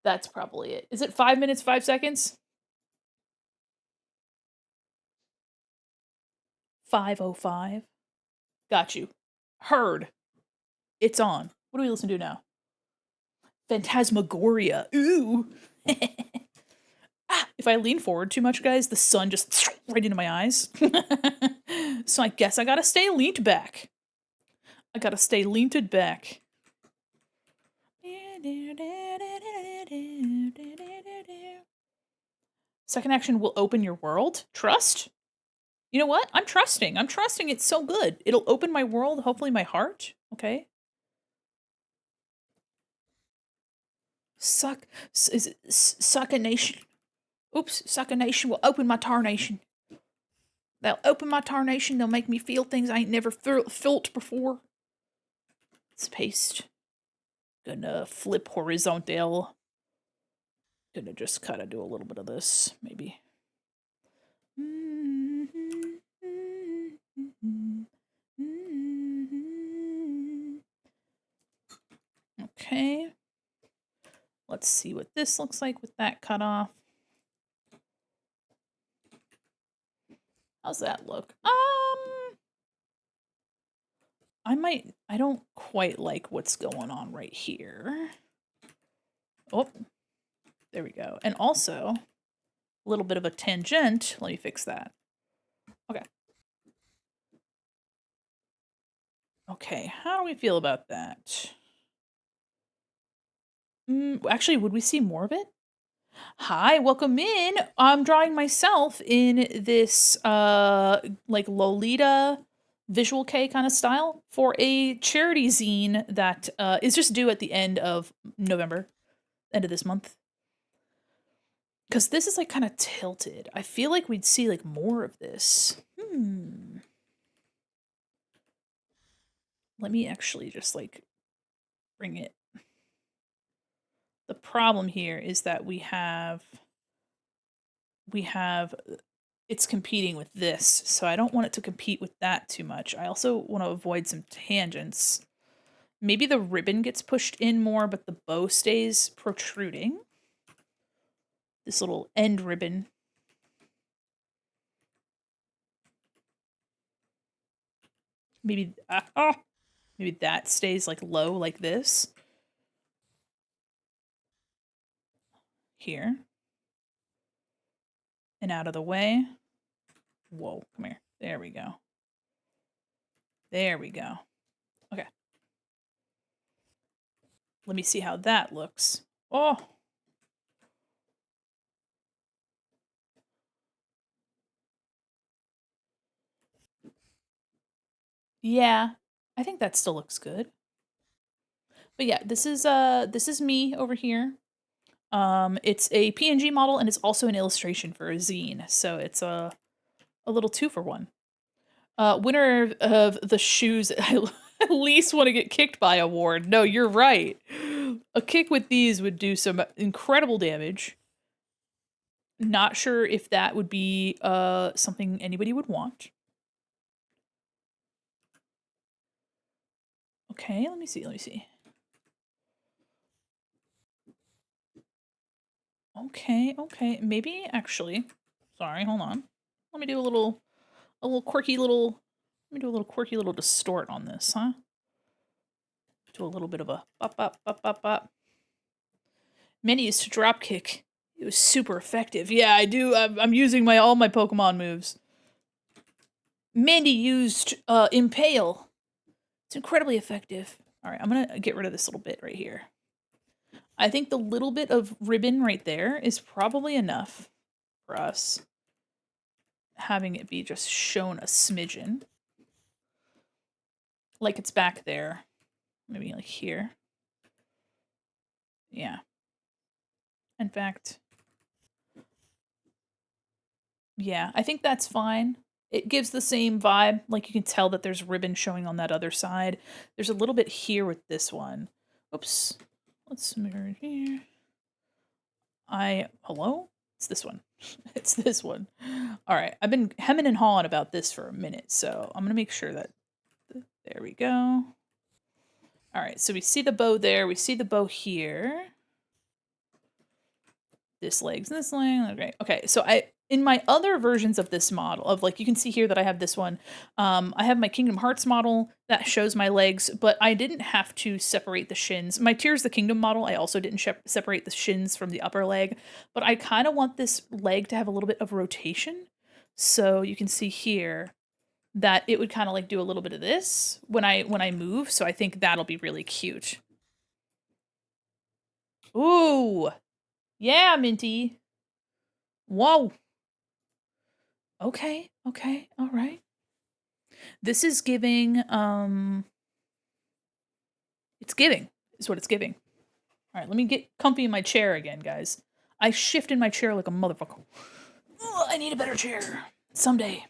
that's probably it. Is it 5 minutes 5 seconds? 5:05. Got you. Heard. It's on. What do we listen to now? Phantasmagoria. Ooh. If I lean forward too much, guys, the sun just right into my eyes. So I guess I gotta stay leaned back. I gotta stay leanted back. Second action will open your world. Trust? You know what? I'm trusting. I'm trusting it's so good. It'll open my world, hopefully my heart. Okay. Suck a nation. Oops, suck a nation will open my tarnation. They'll open my tarnation. They'll make me feel things I ain't never felt before. Let's paste. Gonna flip horizontal. Gonna just kind of do a little bit of this, maybe. Okay. Let's see what this looks like with that cut off. How's that look? I don't quite like what's going on right here. Oh, there we go. And also, a little bit of a tangent. Let me fix that. Okay. Okay, how do we feel about that? Actually, would we see more of it? Hi, welcome in. I'm drawing myself in this like Lolita visual K kind of style for a charity zine that is just due at the end of November, end of this month. Because this is like kind of tilted. I feel like we'd see like more of this. Let me actually just like bring it. The problem here is that we have it's competing with this, so I don't want it to compete with that too much. I also want to avoid some tangents. Maybe the ribbon gets pushed in more, but the bow stays protruding. This little end ribbon. Maybe maybe that stays like low like this. Here. And out of the way. Whoa, come here. There we go. There we go. Okay. Let me see how that looks. Oh. Yeah, I think that still looks good. But yeah, this is me over here. It's a PNG model and it's also an illustration for a zine, so it's a little 2-for-1. Winner of the shoes I least want to get kicked by award. No, you're right. A kick with these would do some incredible damage. Not sure if that would be something anybody would want. Okay, let me see. Okay. Maybe actually. Sorry, hold on. Let me do a little quirky little. Let me do a little quirky little distort on this, huh? Do a little bit of a bop. Mandi used to drop kick. It was super effective. Yeah, I do. I'm using all my Pokemon moves. Mandi used Impale. It's incredibly effective. All right, I'm gonna get rid of this little bit right here. I think the little bit of ribbon right there is probably enough for us. Having it be just shown a smidgen. Like it's back there. Maybe like here. Yeah. In fact, yeah, I think that's fine. It gives the same vibe. Like you can tell that there's ribbon showing on that other side. There's a little bit here with this one. Oops. Let's mirror it here. Hello? It's this one. It's this one. All right. I've been hemming and hawing about this for a minute, so I'm going to make sure that there we go. All right. So we see the bow there. We see the bow here. This leg's this leg. Okay. So in my other versions of this model, of like, you can see here that I have this one. I have my Kingdom Hearts model that shows my legs, but I didn't have to separate the shins. My Tears of the Kingdom model, I also didn't separate the shins from the upper leg, but I kind of want this leg to have a little bit of rotation. So you can see here that it would kind of like do a little bit of this when I move. So I think that'll be really cute. Ooh, yeah, Minty. Whoa. Okay, okay, all right. This is giving, it's giving, is what it's giving. All right, let me get comfy in my chair again, guys. I shift in my chair like a motherfucker. Ugh, I need a better chair. Someday.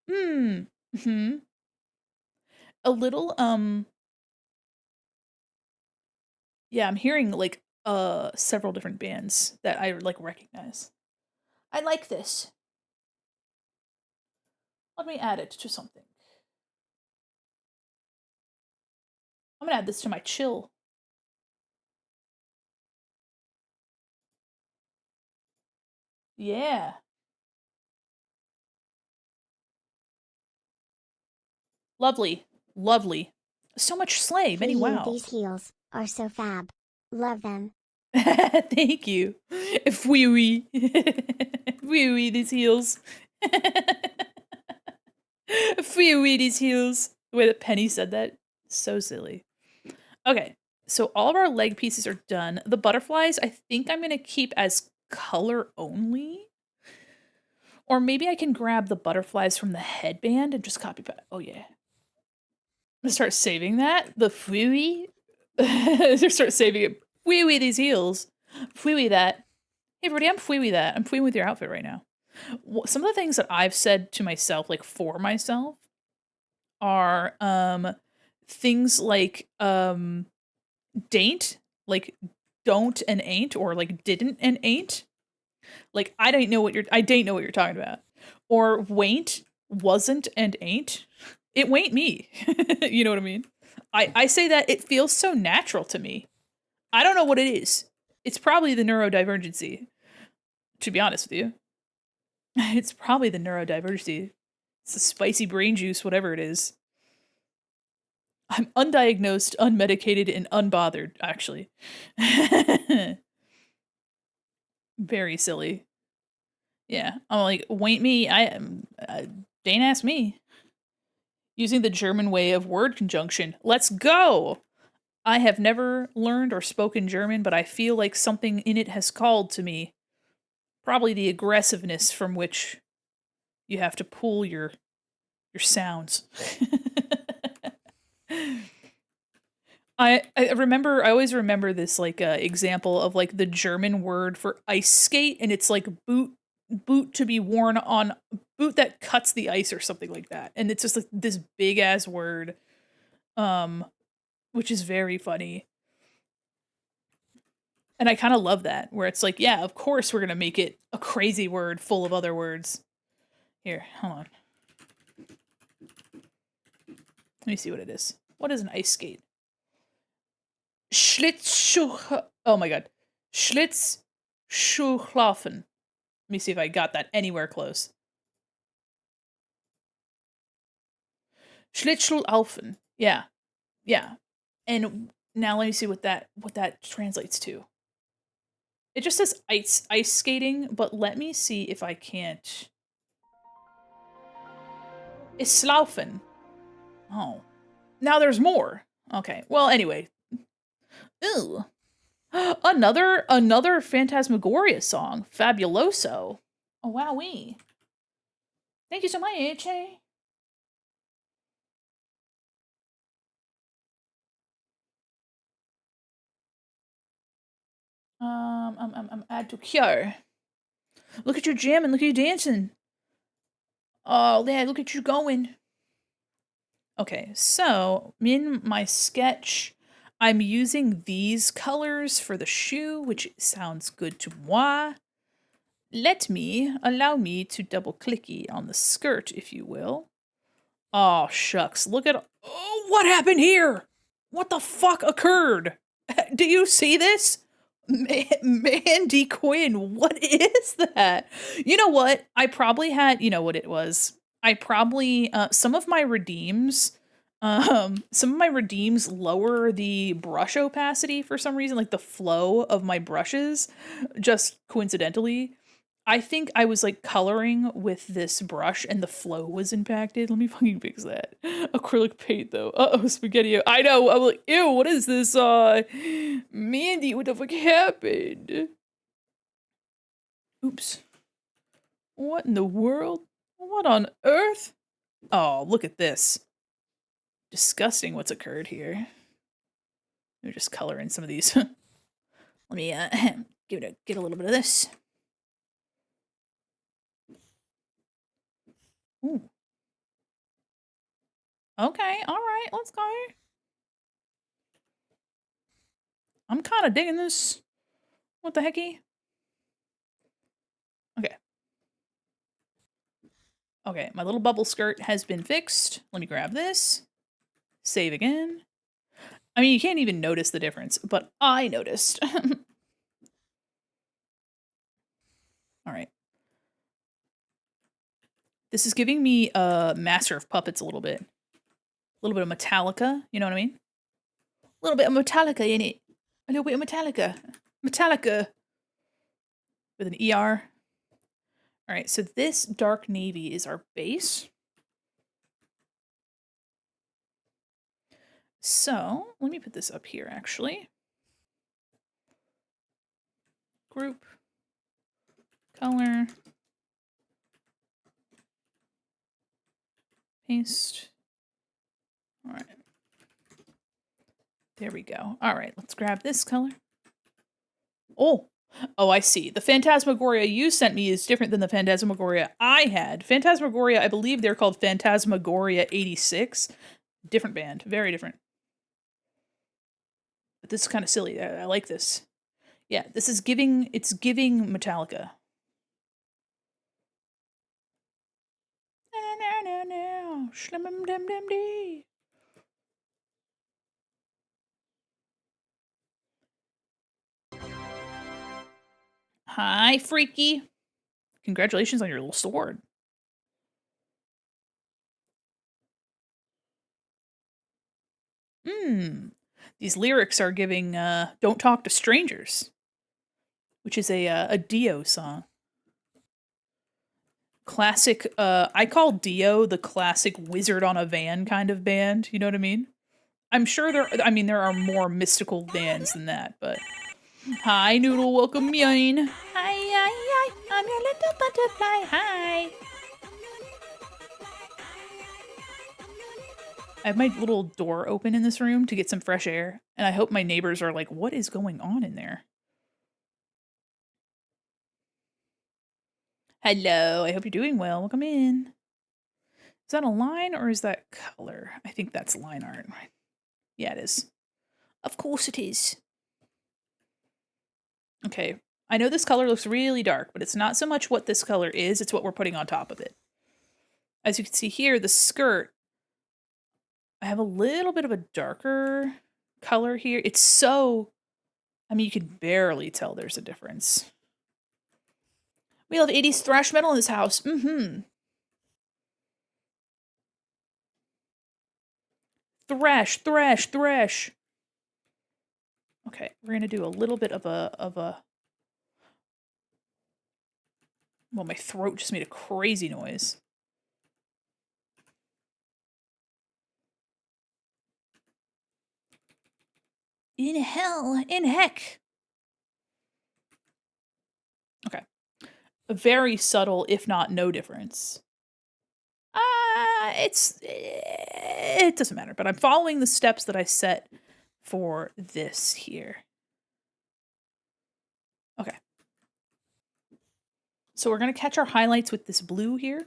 Hmm. A little, yeah, I'm hearing, like, several different bands that I, like, recognize. I like this. Let me add it to something. I'm gonna add this to my chill. Yeah. Lovely. Lovely. So much slay. Many Phew, wow. these heels are so fab. Love them. Thank you. Wee wee. Wee wee, these heels. Wee wee, these heels. The way that Penny said that. So silly. Okay. So all of our leg pieces are done. The butterflies, I think I'm going to keep as color only. Or maybe I can grab the butterflies from the headband and just copy paste. Oh, yeah. I'm going to start saving that. The fwee. Just start saving it. Fwee wee, these heels. Fwee wee that. Hey, everybody, I'm fwee wee that. I'm fwee with your outfit right now. Some of the things that I've said to myself, like for myself, are things like dain't, like don't and ain't, or like didn't and ain't. Like I didn't know what you're talking about. Or wain't, wasn't and ain't. It wain't me. You know what I mean? I say that it feels so natural to me. I don't know what it is. It's probably the neurodivergency, to be honest with you. It's probably the neurodivergency. It's the spicy brain juice, whatever it is. I'm undiagnosed, unmedicated, and unbothered, actually. Very silly. Yeah. I'm like, waint me. Dane asked me. Using the German way of word conjunction. Let's go! I have never learned or spoken German, but I feel like something in it has called to me. Probably the aggressiveness from which you have to pull your sounds. I always remember this like example of like the German word for ice skate, and it's like boot to be worn on, boot that cuts the ice or something like that. And it's just like this big ass word, which is very funny. And I kind of love that, where it's like, yeah, of course we're gonna make it a crazy word full of other words. Here, hold on. Let me see what it is. What is an ice skate? Schlittschuh. Oh my god. Schlittschuhlaufen. Let me see if I got that anywhere close. Schlittschuhlaufen. Yeah. Yeah. And now let me see what that translates to. It just says ice skating, but let me see if I can't. It's slaufen. Oh. Now there's more. Okay. Well, anyway. Ooh. Another Phantasmagoria song. Fabuloso. Oh, wowee. Thank you so much. Add to cure. Look at you jamming. Look at you dancing. Oh, yeah, look at you going. Okay, so in my sketch, I'm using these colors for the shoe, which sounds good to moi. Allow me to double clicky on the skirt, if you will. Oh, shucks. Look at, oh, what happened here? What the fuck occurred? Do you see this? Mandi Quin, what is that? You know what? I probably had, you know what it was. I probably some of my redeems lower the brush opacity for some reason, like the flow of my brushes, just coincidentally. I think I was like coloring with this brush and the flow was impacted. Let me fucking fix that. Acrylic paint though. Uh-oh, spaghetti. I know. I'm like, ew, what is this? Mandi, what the fuck happened? Oops. What in the world? What on earth? Oh, look at this. Disgusting what's occurred here. Let me just color in some of these. Let me get a little bit of this. Ooh. Okay, alright, let's go. I'm kind of digging this. What the hecky? Okay. Okay, my little bubble skirt has been fixed. Let me grab this. Save again. I mean, you can't even notice the difference, but I noticed. Alright. This is giving me Master of Puppets a little bit. A little bit of Metallica, you know what I mean? A little bit of Metallica in it. A little bit of Metallica. Metallica. With an ER. Alright, so this dark navy is our base. So, let me put this up here, actually. Group. Color. Paste. Alright. There we go. Alright, let's grab this color. Oh! Oh, I see. The Phantasmagoria you sent me is different than the Phantasmagoria I had. Phantasmagoria, I believe they're called Phantasmagoria 86. Different band. Very different. But this is kind of silly. I like this. Yeah, this is giving... It's giving Metallica. Hi, freaky. Congratulations on your little sword. These lyrics are giving Don't Talk to Strangers, which is a Dio song. Classic, I call Dio the classic wizard on a van kind of band, you know what I mean? I'm sure there are more mystical bands than that, but... Hi, Noodle, welcome in. Hi, I'm your little butterfly, hi. I have my little door open in this room to get some fresh air, and I hope my neighbors are like, what is going on in there? Hello, I hope you're doing well. Welcome in. Is that a line or is that color? I think that's line art. Yeah, it is. Of course it is. Okay, I know this color looks really dark, but it's not so much what this color is, it's what we're putting on top of it. As you can see here, the skirt, I have a little bit of a darker color here. It's so, I mean, you can barely tell there's a difference. We love 80s thrash metal in this house. Thrash, thrash, thrash. Okay, we're gonna do a little bit of a... Well, my throat just made a crazy noise. In hell, in heck. Okay. A very subtle, if not no difference. It doesn't matter, but I'm following the steps that I set for this here. Okay. So we're going to catch our highlights with this blue here.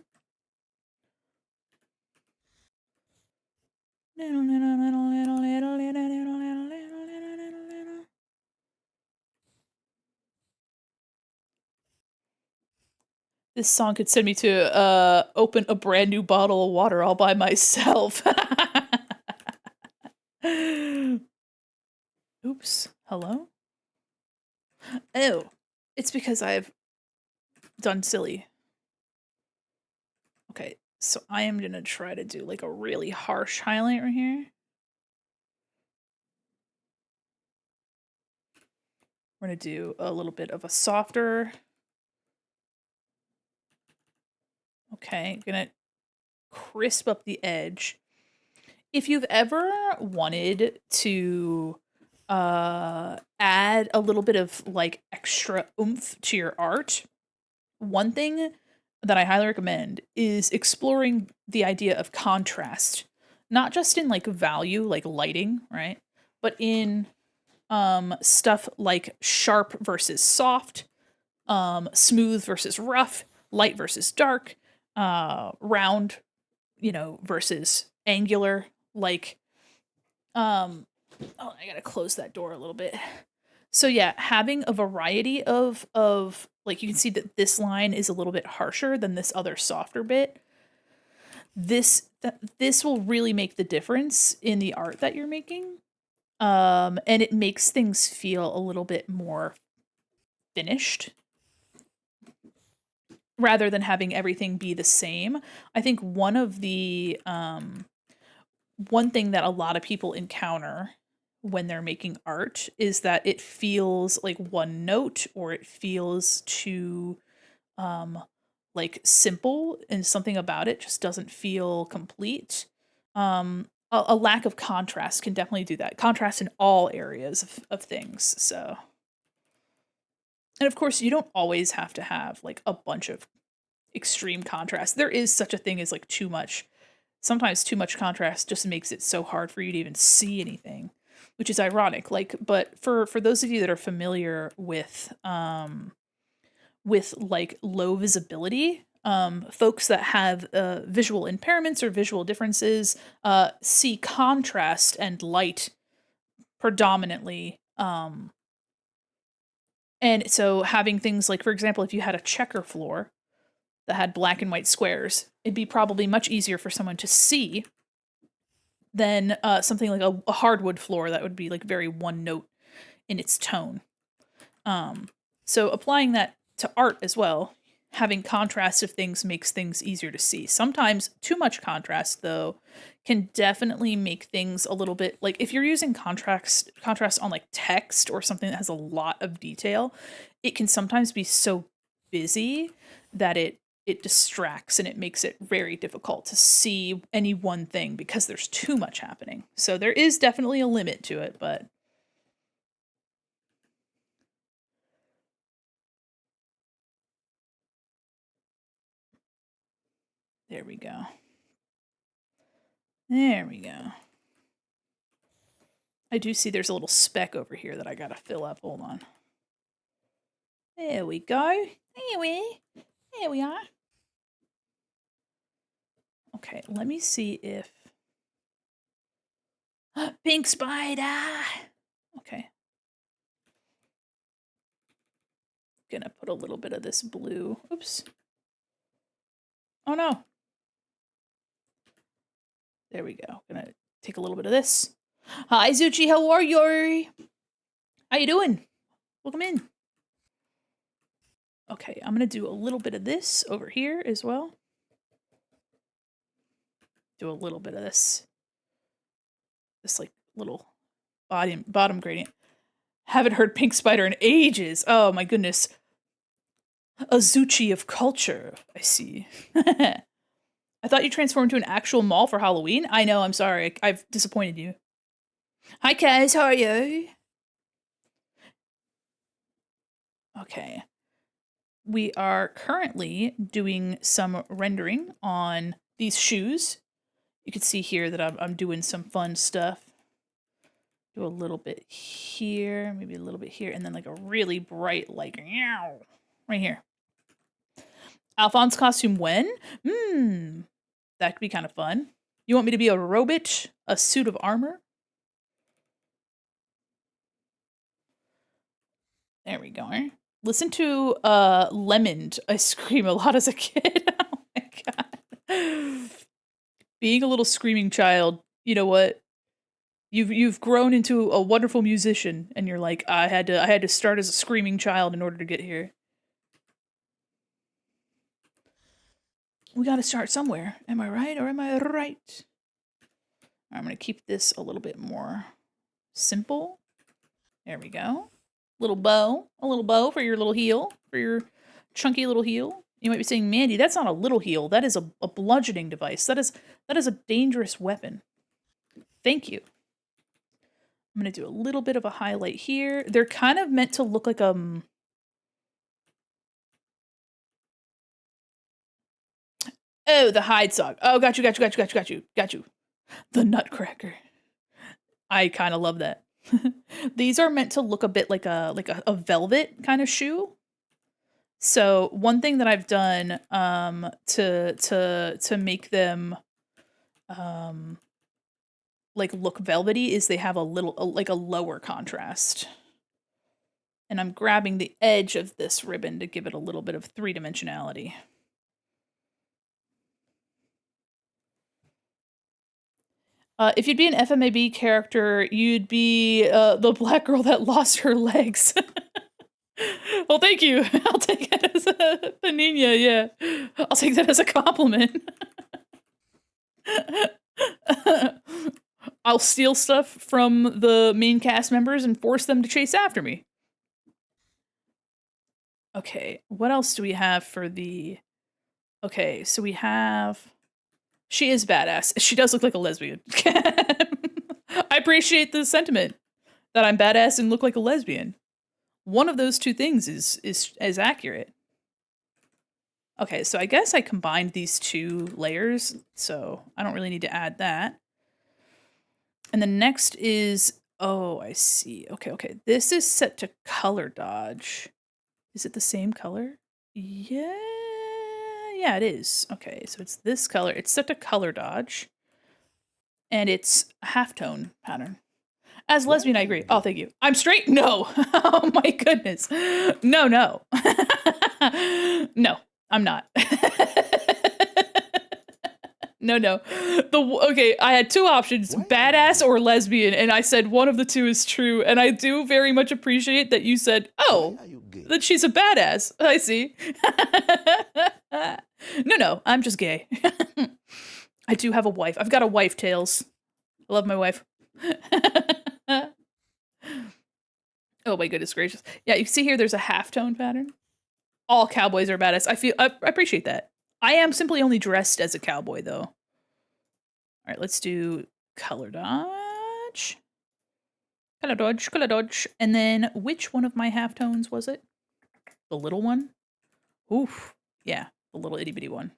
This song could send me to open a brand new bottle of water all by myself. Oops. Hello? Oh, it's because I've done silly. Okay, so I am gonna try to do like a really harsh highlight right here. We're gonna do a little bit of a softer. Okay, gonna crisp up the edge. If you've ever wanted to add a little bit of like extra oomph to your art, one thing that I highly recommend is exploring the idea of contrast, not just in like value, like lighting, right? But in stuff like sharp versus soft, smooth versus rough, light versus dark, round, versus angular. Like, oh, I gotta close that door a little bit. So yeah, having a variety of like, you can see that this line is a little bit harsher than this other softer bit. This will really make the difference in the art that you're making. And it makes things feel a little bit more finished rather than having everything be the same. I think one thing that a lot of people encounter when they're making art is that it feels like one note, or it feels too like simple, and something about it just doesn't feel complete. A lack of contrast can definitely do that. Contrast in all areas of things. So, and of course, you don't always have to have like a bunch of extreme contrast. There is such a thing as like too much. Sometimes too much contrast just makes it so hard for you to even see anything, which is ironic. Like, but for those of you that are familiar with like low visibility, folks that have visual impairments or visual differences see contrast and light predominantly. And so having things like, for example, if you had a checker floor that had black and white squares, it'd be probably much easier for someone to see than something like a hardwood floor that would be like very one note in its tone. So applying that to art as well, having contrast of things makes things easier to see. Sometimes too much contrast, though, can definitely make things a little bit like, if you're using contrast on like text or something that has a lot of detail, it can sometimes be so busy that it distracts, and it makes it very difficult to see any one thing because there's too much happening. So there is definitely a limit to it, but there we go. There we go. I do see there's a little speck over here that I gotta fill up. Hold on. There we go. There we are. Okay, let me see if... Pink spider! Okay. Gonna put a little bit of this blue. Oops. Oh no. There we go. Gonna take a little bit of this. Hi, Zuchi. How are you? How you doing? Welcome in. Okay, I'm gonna do a little bit of this over here as well. Do a little bit of this. This like little bottom gradient. Haven't heard Pink Spider in ages. Oh my goodness. A Zuchi of culture. I see. I thought you transformed to an actual mall for Halloween. I know, I'm sorry. I've disappointed you. Hi, Kaz. How are you? Okay. We are currently doing some rendering on these shoes. You can see here that I'm doing some fun stuff. Do a little bit here, maybe a little bit here, and then like a really bright, like, right here. Alphonse costume when? That could be kind of fun. You want me to be a robot? A suit of armor? There we go. Listen to Lemon. I scream a lot as a kid. Oh my god. Being a little screaming child, you know what? You've grown into a wonderful musician, and you're like, I had to start as a screaming child in order to get here. We got to start somewhere. Am I right or am I right? I'm gonna keep this a little bit more simple. There we go. A little bow for your little heel, for your chunky little heel. You might be saying, Mandy, that's not a little heel. That is a bludgeoning device. That is a dangerous weapon. Thank you. I'm gonna do a little bit of a highlight here. They're kind of meant to look like oh, the hide sock. Oh, got you. The Nutcracker. I kind of love that. These are meant to look a bit like a velvet kind of shoe. So one thing that I've done to make them like look velvety is they have a little like a lower contrast. And I'm grabbing the edge of this ribbon to give it a little bit of three-dimensionality. If you'd be an FMAB character, you'd be the black girl that lost her legs. Well, thank you. I'll take it as a Panina, yeah. I'll take that as a compliment. I'll steal stuff from the main cast members and force them to chase after me. Okay, what else do we have for the... Okay, so we have... She is badass. She does look like a lesbian. I appreciate the sentiment that I'm badass and look like a lesbian. One of those two things is accurate. Okay, so I guess I combined these two layers, so I don't really need to add that. And the next is, oh, I see. Okay. This is set to color dodge. Is it the same color? Yeah, it is. Okay, so it's this color. It's set to color dodge. And it's a halftone pattern. As lesbian, I agree. Oh, thank you. I'm straight? No. Oh my goodness. No. No, I'm not. No. Okay, I had two options, badass or lesbian, and I said one of the two is true, and I do very much appreciate that you said, oh, that she's a badass. I see. No, I'm just gay. I do have a wife. I've got a wife, Tails. I love my wife. Oh my goodness gracious. Yeah, you see here there's a halftone pattern. All cowboys are badass. I appreciate that. I am simply only dressed as a cowboy though. All right, let's do color dodge. Color dodge. And then which one of my halftones was it? The little one? Oof. Yeah, the little itty bitty one.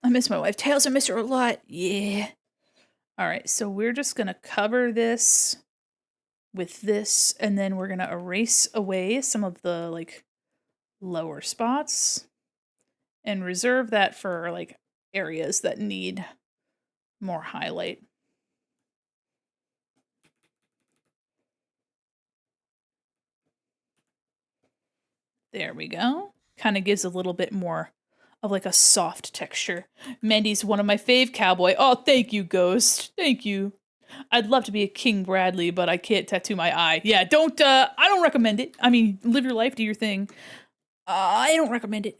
I miss my wife. Tails, I miss her a lot. Yeah. All right, so we're just gonna cover this with this, and then we're gonna erase away some of the like lower spots and reserve that for like areas that need more highlight. There we go. Kind of gives a little bit more of like a soft texture. Mandy's one of my fave cowboy. Oh, thank you, Ghost. Thank you. I'd love to be a King Bradley, but I can't tattoo my eye. Yeah, I don't recommend it. I mean, live your life, do your thing. I don't recommend it.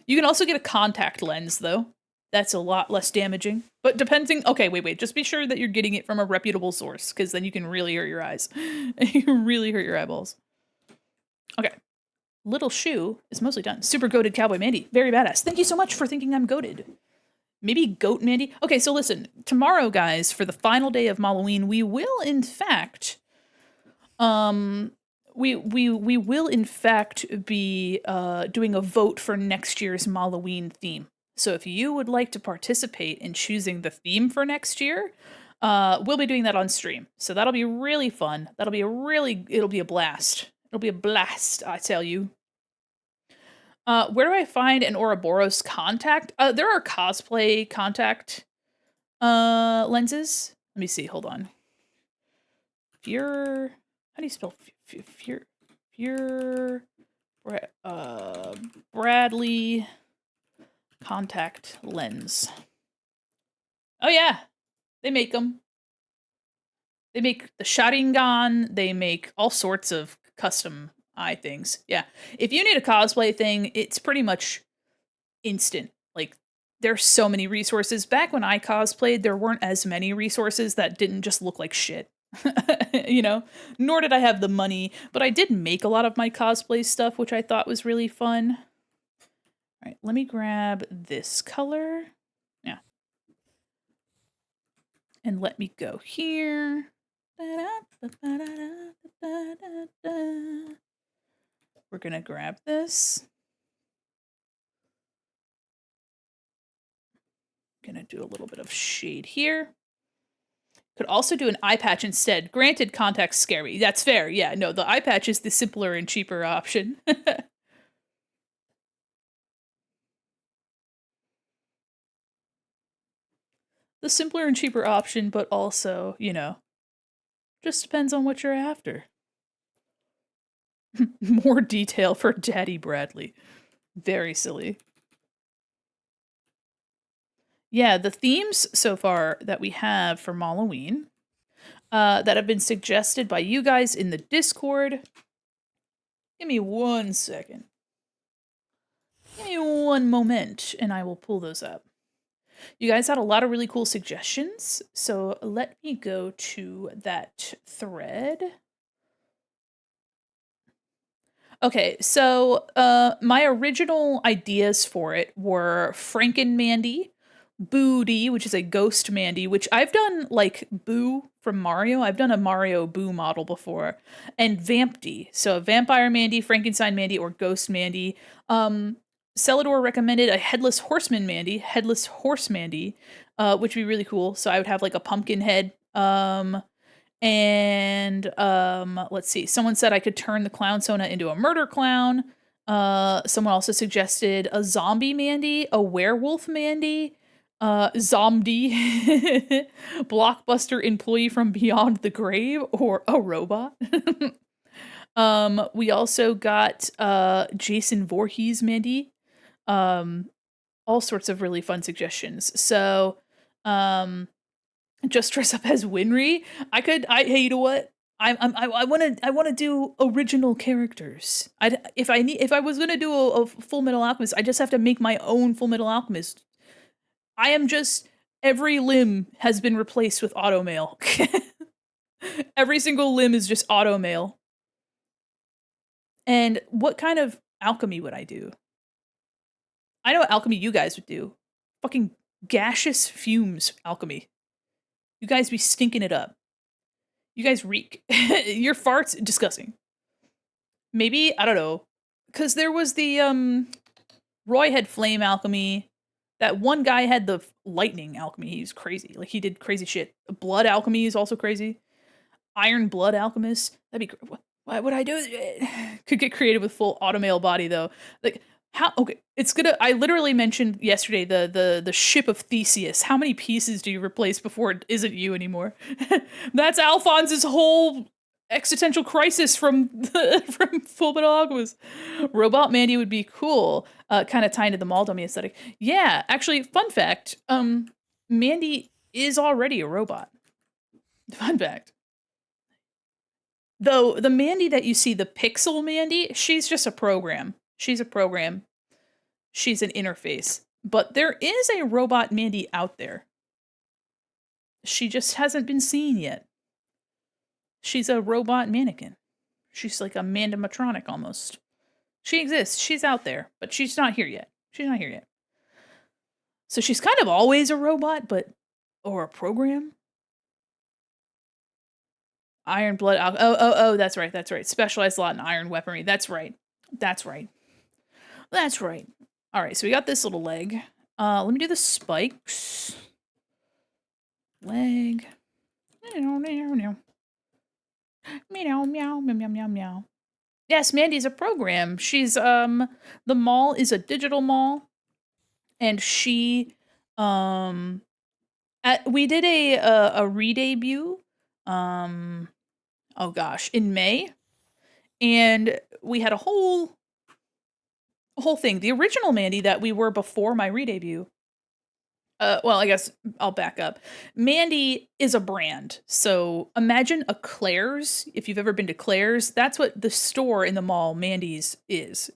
You can also get a contact lens, though. That's a lot less damaging. But depending... Okay, wait. Just be sure that you're getting it from a reputable source, because then you can really hurt your eyes. You can really hurt your eyeballs. Okay. Little shoe is mostly done. Super goated cowboy Mandy. Very badass. Thank you so much for thinking I'm goated. Maybe goat Mandy? Okay, so listen. Tomorrow, guys, for the final day of Malloween, we will, in fact... We will in fact be doing a vote for next year's Malloween theme. So if you would like to participate in choosing the theme for next year, we'll be doing that on stream. So that'll be really fun. It'll be a blast. It'll be a blast, I tell you. Where do I find an Ouroboros contact? There are cosplay contact lenses. Let me see, hold on. How do you spell Bradley contact lens? Oh yeah, They make them. They make the Sharingan. They make all sorts of custom eye things. Yeah. If you need a cosplay thing, it's pretty much instant. Like, there's so many resources. Back when I cosplayed, there weren't as many resources that didn't just look like shit. You know? Nor did I have the money, but I did make a lot of my cosplay stuff, which I thought was really fun. All right, let me grab this color. Yeah. And let me go here. We're gonna grab this. Gonna do a little bit of shade here. Could also do an eye patch instead. Granted, contacts scare me. That's fair. Yeah, no, the eye patch is the simpler and cheaper option. The simpler and cheaper option, but also, you know, just depends on what you're after. More detail for Daddy Bradley. Very silly. Yeah, the themes so far that we have for Malloween that have been suggested by you guys in the Discord. Give me 1 second. Give me one moment, and I will pull those up. You guys had a lot of really cool suggestions, so let me go to that thread. Okay, so my original ideas for it were Franken Mandy, Booty, which is a ghost Mandy, which I've done like Boo from Mario. I've done a Mario Boo model before, and Vampty. So Vampire Mandy, Frankenstein Mandy, or Ghost Mandy. Celador recommended a Headless Horseman Mandy, Headless Horse Mandy, which would be really cool. So I would have like a pumpkin head. Let's see. Someone said I could turn the clown Sona into a murder clown. Someone also suggested a zombie Mandy, a werewolf Mandy, zombie, blockbuster employee from beyond the grave, or a robot. We also got Jason Voorhees Mandy. All sorts of really fun suggestions. So, just dress up as Winry. Hey, you know what? I want to do original characters. If I was gonna do a Full Metal Alchemist, I just have to make my own Full Metal Alchemist. I am just every limb has been replaced with automail. Every single limb is just automail. And what kind of alchemy would I do? I know what alchemy you guys would do. Fucking gaseous fumes alchemy. You guys be stinking it up. You guys reek. Your farts disgusting. Maybe, I don't know. Cause there was the Roy had flame alchemy. That one guy had the lightning alchemy. He's crazy. Like he did crazy shit. Blood alchemy is also crazy. Iron blood alchemist. That'd be what would I do? Could get creative with full automail body though. Like how okay, it's gonna I literally mentioned yesterday the ship of Theseus. How many pieces do you replace before it isn't you anymore? That's Alphonse's whole existential crisis from from Full Metal Alchemist. Robot Mandy would be cool. Kind of tying to the mall dummy aesthetic. Yeah, actually, fun fact. Mandy is already a robot. Fun fact. Though the Mandy that you see, the Pixel Mandy, she's just a program. She's a program. She's an interface. But there is a robot Mandy out there. She just hasn't been seen yet. She's a robot mannequin. She's like a Mandamatronic almost. She exists. She's out there, but she's not here yet. She's not here yet. So she's kind of always a robot, or a program. Iron blood. Oh, that's right. That's right. Specialized a lot in iron weaponry. That's right. That's right. That's right. All right, so we got this little leg. Let me do the spikes. Leg. Meow, meow, meow. Meow, meow, meow, meow, meow, meow. Yes, Mandy's a program. She's, the mall is a digital mall. And she, we did a re-debut, oh gosh, in May. And we had a whole thing. The original Mandy that we were before my re-debut Well, I guess I'll back up. Mandi is a brand. So imagine a Claire's. If you've ever been to Claire's, that's what the store in the mall, Mandy's, is.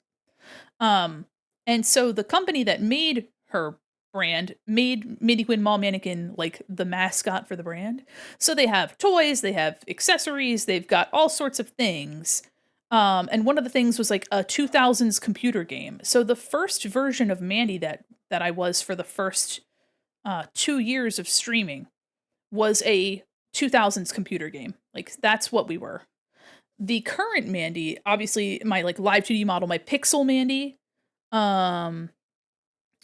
Um, and so the company that made her brand made Midi Quinn Mall Mannequin like the mascot for the brand. So they have toys, they have accessories, they've got all sorts of things. And one of the things was like a 2000s computer game. So the first version of Mandy that I was for the first 2 years of streaming was a 2000s computer game. Like that's what we were. The current Mandy, obviously my like live 2D model, my Pixel Mandy, um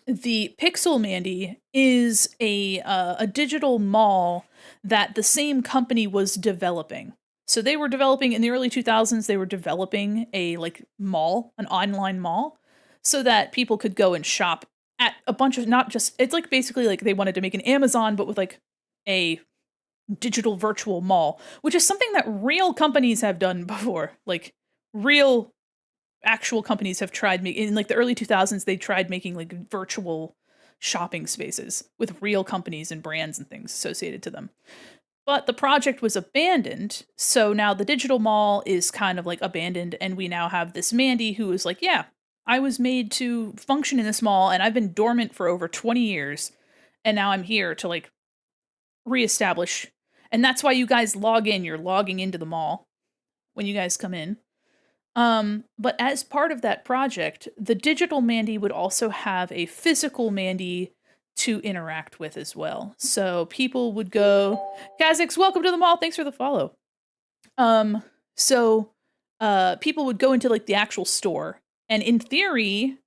the Pixel Mandy is a digital mall that the same company was developing. So they were developing in the early 2000s, they were developing a like mall, an online mall, so that people could go and shop at a bunch of not just it's like basically like they wanted to make an Amazon but with like a digital virtual mall, which is something that real companies have done before. Like real actual companies have tried making in like the early 2000s they tried making like virtual shopping spaces with real companies and brands and things associated to them. But the project was abandoned, so now the digital mall is kind of like abandoned and we now have this Mandy who is like, yeah, I was made to function in this mall and I've been dormant for over 20 years and now I'm here to like reestablish. And that's why you guys log in, you're logging into the mall when you guys come in. But as part of that project, the digital Mandy would also have a physical Mandy to interact with as well. So people would go, Kazix, welcome to the mall. Thanks for the follow. Um, so people would go into like the actual store, and in theory,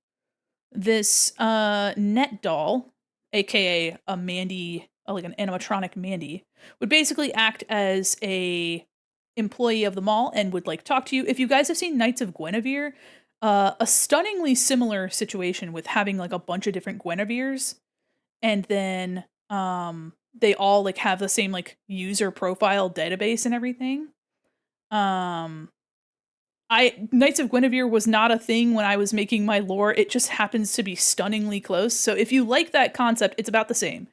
this net doll, aka a Mandy, like an animatronic Mandy, would basically act as a employee of the mall and would like talk to you. If you guys have seen Knights of Guinevere, a stunningly similar situation with having like a bunch of different Guineveres, and then they all like have the same like user profile database and everything. Um I Knights of Guinevere was not a thing when I was making my lore. It just happens to be stunningly close. So if you like that concept, it's about the same.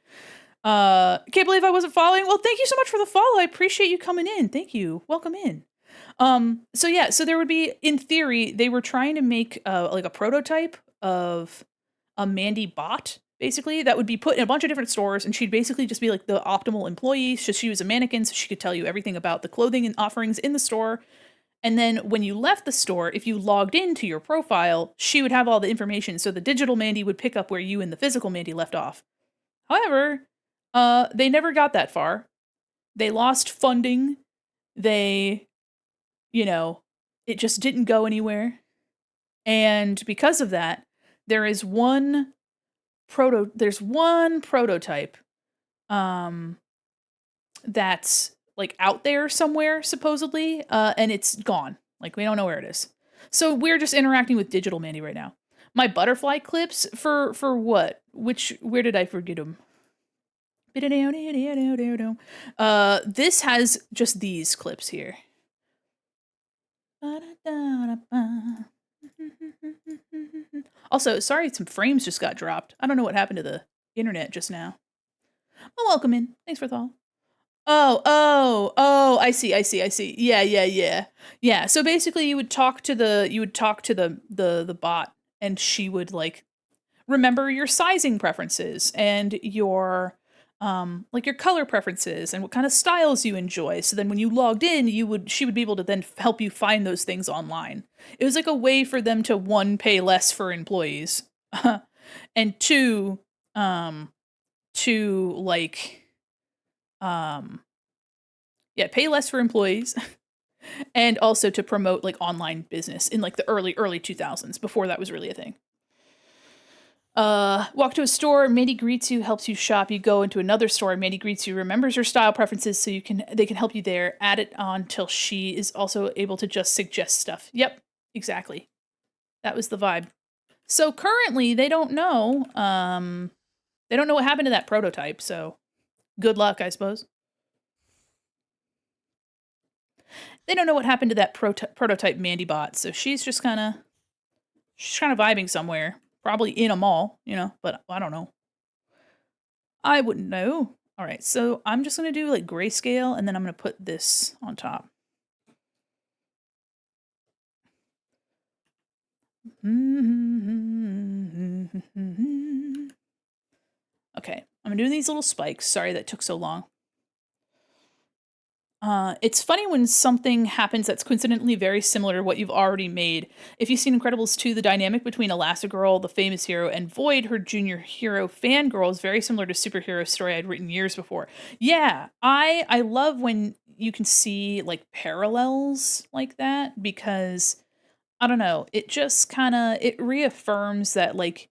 Can't believe I wasn't following. Well, thank you so much for the follow. I appreciate you coming in. Thank you. Welcome in. So yeah, so there would be, in theory, they were trying to make like a prototype of a Mandy bot, basically, that would be put in a bunch of different stores, and she'd basically just be like the optimal employee. So she was a mannequin, so she could tell you everything about the clothing and offerings in the store. And then when you left the store, if you logged into your profile, she would have all the information. So the digital Mandy would pick up where you and the physical Mandy left off. However, they never got that far. They lost funding. They, you know, it just didn't go anywhere. And because of that, there's one prototype that's like out there somewhere supposedly, and it's gone. Like we don't know where it is. So we're just interacting with digital Mandy right now. My butterfly clips for what? Where did I forget them? This has just these clips here. Also, sorry, some frames just got dropped. I don't know what happened to the internet just now. Well, welcome in. Thanks for the call. Oh, I see. Yeah. Yeah, so basically you would talk to the bot, and she would like remember your sizing preferences and your like your color preferences and what kind of styles you enjoy. So then when you logged in, she would be able to then help you find those things online. It was like a way for them to, one, pay less for employees, and two, to like yeah, pay less for employees, and also to promote like online business in like the early 2000s, before that was really a thing. Walk to a store, Mandy greets you, helps you shop. You go into another store, Mandy greets you, remembers your style preferences, so they can help you there. Add it on till she is also able to just suggest stuff. Yep, exactly. That was the vibe. So currently they don't know. They don't know what happened to that prototype, so good luck, I suppose. They don't know what happened to that prototype Mandy bot, so she's kind of vibing somewhere, probably in a mall, but I don't know. I wouldn't know. All right, so I'm just going to do like grayscale, and then I'm going to put this on top. Okay, I'm doing these little spikes. Sorry that took so long. It's funny when something happens that's coincidentally very similar to what you've already made. If you've seen Incredibles 2, the dynamic between Elastigirl, the famous hero, and Void, her junior hero fangirl, is very similar to superhero story I'd written years before. Yeah, I love when you can see like parallels like that, because I don't know, it just kind of it reaffirms that like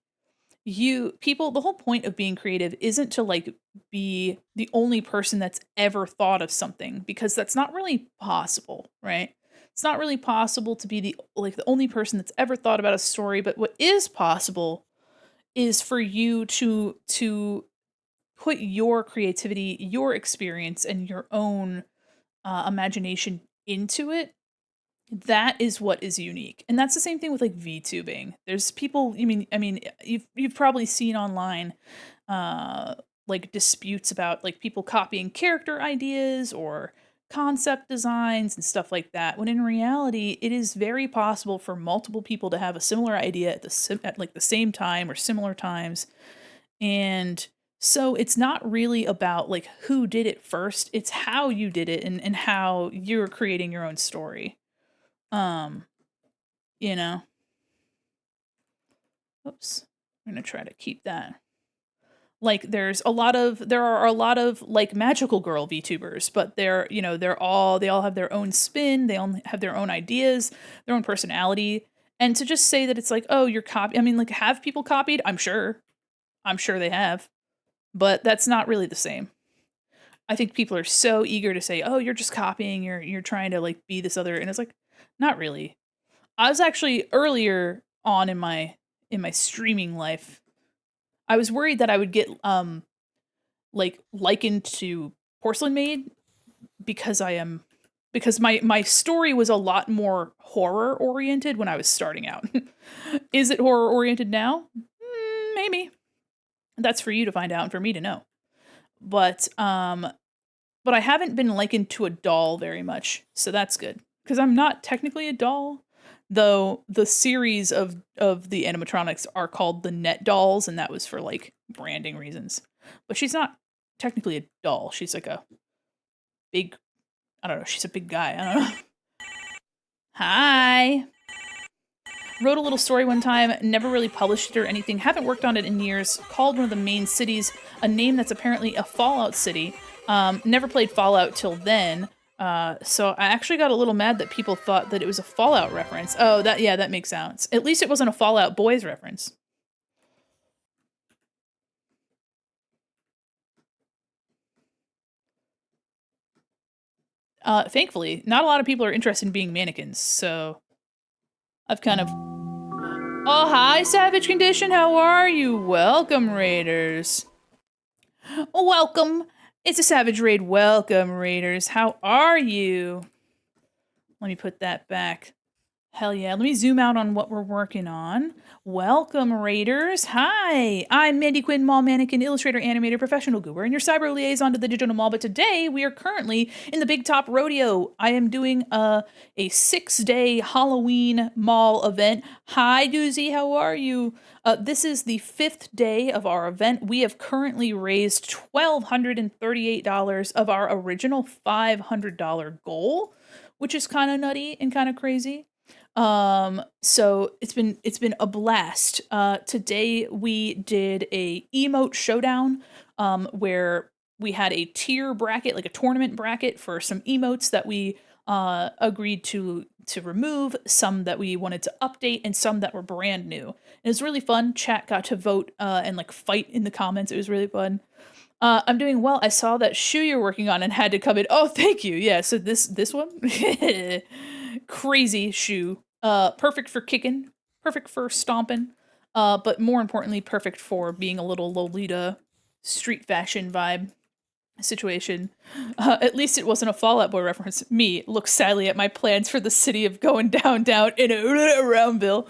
the whole point of being creative isn't to like be the only person that's ever thought of something, because that's not really possible, right? It's not really possible to be the only person that's ever thought about a story, but what is possible is for you to put your creativity, your experience, and your own imagination into it. That is what is unique. And that's the same thing with like VTubing. There's people, I mean you've probably seen online like disputes about like people copying character ideas or concept designs and stuff like that, when in reality it is very possible for multiple people to have a similar idea at like the same time or similar times. And so it's not really about like who did it first, it's how you did it, and how you're creating your own story. Um, you know. Oops. I'm gonna try to keep that. Like there are a lot of like magical girl VTubers, but they all have their own spin, they all have their own ideas, their own personality. And to just say that it's like, oh, you're copy I mean, like, have people copied? I'm sure. I'm sure they have. But that's not really the same. I think people are so eager to say, "Oh, you're just copying, you're trying to like be this other," and it's like, not really. I was actually earlier on in my streaming life, I was worried that I would get like likened to Porcelain Maid, because because my story was a lot more horror oriented when I was starting out. Is it horror oriented now? Maybe. That's for you to find out and for me to know. But I haven't been likened to a doll very much, so that's good, because I'm not technically a doll, though the series of the animatronics are called the Net Dolls, and that was for like branding reasons. But she's not technically a doll. She's like a big, I don't know. She's a big guy. I don't know. Hi. Wrote a little story one time, never really published it or anything, haven't worked on it in years, called one of the main cities a name that's apparently a Fallout city. Never played Fallout till then, so I actually got a little mad that people thought that it was a Fallout reference. Oh, that makes sense. At least it wasn't a Fallout Boys reference. Thankfully, not a lot of people are interested in being mannequins, so I've kind of... Oh, hi, Savage Condition, how are you? Welcome, Raiders. Welcome. It's a Savage Raid. Welcome, Raiders. How are you? Let me put that back. Hell yeah. Let me zoom out on what we're working on. Welcome, Raiders. Hi, I'm Mandi, Quin, mall mannequin, illustrator, animator, professional goober, and your cyber liaison to the digital mall. But today we are currently in the Big Top Rodeo. I am doing a 6-day Halloween mall event. Hi, Doozy. How are you? This is the 5th day of our event. We have currently raised $1,238 of our original $500 goal, which is kind of nutty and kind of crazy. So it's been a blast. Today we did a emote showdown, where we had a tier bracket, like a tournament bracket for some emotes that we agreed to remove, some that we wanted to update, and some that were brand new. It was really fun. Chat got to vote and like fight in the comments. It was really fun. I'm doing well. I saw that shoe you're working on and had to come in. Oh, thank you. Yeah, so this one, crazy shoe. Perfect for kicking, perfect for stomping, but more importantly, perfect for being a little Lolita street fashion vibe situation. At least it wasn't a Fallout Boy reference. Me look sadly at my plans for the city of going down in a Roundville.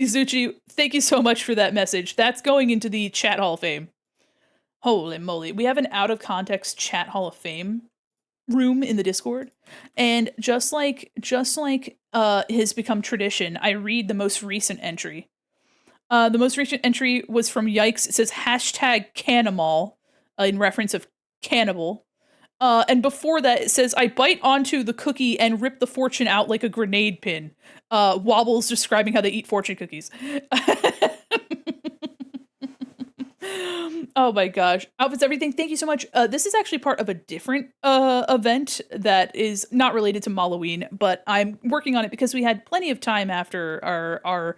Izuchi, Thank you so much for that message. That's going into the chat hall of fame. Holy moly. We have an out of context chat hall of fame room in the Discord. And just like has become tradition, I read the most recent entry. The most recent entry was from Yikes. It says hashtag Canimal in reference of cannibal. And before that, it says, I bite onto the cookie and rip the fortune out like a grenade pin. Wobbles describing how they eat fortune cookies. Oh my gosh. Outfits Everything, thank you so much. This is actually part of a different event that is not related to Malloween, but I'm working on it because we had plenty of time after our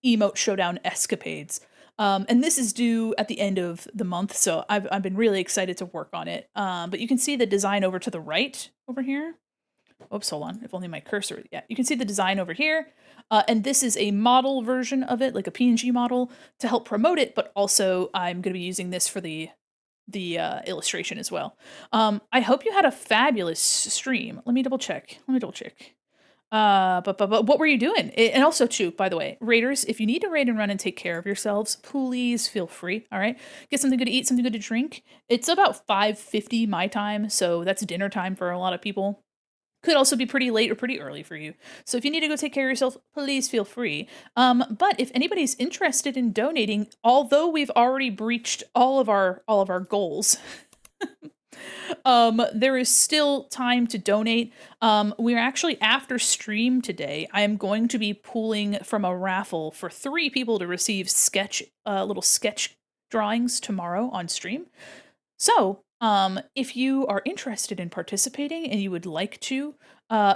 emote showdown escapades. And this is due at the end of the month, so I've been really excited to work on it. But you can see the design over to the right over here. Oops, hold on. If only my cursor. Yeah, you can see the design over here. And this is a model version of it, like a PNG model, to help promote it. But also, I'm going to be using this for the illustration as well. I hope you had a fabulous stream. Let me double check. But what were you doing? And also, too, by the way, raiders, if you need to raid and run and take care of yourselves, please feel free. All right, get something good to eat, something good to drink. It's about 5:50 my time, so that's dinner time for a lot of people. Could also be pretty late or pretty early for you. So if you need to go take care of yourself, please feel free. But if anybody's interested in donating, although we've already breached all of our goals, there is still time to donate. We're actually after stream today. I am going to be pulling from a raffle for 3 people to receive little sketch drawings tomorrow on stream. So, if you are interested in participating and you would like to,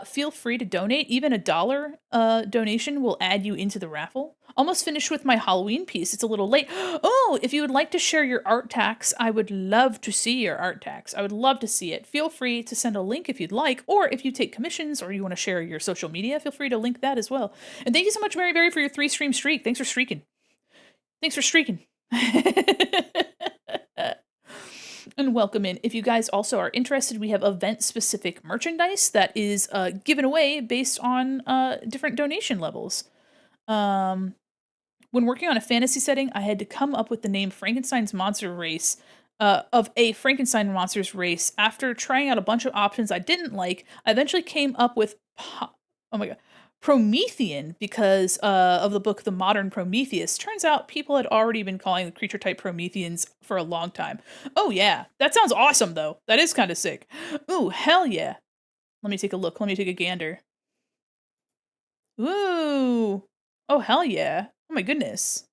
feel free to donate. Even $1 donation will add you into the raffle. Almost finished with my Halloween piece. It's a little late. Oh, if you would like to share your art tax, I would love to see your art tax. I would love to see it. Feel free to send a link if you'd like, or if you take commissions or you want to share your social media, feel free to link that as well. And thank you so much, Mary Berry, for your 3 stream streak. Thanks for streaking. And welcome in. If you guys also are interested, we have event-specific merchandise that is given away based on different donation levels. When working on a fantasy setting, I had to come up with the name Frankenstein's Monster Race of a Frankenstein monsters race. After trying out a bunch of options I didn't like, I eventually came up with oh my god, Promethean because of the book The Modern Prometheus. Turns out people had already been calling the creature type Prometheans for a long time. Oh yeah, that sounds awesome though. That is kind of sick. Ooh, hell yeah. Let me take a look. Let me take a gander. Ooh. Oh, hell yeah. Oh my goodness.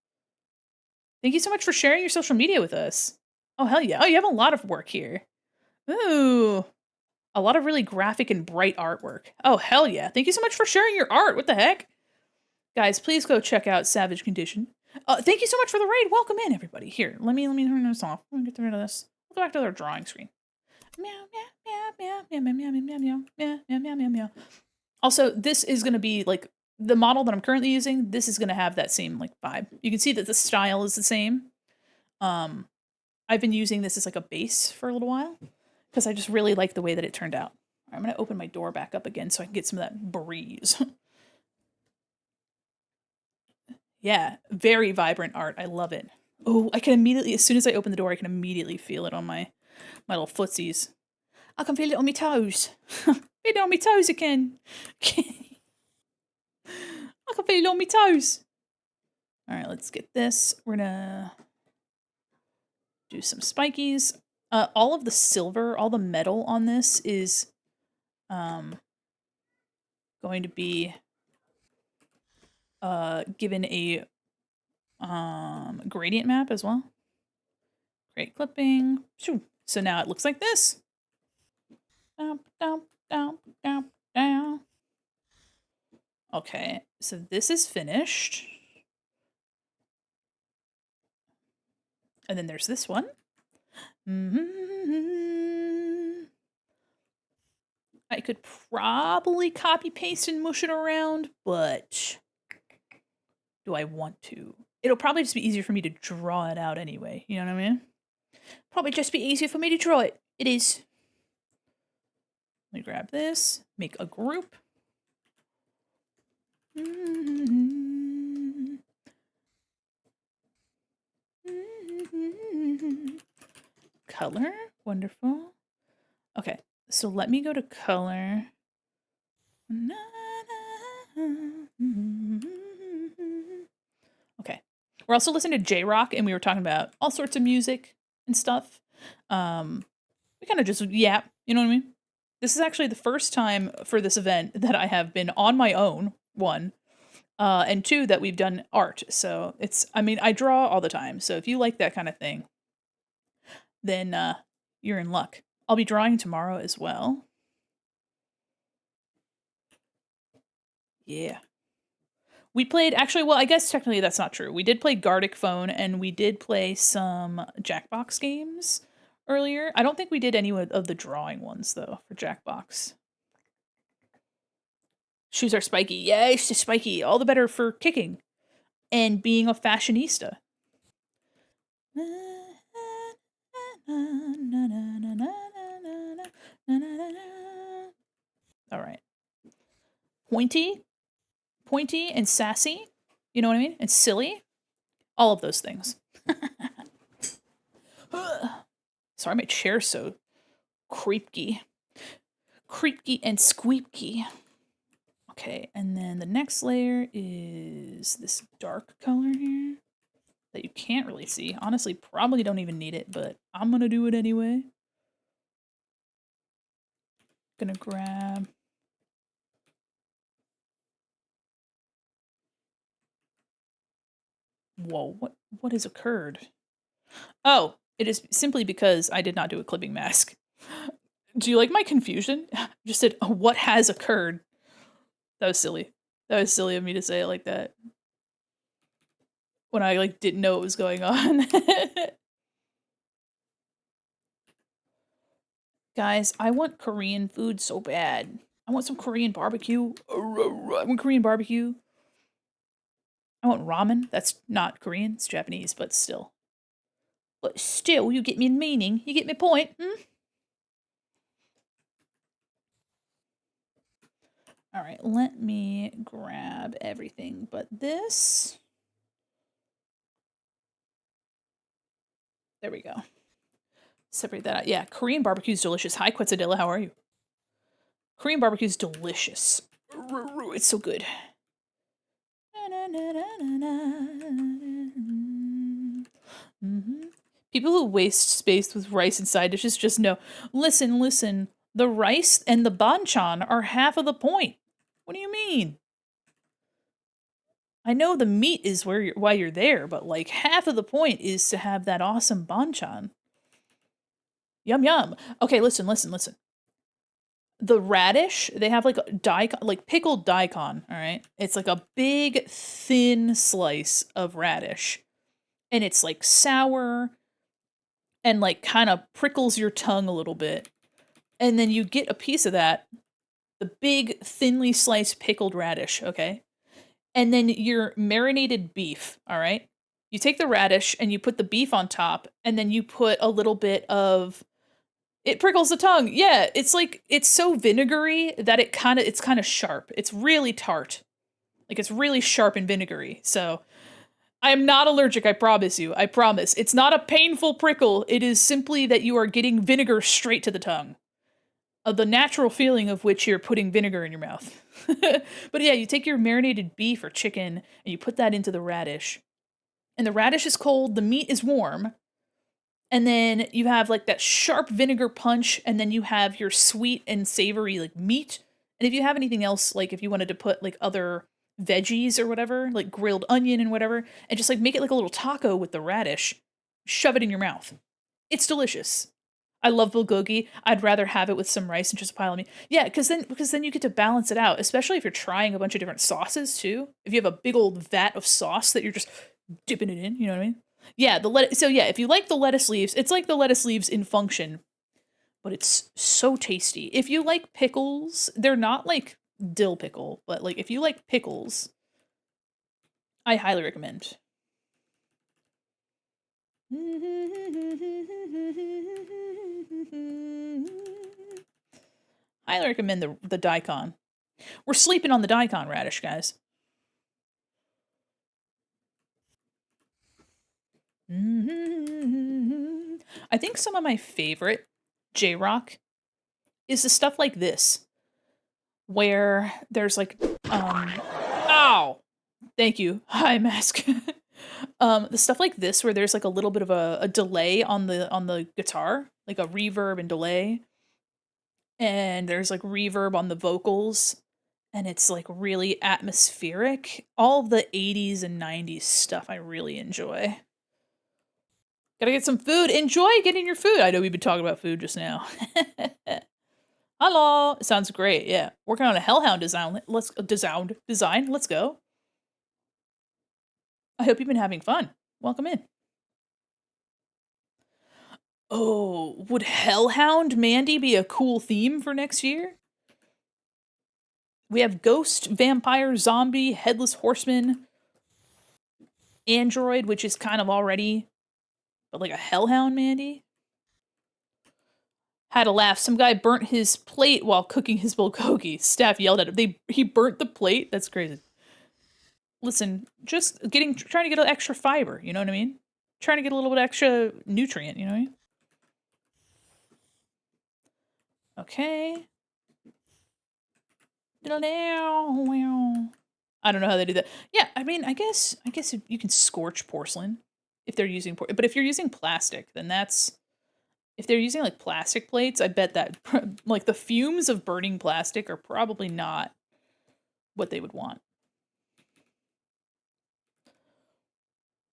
Thank you so much for sharing your social media with us. Oh, hell yeah. Oh, you have a lot of work here. Ooh. A lot of really graphic and bright artwork. Oh, hell yeah. Thank you so much for sharing your art. What the heck? Guys, please go check out Savage Condition. Thank you so much for the raid. Welcome in, everybody. Here, let me turn this off. Let me get rid of this. We'll go back to our drawing screen. Meow, meow, meow, meow, meow, meow, meow, meow, meow, meow, meow, meow, meow, meow. Also, this is going to be like the model that I'm currently using. This is going to have that same like vibe. You can see that the style is the same. I've been using this as like a base for a little while because I just really like the way that it turned out. I'm going to open my door back up again so I can get some of that breeze. Yeah, very vibrant art. I love it. Oh, I can immediately, as soon as I open the door, I can immediately feel it on my little footsies. I can feel it on my toes. Feel it on my toes again. I can feel it on my toes. All right, let's get this. We're gonna do some spikies. All of the silver, all the metal on this is going to be given a gradient map as well. Great clipping. So now it looks like this. Down, down, down, down, down. Okay, so this is finished. And then there's this one. I could probably copy paste and mush it around, but do I want to? It'll probably just be easier for me to draw it out anyway. You know what I mean? Probably just be easier for me to draw it. It is. Let me grab this, make a group. Color, wonderful. Okay, so let me go to color. Okay, we're also listening to J-Rock, and we were talking about all sorts of music and stuff. We kind of just yap, you know what I mean? This is actually the first time for this event that I have been on my own, one, and two, that we've done art. So it's, I mean, I draw all the time. So if you like that kind of thing, then you're in luck. I'll be drawing tomorrow as well. Yeah. We played, actually, well, I guess technically that's not true. We did play Gartic Phone, and we did play some Jackbox games earlier. I don't think we did any of the drawing ones, though, for Jackbox. Shoes are spiky. Yes, spiky. All the better for kicking and being a fashionista. All right. Pointy and sassy. You know what I mean? And silly. All of those things. Sorry, my chair's so creepy. Creepy and squeaky. Okay, and then the next layer is this dark color here that you can't really see. Honestly, probably don't even need it, but I'm gonna do it anyway. Gonna grab... Whoa, what has occurred? Oh, it is simply because I did not do a clipping mask. Do you like my confusion? Just said, oh, what has occurred? That was silly. That was silly of me to say it like that. When I, like, didn't know what was going on. Guys, I want Korean food so bad. I want some Korean barbecue. I want Korean barbecue. I want ramen. That's not Korean, it's Japanese, but still. But still, you get me meaning. You get me point, hmm? Alright, let me grab everything but this. There we go. Separate that out. Yeah, Korean barbecue is delicious. Hi, Quetzadilla, how are you? Korean barbecue is delicious. It's so good. People who waste space with rice and side dishes just know. Listen. The rice and the banchan are half of the point. What do you mean? I know the meat is why you're there, but like half of the point is to have that awesome banchan. Yum yum. Okay, listen. The radish, they have like daikon, like pickled daikon, all right? It's like a big thin slice of radish. And it's like sour and like kind of prickles your tongue a little bit. And then you get a piece of that, the big thinly sliced pickled radish, okay? And then your marinated beef, all right? You take the radish and you put the beef on top, and then you put a little bit of... It prickles the tongue. Yeah, it's like, it's so vinegary that it's kind of sharp. It's really tart. Like, it's really sharp and vinegary. So, I am not allergic, I promise you. I promise. It's not a painful prickle. It is simply that you are getting vinegar straight to the tongue. The natural feeling of which you're putting vinegar in your mouth. But yeah, you take your marinated beef or chicken and you put that into the radish. And the radish is cold, the meat is warm. And then you have like that sharp vinegar punch, and then you have your sweet and savory like meat. And if you have anything else, like if you wanted to put like other veggies or whatever, like grilled onion and whatever, and just like make it like a little taco with the radish, shove it in your mouth. It's delicious. I love bulgogi. I'd rather have it with some rice and just a pile of meat. Yeah, because then you get to balance it out, especially if you're trying a bunch of different sauces too. If you have a big old vat of sauce that you're just dipping it in, you know what I mean? Yeah, so yeah, if you like the lettuce leaves, it's like the lettuce leaves in function, but it's so tasty. If you like pickles, they're not like dill pickle, but like if you like pickles, I highly recommend. Highly recommend the daikon. We're sleeping on the daikon radish, guys. I think some of my favorite J-rock is the stuff like this, where there's like, ow! Thank you. Hi, mask. The stuff like this where there's like a little bit of a delay on the guitar, like a reverb and delay, and there's like reverb on the vocals, and it's like really atmospheric. All of the 80s and 90s stuff I really enjoy. Gotta get some food. Enjoy getting your food. I know we've been talking about food just now. Hello. Sounds great. Yeah. Working on a Hellhound design. Design. Let's go. I hope you've been having fun. Welcome in. Oh, would Hellhound Mandi be a cool theme for next year? We have ghost, vampire, zombie, headless horseman, android, which is kind of already, but like a Hellhound Mandi. Had a laugh. Some guy burnt his plate while cooking his bulgogi. Staff yelled at him. He burnt the plate? That's crazy. Listen, just trying to get an extra fiber, you know what I mean? Trying to get a little bit extra nutrient, you know what I mean? Okay. I don't know how they do that. Yeah, I mean, I guess you can scorch porcelain if they're using but if you're using plastic, then that's if they're using like plastic plates, I bet that like the fumes of burning plastic are probably not what they would want.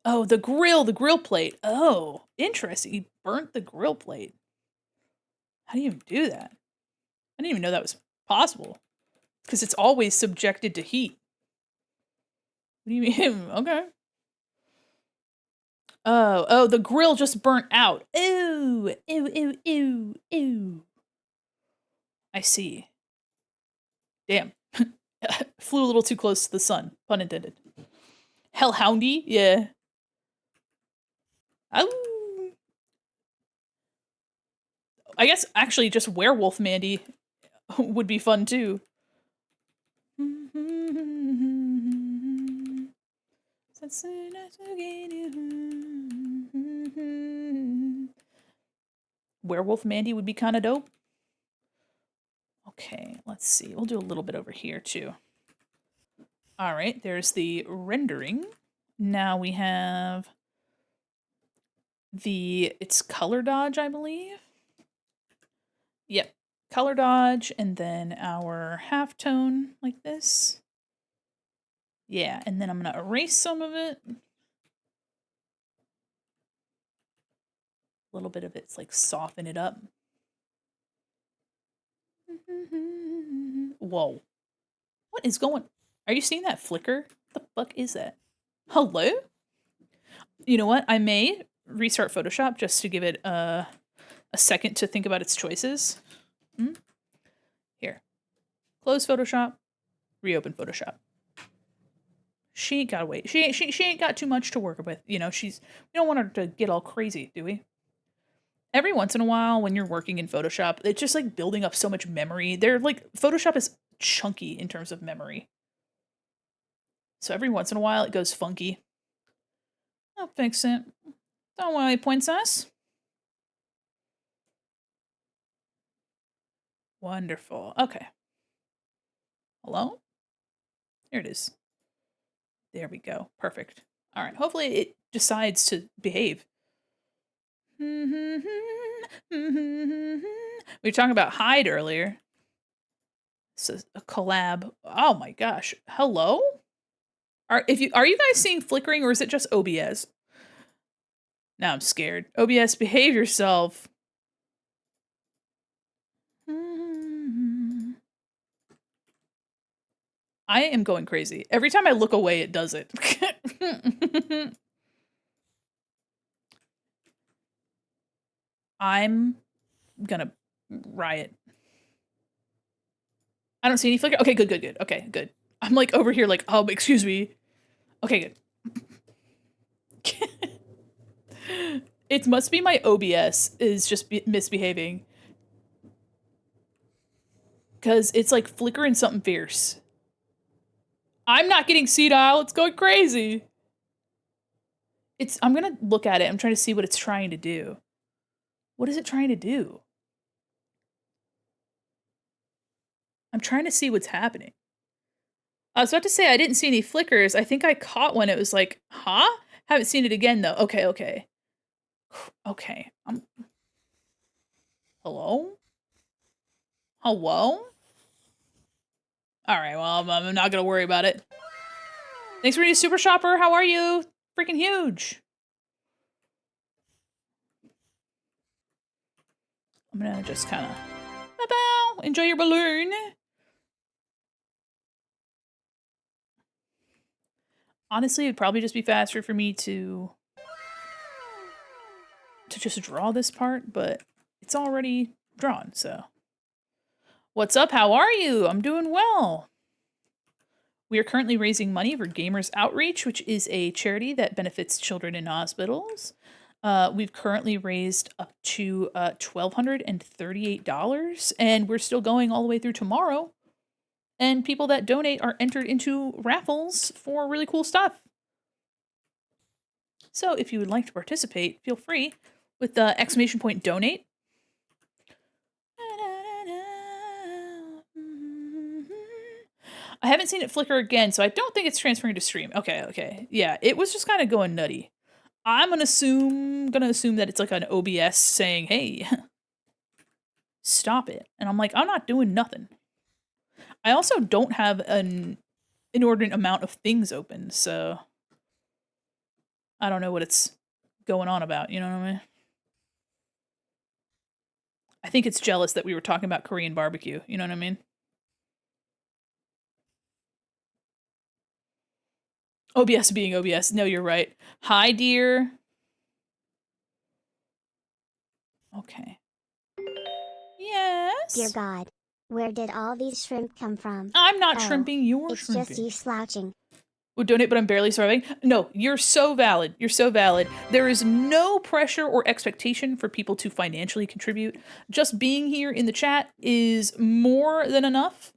Oh, the grill plate. Oh, interesting. He burnt the grill plate. How do you even do that? I didn't even know that was possible. Because it's always subjected to heat. What do you mean? Okay. Oh, the grill just burnt out. Ew, ew, ew, ew, ew. I see. Damn. Flew a little too close to the sun. Pun intended. Hellhoundy? Yeah. Oh. I guess actually just werewolf Mandi would be fun too. Werewolf Mandi would be kind of dope. Okay, let's see. We'll do a little bit over here too. All right, there's the rendering. Now we have it's color dodge, I believe. Yep, color dodge, and then our halftone like this. Yeah, and then I'm gonna erase some of it. A little bit of it's like soften it up. Whoa. What is going? Are you seeing that flicker? What the fuck is that? Hello? You know what? I may restart Photoshop just to give it a second to think about its choices. Here. Close Photoshop. Reopen Photoshop. She ain't gotta wait. She ain't got too much to work with. You know, we don't want her to get all crazy, do we? Every once in a while when you're working in Photoshop, it's just like building up so much memory. Photoshop is chunky in terms of memory. So every once in a while it goes funky. I'll fix it. Don't worry, princess. Wonderful. Okay. Hello? Here it is. There we go. Perfect. All right. Hopefully it decides to behave. We were talking about Hyde earlier. This is a collab. Oh my gosh. Hello? Are you guys seeing flickering or is it just OBS? Now I'm scared. OBS, behave yourself. I am going crazy. Every time I look away, it does it. I'm gonna riot. I don't see any flicker. Okay, good. Okay, good. I'm like over here like, oh, excuse me. Okay, good. It must be my OBS is just misbehaving. Because it's like flickering something fierce. I'm not getting senile. It's going crazy. I'm gonna look at it. I'm trying to see what it's trying to do. What is it trying to do? I'm trying to see what's happening. I was about to say I didn't see any flickers. I think I caught one. It was like, huh? Haven't seen it again though. Okay, okay. Okay. Hello? Hello? Alright, well, I'm not gonna worry about it. Thanks for being a super shopper. How are you? Freaking huge. I'm gonna just kind of bow. Enjoy your balloon. Honestly, it'd probably just be faster for me to just draw this part, but it's already drawn, so. What's up? How are you? I'm doing well. We are currently raising money for Gamers Outreach, which is a charity that benefits children in hospitals. We've currently raised up to $1,238, and we're still going all the way through tomorrow. And people that donate are entered into raffles for really cool stuff. So if you would like to participate, feel free with the ! donate. I haven't seen it flicker again, so I don't think it's transferring to stream. Okay, okay. Yeah, it was just kind of going nutty. I'm gonna assume that it's like an OBS saying, hey, stop it. And I'm like, I'm not doing nothing. I also don't have an inordinate amount of things open, so I don't know what it's going on about, you know what I mean? I think it's jealous that we were talking about Korean barbecue, you know what I mean? OBS being OBS. No, you're right. Hi, dear. Okay. Yes? Dear God, where did all these shrimp come from? I'm not shrimping, you're it's shrimping. just you slouching. Would donate, but I'm barely surviving. No, you're so valid. You're so valid. There is no pressure or expectation for people to financially contribute. Just being here in the chat is more than enough.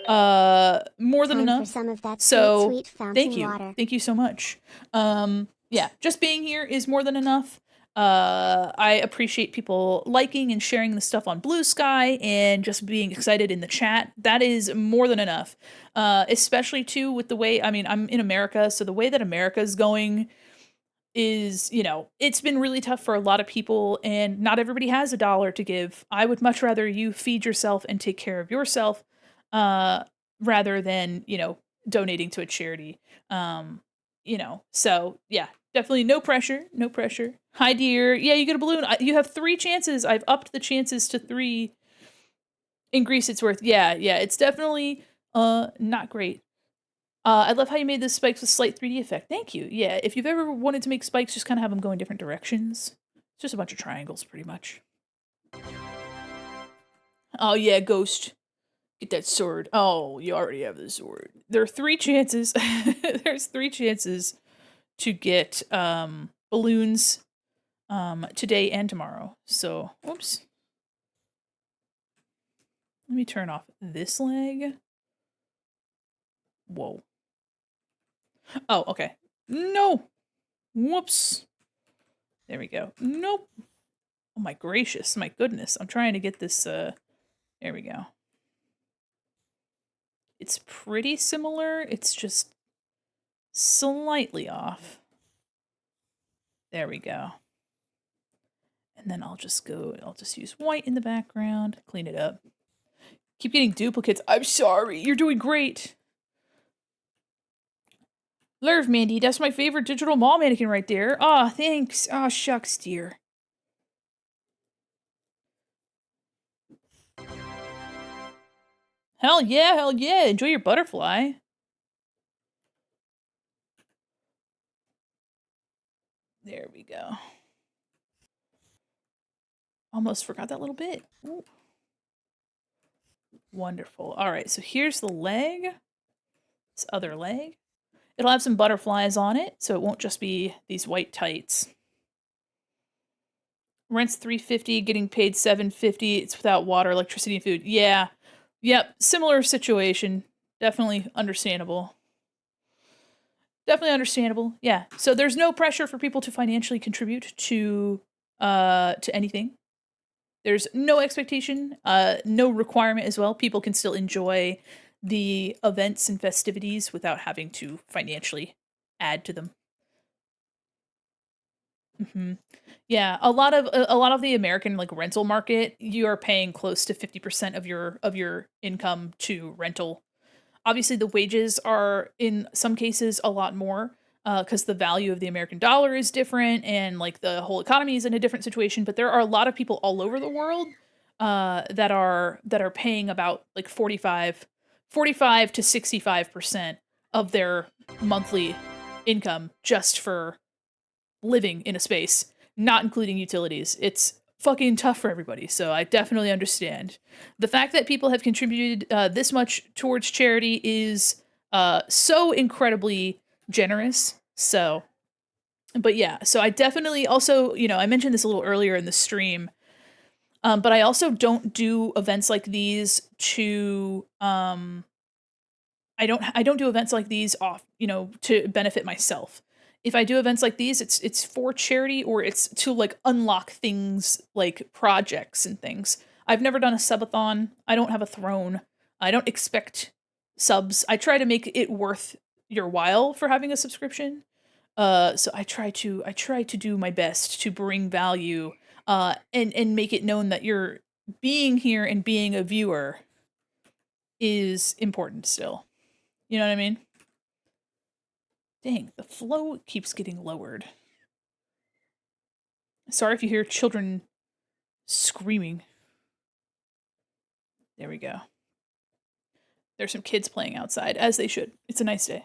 More than Time enough. for some of that So sweet fountain thank you. water. Thank you so much. Yeah, just being here is more than enough. I appreciate people liking and sharing the stuff on Blue Sky and just being excited in the chat. That is more than enough. Especially too with the way, I mean, I'm in America, so the way that America's going is, you know, it's been really tough for a lot of people and not everybody has a dollar to give. I would much rather you feed yourself and take care of yourself, rather than, you know, donating to a charity. You know, so yeah, definitely no pressure, no pressure. Hi, dear. Yeah, you get a balloon. You have 3 chances. I've upped the chances to 3 in Greece. It's worth. Yeah, yeah. It's definitely not great. I love how you made the spikes with slight 3D effect. Thank you. Yeah, if you've ever wanted to make spikes, just kind of have them go in different directions. It's just a bunch of triangles, pretty much. Oh yeah, Ghost. Get that sword. Oh, you already have the sword. There are 3 chances. There's 3 chances to get balloons today and tomorrow. So, whoops. Let me turn off this leg. Whoa. Oh, okay. No. Whoops. There we go. Nope. Oh my gracious. My goodness. I'm trying to get this, there we go. It's pretty similar. It's just slightly off. There we go. And then I'll just use white in the background, clean it up. Keep getting duplicates. I'm sorry. You're doing great. Lerv, Mandy, that's my favorite digital mall mannequin right there. Aw, thanks. Aw, shucks, dear. Hell yeah, hell yeah. Enjoy your butterfly. There we go. Almost forgot that little bit. Ooh. Wonderful. All right, so here's the leg. This other leg. It'll have some butterflies on it, so it won't just be these white tights. Rent's $350, getting paid $750. It's without water, electricity, and food. Yeah. Yep. Similar situation. Definitely understandable. Definitely understandable. Yeah. So there's no pressure for people to financially contribute to anything. There's no expectation, no requirement as well. People can still enjoy the events and festivities without having to financially add to them. Hmm. Yeah, a lot of the American like rental market, you are paying close to 50% of your income to rental. Obviously, the wages are in some cases a lot more because the value of the American dollar is different and like the whole economy is in a different situation. But there are a lot of people all over the world that are paying about like 45 to 65% of their monthly income just for living in a space, not including utilities. It's fucking tough for everybody. So I definitely understand. The fact that people have contributed this much towards charity is so incredibly generous. So, but yeah, so I definitely also, I mentioned this a little earlier in the stream, but I also don't do events like these to I don't do events like these to benefit myself. If I do events like these, it's for charity or it's to like unlock things like projects and things. I've never done a subathon. I don't have a throne. I don't expect subs. I try to make it worth your while for having a subscription. So I try to do my best to bring value and make it known that you're being here and being a viewer is important still. You know what I mean? Dang, the flow keeps getting lowered. Sorry if you hear children screaming. There we go. There's some kids playing outside, as they should. It's a nice day.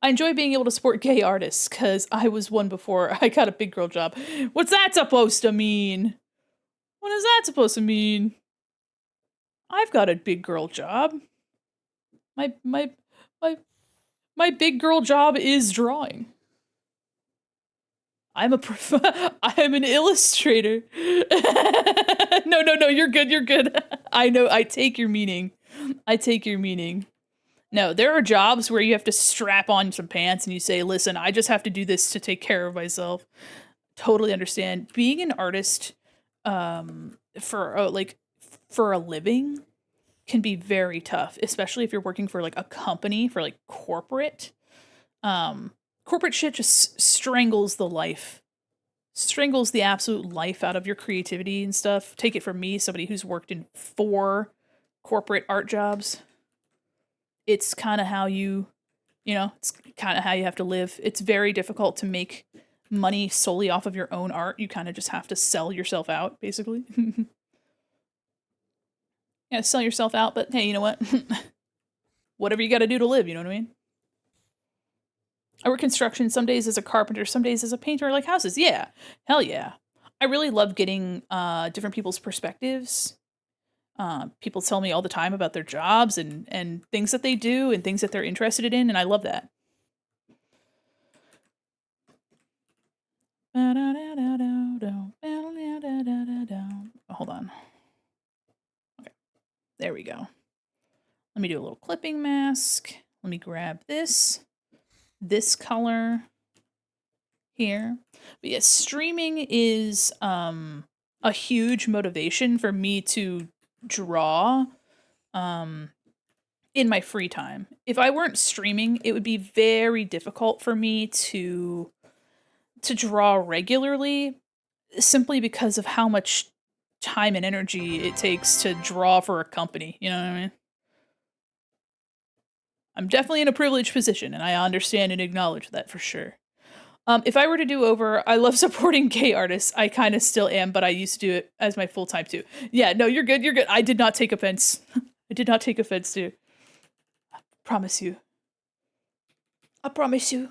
I enjoy being able to support gay artists, because I was one before I got a big girl job. What's that supposed to mean? What is that supposed to mean? I've got a big girl job. My my my my big girl job is drawing. I'm an illustrator. No, you're good, you're good. I know, I take your meaning. I take your meaning. No, there are jobs where you have to strap on some pants and you say, listen, I just have to do this to take care of myself. Totally understand. Being an artist for a living can be very tough, especially if you're working for like a company, for like corporate. Corporate shit just strangles the absolute life out of your creativity and stuff. Take it from me, somebody who's worked in 4 corporate art jobs. It's kind of how it's kind of how you have to live. It's very difficult to make money solely off of your own art. You kind of just have to sell yourself out, basically. Yeah, sell yourself out, but hey, you know what? Whatever you got to do to live, you know what I mean? I work construction some days as a carpenter, some days as a painter, like houses. Yeah, hell yeah. I really love getting different people's perspectives. People tell me all the time about their jobs and things that they do and things that they're interested in, and I love that. Hold on. Okay, there we go. Let me do a little clipping mask. Let me grab this color here. But yes, streaming is a huge motivation for me to draw in my free time. If I weren't streaming, it would be very difficult for me to draw regularly, simply because of how much time and energy it takes to draw for a company, you know what I mean? I'm definitely in a privileged position and I understand and acknowledge that for sure. If I were to do over, I love supporting gay artists. I kind of still am, but I used to do it as my full time too. Yeah, no, you're good. You're good. I did not take offense. I did not take offense to. I promise you. I promise you.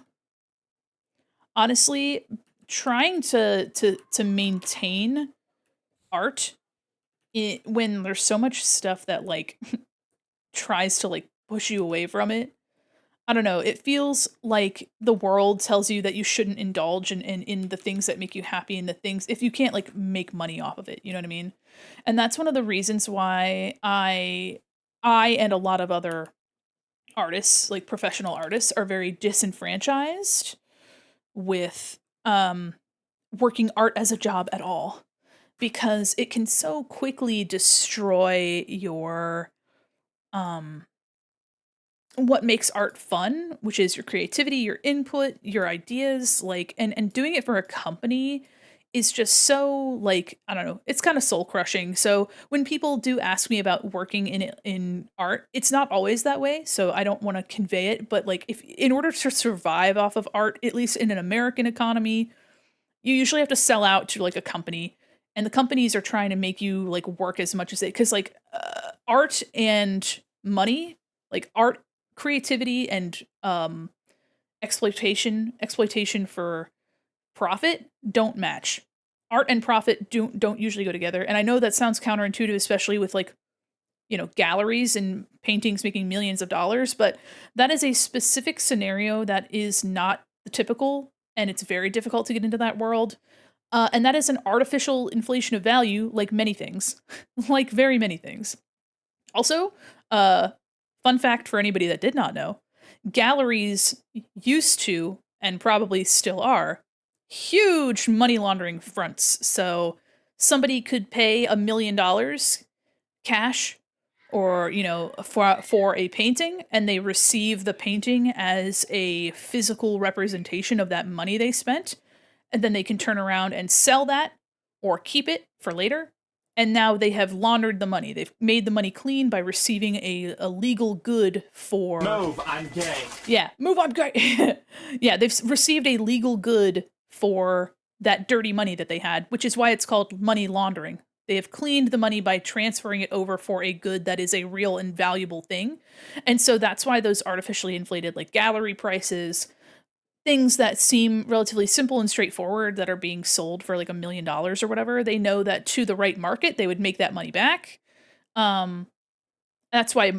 Honestly, trying to maintain art when there's so much stuff that like tries to like push you away from it. I don't know. It feels like the world tells you that you shouldn't indulge in the things that make you happy and the things if you can't like make money off of it. You know what I mean? And that's one of the reasons why I and a lot of other artists, like professional artists, are very disenfranchised with working art as a job at all, because it can so quickly destroy your what makes art fun, which is your creativity, your input, your ideas, like and doing it for a company is just so like, I don't know, it's kind of soul crushing. So when people do ask me about working in art, it's not always that way. So I don't want to convey it, but like if in order to survive off of art, at least in an American economy, you usually have to sell out to like a company, and the companies are trying to make you like work as much as they, because like art and money, like art creativity and exploitation for profit don't match. Art and profit don't usually go together, and I know that sounds counterintuitive, especially with like, you know, galleries and paintings making millions of dollars, but that is a specific scenario that is not typical, and it's very difficult to get into that world. And that is an artificial inflation of value, like many things, like very many things. Also, fun fact for anybody that did not know, galleries used to, and probably still are, huge money laundering fronts. So somebody could pay $1 million cash, or you know, for a painting, and they receive the painting as a physical representation of that money they spent, and then they can turn around and sell that or keep it for later. And now they have laundered the money. They've made the money clean by receiving a legal good for. Move, I'm gay. Yeah, move on, gay. Yeah, they've received a legal good for that dirty money that they had, which is why it's called money laundering. They have cleaned the money by transferring it over for a good that is a real and valuable thing. And so that's why those artificially inflated like gallery prices, things that seem relatively simple and straightforward that are being sold for like $1 million or whatever, they know that to the right market, they would make that money back. That's why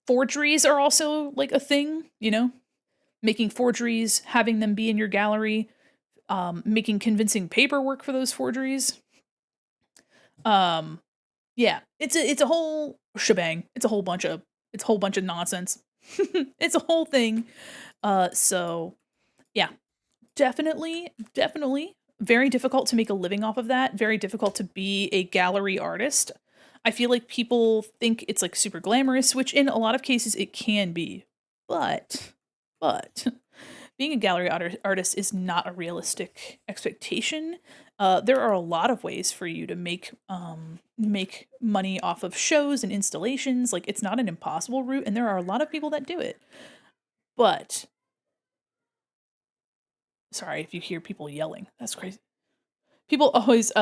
forgeries are also like a thing, you know, making forgeries, having them be in your gallery, making convincing paperwork for those forgeries. Yeah, it's a whole shebang. It's a whole bunch of nonsense. It's a whole thing. So yeah, definitely very difficult to make a living off of that. Very difficult to be a gallery artist. I feel like people think it's like super glamorous, which in a lot of cases it can be. But being a gallery artist is not a realistic expectation. There are a lot of ways for you to make money off of shows and installations. Like, it's not an impossible route, and there are a lot of people that do it. But sorry if you hear people yelling. That's crazy. People always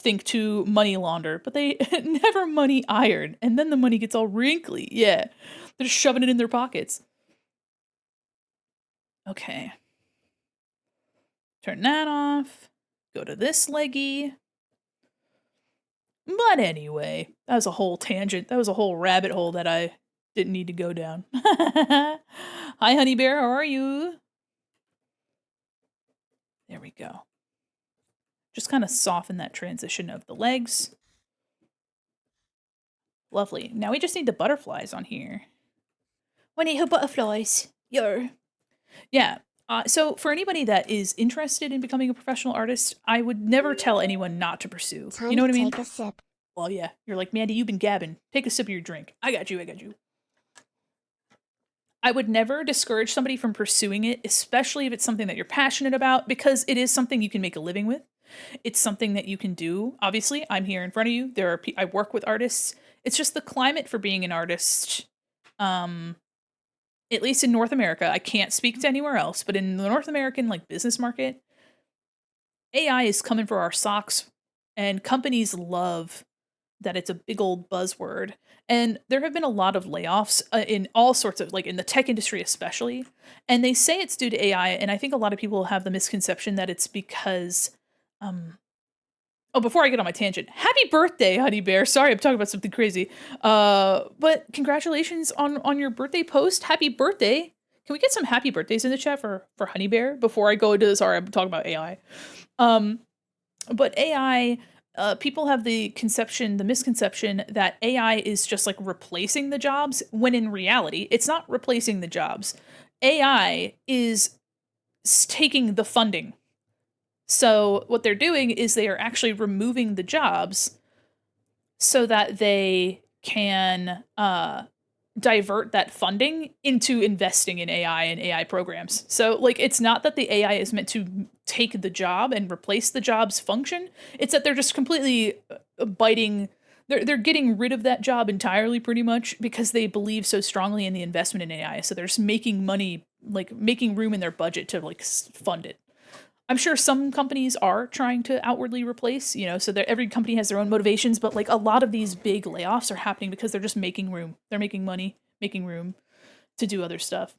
think to money launder, but they never money iron, and then the money gets all wrinkly. Yeah, they're just shoving it in their pockets. Okay. Turn that off. Go to this leggy. But anyway, that was a whole tangent. That was a whole rabbit hole that I didn't need to go down. Hi, Honey Bear. How are you? There we go. Just kind of soften that transition of the legs. Lovely. Now we just need the butterflies on here. We need her butterflies. Yo. Yeah. So for anybody that is interested in becoming a professional artist, I would never tell anyone not to pursue. Time you know what I to mean? take a sip. Well, yeah. You're like, Mandi, you've been gabbing. Take a sip of your drink. I got you. I would never discourage somebody from pursuing it, especially if it's something that you're passionate about, because it is something you can make a living with. It's something that you can do. Obviously, I'm here in front of you. I work with artists. It's just the climate for being an artist, at least in North America. I can't speak to anywhere else, but in the North American like business market, AI is coming for our socks, and companies love that it's a big old buzzword. And there have been a lot of layoffs in all sorts of, like in the tech industry especially. And they say it's due to AI, and I think a lot of people have the misconception that it's because oh, before I get on my tangent, happy birthday, Honey Bear. Sorry, I'm talking about something crazy. But congratulations on your birthday post. Happy birthday. Can we get some happy birthdays in the chat for Honey Bear before I go into, sorry, I'm talking about AI. But AI, people have the misconception that AI is just like replacing the jobs, when in reality, it's not replacing the jobs. AI is taking the funding. So what they're doing is they are actually removing the jobs so that they can divert that funding into investing in AI and AI programs. So like it's not that the AI is meant to take the job and replace the job's function. It's that they're just completely biting they're getting rid of that job entirely pretty much because they believe so strongly in the investment in AI. So they're just making money, like making room in their budget to like fund it. I'm sure some companies are trying to outwardly replace, so that every company has their own motivations, but like a lot of these big layoffs are happening because they're just making room. They're making money, making room to do other stuff.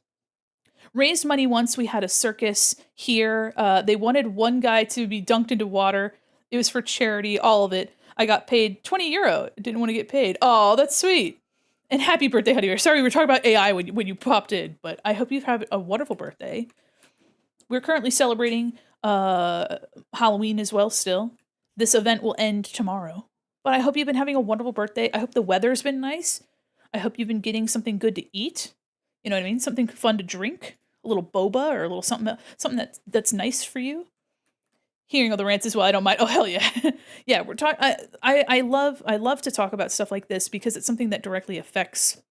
Raised money once. We had a circus here. They wanted one guy to be dunked into water. It was for charity, all of it. I got paid €20. Didn't want to get paid. Oh, that's sweet. And happy birthday, Honey Bear. Sorry, we were talking about AI when you popped in, but I hope you've had a wonderful birthday. We're currently celebrating Halloween as well still. This event will end tomorrow. But I hope you've been having a wonderful birthday. I hope the weather's been nice. I hope you've been getting something good to eat. You know what I mean? Something fun to drink. A little boba or a little something that's nice for you. Hearing all the rants as well, I don't mind. Oh hell yeah. Yeah, we're talking I love to talk about stuff like this because it's something that directly affects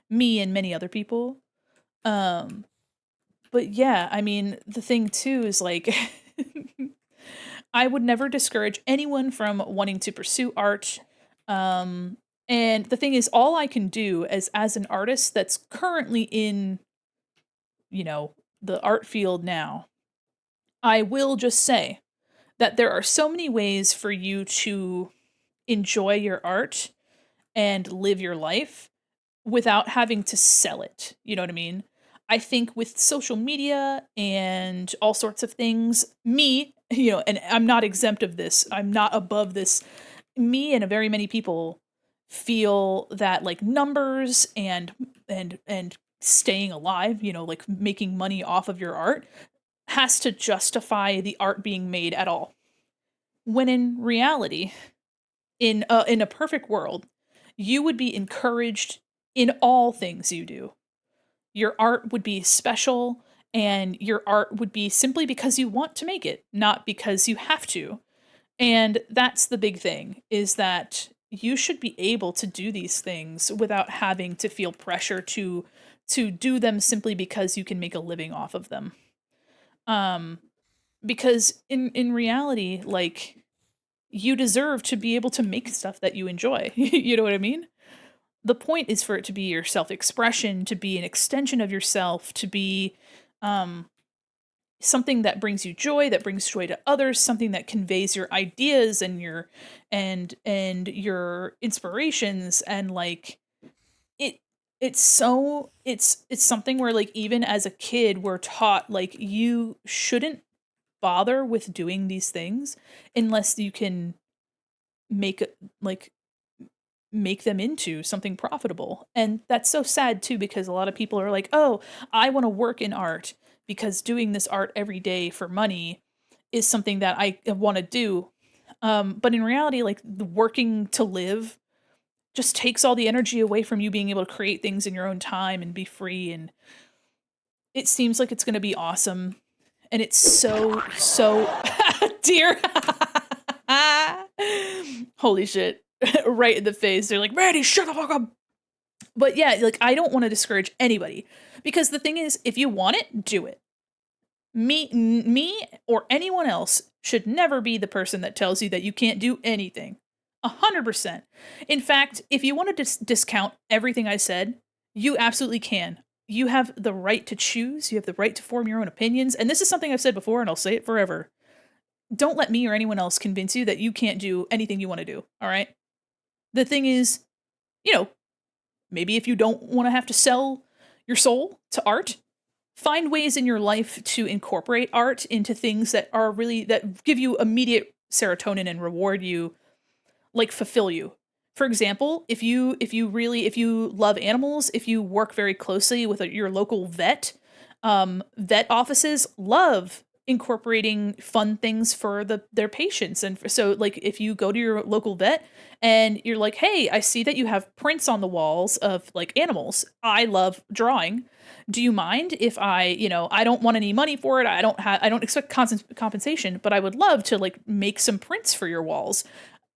me and many other people. But yeah, I mean, the thing too is like I would never discourage anyone from wanting to pursue art. And the thing is, all I can do as an artist that's currently in, the art field now, I will just say that there are so many ways for you to enjoy your art and live your life without having to sell it. You know what I mean? I think with social media and all sorts of things, me, and I'm not exempt of this, I'm not above this. Me and a very many people feel that like numbers and staying alive, like making money off of your art has to justify the art being made at all. When in reality, in a perfect world, you would be encouraged in all things you do. Your art would be special, and your art would be simply because you want to make it, not because you have to. And that's the big thing, is that you should be able to do these things without having to feel pressure to do them simply because you can make a living off of them. Because in reality, like, you deserve to be able to make stuff that you enjoy. You know what I mean? The point is for it to be your self-expression, to be an extension of yourself, to be something that brings you joy, that brings joy to others, something that conveys your ideas and your inspirations, and like it's something where like even as a kid we're taught like you shouldn't bother with doing these things unless you can make like make them into something profitable. And that's so sad too, because a lot of people are like, oh, I want to work in art because doing this art every day for money is something that I want to do. But in reality, like the working to live just takes all the energy away from you being able to create things in your own time and be free. And it seems like it's going to be awesome. And it's so dear. Holy shit. Right in the face. They're like, Randy, shut the fuck up. But yeah, like I don't want to discourage anybody, because the thing is, if you want it, do it. Me or anyone else should never be the person that tells you that you can't do anything. 100%. In fact, if you want to discount everything I said, you absolutely can. You have the right to choose. You have the right to form your own opinions. And this is something I've said before, and I'll say it forever. Don't let me or anyone else convince you that you can't do anything you want to do. All right. The thing is, maybe if you don't want to have to sell your soul to art, find ways in your life to incorporate art into things that are really, that give you immediate serotonin and reward you, like fulfill you. For example, if you love animals, if you work very closely with your local vet offices love incorporating fun things for their patients. And so like if you go to your local vet and you're like, "Hey, I see that you have prints on the walls of like animals. I love drawing. Do you mind if I don't want any money for it. I don't expect compensation, but I would love to like make some prints for your walls."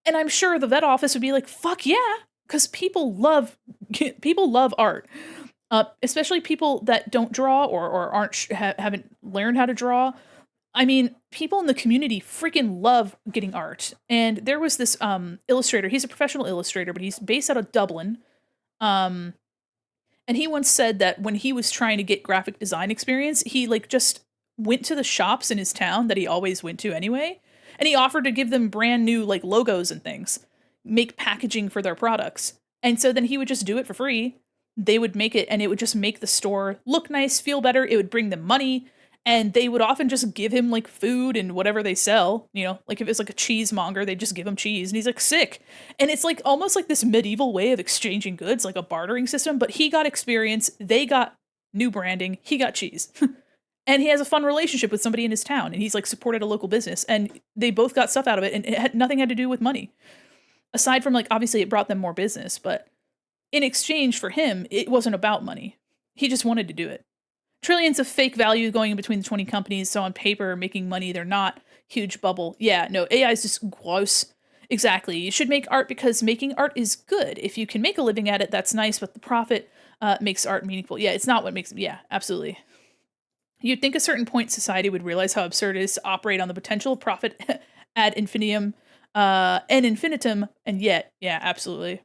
And I'm sure the vet office would be like, "Fuck yeah," cuz people love art. Especially people that don't draw or aren't haven't learned how to draw. I mean, people in the community freaking love getting art. And there was this illustrator. He's a professional illustrator, but he's based out of Dublin. Um, and he once said that when he was trying to get graphic design experience, he like just went to the shops in his town that he always went to anyway, and he offered to give them brand new like logos and things, make packaging for their products. And so then he would just do it for free. They would make it and it would just make the store look nice, feel better. It would bring them money, and they would often just give him like food and whatever they sell, like if it's like a cheesemonger, they just give him cheese and he's like sick. And it's like almost like this medieval way of exchanging goods, like a bartering system, but he got experience, they got new branding, he got cheese. And he has a fun relationship with somebody in his town, and he's like supported a local business, and they both got stuff out of it, and nothing had to do with money. Aside from like obviously it brought them more business, but in exchange for him, it wasn't about money. He just wanted to do it. Trillions of fake value going in between the 20 companies, so on paper, making money, they're not huge bubble. Yeah, no, AI is just gross. Exactly. You should make art because making art is good. If you can make a living at it, that's nice, but the profit makes art meaningful. Yeah, it's not what makes, yeah, absolutely. You'd think a certain point society would realize how absurd it is to operate on the potential of profit ad infinitum and infinitum, and yet, yeah, absolutely.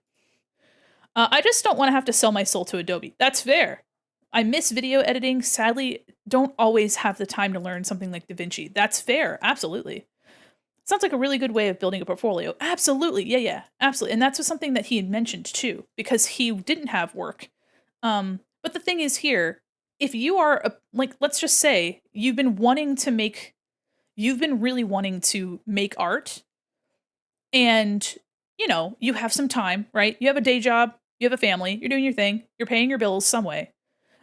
I just don't want to have to sell my soul to Adobe. That's fair. I miss video editing. Sadly, don't always have the time to learn something like DaVinci. That's fair. Absolutely. Sounds like a really good way of building a portfolio. Absolutely. Yeah, absolutely. And that's something that he had mentioned too, because he didn't have work. But the thing is here, if you are like, let's just say you've been really wanting to make art, and you have some time, right? You have a day job, you have a family, you're doing your thing, you're paying your bills some way,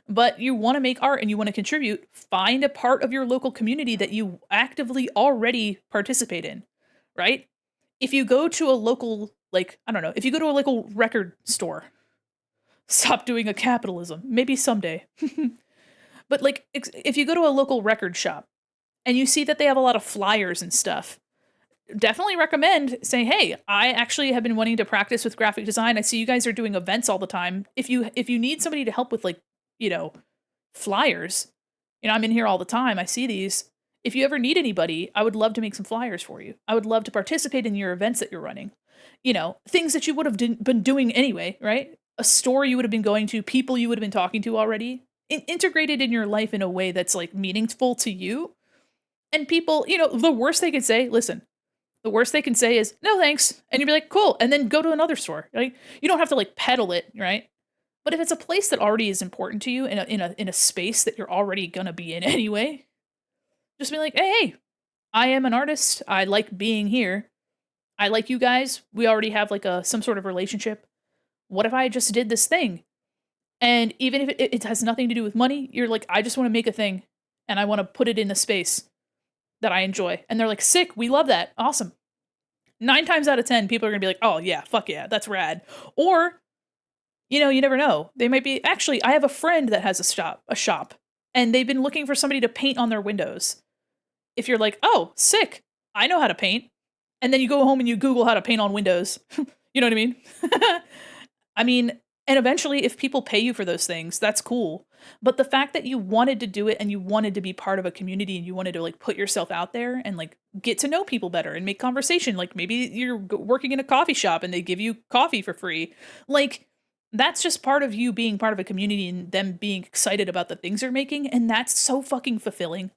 but you want to make art and you want to contribute. Find a part of your local community that you actively already participate in, right? If you go to a local, like, I don't know, if you go to a local record store, stop doing a capitalism, maybe someday. But like, if you go to a local record shop and you see that they have a lot of flyers and stuff, definitely recommend saying, "Hey, I actually have been wanting to practice with graphic design. I see you guys are doing events all the time. If you need somebody to help with like, flyers, I'm in here all the time. I see these. If you ever need anybody, I would love to make some flyers for you. I would love to participate in your events that you're running. Things that you would have been doing anyway, right? A store you would have been going to, people you would have been talking to already, integrated in your life in a way that's like meaningful to you." And people, the worst they could say, listen, the worst they can say is, "No, thanks." And you'd be like, "Cool." And then go to another store, right? You don't have to like peddle it, right? But if it's a place that already is important to you in a space that you're already gonna be in anyway, just be like, hey, I am an artist. I like being here. I like you guys. We already have like some sort of relationship. What if I just did this thing?" And even if it has nothing to do with money, you're like, "I just want to make a thing and I want to put it in a space that I enjoy." And they're like, "Sick. We love that. Awesome." 9 times out of 10, people are going to be like, "Oh, yeah, fuck yeah, that's rad." Or, you never know. They might be, actually, I have a friend that has a shop, and they've been looking for somebody to paint on their windows. If you're like, "Oh, sick. I know how to paint." And then you go home and you Google how to paint on windows. You know what I mean? I mean, and eventually, if people pay you for those things, that's cool. But the fact that you wanted to do it and you wanted to be part of a community and you wanted to like put yourself out there and like get to know people better and make conversation, like maybe you're working in a coffee shop and they give you coffee for free. Like, that's just part of you being part of a community and them being excited about the things you're making. And that's so fucking fulfilling.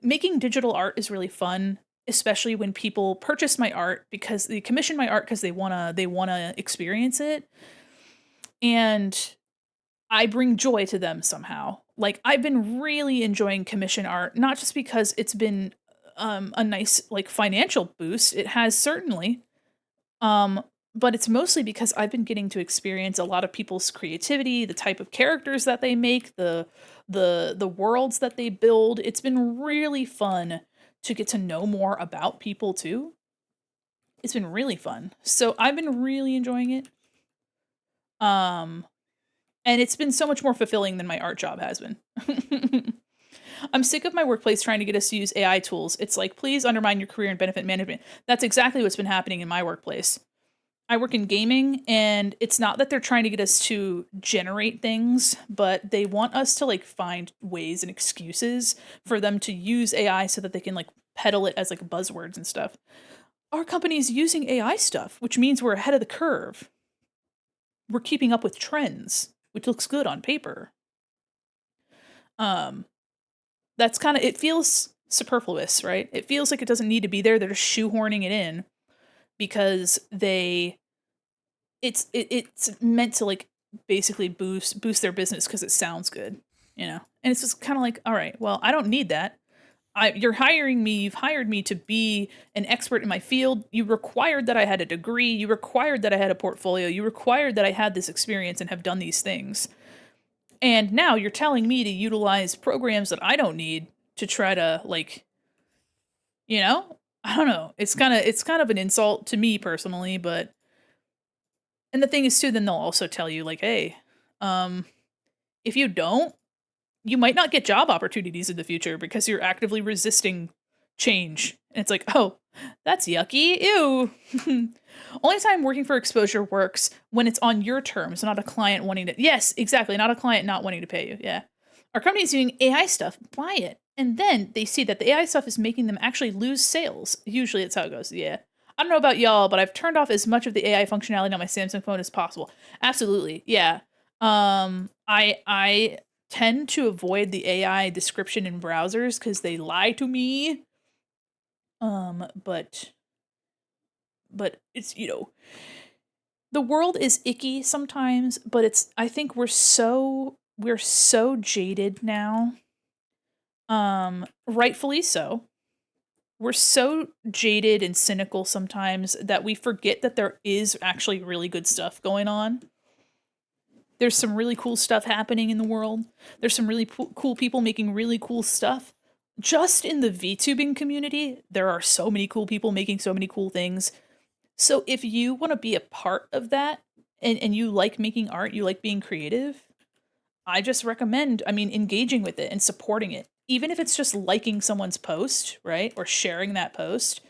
Making digital art is really fun, especially when people purchase my art because they commission my art because they wanna experience it. And I bring joy to them somehow. Like, I've been really enjoying commission art, not just because it's been a nice like financial boost. It has certainly, um, but it's mostly because I've been getting to experience a lot of people's creativity, the type of characters that they make, the worlds that they build. It's been really fun to get to know more about people too. It's been really fun. So I've been really enjoying it. Um and it's been so much more fulfilling than my art job has been. I'm sick of my workplace trying to get us to use AI tools. It's like, please undermine your career and benefit management. That's exactly what's been happening in my workplace. I work in gaming, and it's not that they're trying to get us to generate things, but they want us to like find ways and excuses for them to use AI so that they can like peddle it as like buzzwords and stuff. Our company's using AI stuff, which means we're ahead of the curve. We're keeping up with trends, which looks good on paper. Um, that's kind of, it feels superfluous, right? It feels like it doesn't need to be there. They're just shoehorning it in because it's meant to like basically boost their business because it sounds good, you know. And it's just kind of like, all right, well, I don't need that. You're hiring me. You've hired me to be an expert in my field. You required that I had a degree. You required that I had a portfolio. You required that I had this experience and have done these things. And now you're telling me to utilize programs that I don't need to try to like, you know, I don't know. It's kind of an insult to me personally, but and the thing is too, then they'll also tell you like, hey, um, if you don't, you might not get job opportunities in the future because you're actively resisting change. And it's like, oh, that's yucky. Ew. Only time working for exposure works when it's on your terms, not a client wanting to. Yes, exactly. Not a client not wanting to pay you. Yeah. Our company's doing AI stuff. Buy it. And then they see that the AI stuff is making them actually lose sales. Usually it's how it goes. Yeah. I don't know about y'all, but I've turned off as much of the AI functionality on my Samsung phone as possible. Absolutely. Yeah. I tend to avoid the AI description in browsers because they lie to me. But it's, you know, the world is icky sometimes, but it's, I think we're so jaded now. Rightfully so. We're so jaded and cynical sometimes that we forget that there is actually really good stuff going on. There's some really cool stuff happening in the world. There's some really cool people making really cool stuff. Just in the VTubing community, there are so many cool people making so many cool things. So if you want to be a part of that and you like making art, you like being creative, I just recommend, I mean, engaging with it and supporting it. Even if it's just liking someone's post, right? Or sharing that post.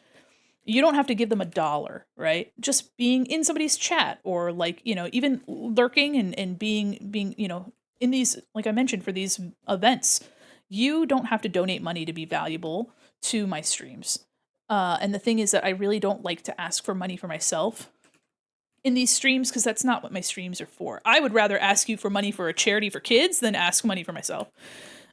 You don't have to give them $1, right? Just being in somebody's chat or like, you know, even lurking and being, you know, in these, like I mentioned, for these events. You don't have to donate money to be valuable to my streams. And the thing is that I really don't like to ask for money for myself in these streams because that's not what my streams are for. I would rather ask you for money for a charity for kids than ask money for myself.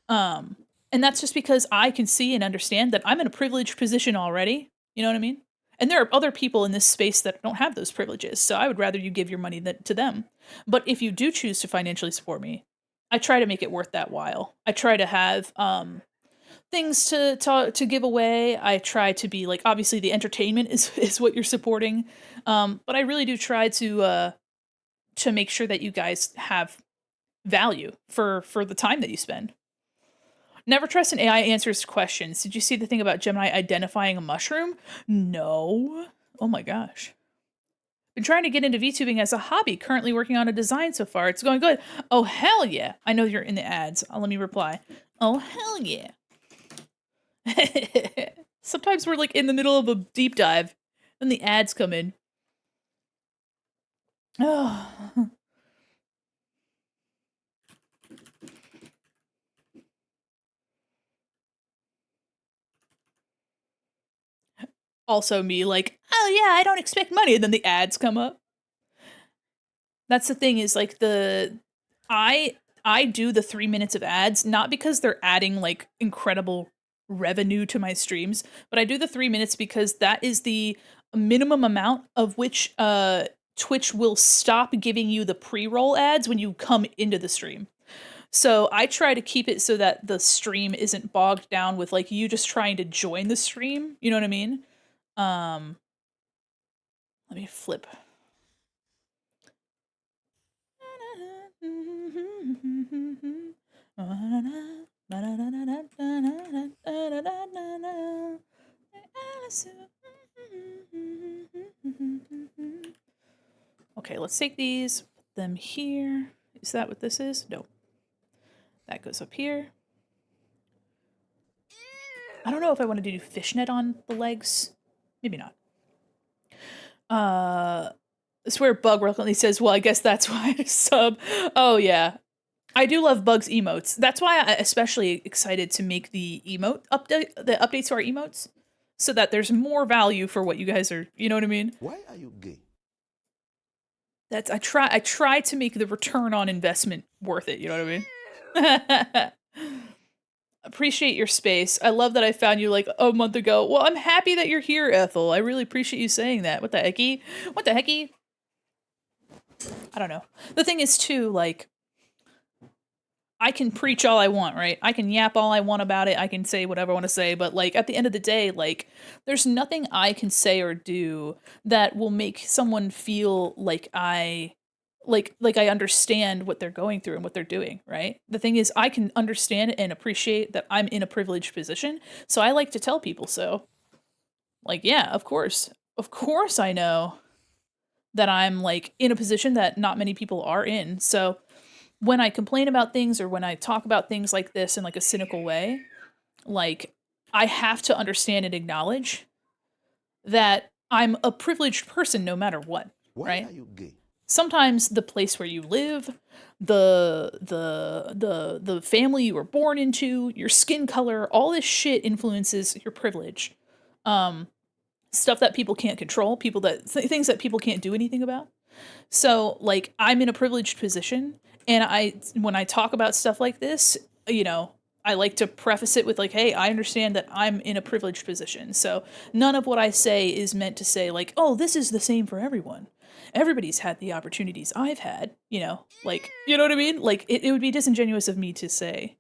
Um, and that's just because I can see and understand that I'm in a privileged position already. You know what I mean? And there are other people in this space that don't have those privileges. So I would rather you give your money to them. But if you do choose to financially support me, I try to make it worth that while. I try to have things to give away. I try to be like, obviously the entertainment is what you're supporting. But I really do try to make sure that you guys have value for the time that you spend. Never trust an AI answers questions. Did you see the thing about Gemini identifying a mushroom? No. Oh my gosh. Been trying to get into VTubing as a hobby. Currently working on a design so far. It's going good. Oh hell yeah. I know you're in the ads. Let me reply. Oh hell yeah. Sometimes we're like in the middle of a deep dive and the ads come in. Oh. Also me like, oh yeah, I don't expect money. And then the ads come up. That's the thing is like I do the 3 minutes of ads not because they're adding like incredible revenue to my streams, but I do the 3 minutes because that is the minimum amount of which Twitch will stop giving you the pre-roll ads when you come into the stream. So I try to keep it so that the stream isn't bogged down with like you just trying to join the stream. You know what I mean? Um, let me flip. Okay, let's take these, put them here. Is that what this is? No. That goes up here. I don't know if I wanted to do fishnet on the legs. Maybe not. I swear Bug reluctantly says, well, I guess that's why I sub. Oh, yeah. I do love Bug's emotes. That's why I'm especially excited to make the updates to our emotes, so that there's more value for what you guys are, you know what I mean? Why are you gay? That's I try to make the return on investment worth it, you know what I mean? Appreciate your space. I love that I found you like a month ago. Well, I'm happy that you're here, Ethel. I really appreciate you saying that. What the hecky? What the hecky? I don't know. The thing is too, like, I can preach all I want, right? I can yap all I want about it. I can say whatever I want to say, but like at the end of the day, like there's nothing I can say or do that will make someone feel like I understand what they're going through and what they're doing, right? The thing is I can understand and appreciate that I'm in a privileged position, so I like to tell people so. Like, yeah, of course. Of course I know that I'm like in a position that not many people are in. So when I complain about things or when I talk about things like this in like a cynical way, like I have to understand and acknowledge that I'm a privileged person no matter what, Why right? are you gay? Sometimes the place where you live, the family you were born into, your skin color, all this shit influences your privilege. Stuff that people can't control, things that people can't do anything about. So, like, I'm in a privileged position, and when I talk about stuff like this, you know, I like to preface it with, like, hey, I understand that I'm in a privileged position. So, none of what I say is meant to say, like, oh, this is the same for everyone. Everybody's had the opportunities I've had, you know, like, you know what I mean? Like, it would be disingenuous of me to say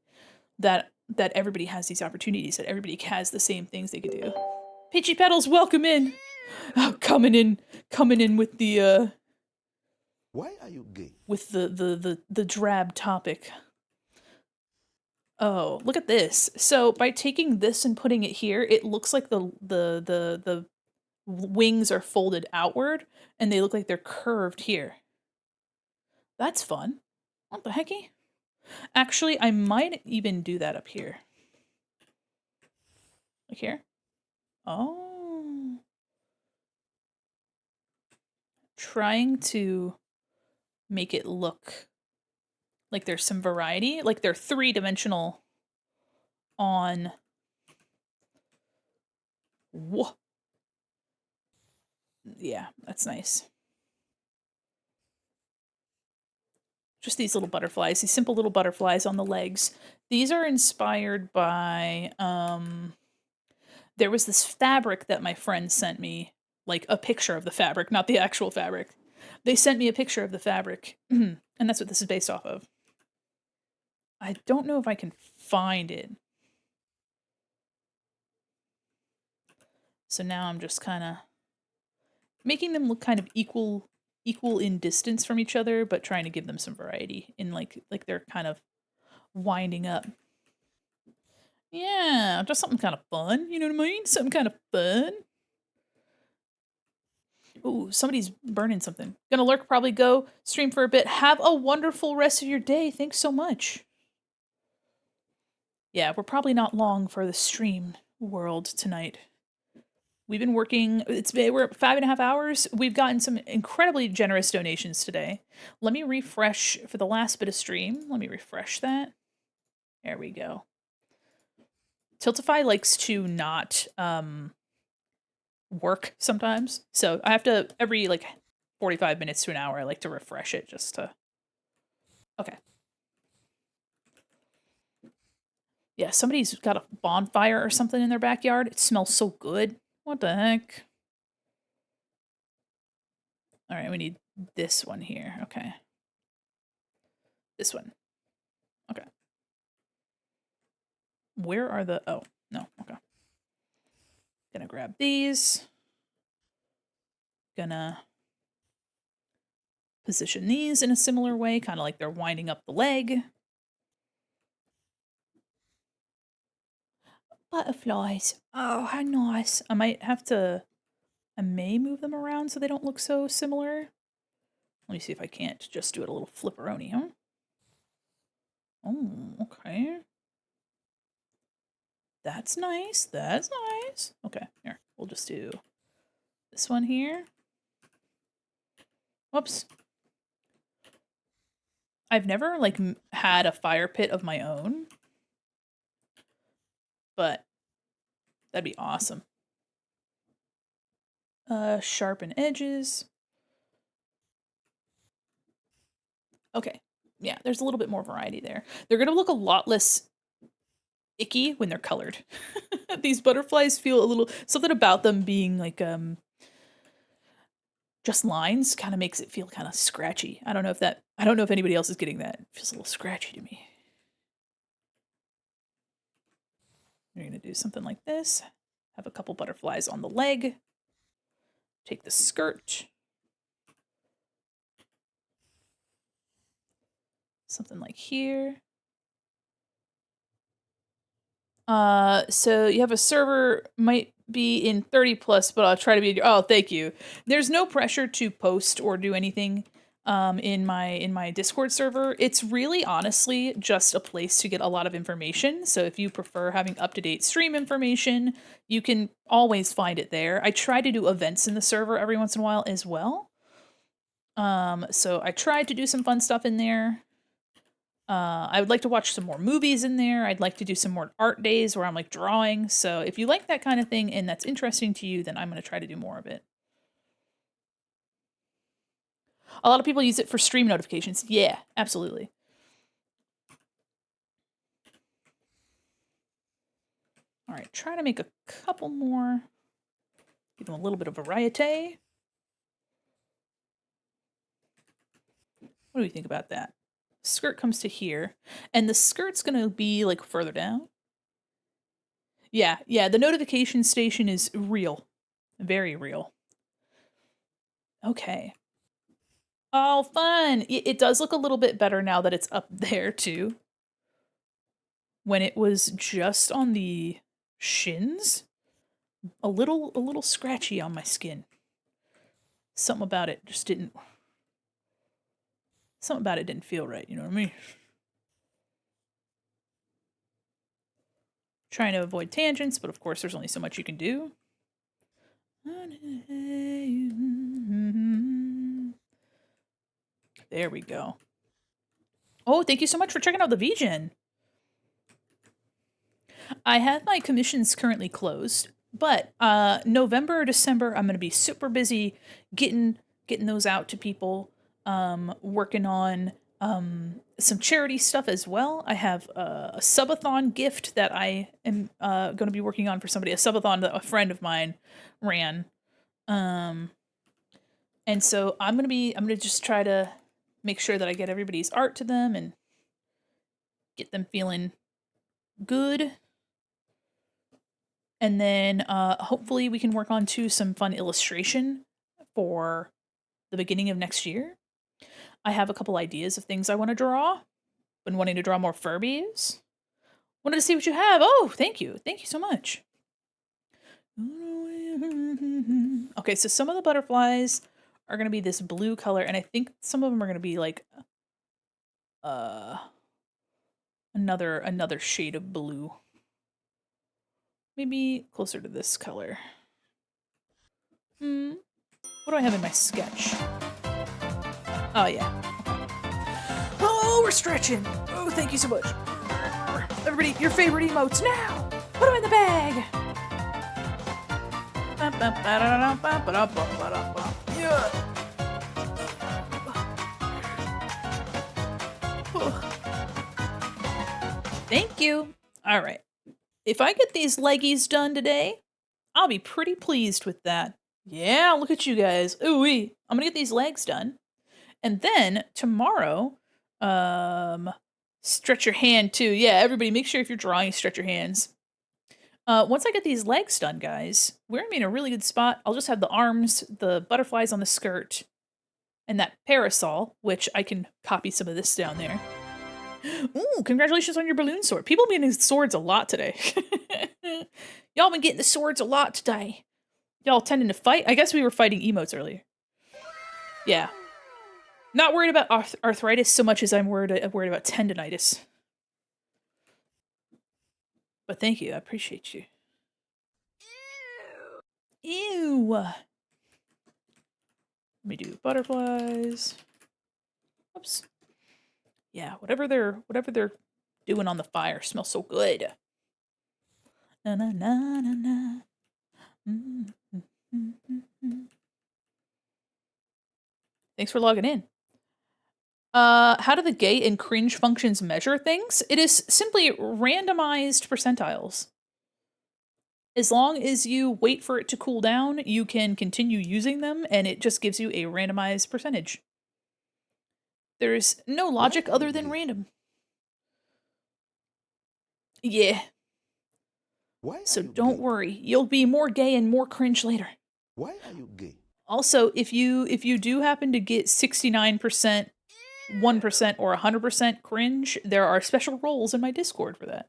that everybody has these opportunities, that everybody has the same things they could do. Peachy Petals, welcome in. Oh, coming in with Why are you gay? the drab topic. Oh, look at this. So by taking this and putting it here, it looks like the wings are folded outward and they look like they're curved here. That's fun. What the hecky? Actually, I might even do that up here. Like here. Oh. Trying to make it look like there's some variety, like they're three-dimensional on. Whoa. Yeah, that's nice. Just these little butterflies, these simple little butterflies on the legs. These are inspired by there was this fabric that my friend sent me, like a picture of the fabric, not the actual fabric. They sent me a picture of the fabric, and that's what this is based off of. I don't know if I can find it. So now I'm just kind of making them look kind of equal in distance from each other, but trying to give them some variety in like they're kind of winding up. Yeah, just something kind of fun, you know what I mean? Something kind of fun. Ooh, somebody's burning something. Gonna lurk, probably go stream for a bit. Have a wonderful rest of your day. Thanks so much. Yeah, we're probably not long for the stream world tonight. We've been working, we're at 5.5 hours. We've gotten some incredibly generous donations today. Let me refresh for the last bit of stream. Let me refresh that. There we go. Tiltify likes to not work sometimes. So I have to, every like 45 minutes to an hour, I like to refresh it just to. Okay. Yeah, somebody's got a bonfire or something in their backyard. It smells so good. What the heck? All right, we need this one here. Okay. This one. Okay. Where are the, oh, no, okay. Gonna grab these. Gonna position these in a similar way, kind of like they're winding up the leg. Butterflies. Oh, how nice. I may move them around so they don't look so similar. Let me see if I can't just do it a little flipperoni, huh? Oh, okay. That's nice. That's nice. Okay, here. We'll just do this one here. Whoops. I've never, like, had a fire pit of my own. But that'd be awesome. Sharpen edges. Okay. Yeah, there's a little bit more variety there. They're gonna look a lot less icky when they're colored. These butterflies feel a little something about them being like just lines kind of makes it feel kind of scratchy. I don't know if anybody else is getting that. It feels a little scratchy to me. We're gonna do something like this. Have a couple butterflies on the leg. Take the skirt. Something like here. So you have a server, might be in 30 plus, but I'll try to be. Oh, thank you. There's no pressure to post or do anything in my Discord server. It's really honestly just a place to get a lot of information. So if you prefer having up-to-date stream information, you can always find it there. I try to do events in the server every once in a while as well. So I tried to do some fun stuff in there. I would like to watch some more movies in there. I'd like to do some more art days where I'm like drawing. So if you like that kind of thing and that's interesting to you, then I'm going to try to do more of it. A lot of people use it for stream notifications. Yeah, absolutely. All right, try to make a couple more. Give them a little bit of variety. What do we think about that? Skirt comes to here, and the skirt's going to be like further down. Yeah, the notification station is real. Very real. Okay. Oh, fun! It does look a little bit better now that it's up there, too. When it was just on the shins, a little scratchy on my skin. Something about it didn't feel right, you know what I mean? Trying to avoid tangents, but of course there's only so much you can do. There we go. Oh, thank you so much for checking out the VGen. I have my commissions currently closed, but November or December I'm going to be super busy getting those out to people. Working on some charity stuff as well. I have a subathon gift that I am going to be working on for somebody. A subathon that a friend of mine ran. And so I'm gonna just try to make sure that I get everybody's art to them and get them feeling good. And then hopefully we can work on some fun illustration for the beginning of next year. I have a couple ideas of things I want to draw. Been wanting to draw more Furbies. Wanted to see what you have. Oh, thank you. Thank you so much. Okay, so some of the butterflies are going to be this blue color, and I think some of them are going to be like another shade of blue. Maybe closer to this color. What do I have in my sketch? Oh, yeah. Oh, we're stretching. Oh, thank you so much. Everybody, your favorite emotes now. Put them in the bag. Yeah. Thank you. All right. If I get these leggies done today, I'll be pretty pleased with that. Yeah, look at you guys. Ooh-wee. I'm gonna get these legs done. And then tomorrow, stretch your hand too. Yeah, everybody make sure if you're drawing, stretch your hands. Once I get these legs done, guys, we're gonna be in a really good spot. I'll just have the arms, the butterflies on the skirt, And that parasol, which I can copy some of this down there. Ooh, congratulations on your balloon sword. People been getting swords a lot today. Y'all been getting the swords a lot today. Y'all tending to fight? I guess we were fighting emotes earlier. Yeah. Not worried about arthritis so much as I'm worried about tendonitis. But thank you. I appreciate you. Ew. Let me do butterflies. Oops. Yeah, whatever they're doing on the fire smells so good. Na na na na na. Thanks for logging in. How do the gay and cringe functions measure things? It is simply randomized percentiles. As long as you wait for it to cool down, you can continue using them, and it just gives you a randomized percentage. There's no logic other than random. Yeah. So don't worry, you'll be more gay and more cringe later. Why are you gay? Also, if you do happen to get 69%, 1%, or 100% cringe, there are special roles in my Discord for that.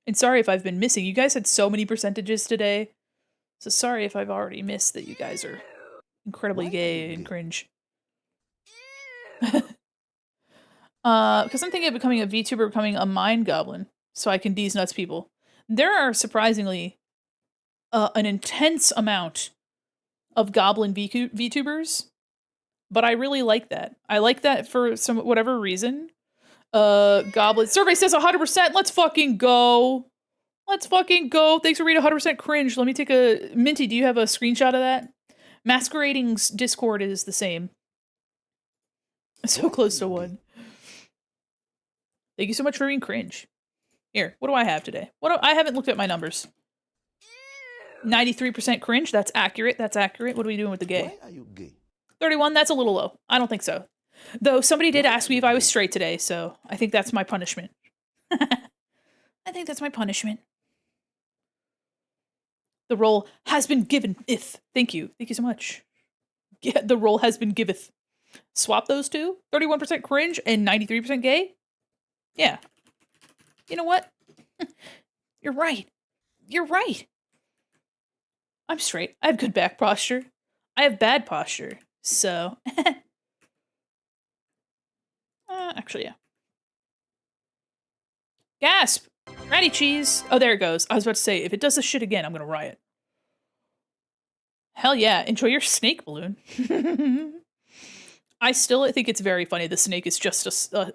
And sorry if I've been missing. You guys had so many percentages today. So sorry if I've already missed that you guys are incredibly gay and cringe. Because I'm thinking of becoming a VTuber, becoming a mind goblin, so I can D's nuts people. There are surprisingly an intense amount of goblin VTubers, but I really like that. I like that for some whatever reason. Goblin survey says 100%. Let's fucking go. Let's fucking go. Thanks for reading 100% cringe. Let me take a Minty. Do you have a screenshot of that? Masquerading's Discord is the same. So close to 1. Thank you so much for being cringe. Here, what do I have today? I haven't looked at my numbers. 93% cringe. That's accurate. That's accurate. What are we doing with the gay? Why are you gay? 31. That's a little low. I don't think so. Though somebody did ask me if I was straight today, so I think that's my punishment. I think that's my punishment. The role has been given. Thank you. Thank you so much. Yeah, the role has been giveth. Swap those two. 31% cringe and 93% gay. Yeah. You know what? You're right. You're right. I'm straight. I have good back posture. I have bad posture. So. Actually, yeah. Gasp! Ratty cheese! Oh, there it goes. I was about to say, if it does this shit again, I'm gonna riot. Hell yeah. Enjoy your snake balloon. I still think it's very funny. The snake is just a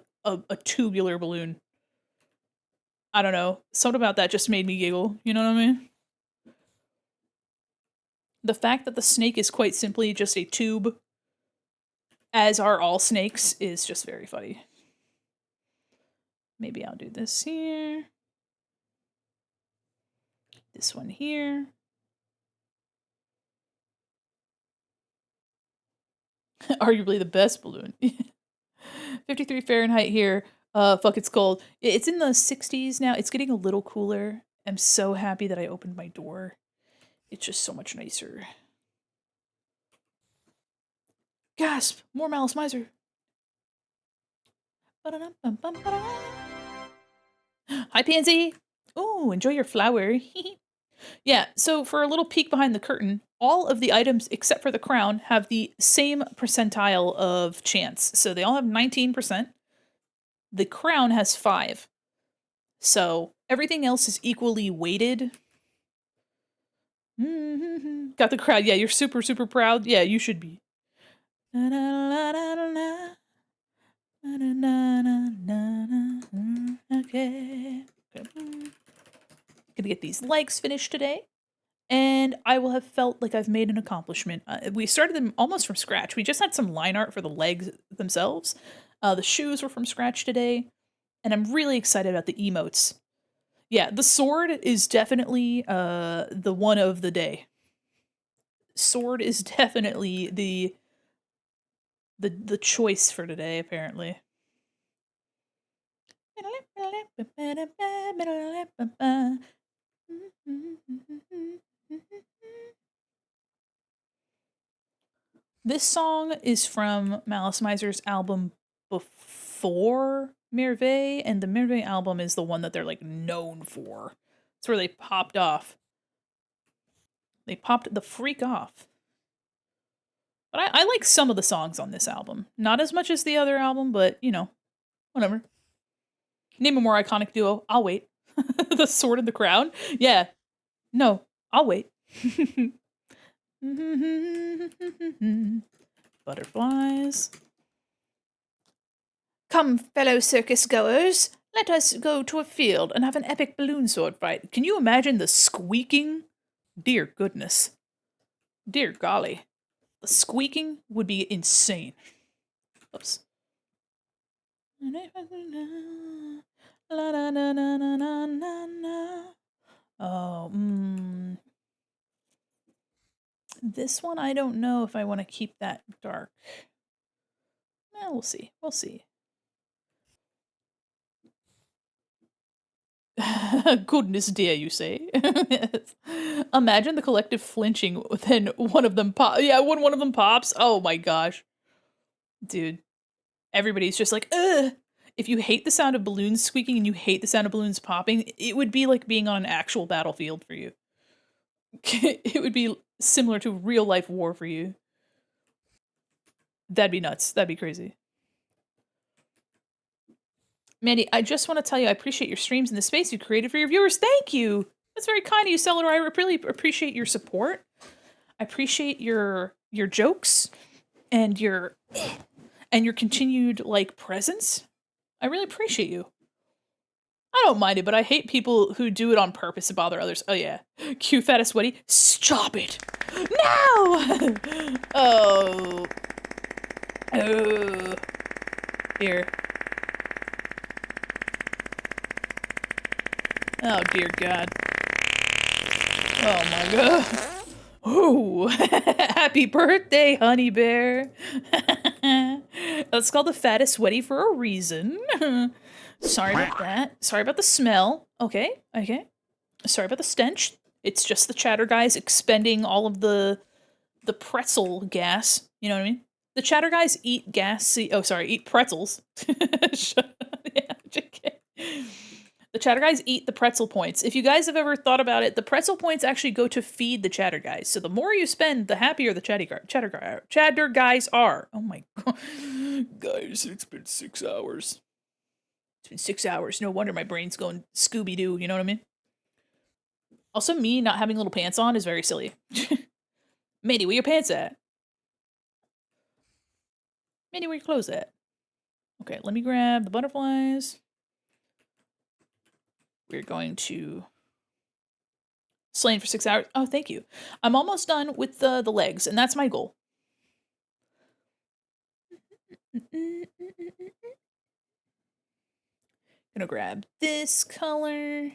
tubular balloon. I don't know. Something about that just made me giggle. You know what I mean? The fact that the snake is quite simply just a tube, as are all snakes, is just very funny. Maybe I'll do this here. This one here. Arguably the best balloon. 53 Fahrenheit here. Fuck, it's cold. It's in the 60s now. It's getting a little cooler. I'm so happy that I opened my door. It's just so much nicer. Gasp! More Malice Miser. Hi, Pansy. Ooh, enjoy your flower. Yeah, so for a little peek behind the curtain, all of the items except for the crown have the same percentile of chance. So they all have 19%. The crown has 5. So everything else is equally weighted. Got the crowd. Yeah, you're super, super proud. Yeah, you should be. Okay. Gonna get these legs finished today. And I will have felt like I've made an accomplishment. We started them almost from scratch. We just had some line art for the legs themselves. The shoes were from scratch today. And I'm really excited about the emotes. Yeah, the sword is definitely the one of the day. Sword is definitely the choice for today, apparently. This song is from Malice Miser's album before Merveille, and the Merveille album is the one that they're like known for. It's where they popped off. They popped the freak off. But I like some of the songs on this album. Not as much as the other album, but you know, whatever. Name a more iconic duo. I'll wait. The Sword and the Crown. Yeah. No, I'll wait. Butterflies. Come, fellow circus goers, let us go to a field and have an epic balloon sword fight. Can you imagine the squeaking? Dear goodness. Dear golly. The squeaking would be insane. Oops. Oh, this one I don't know if I want to keep that dark. We'll see. We'll see. Goodness dear, you say? Imagine the collective flinching when one of them when one of them pops. Oh my gosh. Dude. Everybody's just like, ugh. If you hate the sound of balloons squeaking and you hate the sound of balloons popping, it would be like being on an actual battlefield for you. It would be similar to real life war for you. That'd be nuts. That'd be crazy. Mandi, I just want to tell you I appreciate your streams and the space you created for your viewers. Thank you. That's very kind of you, Celador. I really appreciate your support. I appreciate your jokes and your continued like presence. I really appreciate you. I don't mind it, but I hate people who do it on purpose to bother others. Oh yeah. Cute, fat, and sweaty. Stop it. No! Oh. Oh. Here. Oh dear God. Oh my God. Oh, happy birthday, honey bear. It's called the fattest sweaty for a reason. Sorry about that. Sorry about the smell. Okay, okay. Sorry about the stench. It's just the chatter guys expending all of the pretzel gas. You know what I mean? The chatter guys eat gas. Eat pretzels. Yeah, JK. The chatter guys eat the pretzel points. If you guys have ever thought about it, the pretzel points actually go to feed the chatter guys. So the more you spend, the happier the chatter guys are. Oh my God. Guys, it's been 6 hours. It's been 6 hours. No wonder my brain's going Scooby-Doo, you know what I mean? Also, me not having little pants on is very silly. Mandi, where your pants at? Mandi, where your clothes at? Okay, let me grab the butterflies. We're going to slain for 6 hours. Oh, thank you. I'm almost done with the legs, and that's my goal. Gonna grab this color.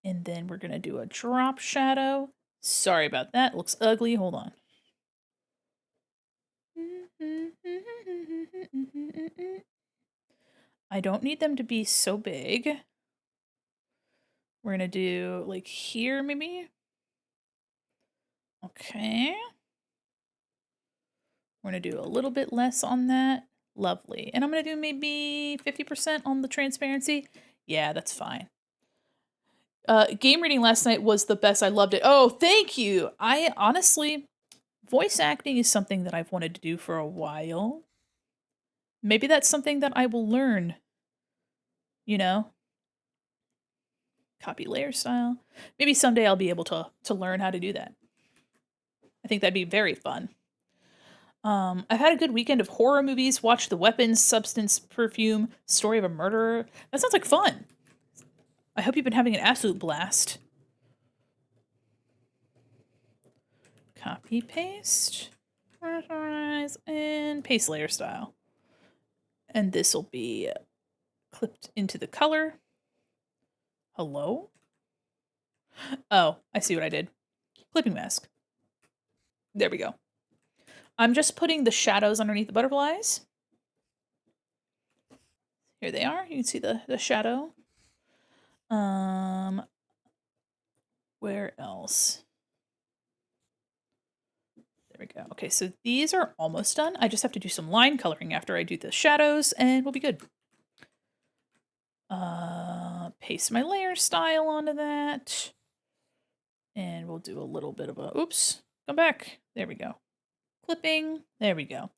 And then we're gonna do a drop shadow. Sorry about that. It looks ugly. Hold on. I don't need them to be so big. We're gonna do like here, maybe. Okay. We're gonna do a little bit less on that. Lovely. And I'm gonna do maybe 50% on the transparency. Yeah, that's fine. Game reading last night was the best. I loved it. Oh, thank you. I honestly, voice acting is something that I've wanted to do for a while. Maybe that's something that I will learn. You know? Copy layer style. Maybe someday I'll be able to learn how to do that. I think that'd be very fun. I've had a good weekend of horror movies, watched The Weapons, Substance, Perfume, Story of a Murderer. That sounds like fun. I hope you've been having an absolute blast. Copy, paste, and paste layer style. And this will be clipped into the color. Hello? Oh, I see what I did. Clipping mask. There we go. I'm just putting the shadows underneath the butterflies. Here they are. You can see the shadow. Where else? There we go. Okay, so these are almost done. I just have to do some line coloring after I do the shadows, and we'll be good. Paste my layer style onto that. And we'll do a little bit of a, oops, come back. There we go. Clipping. There we go.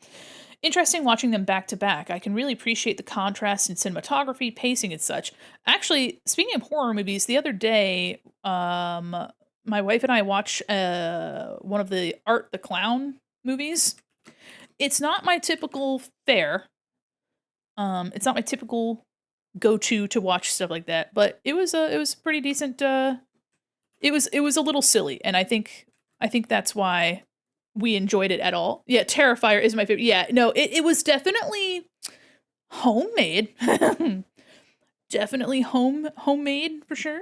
Interesting watching them back to back. I can really appreciate the contrast in cinematography, pacing, and such. Actually, speaking of horror movies, the other day, my wife and I watched one of the Art the Clown movies. It's not my typical fare. It's not my typical go-to to watch stuff like that, but it was pretty decent. It was a little silly, and I think that's why we enjoyed it at all. Yeah, Terrifier is my favorite. Yeah, no, it was definitely homemade. Definitely homemade for sure.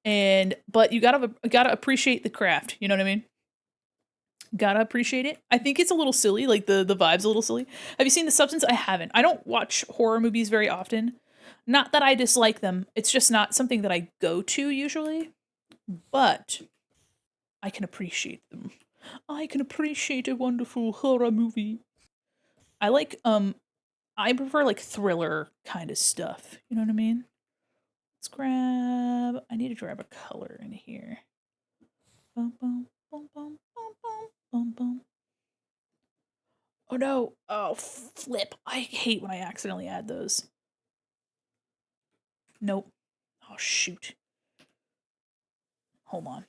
But you gotta appreciate the craft. You know what I mean? Gotta appreciate it. I think it's a little silly, like the vibe's a little silly. Have you seen The Substance? I haven't. I don't watch horror movies very often. Not that I dislike them. It's just not something that I go to usually. But I can appreciate them. I can appreciate a wonderful horror movie. I like I prefer like thriller kind of stuff. You know what I mean? I need to grab a color in here. Bum, bum, bum, bum, bum, bum, bum, bum. Oh no. Oh, flip. I hate when I accidentally add those. Nope. Oh shoot. Hold on.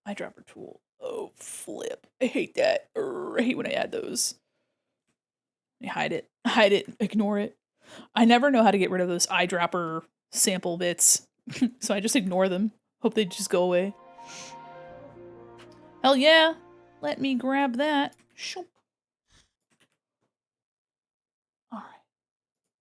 Eyedropper tool. Oh, flip. I hate that. I hate when I add those. Hide it. Hide it. Ignore it. I never know how to get rid of those eyedropper sample bits. So I just ignore them. Hope they just go away. Hell yeah. Let me grab that. Shoop. Alright.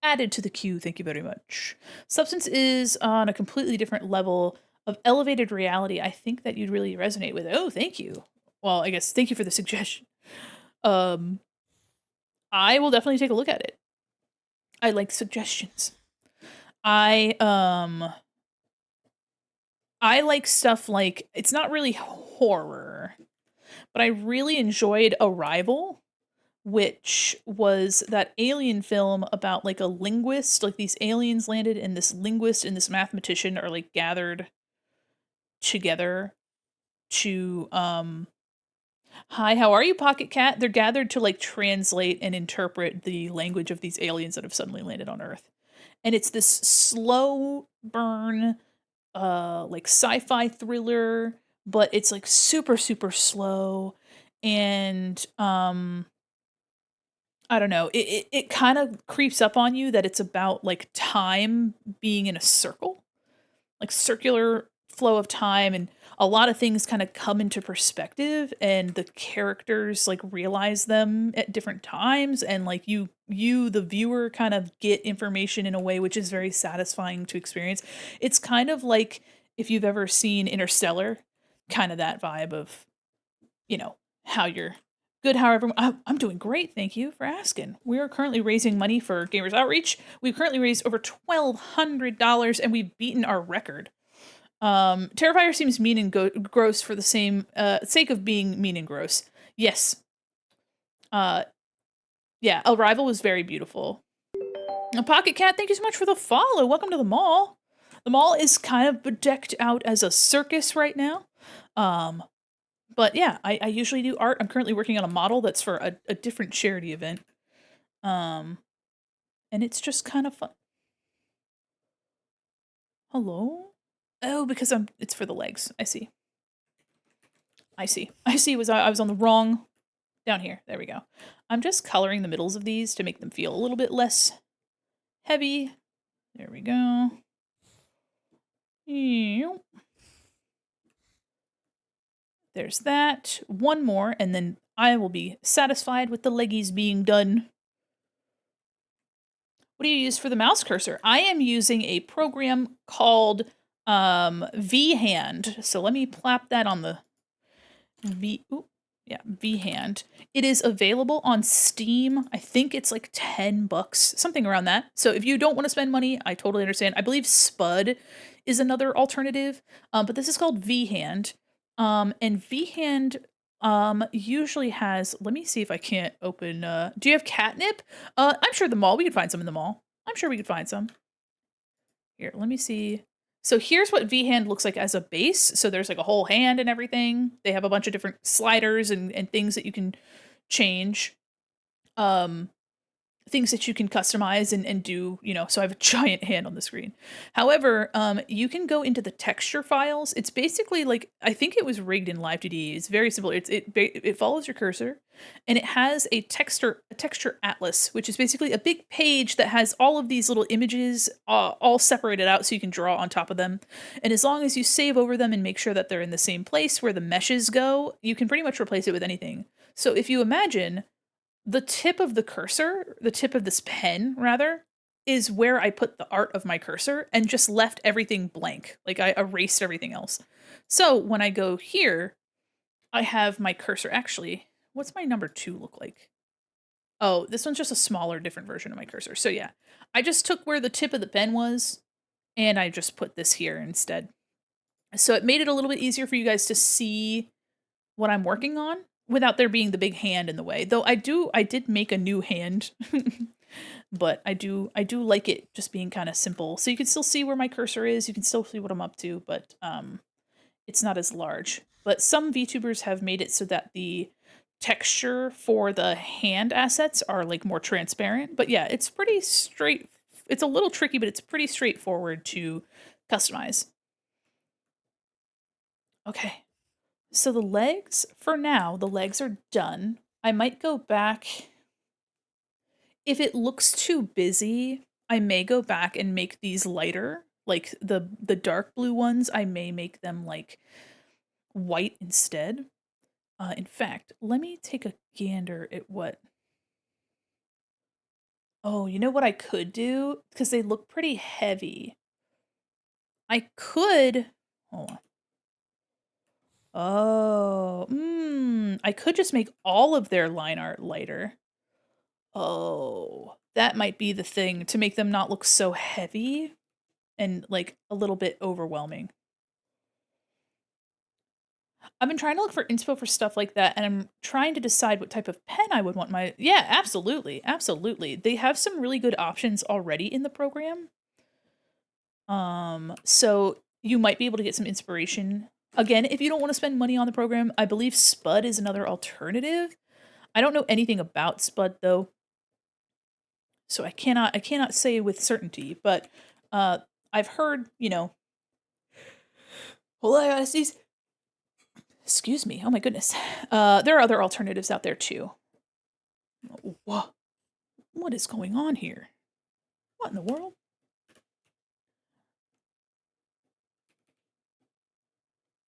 Added to the queue, thank you very much. Substance is on a completely different level of elevated reality. I think that you'd really resonate with it. Oh, thank you. Well, I guess thank you for the suggestion. I will definitely take a look at it. I like suggestions. I like stuff like, it's not really horror, but I really enjoyed Arrival, which was that alien film about like a linguist, like these aliens landed and this linguist and this mathematician are like gathered together to hi, how are you, Pocket Cat? They're gathered to like translate and interpret the language of these aliens that have suddenly landed on Earth. And it's this slow burn like sci-fi thriller, but it's like super super slow, and I don't know, it kind of creeps up on you that it's about like time being in a circle, like circular flow of time, and a lot of things kind of come into perspective and the characters like realize them at different times, and like you the viewer kind of get information in a way which is very satisfying to experience. It's kind of like if you've ever seen Interstellar, kind of that vibe of, you know, how you're good, how everyone I'm doing great, thank you for asking. We are currently raising money for Gamers Outreach. We've currently raised over $1,200 and we've beaten our record. Terrifier seems mean and gross for the same sake of being mean and gross. Yes. Yeah, Arrival was very beautiful. Pocket Cat, thank you so much for the follow. Welcome to the mall. The mall is kind of decked out as a circus right now. But yeah, I usually do art. I'm currently working on a model that's for a different charity event. And it's just kind of fun. Hello? Oh, because it's for the legs. I see. I see. I was on the wrong, down here. There we go. I'm just coloring the middles of these to make them feel a little bit less heavy. There we go. There's that. One more, and then I will be satisfied with the leggies being done. What do you use for the mouse cursor? I am using a program called V-Hand. So let me plap that on the V-Hand. It is available on Steam. I think it's like $10, something around that. So if you don't want to spend money, I totally understand. I believe Spud is another alternative, but this is called V-Hand. And V-Hand Usually has, let me see if I can't open, do you have catnip? I'm sure the mall, we could find some in the mall. I'm sure we could find some. Here, let me see. So here's what V hand looks like as a base. So there's like a whole hand and everything. They have a bunch of different sliders and things that you can change. Um, Things that you can customize and do, so I have a giant hand on the screen. However, you can go into the texture files. It's basically like, I think it was rigged in Live 2D. It's very simple. It follows your cursor, and it has a texture atlas, which is basically a big page that has all of these little images all separated out so you can draw on top of them. And as long as you save over them and make sure that they're in the same place where the meshes go, you can pretty much replace it with anything. So if you imagine the tip of the cursor, the tip of this pen, rather, is where I put the art of my cursor and just left everything blank. Like I erased everything else. So when I go here, I have my cursor. Actually, what's my number 2 look like? Oh, this one's just a smaller, different version of my cursor. So yeah, I just took where the tip of the pen was and I just put this here instead. So it made it a little bit easier for you guys to see what I'm working on without there being the big hand in the way. Though I did make a new hand. But I do like it just being kind of simple. So you can still see where my cursor is, you can still see what I'm up to, but it's not as large. But some VTubers have made it so that the texture for the hand assets are like more transparent. But yeah, it's pretty straight. It's a little tricky, but it's pretty straightforward to customize. Okay. So the legs, for now, the legs are done. I might go back. If it looks too busy, I may go back and make these lighter. Like the dark blue ones, I may make them like white instead. In fact, let me take a gander at what. Oh, you know what I could do? Because they look pretty heavy. I could. Hold on. Oh, I could just make all of their line art lighter. Oh, that might be the thing to make them not look so heavy and like a little bit overwhelming. I've been trying to look for inspo for stuff like that, and I'm trying to decide what type of pen I would want my. Yeah, absolutely, absolutely. They have some really good options already in the program. So you might be able to get some inspiration. Again, if you don't want to spend money on the program, I believe Spud is another alternative. I don't know anything about Spud though, so I cannot say with certainty. But I've heard, hold on, I see. Excuse me. Oh my goodness. There are other alternatives out there too. Whoa. What is going on here? What in the world?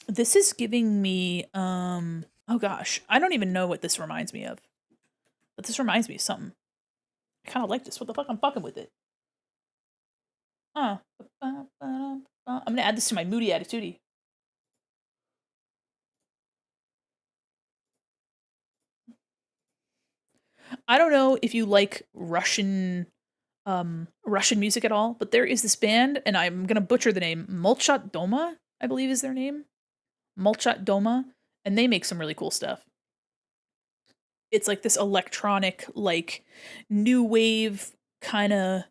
This is giving me oh gosh, I don't even know what this reminds me of. But this reminds me of something. I kind of like this. What the fuck? I'm fucking with it. I'm gonna add this to my moody attitude. I don't know if you like Russian music at all, but there is this band, and I'm gonna butcher the name. Molchat Doma, I believe is their name. Molchat Doma, and they make some really cool stuff. It's like this electronic, like new wave kind of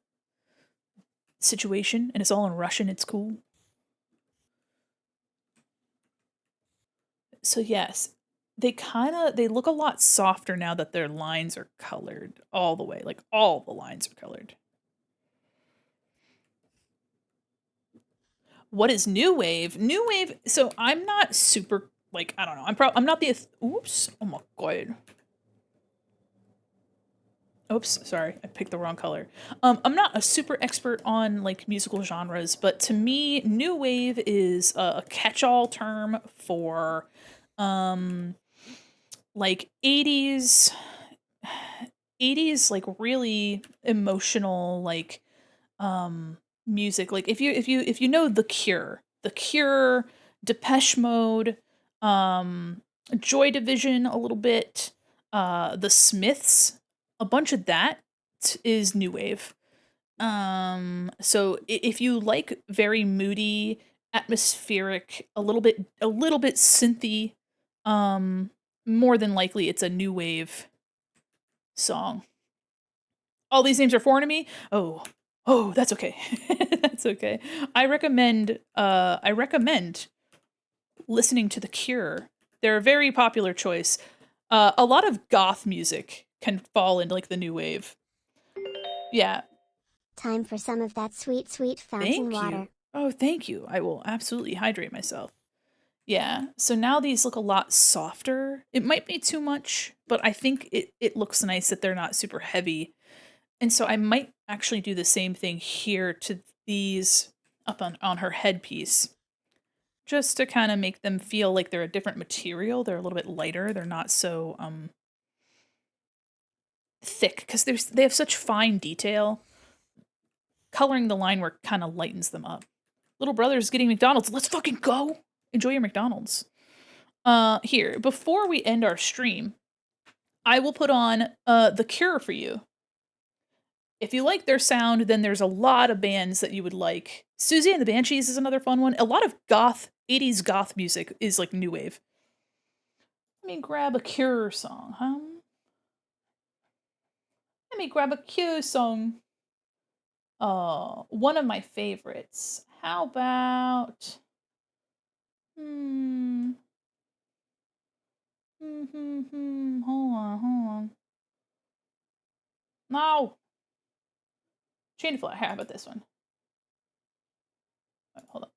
situation, and it's all in Russian. It's cool. So yes, they look a lot softer now that their lines are colored all the way. Like all the lines are colored. What is new wave? New wave. So I'm not super like I don't know. I'm not the oops. Oh my god. Oops, sorry, I picked the wrong color. I'm not a super expert on like musical genres, but to me, new wave is a catch-all term for um like 80s like really emotional like um music. Like if you know The Cure, Depeche Mode, Joy Division a little bit, The Smiths, a bunch of that is new wave. So if you like very moody, atmospheric, a little bit synthy, um, more than likely it's a new wave song. All these names are foreign to me. Oh, that's okay. That's okay. I recommend listening to The Cure. They're a very popular choice. A lot of goth music can fall into like the new wave. Yeah. Time for some of that sweet, sweet fountain Thank water. you. Oh, thank you. I will absolutely hydrate myself. Yeah. So now these look a lot softer. It might be too much, but I think it looks nice that they're not super heavy. And so I might actually do the same thing here to these up on her headpiece. Just to kind of make them feel like they're a different material. They're a little bit lighter. They're not so thick because they have such fine detail. Coloring the line work kind of lightens them up. Little brother's getting McDonald's. Let's fucking go. Enjoy your McDonald's. Here, before we end our stream, I will put on The Cure for you. If you like their sound, then there's a lot of bands that you would like. Susie and the Banshees is another fun one. A lot of 80s goth music is like new wave. Let me grab a Cure song, huh? Let me grab a Cure song. Oh, one of my favorites. How about... Hold on. No! Chain of Fire. How about this one? Hold on.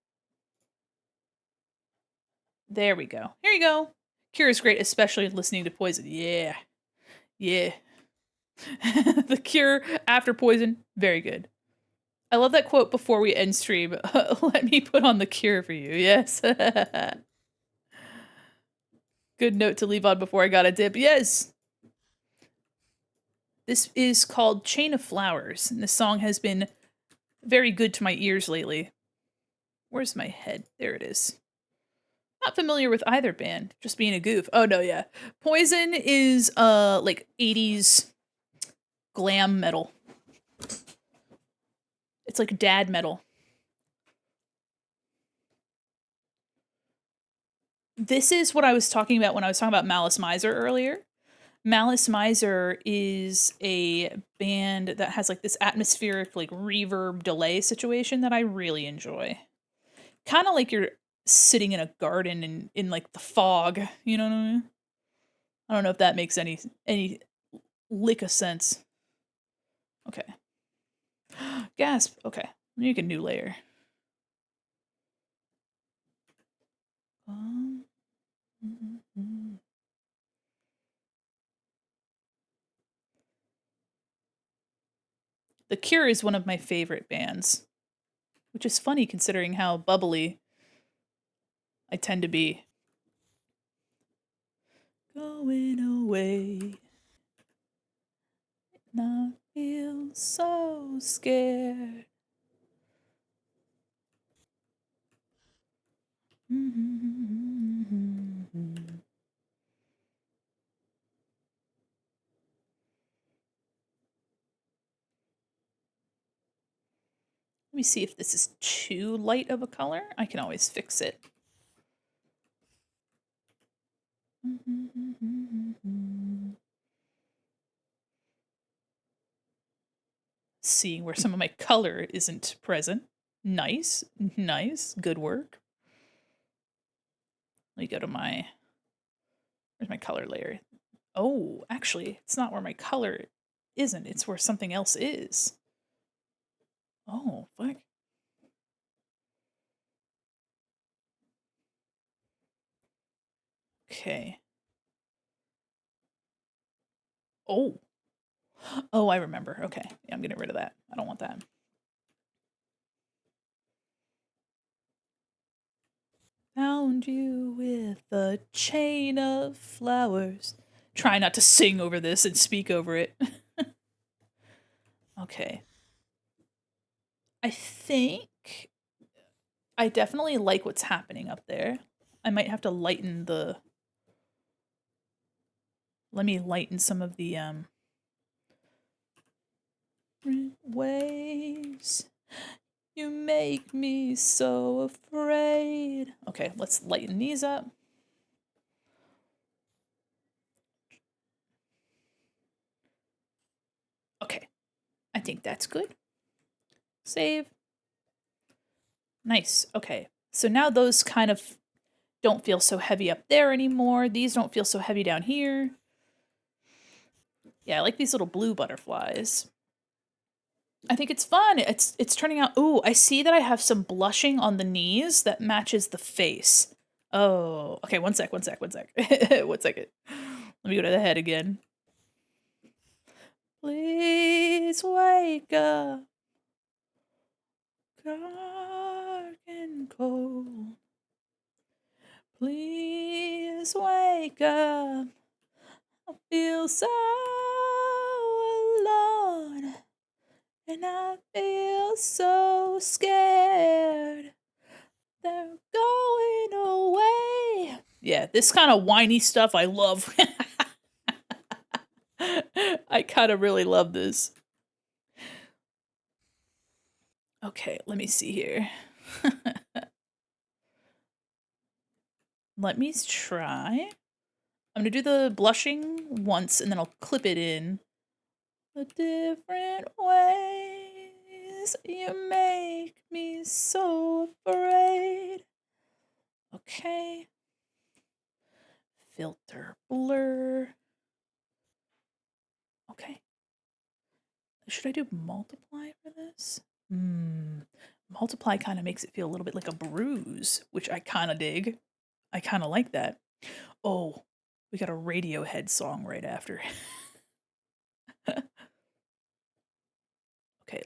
There we go. Here you go. Cure is great, especially listening to Poison. Yeah. Yeah. The Cure after Poison, very good. I love that quote before we end stream. Let me put on The Cure for you. Yes. Good note to leave on before I got a dip. Yes. This is called Chain of Flowers, and this song has been very good to my ears lately. Where's my head? There it is. Not familiar with either band, just being a goof. Oh no, yeah. Poison is like 80s glam metal. It's like dad metal. This is what I was talking about when I was talking about Malice Miser earlier. Malice Miser is a band that has like this atmospheric like reverb delay situation that I really enjoy. Kind of like you're sitting in a garden in like the fog, you know what I mean? I don't know if that makes any lick of sense. Okay. Gasp. Okay. Make a new layer. The Cure is one of my favorite bands, which is funny considering how bubbly I tend to be. Going away. And I feel so scared. Let me see if this is too light of a color. I can always fix it. Seeing where some of my color isn't present. Nice, nice, good work. Let me go to my, where's my color layer? Oh, actually, it's not where my color isn't, it's where something else is. Oh, fuck. Okay. Oh. Oh, I remember. Okay. Yeah, I'm getting rid of that. I don't want that. Found you with a chain of flowers. Try not to sing over this and speak over it. Okay. I think I definitely like what's happening up there. I might have to lighten the... Let me lighten some of the waves. You make me so afraid. Okay, let's lighten these up. think that's good. Save. Nice. Okay. So now those kind of don't feel so heavy up there anymore. These don't feel so heavy down here. Yeah, I like these little blue butterflies. I think it's fun. It's turning out. Ooh, I see that I have some blushing on the knees that matches the face. Oh, okay. One sec. One second. Let me go to the head again. Please wake up. Dark and cold. Please wake up. I feel so alone. And I feel so scared. They're going away. Yeah, this kind of whiny stuff I love. I kind of really love this. Okay, let me see here. Let me try. I'm gonna do the blushing once and then I'll clip it in. The different ways you make me so afraid. Okay. Filter blur. Okay. Should I do multiply for this? Multiply kind of makes it feel a little bit like a bruise, which I kind of dig. I kind of like that. Oh, we got a Radiohead song right after. Okay,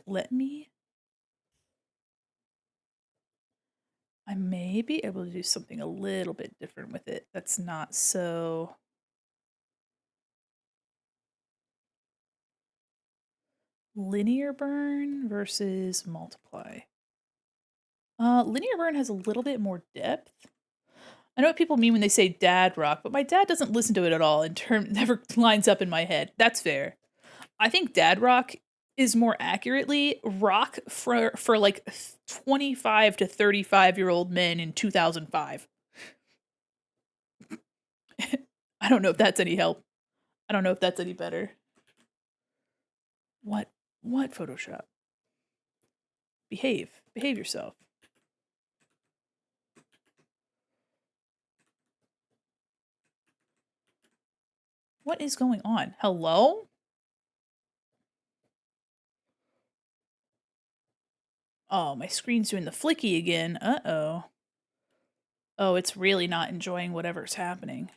I may be able to do something a little bit different with it. That's not so... Linear burn versus multiply. Linear burn has a little bit more depth. I know what people mean when they say dad rock, but my dad doesn't listen to it at all and never lines up in my head. That's fair. I think dad rock is more accurately rock for like 25 to 35-year-old men in 2005. I don't know if that's any help. I don't know if that's any better. What Photoshop? Behave yourself. What is going on? Hello? Oh, my screen's doing the flicky again. Uh-oh. Oh, it's really not enjoying whatever's happening.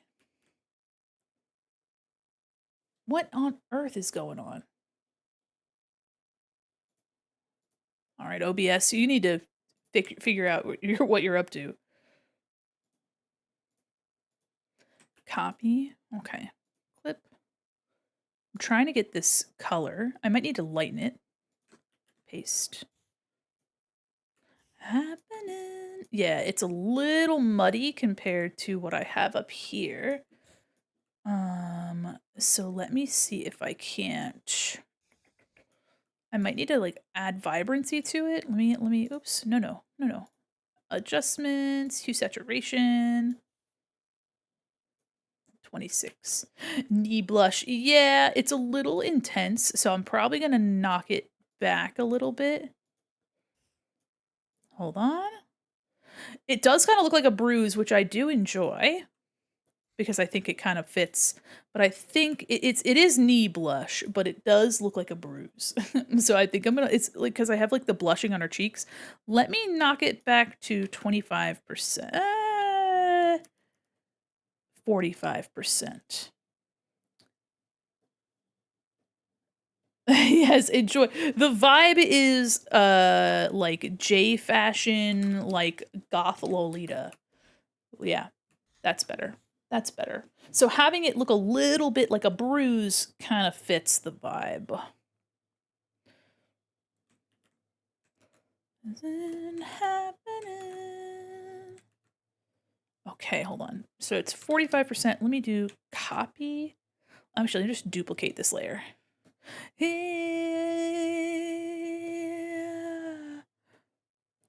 What on earth is going on? All right, OBS, you need to figure out what you're up to. Copy. Okay. Clip. I'm trying to get this color. I might need to lighten it. Paste. Happening. Yeah, it's a little muddy compared to what I have up here. So let me see if I can't. I might need to like add vibrancy to it. Let me, oops, no. Adjustments, hue saturation. 26. Knee blush. Yeah, it's a little intense, so I'm probably gonna knock it back a little bit. Hold on. It does kind of look like a bruise, which I do enjoy because I think it kind of fits. But I think it is knee blush, but it does look like a bruise. So I think I'm gonna, it's like, because I have like the blushing on her cheeks. Let me knock it back to 25%. 45%. Yes, enjoy. The vibe is like J fashion, like goth Lolita. Yeah, that's better. That's better. So having it look a little bit like a bruise kind of fits the vibe. Isn't happening. Okay, hold on. So it's 45%. Let me do copy. Actually, let me just duplicate this layer. Yeah.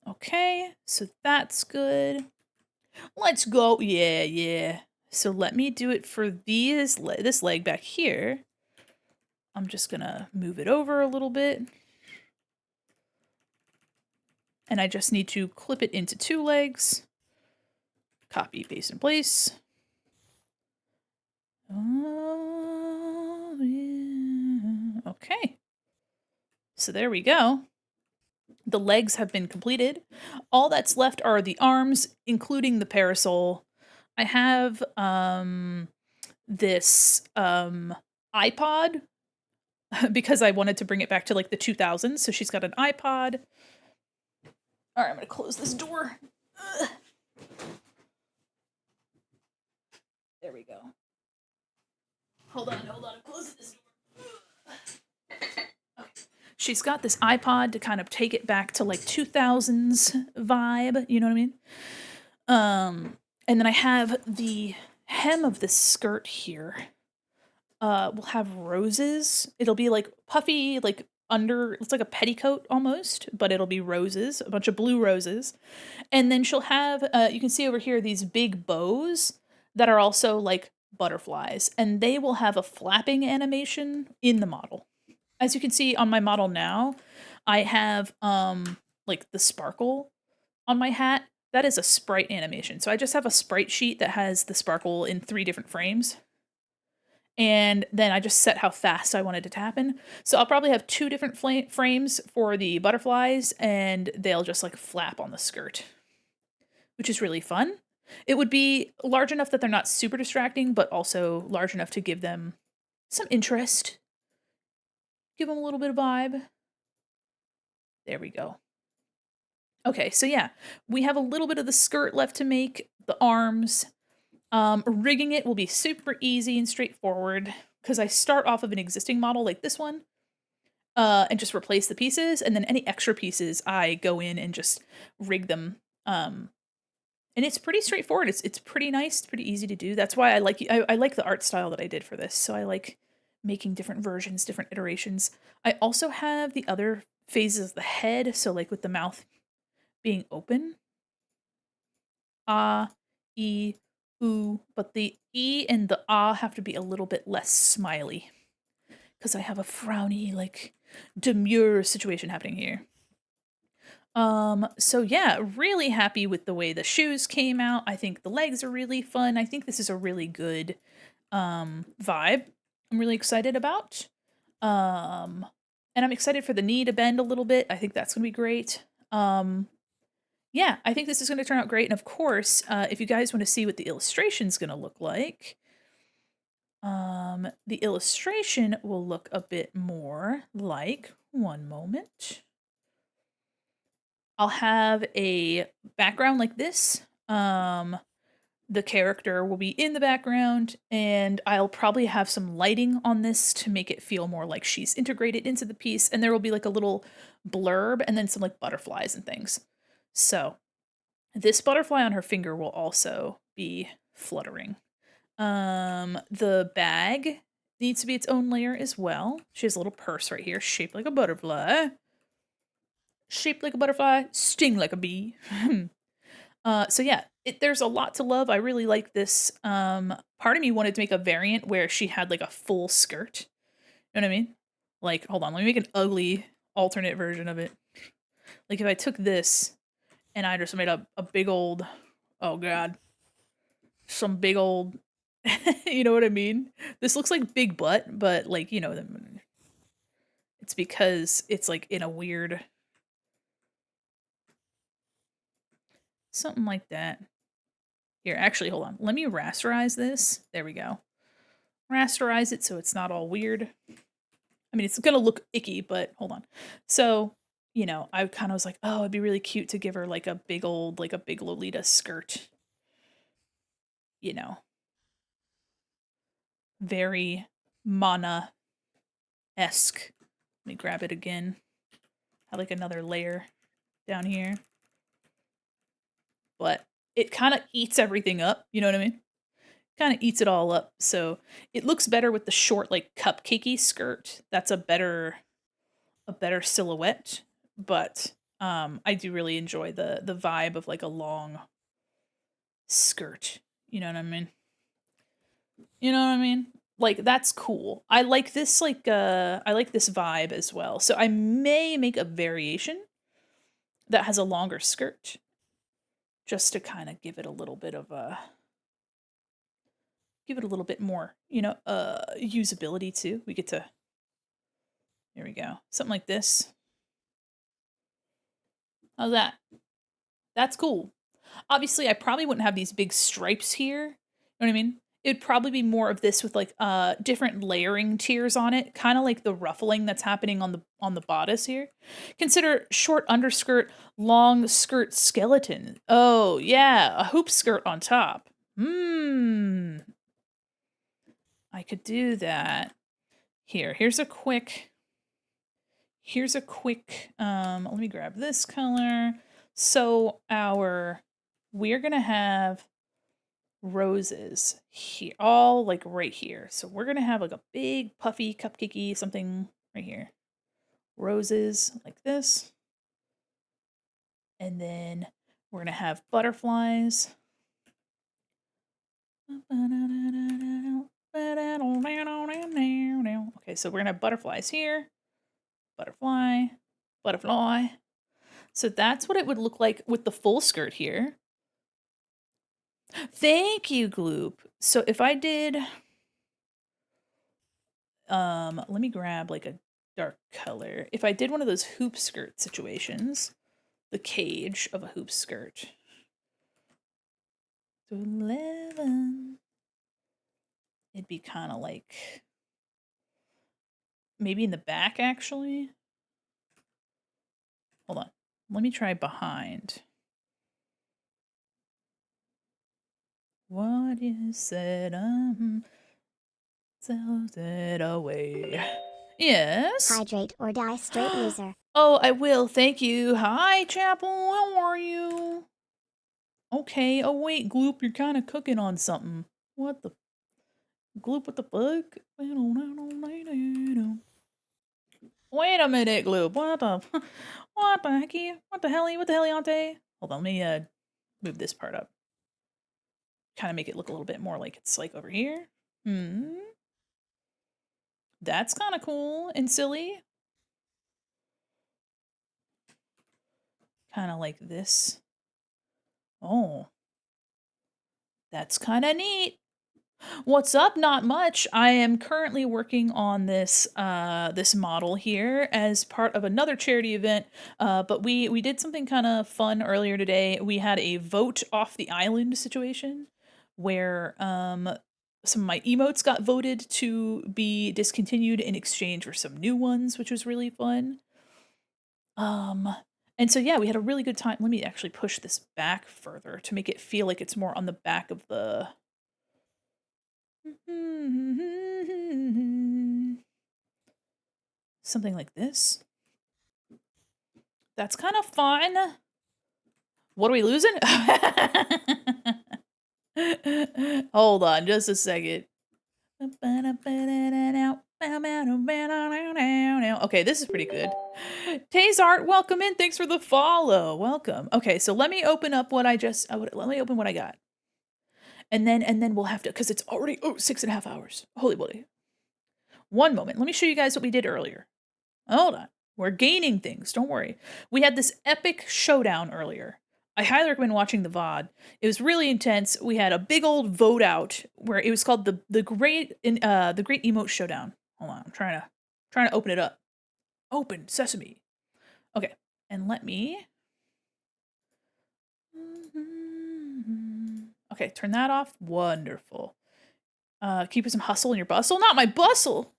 Okay, so that's good. Let's go. Yeah. So let me do it for this leg back here. I'm just gonna move it over a little bit. And I just need to clip it into 2 legs. Copy, paste, and place. Oh, yeah. Okay. So there we go. The legs have been completed. All that's left are the arms, including the parasol. I have this iPod because I wanted to bring it back to like the 2000s. So she's got an iPod. All right, I'm gonna close this door. Ugh. There we go. Hold on, I'm closing this door. Okay. She's got this iPod to kind of take it back to like 2000s vibe, you know what I mean? And then I have the hem of this skirt here. Will have roses. It'll be like puffy, like under, it's like a petticoat almost, but it'll be roses, a bunch of blue roses. And then she'll have, you can see over here, these big bows that are also like butterflies, and they will have a flapping animation in the model. As you can see on my model now, I have like the sparkle on my hat. That is a sprite animation. So I just have a sprite sheet that has the sparkle in 3 different frames. And then I just set how fast I wanted it to happen. So I'll probably have 2 different frames for the butterflies, and they'll just like flap on the skirt, which is really fun. It would be large enough that they're not super distracting, but also large enough to give them some interest. Give them a little bit of vibe. There we go. Okay, so yeah, we have a little bit of the skirt left to make, the arms. Rigging it will be super easy and straightforward because I start off of an existing model like this one, and just replace the pieces, and then any extra pieces I go in and just rig them. And it's pretty straightforward. It's pretty nice. It's pretty easy to do. That's why I like the art style that I did for this. So I like making different versions, different iterations. I also have the other phases of the head, so like with the mouth being open. Ah, e, ooh, but the e and the ah have to be a little bit less smiley because I have a frowny, like demure situation happening here. So yeah, really happy with the way the shoes came out. I think the legs are really fun. I think this is a really good vibe. I'm really excited about. And I'm excited for the knee to bend a little bit. I think that's gonna be great. Yeah, I think this is gonna turn out great. And of course, if you guys want to see what the illustration's gonna look like, the illustration will look a bit more like, one moment. I'll have a background like this. The character will be in the background, and I'll probably have some lighting on this to make it feel more like she's integrated into the piece, and there will be like a little blurb and then some like butterflies and things. So this butterfly on her finger will also be fluttering. The bag needs to be its own layer as well. She has a little purse right here, shaped like a butterfly. Shaped like a butterfly, sting like a bee. So yeah, there's a lot to love. I really like this. Part of me wanted to make a variant where she had like a full skirt. You know what I mean? Like, hold on, let me make an ugly alternate version of it. Like if I took this and I just made a big old, oh god, some big old, you know what I mean? This looks like big butt, but like, you know, it's because it's like in a weird, something like that. Here, actually, hold on. Let me rasterize this. There we go. Rasterize it so it's not all weird. I mean, it's gonna look icky, but hold on. So, you know, I kind of was like, oh, it'd be really cute to give her like a big old, like a big Lolita skirt. You know, very Mana-esque. Let me grab it again. I like another layer down here. But it kind of eats everything up, you know what I mean? Kind of eats it all up. So it looks better with the short, like cupcakey skirt. That's a better silhouette. But I do really enjoy the vibe of like a long skirt. You know what I mean? You know what I mean? like, that's cool. I like this, like, I like this vibe as well. So I may make a variation that has a longer skirt just to kind of give it a little bit of a give it a little bit more, usability too. We get to There we go. Something like this. How's that? That's cool. Obviously, I probably wouldn't have these big stripes here. You know what I mean? It'd probably be more of this with like different layering tiers on it, kind of like the ruffling that's happening on the bodice here. Consider short underskirt, long skirt skeleton. Oh, yeah, a hoop skirt on top. I could do that. Here's a quick let me grab this color. So we're going to have roses here, all like right here. So we're going to have like a big puffy cupcakey something right here. Roses like this. And then we're going to have butterflies. Okay, so we're going to have butterflies here. Butterfly, butterfly. So that's what it would look like with the full skirt here. Thank you, Gloop. So if I did, let me grab like a dark color. If I did one of those hoop skirt situations, the cage of a hoop skirt. 11. It'd be kind of like, maybe in the back actually. Hold on. Let me try behind. What you said, sells it away. Yes? Hydrate or die, straight loser. Oh, I will. Thank you. Hi, Chapel. How are you? Okay. Oh, wait, Gloop, you're kind of cooking on something. What the? Gloop, what the fuck? Wait a minute, Gloop. What the? What the hecky? What the helly? What the heliante? Hold on, let me move this part up. Kind of make it look a little bit more like it's like over here. That's kind of cool and silly. Kind of like this. Oh. That's kind of neat. What's up? Not much. I am currently working on this model here as part of another charity event. But we did something kind of fun earlier today. We had a vote off the island situation where some of my emotes got voted to be discontinued in exchange for some new ones, which was really fun. And so yeah, we had a really good time. Let me actually push this back further to make it feel like it's more on the back of the something like this. That's kind of fun. What are we losing? Hold on just a second. Okay, this is pretty good. Tazart, welcome in. Thanks for the follow. Welcome. Okay, so let me open up what I got. And then we'll have to, because it's already 6.5 hours. Holy moly. One moment. Let me show you guys what we did earlier. Hold on. We're gaining things. Don't worry. We had this epic showdown earlier. I highly recommend watching the VOD. It was really intense. We had a big old vote out where it was called the Great Emote Showdown. Hold on. I'm trying to open it up. Open sesame. Okay. And let me Okay, turn that off. Wonderful. Keep some hustle in your bustle. Not my bustle.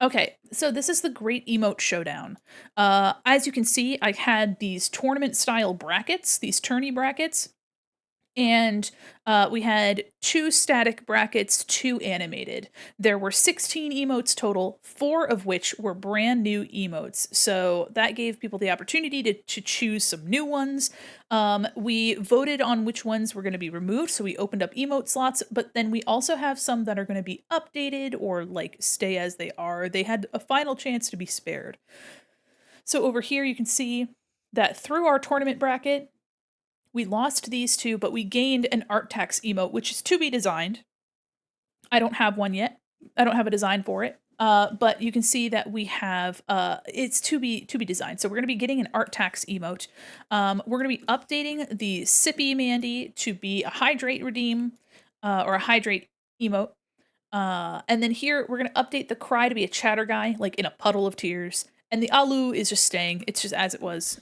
Okay, so this is the Great Emote Showdown. As you can see, I had these tournament-style brackets, these tourney brackets, and we had 2 static brackets, 2 animated. There were 16 emotes total, 4 of which were brand new emotes. So that gave people the opportunity to choose some new ones. We voted on which ones were going to be removed, so we opened up emote slots, but then we also have some that are going to be updated or like stay as they are. They had a final chance to be spared. So over here you can see that through our tournament bracket, we lost these 2, but we gained an art tax emote, which is to be designed. I don't have one yet. I don't have a design for it. But you can see that we have it's to be designed. So we're gonna be getting an art tax emote. We're gonna be updating the Sippy Mandy to be a hydrate redeem or a hydrate emote. And then here we're gonna update the cry to be a chatter guy, like in a puddle of tears. And the Alu is just staying. It's just as it was.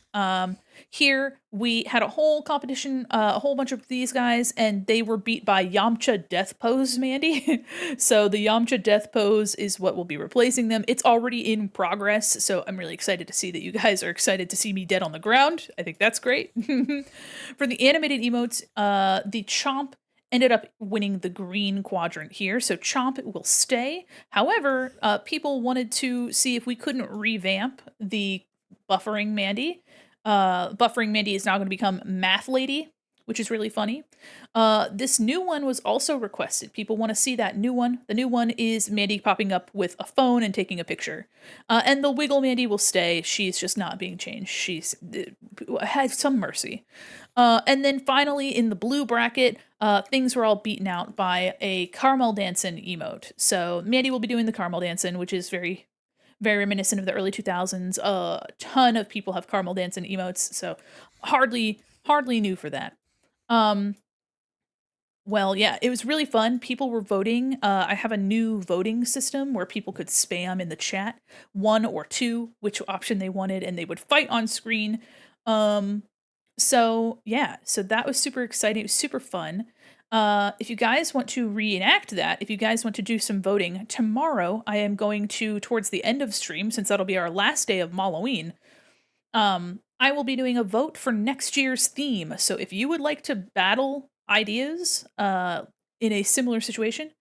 Here we had a whole competition, a whole bunch of these guys, and they were beat by Yamcha Death Pose Mandy. So the Yamcha Death Pose is what will be replacing them. It's already in progress, so I'm really excited to see that you guys are excited to see me dead on the ground. I think that's great. For the animated emotes, the Chomp ended up winning the green quadrant here, so Chomp will stay. However, people wanted to see if we couldn't revamp the Buffering Mandy. Buffering Mandy is now going to become Math Lady, which is really funny. This new one was also requested. People want to see that new one. The new one is Mandy popping up with a phone and taking a picture. And the Wiggle Mandy will stay. She's just not being changed. She's had some mercy. And then finally, in the blue bracket, things were all beaten out by a Caramel Dancin' emote. So Mandy will be doing the Caramel Dancin', which is very, very reminiscent of the early 2000s. A ton of people have Caramel Dancin' emotes, so hardly new for that. Well, yeah, it was really fun. People were voting. I have a new voting system where people could spam in the chat, 1 or 2, which option they wanted, and they would fight on screen. So yeah, so that was super exciting. It was super fun. If you guys want to reenact that, if you guys want to do some voting, tomorrow I am going to, towards the end of stream, since that'll be our last day of Malloween, I will be doing a vote for next year's theme. So if you would like to battle ideas in a similar situation,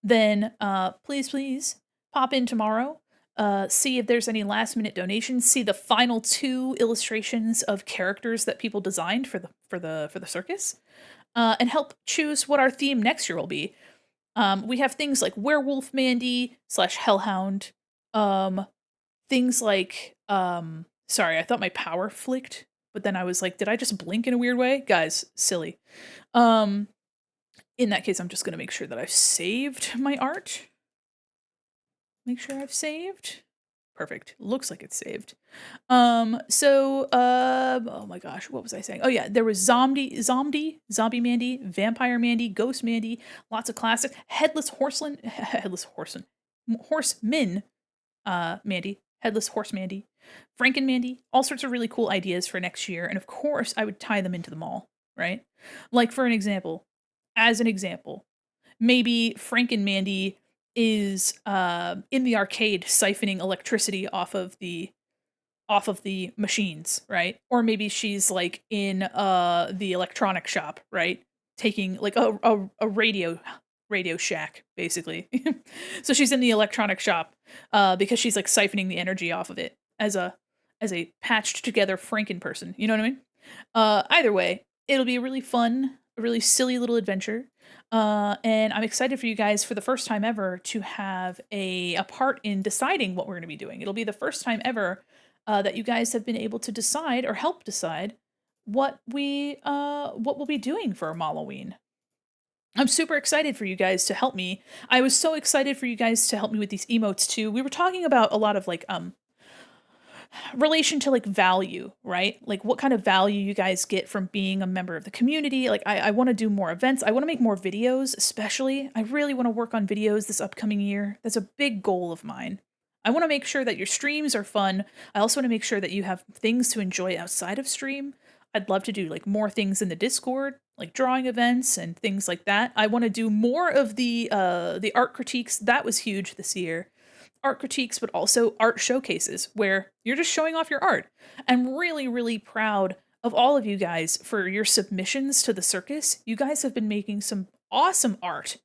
then please pop in tomorrow. See if there's any last minute donations. See the final 2 illustrations of characters that people designed for the circus, and help choose what our theme next year will be. We have things like Werewolf Mandy / Hellhound. Things like sorry, I thought my power flicked, but then I was like, did I just blink in a weird way? Guys, silly. In that case, I'm just gonna make sure that I've saved my art. Make sure I've saved. Perfect. Looks like it's saved. Oh my gosh, what was I saying? Oh yeah, there was Zombie Mandy, Vampire Mandy, Ghost Mandy, lots of classic, Horseman, Mandy, Headless Horse Mandy, Franken Mandy, all sorts of really cool ideas for next year, and of course I would tie them into the mall, right? Like for an example, maybe Franken Mandy is in the arcade siphoning electricity off of the machines, right? Or maybe she's like in the electronic shop, right? Taking like a radio shack basically. So she's in the electronic shop because she's like siphoning the energy off of it as a patched together Franken person. You know what I mean? Either way, it'll be a really fun, a really silly little adventure. And I'm excited for you guys for the first time ever to have a part in deciding what we're going to be doing. It'll be the first time ever that you guys have been able to decide or help decide what we'll be doing for Malloween. I'm super excited for you guys to help me. I was so excited for you guys to help me with these emotes too. We were talking about a lot of like relation to like value, right? Like what kind of value you guys get from being a member of the community. Like I want to do more events. I want to make more videos, especially. I really want to work on videos this upcoming year. That's a big goal of mine. I want to make sure that your streams are fun. I also want to make sure that you have things to enjoy outside of stream. I'd love to do like more things in the Discord, like drawing events and things like that. I want to do more of the art critiques. That was huge this year. Art critiques, but also art showcases where you're just showing off your art. I'm really, really proud of all of you guys for your submissions to the circus. You guys have been making some awesome art.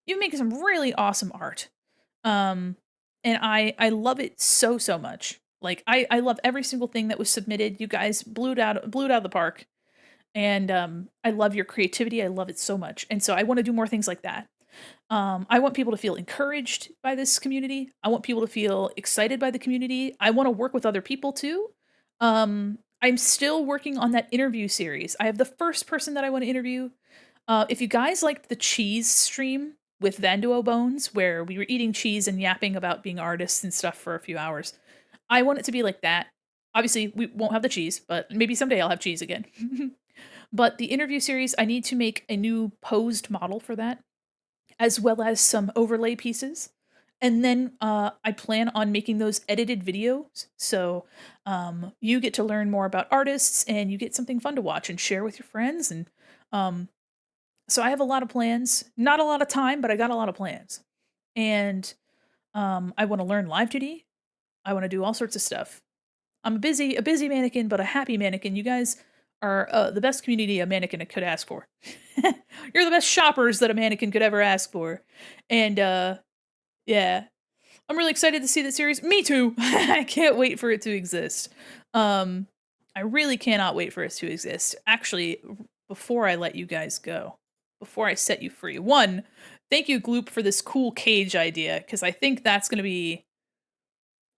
You've making some really awesome art. And I love it so much. Like I love every single thing that was submitted. You guys blew it out of the park. And I love your creativity. I love it so much. And so I want to do more things like that. I want people to feel encouraged by this community. I want people to feel excited by the community. I want to work with other people too. I'm still working on that interview series. I have the first person that I want to interview. If you guys liked the cheese stream with Vanduo Bones, where we were eating cheese and yapping about being artists and stuff for a few hours. I want it to be like that. Obviously, we won't have the cheese, but maybe someday I'll have cheese again. But the interview series, I need to make a new posed model for that, as well as some overlay pieces. And then I plan on making those edited videos. So you get to learn more about artists and you get something fun to watch and share with your friends. And um, so I have a lot of plans. Not a lot of time, but I got a lot of plans. And I want to learn live 2D. I want to do all sorts of stuff. I'm a busy mannequin, but a happy mannequin. You guys are the best community a mannequin could ask for. You're the best shoppers that a mannequin could ever ask for. And yeah, I'm really excited to see the series. Me too. I can't wait for it to exist. I really cannot wait for it to exist. Actually, before I let you guys go, before I set you free, one, thank you, Gloop, for this cool cage idea, because I think that's going to be,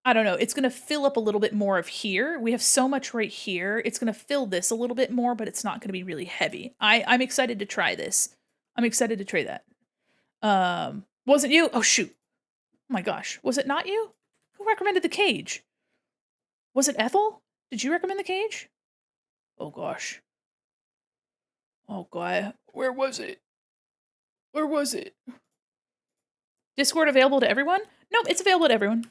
I don't know, it's going to fill up a little bit more of here. We have so much right here. It's going to fill this a little bit more, but it's not going to be really heavy. I'm excited to try this. I'm excited to try that. Wasn't you? Oh, shoot. Oh my gosh. Was it not you? Who recommended the cage? Was it Ethel? Did you recommend the cage? Oh gosh. Oh god. Where was it? Where was it? Discord available to everyone? Nope, it's available to everyone.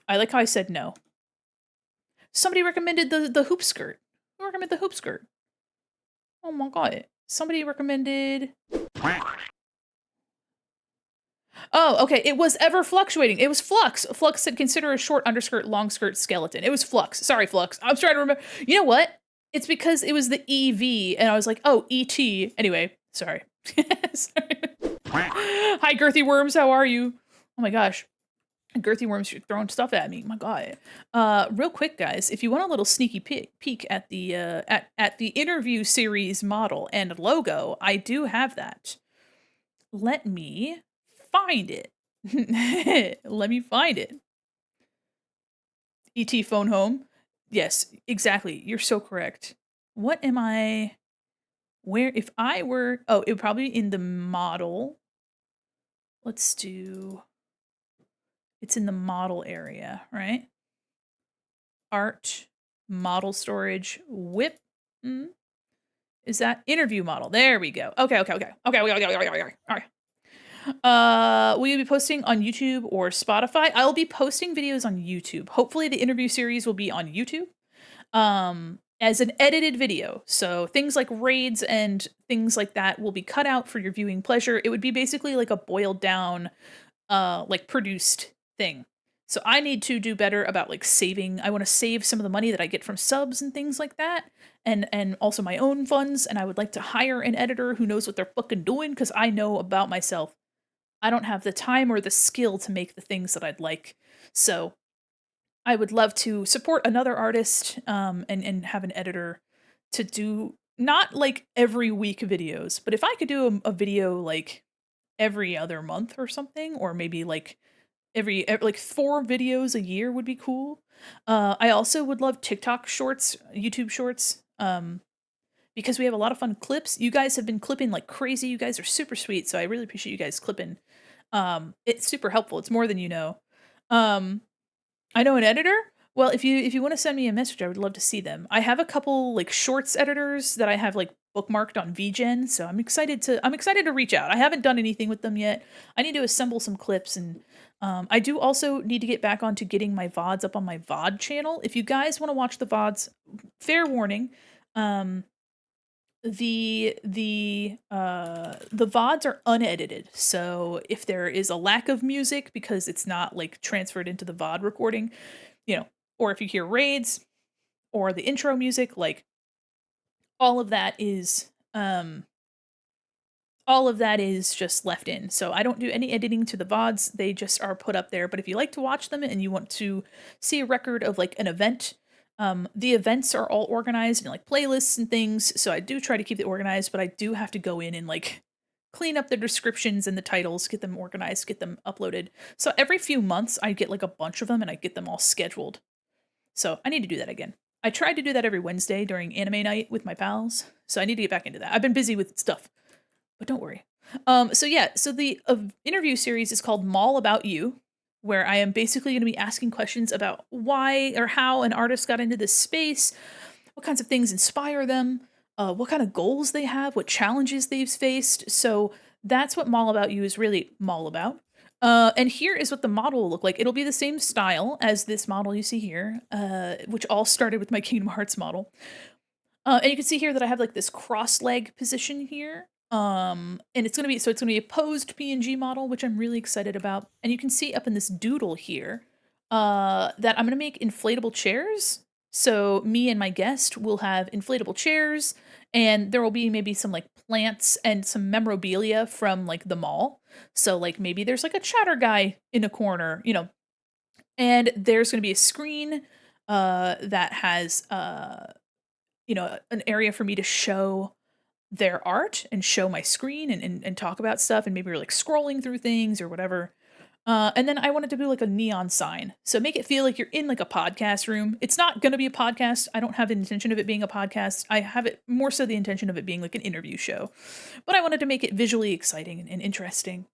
I like how I said no. Somebody recommended the hoop skirt. Who recommended the hoop skirt? Oh my god. Somebody recommended... Oh, okay. It was ever fluctuating. It was Flux. Flux said consider a short underskirt, long skirt skeleton. It was Flux. Sorry, Flux. I'm trying to remember. You know what? It's because it was the EV, and I was like, oh, ET. Anyway, sorry. Sorry. Hi, Girthy Worms. How are you? Oh my gosh. Girthy Worms, you're throwing stuff at me. My god. Real quick, guys, if you want a little sneaky peek at the at the interview series model and logo, I do have that. Let me find it. Let me find it. ET phone home. Yes, exactly. You're so correct. What am I? Where, if I were, oh, it would probably be in the model. Let's do, it's in the model area, right? Art, model storage, whip. Is that interview model? There we go. Okay. All right. Will you be posting on YouTube or Spotify? I'll be posting videos on YouTube. Hopefully the interview series will be on YouTube as an edited video. So things like raids and things like that will be cut out for your viewing pleasure. It would be basically like a boiled down, like produced thing. So I need to do better about like saving. I want to save some of the money that I get from subs and things like that. And also my own funds. And I would like to hire an editor who knows what they're fucking doing, because I know about myself, I don't have the time or the skill to make the things that I'd like. So I would love to support another artist and have an editor to do not like every week videos, but if I could do a video like every other month or something, or maybe like like 4 videos a year would be cool. I also would love TikTok shorts, YouTube shorts, because we have a lot of fun clips. You guys have been clipping like crazy. You guys are super sweet, so I really appreciate you guys clipping. It's super helpful. It's more than you know. I know an editor. Well, if you want to send me a message, I would love to see them. I have a couple like shorts editors that I have like bookmarked on VGen, so I'm excited to reach out. I haven't done anything with them yet. I need to assemble some clips, and I do also need to get back onto getting my VODs up on my VOD channel. If you guys want to watch the VODs, fair warning, the VODs are unedited. So if there is a lack of music because it's not like transferred into the VOD recording, you know, or if you hear raids or the intro music, like all of that is just left in. So I don't do any editing to the VODs. They just are put up there. But if you like to watch them and you want to see a record of like an event, the events are all organized in like playlists and things. So I do try to keep it organized, but I do have to go in and like clean up the descriptions and the titles, get them organized, get them uploaded. So every few months I get like a bunch of them and I get them all scheduled. So I need to do that again. I tried to do that every Wednesday during anime night with my pals. So I need to get back into that. I've been busy with stuff, but don't worry. So yeah, so the interview series is called Mall About You, where I am basically going to be asking questions about why or how an artist got into this space, what kinds of things inspire them, what kind of goals they have, what challenges they've faced. So that's what Mall About You is really mall about. And here is what the model will look like. It'll be the same style as this model you see here, which all started with my Kingdom Hearts model. And you can see here that I have like this cross leg position here. And it's gonna be a posed PNG model, which I'm really excited about. And you can see up in this doodle here, that I'm gonna make inflatable chairs. So me and my guest will have inflatable chairs, and there will be maybe some like plants and some memorabilia from like the mall. So like maybe there's like a chatter guy in a corner, and there's gonna be a screen that has an area for me to show their art and show my screen and talk about stuff, and maybe we're like scrolling through things or whatever. And then I wanted to do like a neon sign. So make it feel like you're in like a podcast room. It's not going to be a podcast. I don't have the intention of it being a podcast. I have it more so the intention of it being like an interview show. But I wanted to make it visually exciting and interesting.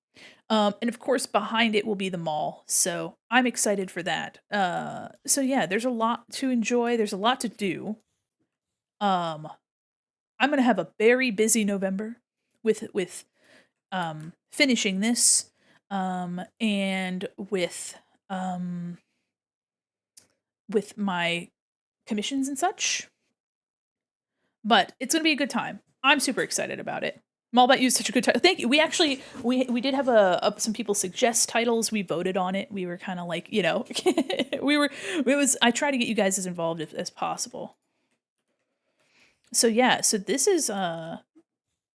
And of course, behind it will be the mall. So I'm excited for that. So yeah, there's a lot to enjoy. There's a lot to do. Um, I'm gonna have a very busy November with finishing this, and with my commissions and such. But it's gonna be a good time. I'm super excited about it. Mall About You is such a good title. Thank you. We actually we did have some people suggest titles. We voted on it. We were kind of like we were it was I try to get you guys as involved as possible. So yeah, so this is oh,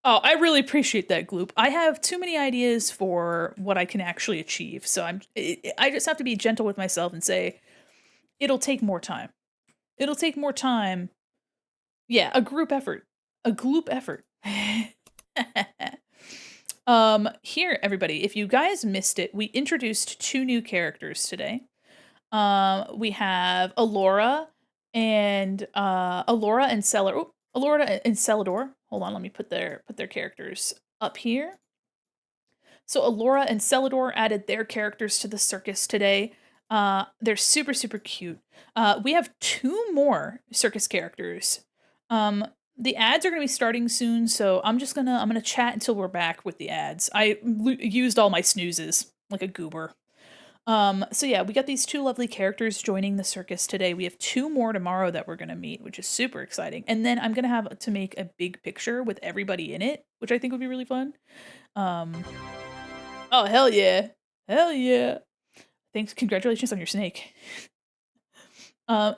I really appreciate that, Gloop. I have too many ideas for what I can actually achieve. So I just have to be gentle with myself and say it'll take more time. It'll take more time. Yeah, a group effort. A gloop effort. Here everybody, if you guys missed it, we introduced two new characters today. We have Alora and Alora and Celador. Hold on, let me put their characters up here. So Alora and Celador added their characters to the circus today. They're super super cute. We have two more circus characters. The ads are going to be starting soon, so I'm gonna chat until we're back with the ads. I used all my snoozes like a goober. So yeah, we got these two lovely characters joining the circus today. We have two more tomorrow that we're gonna meet, which is super exciting. And then I'm gonna have to make a big picture with everybody in it, which I think would be really fun. Um, oh hell yeah, hell yeah! Thanks, congratulations on your snake.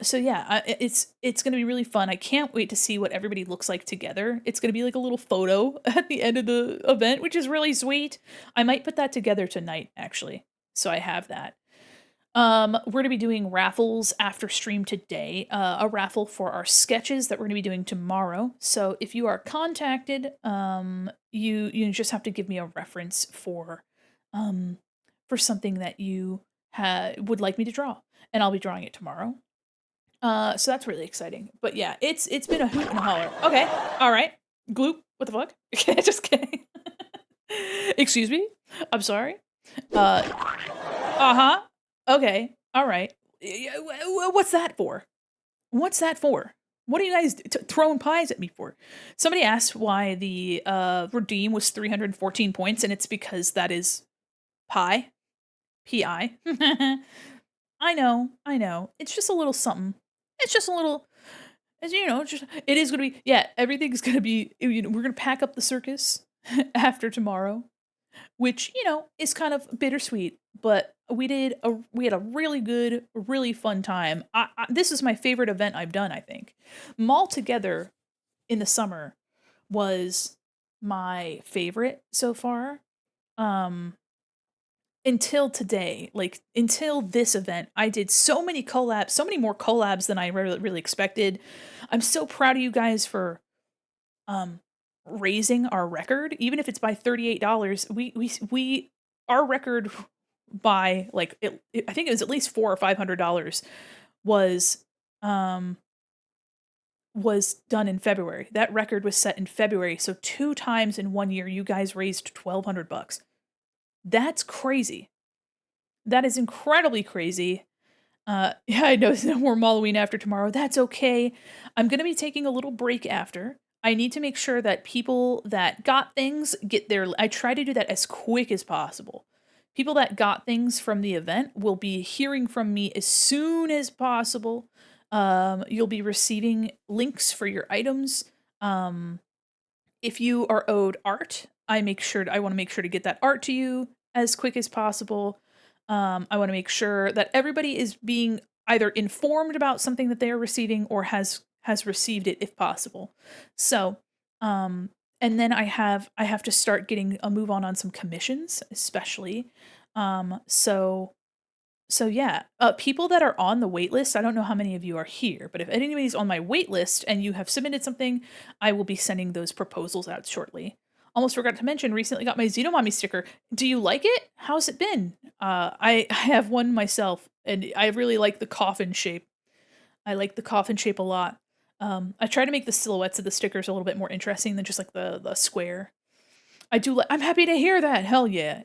So yeah, it's gonna be really fun. I can't wait to see what everybody looks like together. It's gonna be like a little photo at the end of the event, which is really sweet. I might put that together tonight, actually. So I have that. We're gonna be doing raffles after stream today. A raffle for our sketches that we're gonna be doing tomorrow. So if you are contacted, you just have to give me a reference for something that you would like me to draw, and I'll be drawing it tomorrow. So that's really exciting. But yeah, it's been a hoot and a holler. Okay, all right, Gloop. What the fuck? Just kidding. Excuse me. I'm sorry. Uh-huh. Okay. All right. What's that for? What's that for? What are you guys throwing pies at me for? Somebody asked why the redeem was 314 points, and it's because that is pi. Pi. I know. I know. It's just a little something. It's just a little, as you know, just it is going to be, yeah, everything's going to be, we're going to pack up the circus after tomorrow, which, is kind of bittersweet, but we had a really good, really fun time. This is my favorite event I've done, I think. Mall Together in the summer was my favorite so far. Until today, like until this event, I did so many collabs, so many more collabs than I really expected. I'm so proud of you guys for raising our record, even if it's by $38. We our record by like I think it was at least $400 or $500 was was done in February. That record was set in February, so 2 times in 1 year, you guys raised $1,200. That's crazy. That is incredibly crazy. Yeah, I know there's no more Malloween after tomorrow. That's okay. I'm gonna be taking a little break after. I need to make sure that people that got things get their I try to do that as quick as possible. People that got things from the event will be hearing from me as soon as possible. You'll be receiving links for your items. Um, if you are owed art, I want to make sure to get that art to you as quick as possible. I want to make sure that everybody is being either informed about something that they are receiving or has received it if possible. So, um, and then I have to start getting a move on some commissions, especially. So yeah, people that are on the wait list, I don't know how many of you are here, but if anybody's on my wait list and you have submitted something, I will be sending those proposals out shortly. Almost forgot to mention, recently got my Xenomommy sticker. Do you like it? How's it been? I have one myself, and I really like the coffin shape. I like the coffin shape a lot. I try to make the silhouettes of the stickers a little bit more interesting than just like the square. I'm happy to hear that. Hell yeah.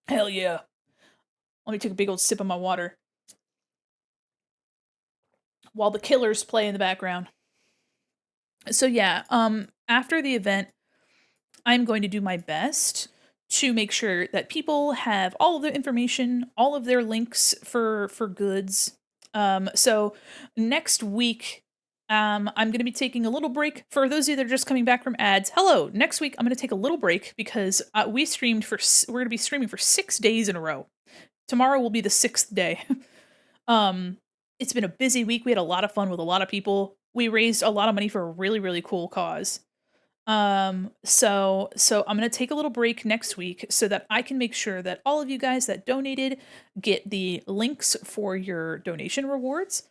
Hell yeah. Let me take a big old sip of my water while the killers play in the background. So yeah, after the event, I'm going to do my best to make sure that people have all of their information, all of their links for goods. So next week, I'm going to be taking a little break. For those of you that are just coming back from ads, hello. Next week, I'm going to take a little break because we're going to be streaming for 6 days in a row. Tomorrow will be the 6th day. Um, it's been a busy week. We had a lot of fun with a lot of people. We raised a lot of money for a really, really cool cause. So I'm gonna take a little break next week so that I can make sure that all of you guys that donated get the links for your donation rewards.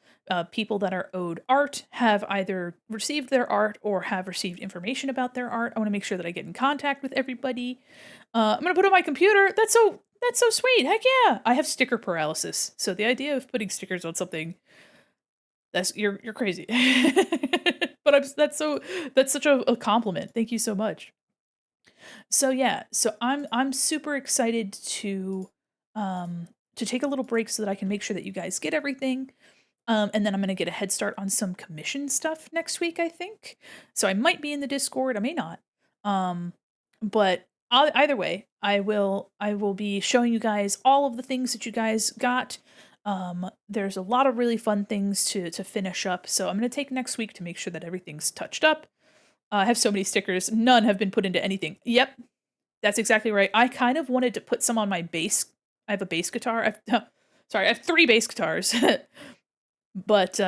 People that are owed art have either received their art or have received information about their art. I want to make sure that I get in contact with everybody. I'm gonna put on my computer. That's so sweet. Heck yeah. I have sticker paralysis. So the idea of putting stickers on something you're crazy. But that's such a compliment. Thank you so much. So yeah, so I'm super excited to take a little break so that I can make sure that you guys get everything. And then I'm gonna get a head start on some commission stuff next week, I think. So I might be in the Discord, I may not. Um, but either way, I will be showing you guys all of the things that you guys got. There's a lot of really fun things to finish up, so I'm gonna take next week to make sure that everything's touched up. I have so many stickers, none have been put into anything. Yep, that's exactly right. I kind of wanted to put some on my bass. I have a bass guitar. Sorry, I have 3 bass guitars. But,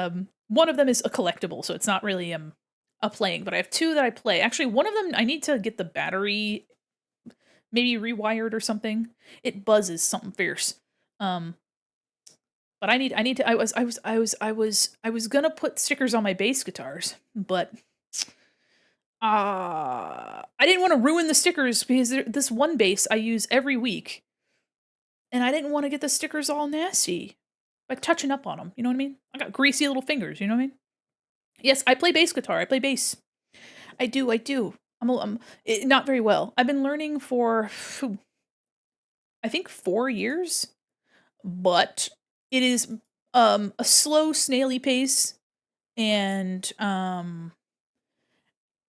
one of them is a collectible, so it's not really, a playing, but I have 2 that I play. Actually, one of them, I need to get the battery maybe rewired or something. It buzzes something fierce. Um, but I need to I was gonna put stickers on my bass guitars, but, I didn't wanna ruin the stickers because this one bass I use every week, and I didn't wanna get the stickers all nasty by touching up on them. You know what I mean? I got greasy little fingers, you know what I mean? Yes, I play bass guitar. I play bass. I do. I do. Not very well. I've been learning for I think 4 years, but it is a slow snaily pace and and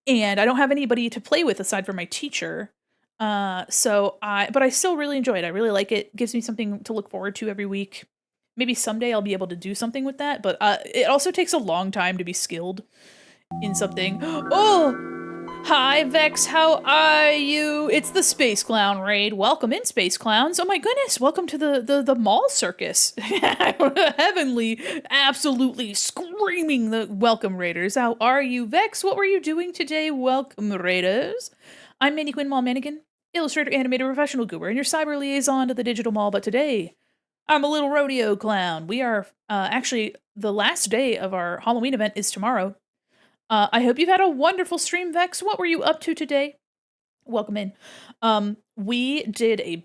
I don't have anybody to play with aside from my teacher. But I still really enjoy it. I really like it. Gives me something to look forward to every week. Maybe someday I'll be able to do something with that, but it also takes a long time to be skilled in something. Oh, hi Vex, how are you? It's the Space Clown raid. Welcome in, Space Clowns. Oh my goodness, welcome to the mall circus. Heavenly, absolutely screaming the welcome raiders. How are you, Vex? What were you doing today, welcome raiders? I'm Mandy Quin Mall Mannequin, illustrator, animator, professional goober, and your cyber liaison to the digital mall. But today, I'm a little rodeo clown. We are actually the last day of our Halloween event is tomorrow. I hope you've had a wonderful stream, Vex. What were you up to today? Welcome in. We did a